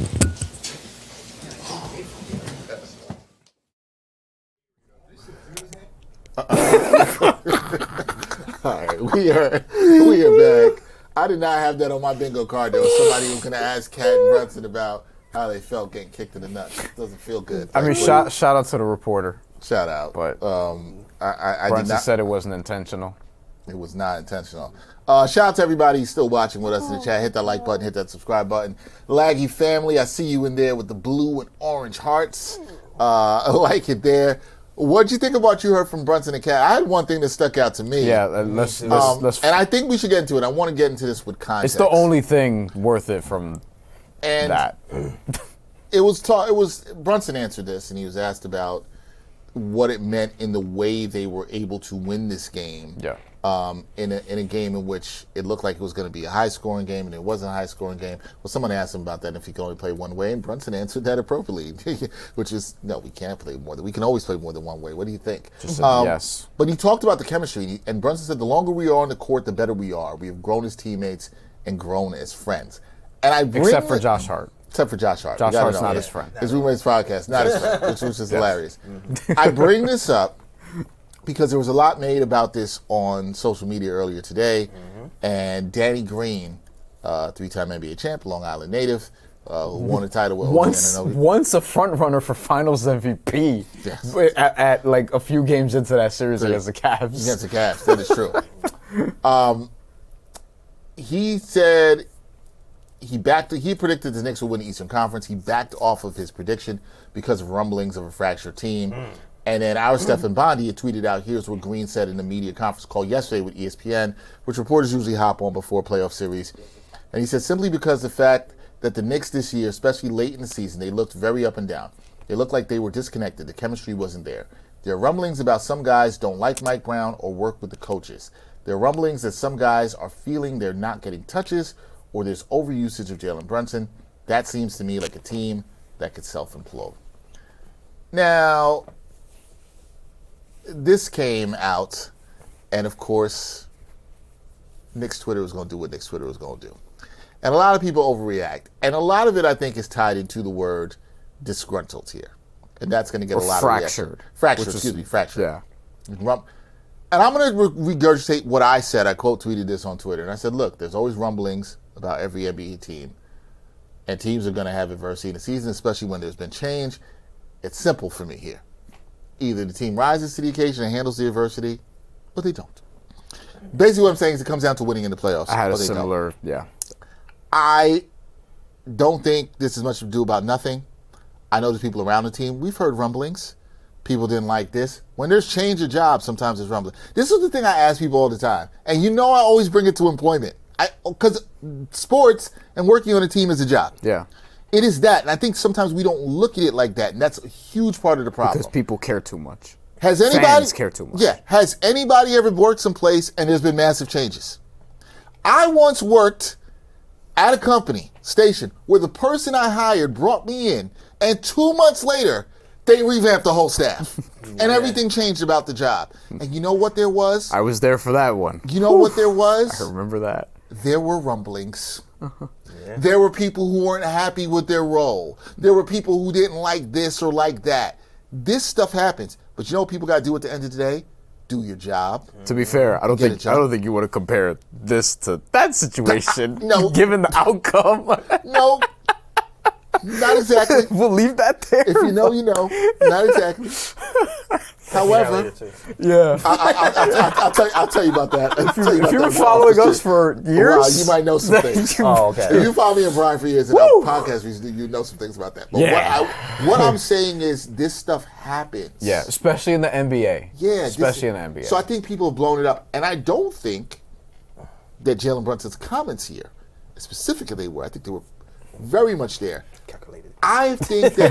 All right, we are back. I did not have that on my bingo card. There was somebody who was going to ask Cat and Brunson about how they felt getting kicked in the nuts. It doesn't feel good. I mean, shout out to the reporter. Shout out. But I Brunson did not, said it wasn't intentional. It was not intentional. Shout out to everybody who's still watching with us in the chat. Hit that like button, hit that subscribe button. Laggy family, I see you in there with the blue and orange hearts. I like it there. What'd you think about what you heard from Brunson and Cat? I had one thing that stuck out to me. Yeah, let's and I think we should get into it. I want to get into this with context. It's the only thing worth it from that. It was Brunson answered this, and he was asked about what it meant in the way they were able to win this game. Yeah. In a game in which it looked like it was going to be a high-scoring game, and it wasn't a high-scoring game. Well, someone asked him about that, if he could only play one way, and Brunson answered that appropriately, which is, no, we can't play more than, we can always play more than one way. What do you think? Just said yes. But he talked about the chemistry, and Brunson said the longer we are on the court, the better we are. We have grown as teammates and grown as friends. And except for Josh Hart. Except for Josh Hart. Josh Hart's not his friend. His roommate's podcast, not his friend, which was just hilarious. I bring this up because there was a lot made about this on social media earlier today, and Danny Green, three-time NBA champ, Long Island native, who won a title with once a front runner for Finals MVP at like a few games into that series against the Cavs. Against the Cavs, that is true. He said he predicted the Knicks would win the Eastern Conference. He backed off of his prediction because of rumblings of a fractured team. And then our Stephen Bondi had tweeted out, here's what Green said in the media conference call yesterday with ESPN, which reporters usually hop on before playoff series. And he said, simply because the fact that the Knicks this year, especially late in the season, they looked very up and down. They looked like they were disconnected. The chemistry wasn't there. There are rumblings about some guys don't like Mike Brown or work with the coaches. There are rumblings that some guys are feeling they're not getting touches or there's overusage of Jalen Brunson. That seems to me like a team that could self-implode. Now, this came out, and of course, Knicks Twitter was going to do what Knicks Twitter was going to do. And a lot of people overreact. And a lot of it, I think, is tied into the word disgruntled here. And that's going to get a lot of reaction. Fractured. Fractured. Yeah. And I'm going to regurgitate what I said. I quote tweeted this on Twitter. And I said, look, there's always rumblings about every NBA team. And teams are going to have adversity in the season, especially when there's been change. It's simple for me here. Either the team rises to the occasion and handles the adversity, or they don't. Basically what I'm saying is it comes down to winning in the playoffs. I had a similar, I don't think this is much to do about nothing. I know there's people around the team. We've heard rumblings. People didn't like this. When there's change of jobs, sometimes there's rumbling. This is the thing I ask people all the time. And you know I always bring it to employment. Because sports and working on a team is a job. Yeah. It is that. And I think sometimes we don't look at it like that. And that's a huge part of the problem. Because people care too much. Has anybody Fans care too much. Yeah. Has anybody ever worked someplace and there's been massive changes? I once worked at a company, station, where the person I hired brought me in, and 2 months later, they revamped the whole staff. And everything changed about the job. And you know what there was? I was there for that one. You know what there was? I remember that. There were rumblings. There were people who weren't happy with their role. There were people who didn't like this or like that. This stuff happens. But you know what people got to do at the end of the day? Do your job. To be fair, I don't think you would have compared this to that situation. No. Given the outcome. No. Not exactly. We'll leave that there. If you know, you know. Not exactly. However, yeah. I'll tell you about that. If you've been following us for years, you might know some things. Oh, okay. If you follow me and Bryan for years and our podcast, you know some things about that. But what I'm saying is this stuff happens. Yeah, especially in the NBA. Yeah. Especially in the NBA. So I think people have blown it up. And I don't think that Jalen Brunson's comments here, specifically they were. I think they were very much there. Calculated. I think that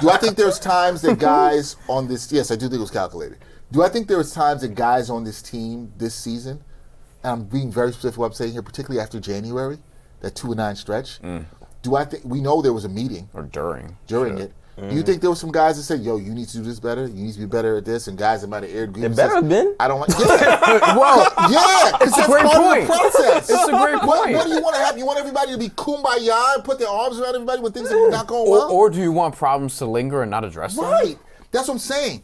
do I think there's times that guys on this yes, I do think it was calculated. Do I think there's times that guys on this team this season, and I'm being very specific what I'm saying here, particularly after January, that 2-9 stretch, do I think we know there was a meeting or during it. Do you think there were some guys that said, yo, you need to do this better, you need to be better at this, and guys that might have aired grievances? It better have been. I don't like well, yeah, it's a great point. Of the process. It's a great point. What do you want to have? You want everybody to be kumbaya and put their arms around everybody when things are not going well? Or do you want problems to linger and not address them? Right. That's what I'm saying.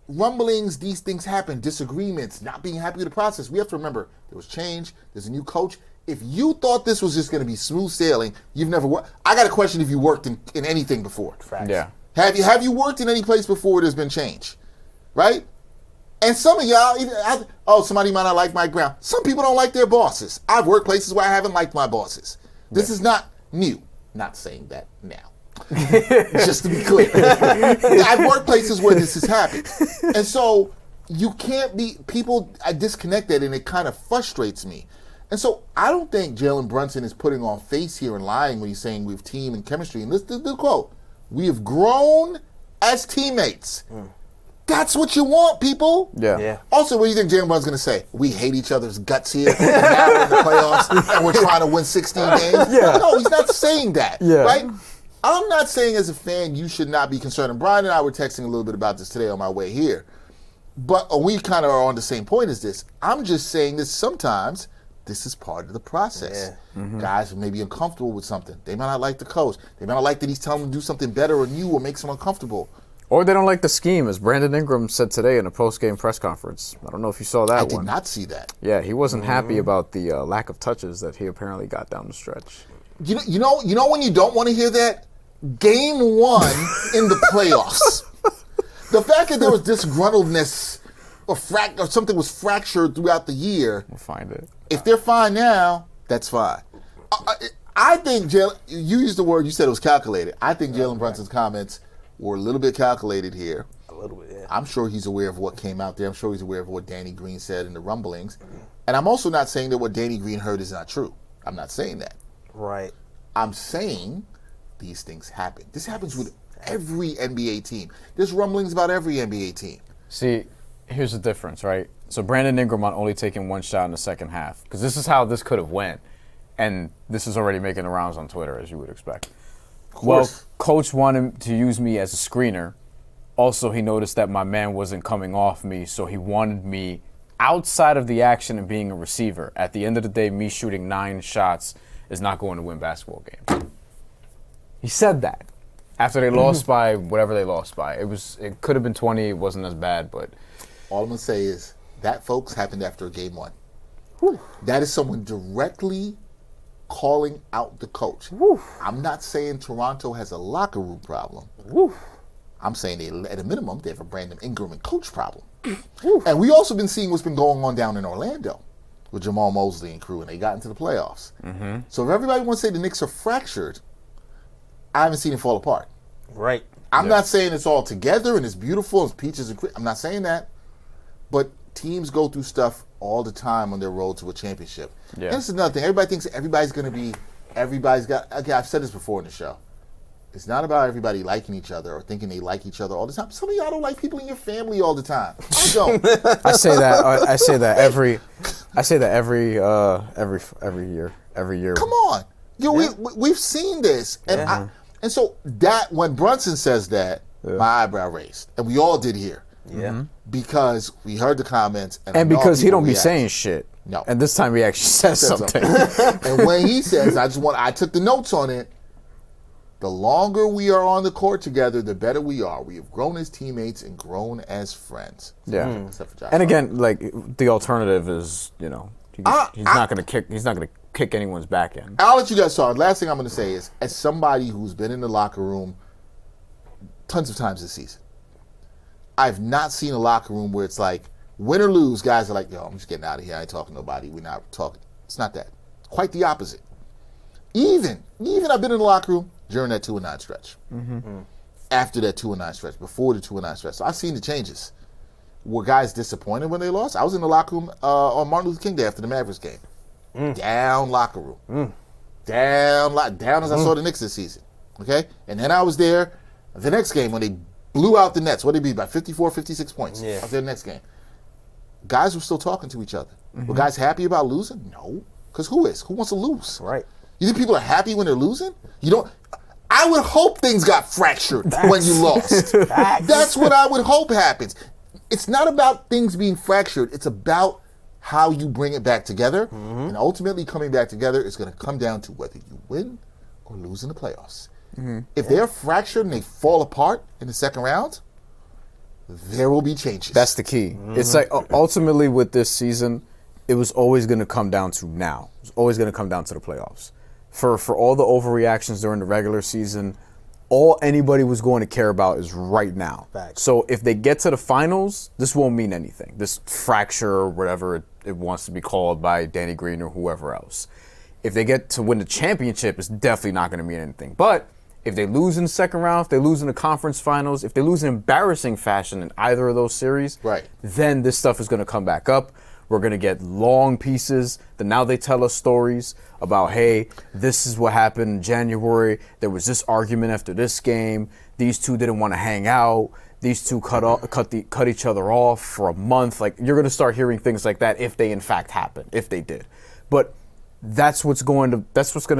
Rumblings, these things happen, disagreements, not being happy with the process. We have to remember there was change, there's a new coach. If you thought this was just going to be smooth sailing, you've never worked. I got a question if you worked in anything before. Facts. Yeah. Have you worked in any place before where there's been change? Right? And some of y'all, somebody might not like Mike Brown. Some people don't like their bosses. I've worked places where I haven't liked my bosses. This is not new. Not saying that now. Just to be clear. I've worked places where this has happened. And so you can't be, people disconnect that and it kind of frustrates me. And so I don't think Jalen Brunson is putting on face here and lying when he's saying we have team and chemistry. And this is the quote. We have grown as teammates. That's what you want, people. Yeah. Also, what do you think Jalen Brunson's going to say? We hate each other's guts here. And now we're in the playoffs and we're trying to win 16 games. Yeah. No, he's not saying that. Yeah. Right? I'm not saying as a fan you should not be concerned. And Bryan and I were texting a little bit about this today on my way here. But we kind of are on the same point as this. I'm just saying that sometimes this is part of the process. Yeah. Guys may be uncomfortable with something. They might not like the coach. They might not like that he's telling them to do something better or new or makes them uncomfortable. Or they don't like the scheme, as Brandon Ingram said today in a post-game press conference. I don't know if you saw that one. I did not see that. Yeah, he wasn't happy about the lack of touches that he apparently got down the stretch. You know when you don't want to hear that? Game 1 in the playoffs. The fact that there was disgruntledness or something was fractured throughout the year. We'll find it. If they're fine now, that's fine. I think you used the word, you said it was calculated. I think Jalen Brunson's comments were a little bit calculated here. A little bit, yeah. I'm sure he's aware of what came out there. I'm sure he's aware of what Danny Green said in the rumblings. And I'm also not saying that what Danny Green heard is not true. I'm not saying that. Right. I'm saying these things happen. This happens with Every NBA team. There's rumblings about every NBA team. See, here's the difference, right? So Brandon Ingram on only taking one shot in the second half, because this is how this could have went, and this is already making the rounds on Twitter, as you would expect. Well, coach wanted to use me as a screener. Also, he noticed that my man wasn't coming off me, so he wanted me outside of the action and being a receiver. At the end of the day, me shooting 9 shots is not going to win basketball games. He said that after they lost by whatever they lost by. It could have been 20. It wasn't as bad, but all I'm gonna say is that, folks, happened after game 1. That is someone directly calling out the coach. I'm not saying Toronto has a locker room problem. I'm saying they, at a minimum, they have a Brandon Ingram and coach problem. And we also been seeing what's been going on down in Orlando with Jamal Mosley and crew, and they got into the playoffs. So if everybody wants to say the Knicks are fractured, I haven't seen it fall apart. Right. I'm not saying it's all together and it's beautiful and it's peaches and cream. I'm not saying that. But teams go through stuff all the time on their road to a championship. Yeah. And this is another thing. Everybody thinks everybody's going to be, everybody's got, okay, I've said this before in the show. It's not about everybody liking each other or thinking they like each other all the time. Some of y'all don't like people in your family all the time. I don't. I say that every year. Come on. We've seen this. And and so that when Brunson says that, my eyebrow raised. And we all did here. Because we heard the comments. And because he don't be saying shit. No. And this time he actually says something. And when he says, I took the notes on it. The longer we are on the court together, the better we are. We have grown as teammates and grown as friends. Yeah. Except for Josh. And again, like the alternative is, he's not going to kick anyone's back in. I'll let you guys talk. Last thing I'm going to say is, as somebody who's been in the locker room tons of times this season, I've not seen a locker room where it's like, win or lose, guys are like, yo, I'm just getting out of here. I ain't talking to nobody. We're not talking. It's not that. Quite the opposite. Even I've been in the locker room during that 2-9 stretch. After that 2-9 stretch, before the 2-9 stretch. So I've seen the changes. Were guys disappointed when they lost? I was in the locker room on Martin Luther King Day after the Mavericks game. Down locker room. Down as I saw the Knicks this season. Okay? And then I was there the next game when they blew out the Nets. What did it be? By 54, 56 points. I was there the next game. Guys were still talking to each other. Were guys happy about losing? No. Because who is? Who wants to lose? Right. You think people are happy when they're losing? You don't. I would hope things got fractured when you lost. That's what I would hope happens. It's not about things being fractured. It's about how you bring it back together. And ultimately coming back together is going to come down to whether you win or lose in the playoffs. If they're fractured and they fall apart in the second round, there will be changes. That's the key. It's like ultimately with this season, it was always going to come down to now. It was always going to come down to the playoffs. For all the overreactions during the regular season, all anybody was going to care about is right now. Facts. So if they get to the finals, this won't mean anything. This fracture or whatever it wants to be called by Danny Green or whoever else. If they get to win the championship, it's definitely not going to mean anything. But if they lose in the second round, if they lose in the conference finals, if they lose in embarrassing fashion in either of those series, then this stuff is going to come back up. We're going to get long pieces. Then now they tell us stories about, hey, this is what happened in January. There was this argument after this game. These two didn't want to hang out. These two cut each other off for a month. Like, you're going to start hearing things like that if they in fact happen, if they did. But that's what's going to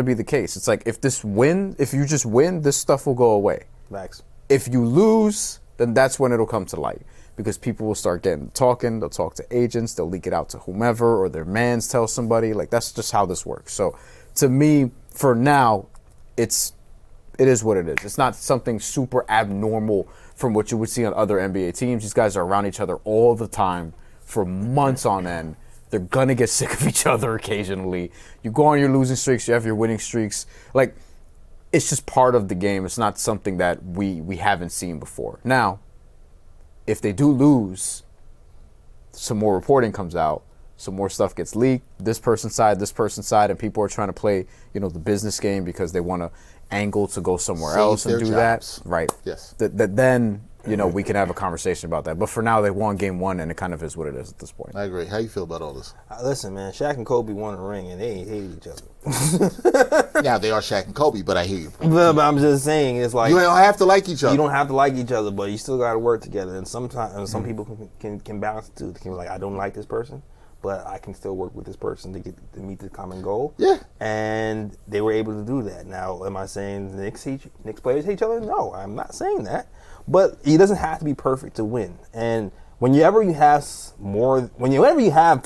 be the case. It's like if you just win, this stuff will go away. Facts. If you lose, then that's when it'll come to light. Because people will start talking, they'll talk to agents, they'll leak it out to whomever, or their mans tell somebody. Like, that's just how this works. So, to me, for now, it is what it is. It's not something super abnormal from what you would see on other NBA teams. These guys are around each other all the time for months on end. They're going to get sick of each other occasionally. You go on your losing streaks, you have your winning streaks. Like, it's just part of the game. It's not something that we haven't seen before. Now, if they do lose, some more reporting comes out, some more stuff gets leaked, this person's side, and people are trying to play, the business game because they want to angle to go somewhere else and do that. Right. Yes. Then we can have a conversation about that. But for now, they won game one, and it kind of is what it is at this point. I agree. How you feel about all this? Listen, man, Shaq and Kobe won a ring, and they ain't hated each other. Now, they are Shaq and Kobe, but I hear you. But I'm just saying, it's like... You don't have to like each other. You don't have to like each other, but you still got to work together. And sometimes some people can balance it too. They can be like, I don't like this person, but I can still work with this person to meet the common goal. Yeah. And they were able to do that. Now, am I saying Knicks players hate each other? No, I'm not saying that. But it doesn't have to be perfect to win. And whenever you have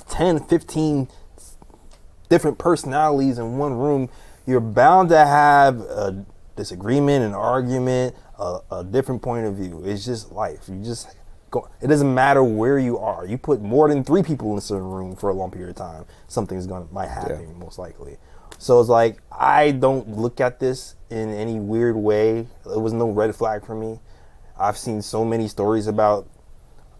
10, 15 different personalities in one room, you're bound to have a disagreement, an argument, a different point of view. It's just life. You just go. It doesn't matter where you are. You put more than 3 people in a certain room for a long period of time, something's might happen, most likely. So it's like, I don't look at this in any weird way. It was no red flag for me. I've seen so many stories about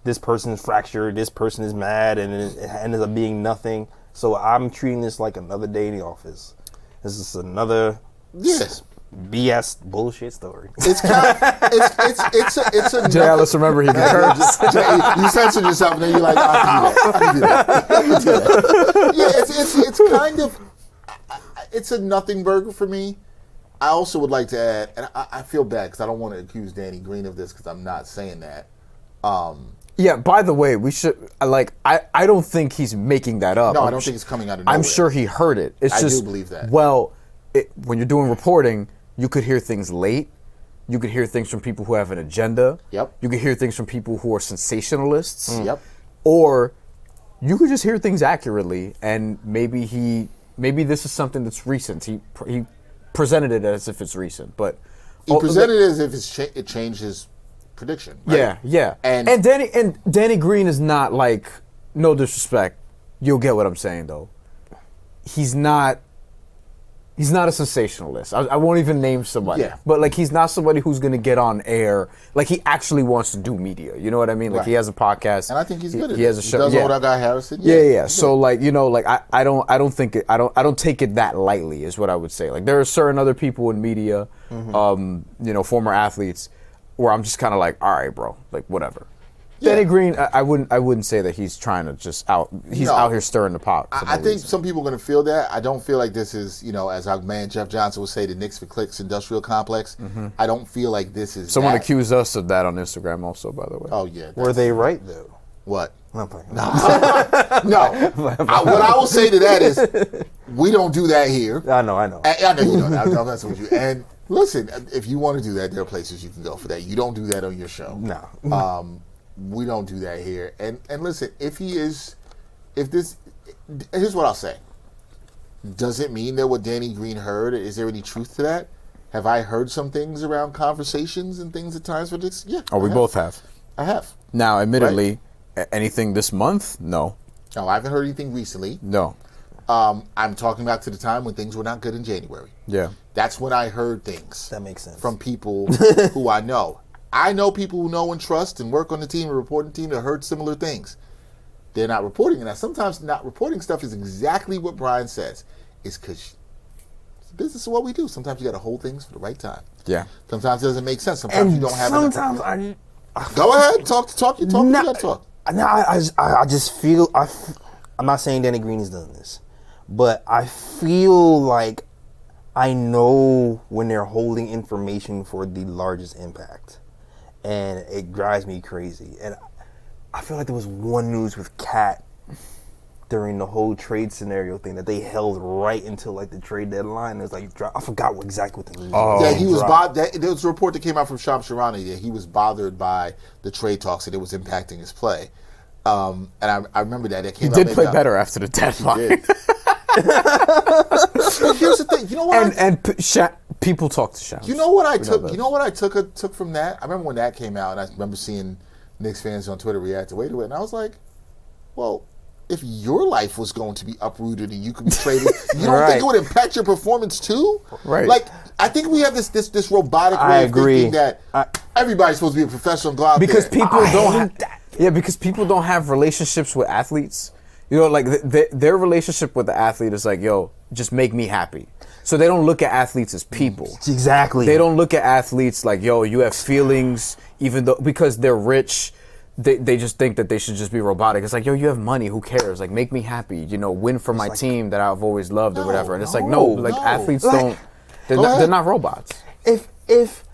this person's fractured, this person is mad, and it ends up being nothing. So I'm treating this like another day in the office. This is another BS bullshit story. It's kind it's a Jay Ellis, remember he can curse. You censored yourself, and then you're like, I can do that. Yeah, it's kind of it's a nothing burger for me. I also would like to add, and I feel bad because I don't want to accuse Danny Green of this because I'm not saying that. Yeah, by the way, we should, I don't think he's making that up. No, I don't think it's coming out of nowhere. I'm sure he heard it. It's I just, do believe that. Well, when you're doing reporting, you could hear things late. You could hear things from people who have an agenda. Yep. You could hear things from people who are sensationalists. Yep. Or you could just hear things accurately, and maybe this is something that's recent. He presented it as if it's recent, but he presented it as if it changed his prediction. Right? Yeah. And Danny Green is not like, no disrespect, you'll get what I'm saying though. He's not a sensationalist. I won't even name somebody. Yeah. But like, he's not somebody who's gonna get on air. Like, he actually wants to do media. You know what I mean? Like, he has a podcast, and I think he's good at it. He has a show. He does what our guy Harrison. Yeah. So like, I don't take it that lightly, is what I would say. Like, there are certain other people in media, former athletes, where I'm just kind of like, all right, bro, like, whatever. Yeah. Danny Green, I wouldn't say that he's trying to just out here stirring the pot. I think some people are going to feel that. I don't feel like this is, as our man Jeff Johnson would say, the Knicks for Clicks industrial complex. I don't feel like this is. Someone accused us of that on Instagram also, by the way. Oh yeah. Were they right though? What? No. What I will say to that is, we don't do that here. I know. I know you know that. I'm messing with you. And listen, if you want to do that, there are places you can go for that. You don't do that on your show. No. We don't do that here. And listen, here's what I'll say. Does it mean that what Danny Green heard, is there any truth to that? Have I heard some things around conversations and things at times for this? Yeah. Oh, we both have. I have. Now, admittedly, anything this month? No. No, I haven't heard anything recently. No. I'm talking back to the time when things were not good in January. Yeah. That's when I heard things. That makes sense. From people who I know. I know people who know and trust and work on the team and report on the team that heard similar things. They're not reporting it. Now, sometimes not reporting stuff is exactly what Bryan says. It's because business is what we do. Sometimes you got to hold things for the right time. Yeah. Sometimes it doesn't make sense. Sometimes you don't have enough. Go ahead. Talk. You got to talk. No, I just feel... I'm not saying Danny Green has done this, but I feel like I know when they're holding information for the largest impact. And it drives me crazy. And I feel like there was one news with Cat during the whole trade scenario thing that they held right until like the trade deadline. It was like, I forgot exactly what the news was. Yeah, he was bothered. There was a report that came out from Shams Charania that he was bothered by the trade talks and it was impacting his play. And I remember that. It came he did play better after the deadline. But here's the thing. You know what? People talk to Shams. You know what I took? You know what I took from that? I remember when that came out, and I remember seeing Knicks fans on Twitter react to it, and I was like, well, if your life was going to be uprooted and you could be traded, you don't think it would impact your performance too? Right. Like, I think we have this robotic way of thinking that everybody's supposed to be a professional and go out because there. People don't have relationships with athletes. You know, like their relationship with the athlete is like, yo, just make me happy. So they don't look at athletes as people. Exactly. They don't look at athletes like, yo, you have feelings, even though because they're rich. They just think that they should just be robotic. It's like, yo, you have money. Who cares? Like, make me happy. You know, win for my team that I've always loved or whatever. And it's like, no, like athletes don't. They're not robots. If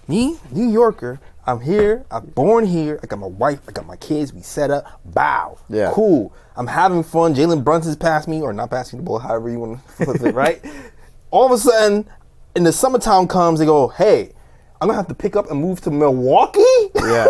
me, New Yorker, I'm here, I'm born here, I got my wife, I got my kids, we set up, bow. Yeah. Cool. I'm having fun. Jalen Brunson's passed me, or not passing the ball, however you want to flip it, right? All of a sudden, in the summertime comes, they go, hey, I'm gonna have to pick up and move to Milwaukee? Yeah.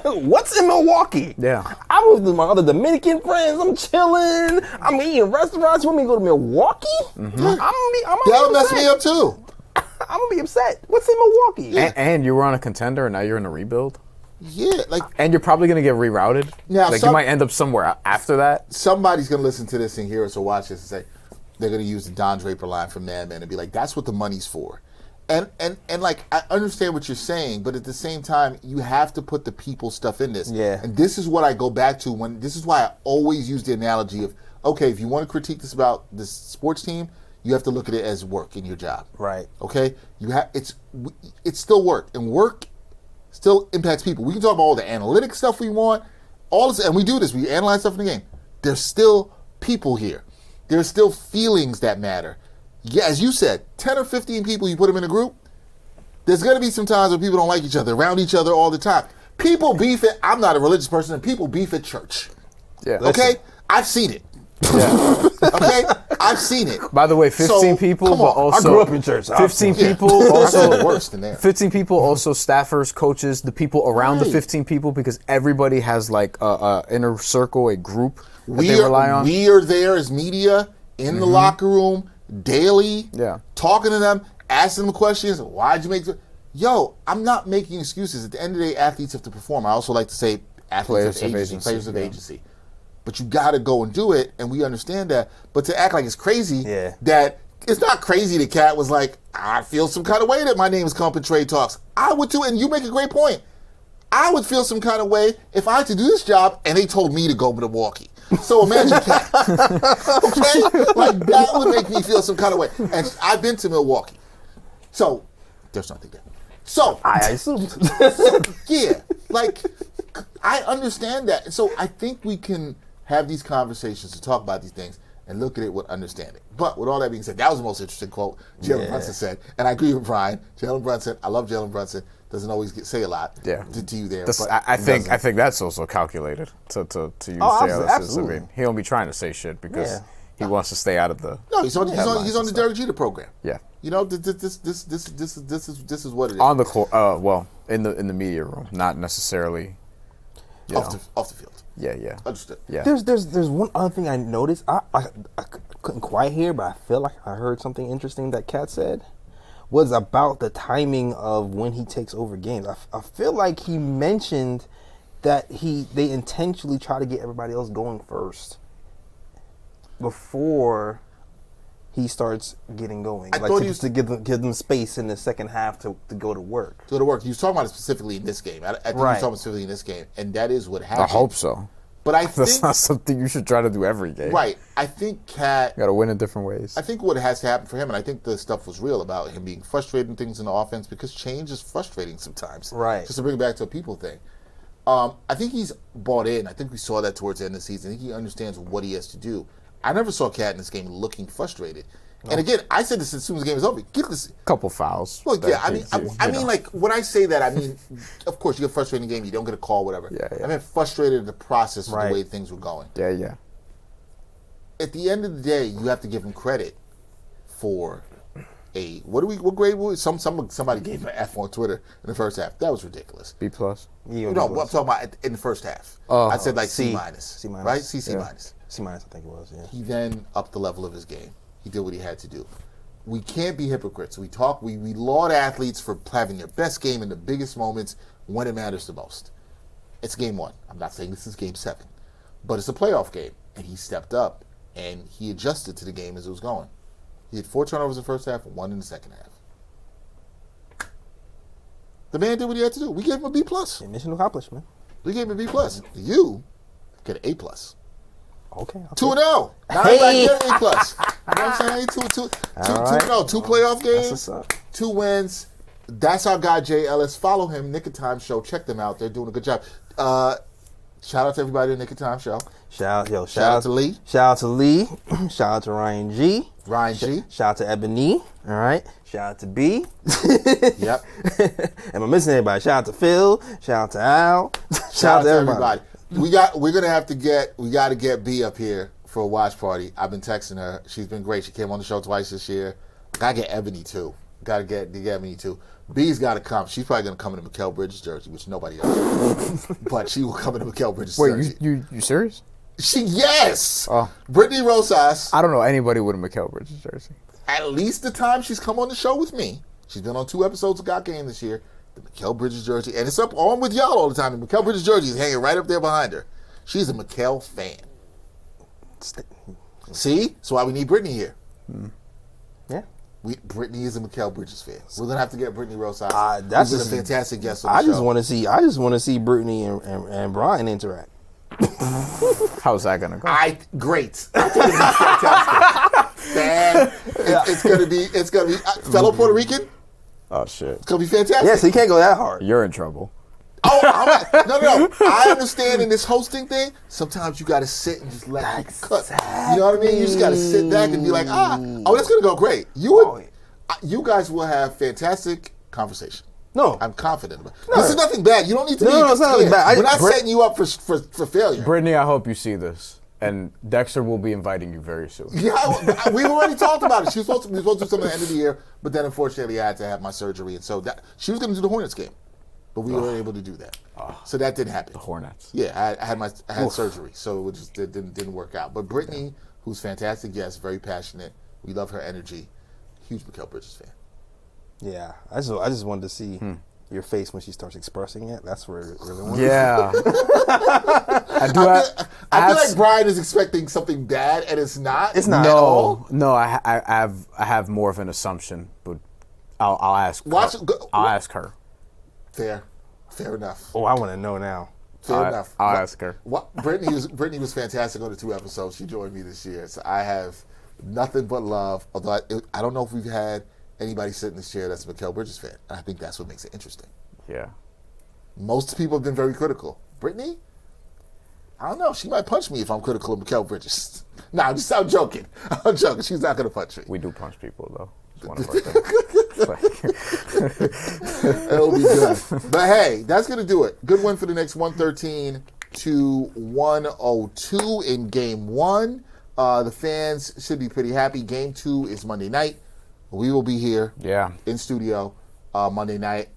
What's in Milwaukee? Yeah. I moved with my other Dominican friends, I'm chilling, I'm eating restaurants, you want me to go to Milwaukee? That'll mess me up too. I'm gonna be upset. What's in Milwaukee? Yeah. And you were on a contender, and now you're in a rebuild. Yeah, like, and you're probably gonna get rerouted. Now, like you might end up somewhere after that. Somebody's gonna listen to this and hear us or watch this and say they're gonna use the Don Draper line from Mad Men and be like, "That's what the money's for." And like, I understand what you're saying, but at the same time, you have to put the people stuff in this. Yeah. And this is what I go back to when. This is why I always use the analogy of, okay, if you want to critique this about this sports team, you have to look at it as work in your job. Right. Okay? It's still work. And work still impacts people. We can talk about all the analytic stuff we want, all this, and we do this. We analyze stuff in the game. There's still people here. There's still feelings that matter. Yeah, as you said, 10 or 15 people, you put them in a group, there's going to be some times where people don't like each other, around each other all the time. People beef it. I'm not a religious person, and people beef at church. Yeah. Okay? I've seen it. Yeah. Okay? I've seen it. By the way, 15 people, come but on. also I grew up in church. 15 Yeah. people I've also seen the worst in there. 15 people also staffers, coaches, the people around the 15 people, because everybody has like a inner circle, a group that they rely on. We are there as media in the locker room daily, talking to them, asking them questions. Why'd you make the... Yo, I'm not making excuses. At the end of the day, athletes have to perform. I also like to say athletes have agency, players of agency. But you got to go and do it, and we understand that. But to act like it's crazy, that it's not crazy that Cat was like, I feel some kind of way that my name is come up in trade talks. I would too, and you make a great point. I would feel some kind of way if I had to do this job and they told me to go to Milwaukee. So imagine Cat. Okay? Like, that would make me feel some kind of way. And I've been to Milwaukee. So, there's nothing there. So, I assumed. yeah, like, I understand that. So I think we can have these conversations to talk about these things and look at it with understanding. But with all that being said, that was the most interesting quote Jalen Brunson said. And I agree with Bryan. Jalen Brunson, I love Jalen Brunson. Doesn't always say a lot to you there. But I think that's also calculated to use Jalen. absolutely. I mean, he don't be trying to say shit because he wants to stay out of the. No, he's on the Derek Jeter program. Yeah. You know, this is what it is. On the court, well, in the media room, not necessarily. Off the field. Yeah. Understood. Yeah. There's one other thing I noticed. I couldn't quite hear, but I feel like I heard something interesting that Kat said was about the timing of when he takes over games. I feel like he mentioned that they intentionally try to get everybody else going first before he starts getting going. To give them space in the second half to go to work. He was talking about it specifically in this game. I think he was talking specifically in this game, and that is what happened. I hope so. But I that's think not something you should try to do every game. Right. I think Cat got to win in different ways. I think what has to happen for him, and I think the stuff was real about him being frustrated in things in the offense because change is frustrating sometimes. Right. Just to bring it back to a people thing. I think he's bought in. I think we saw that towards the end of the season. I think he understands what he has to do. I never saw Cat in this game looking frustrated. No. And again, I said this as soon as the game was over. Get this. Couple fouls. Well, yeah, I mean, like, when I say that, I mean, of course, you get frustrated in a game, you don't get a call, whatever. Yeah. I mean, frustrated in the process of the way things were going. Yeah. At the end of the day, you have to give him credit for what grade was somebody gave him an F on Twitter in the first half. That was ridiculous. B+. No, I'm talking about in the first half. I said like C-, right? C minus. C minus, I think it was. Yeah. He then upped the level of his game. He did what he had to do. We can't be hypocrites. We laud athletes for having their best game in the biggest moments when it matters the most. It's game 1. I'm not saying this is game 7, but it's a playoff game, and he stepped up and he adjusted to the game as it was going. He had 4 turnovers in the first half and 1 in the second half. The man did what he had to do. We gave him a B+. Mission accomplished, man. We gave him a B+. You get an A+. Okay. 2-0. Now everybody get A+. You know what I'm saying? 2 playoff games, That's what's up. 2 wins. That's our guy, Jay Ellis. Follow him, Knick of Time Show. Check them out. They're doing a good job. Shout out to everybody at Knick of Time Show. Shout out to Lee. Shout out to Lee. Shout out to Ryan G. Shout out to Ebony. All right. Shout out to B. Yep. Am I missing anybody? Shout out to Phil. Shout out to Al. Shout out to everybody. We got to get B up here for a watch party. I've been texting her. She's been great. She came on the show twice this year. Gotta get Ebony too. Gotta get Ebony too. B's got to come. She's probably gonna come in a Mikal Bridges jersey, which nobody else. But she will come in a Mikal Bridges jersey. Wait, you serious? Yes. Oh, Brittany Rosas. I don't know anybody with a Mikal Bridges jersey. At least the time she's come on the show with me. She's been on 2 episodes of Got Game this year. The Mikal Bridges jersey, and it's up on with y'all all the time. The Mikal Bridges jersey is hanging right up there behind her. She's a Mikal fan. See? That's why we need Brittany here. Yeah. Brittany is a Mikal Bridges fan. We're gonna have to get Brittany Rosas. That's who's been a fantastic guest on the I show. just want to see Brittany and Bryan interact. How's that gonna go? Great. I think it's fantastic. It's gonna be fellow Puerto Rican. Oh shit! It's gonna be fantastic. Yeah, so you can't go that hard. You're in trouble. No. I understand in this hosting thing, sometimes you got to sit and just let it cut. You know what I mean? You just got to sit back and be like, that's going to go great. You guys will have fantastic conversation. No. I'm confident about it. This is nothing bad. You don't need to be. No, it's not nothing bad. We're not setting you up for failure. Brittany, I hope you see this. And Dexter will be inviting you very soon. Yeah, we already talked about it. We were supposed to do something at the end of the year, but then unfortunately I had to have my surgery. And so she was going to do the Hornets game. But we weren't able to do that, so that didn't happen. The Hornets. Yeah, I had surgery, so it just didn't work out. But Brittany, who's fantastic, yes, very passionate. We love her energy. Huge Mikal Bridges fan. Yeah, I just wanted to see your face when she starts expressing it. That's where it really wants. Yeah. I feel like Bryan is expecting something bad, and it's not. It's not at all. No, I have more of an assumption, but I'll ask. I'll ask her. Fair enough. Oh, I want to know now. Fair enough. I'll ask her. Brittany was fantastic on the 2 episodes. She joined me this year, so I have nothing but love. Although I don't know if we've had anybody sit in this chair that's a Mikal Bridges fan. I think that's what makes it interesting. Yeah. Most people have been very critical. Brittany, I don't know. She might punch me if I'm critical of Mikal Bridges. I'm joking. I'm joking. She's not going to punch me. We do punch people though. It's one of our things. It'll be good. But hey, that's going to do it. Good win for the Knicks, 113-102 in Game 1. The fans should be pretty happy. Game 2 is Monday night. We will be here in studio Monday night.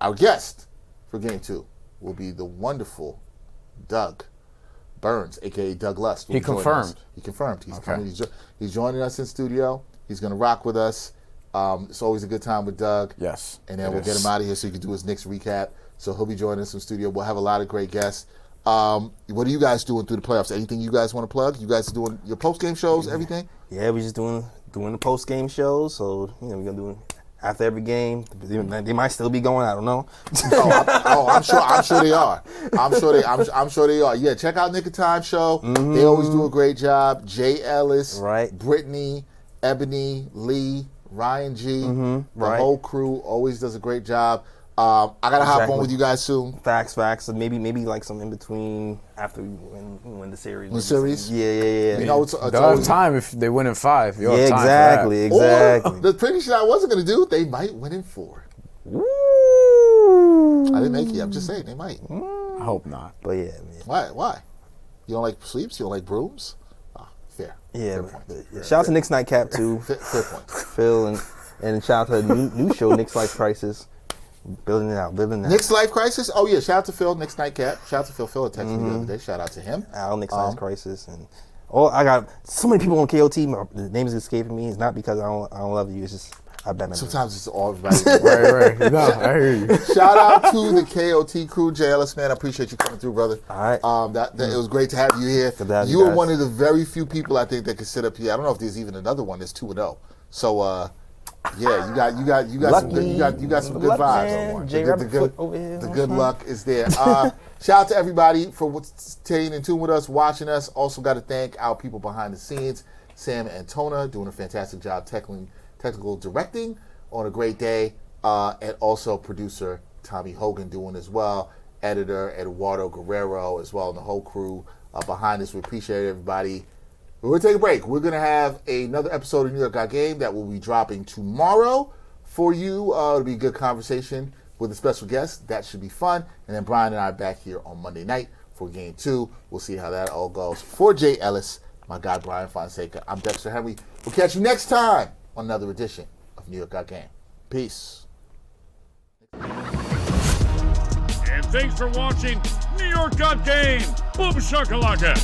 Our guest for Game 2 will be the wonderful Doug Burns, a.k.a. Doug Lust. He confirmed. He's coming. He's joining us in studio. He's going to rock with us. It's always a good time with Doug. Yes. And then we'll get him out of here so he can do his Knicks recap. So he'll be joining us in studio. We'll have a lot of great guests. What are you guys doing through the playoffs? Anything you guys want to plug? You guys doing your post-game shows, everything? Yeah, we're just doing the post-game shows. So, we're going to do after every game. They might still be going. I don't know. I'm sure they are. I'm sure they are. Yeah, check out Knick of Time Show. Mm-hmm. They always do a great job. Jay Ellis, Brittany, Ebony, Lee, Ryan G, the whole crew always does a great job. I gotta hop on with you guys soon. Facts. So maybe like some in between after we win the series. The series? Yeah. You know, it's always time if they win in 5. Yeah, exactly. Or the prediction I wasn't gonna do, they might win in 4. Woo! I didn't make it. I'm just saying they might. I hope not. But yeah, man. Why? You don't like sleeps? You don't like brooms? Fair. Yeah. Shout out to Knicks Nightcap too. Fair point. Phil and shout out to the new show Knicks Life Crisis. Building it out. Knicks Life Crisis? Oh yeah, shout out to Phil, Knicks Nightcap. Shout out to Phil. Phil texted me the other day. Shout out to him. Knicks Life Crisis. And I got so many people on KOT. The name is escaping me. It's not because I don't love you. It's just I bet. Sometimes it's all right. Right. No, I hear you. Shout out to the KOT crew, JLS, man. I appreciate you coming through, brother. All right. It was great to have you here. You were one of the very few people I think that could sit up here. I don't know if there's even another one that's 2-0. So Yeah, you got some good vibes. The good luck is there. Shout out to everybody for staying in tune with us, watching us. Also got to thank our people behind the scenes, Sam and Tona, doing a fantastic job technical directing on a great day, and also producer Tommy Hogan doing as well, editor Eduardo Guerrero as well, and the whole crew behind us. We appreciate everybody. We're going to take a break. We're going to have another episode of New York Got Game that will be dropping tomorrow for you. It'll be a good conversation with a special guest. That should be fun. And then Bryan and I are back here on Monday night for Game 2. We'll see how that all goes. For Jay Ellis, my guy Bryan Fonseca, I'm Dexter Henry. We'll catch you next time on another edition of New York Got Game. Peace. And thanks for watching New York Got Game. Boom shakalaka.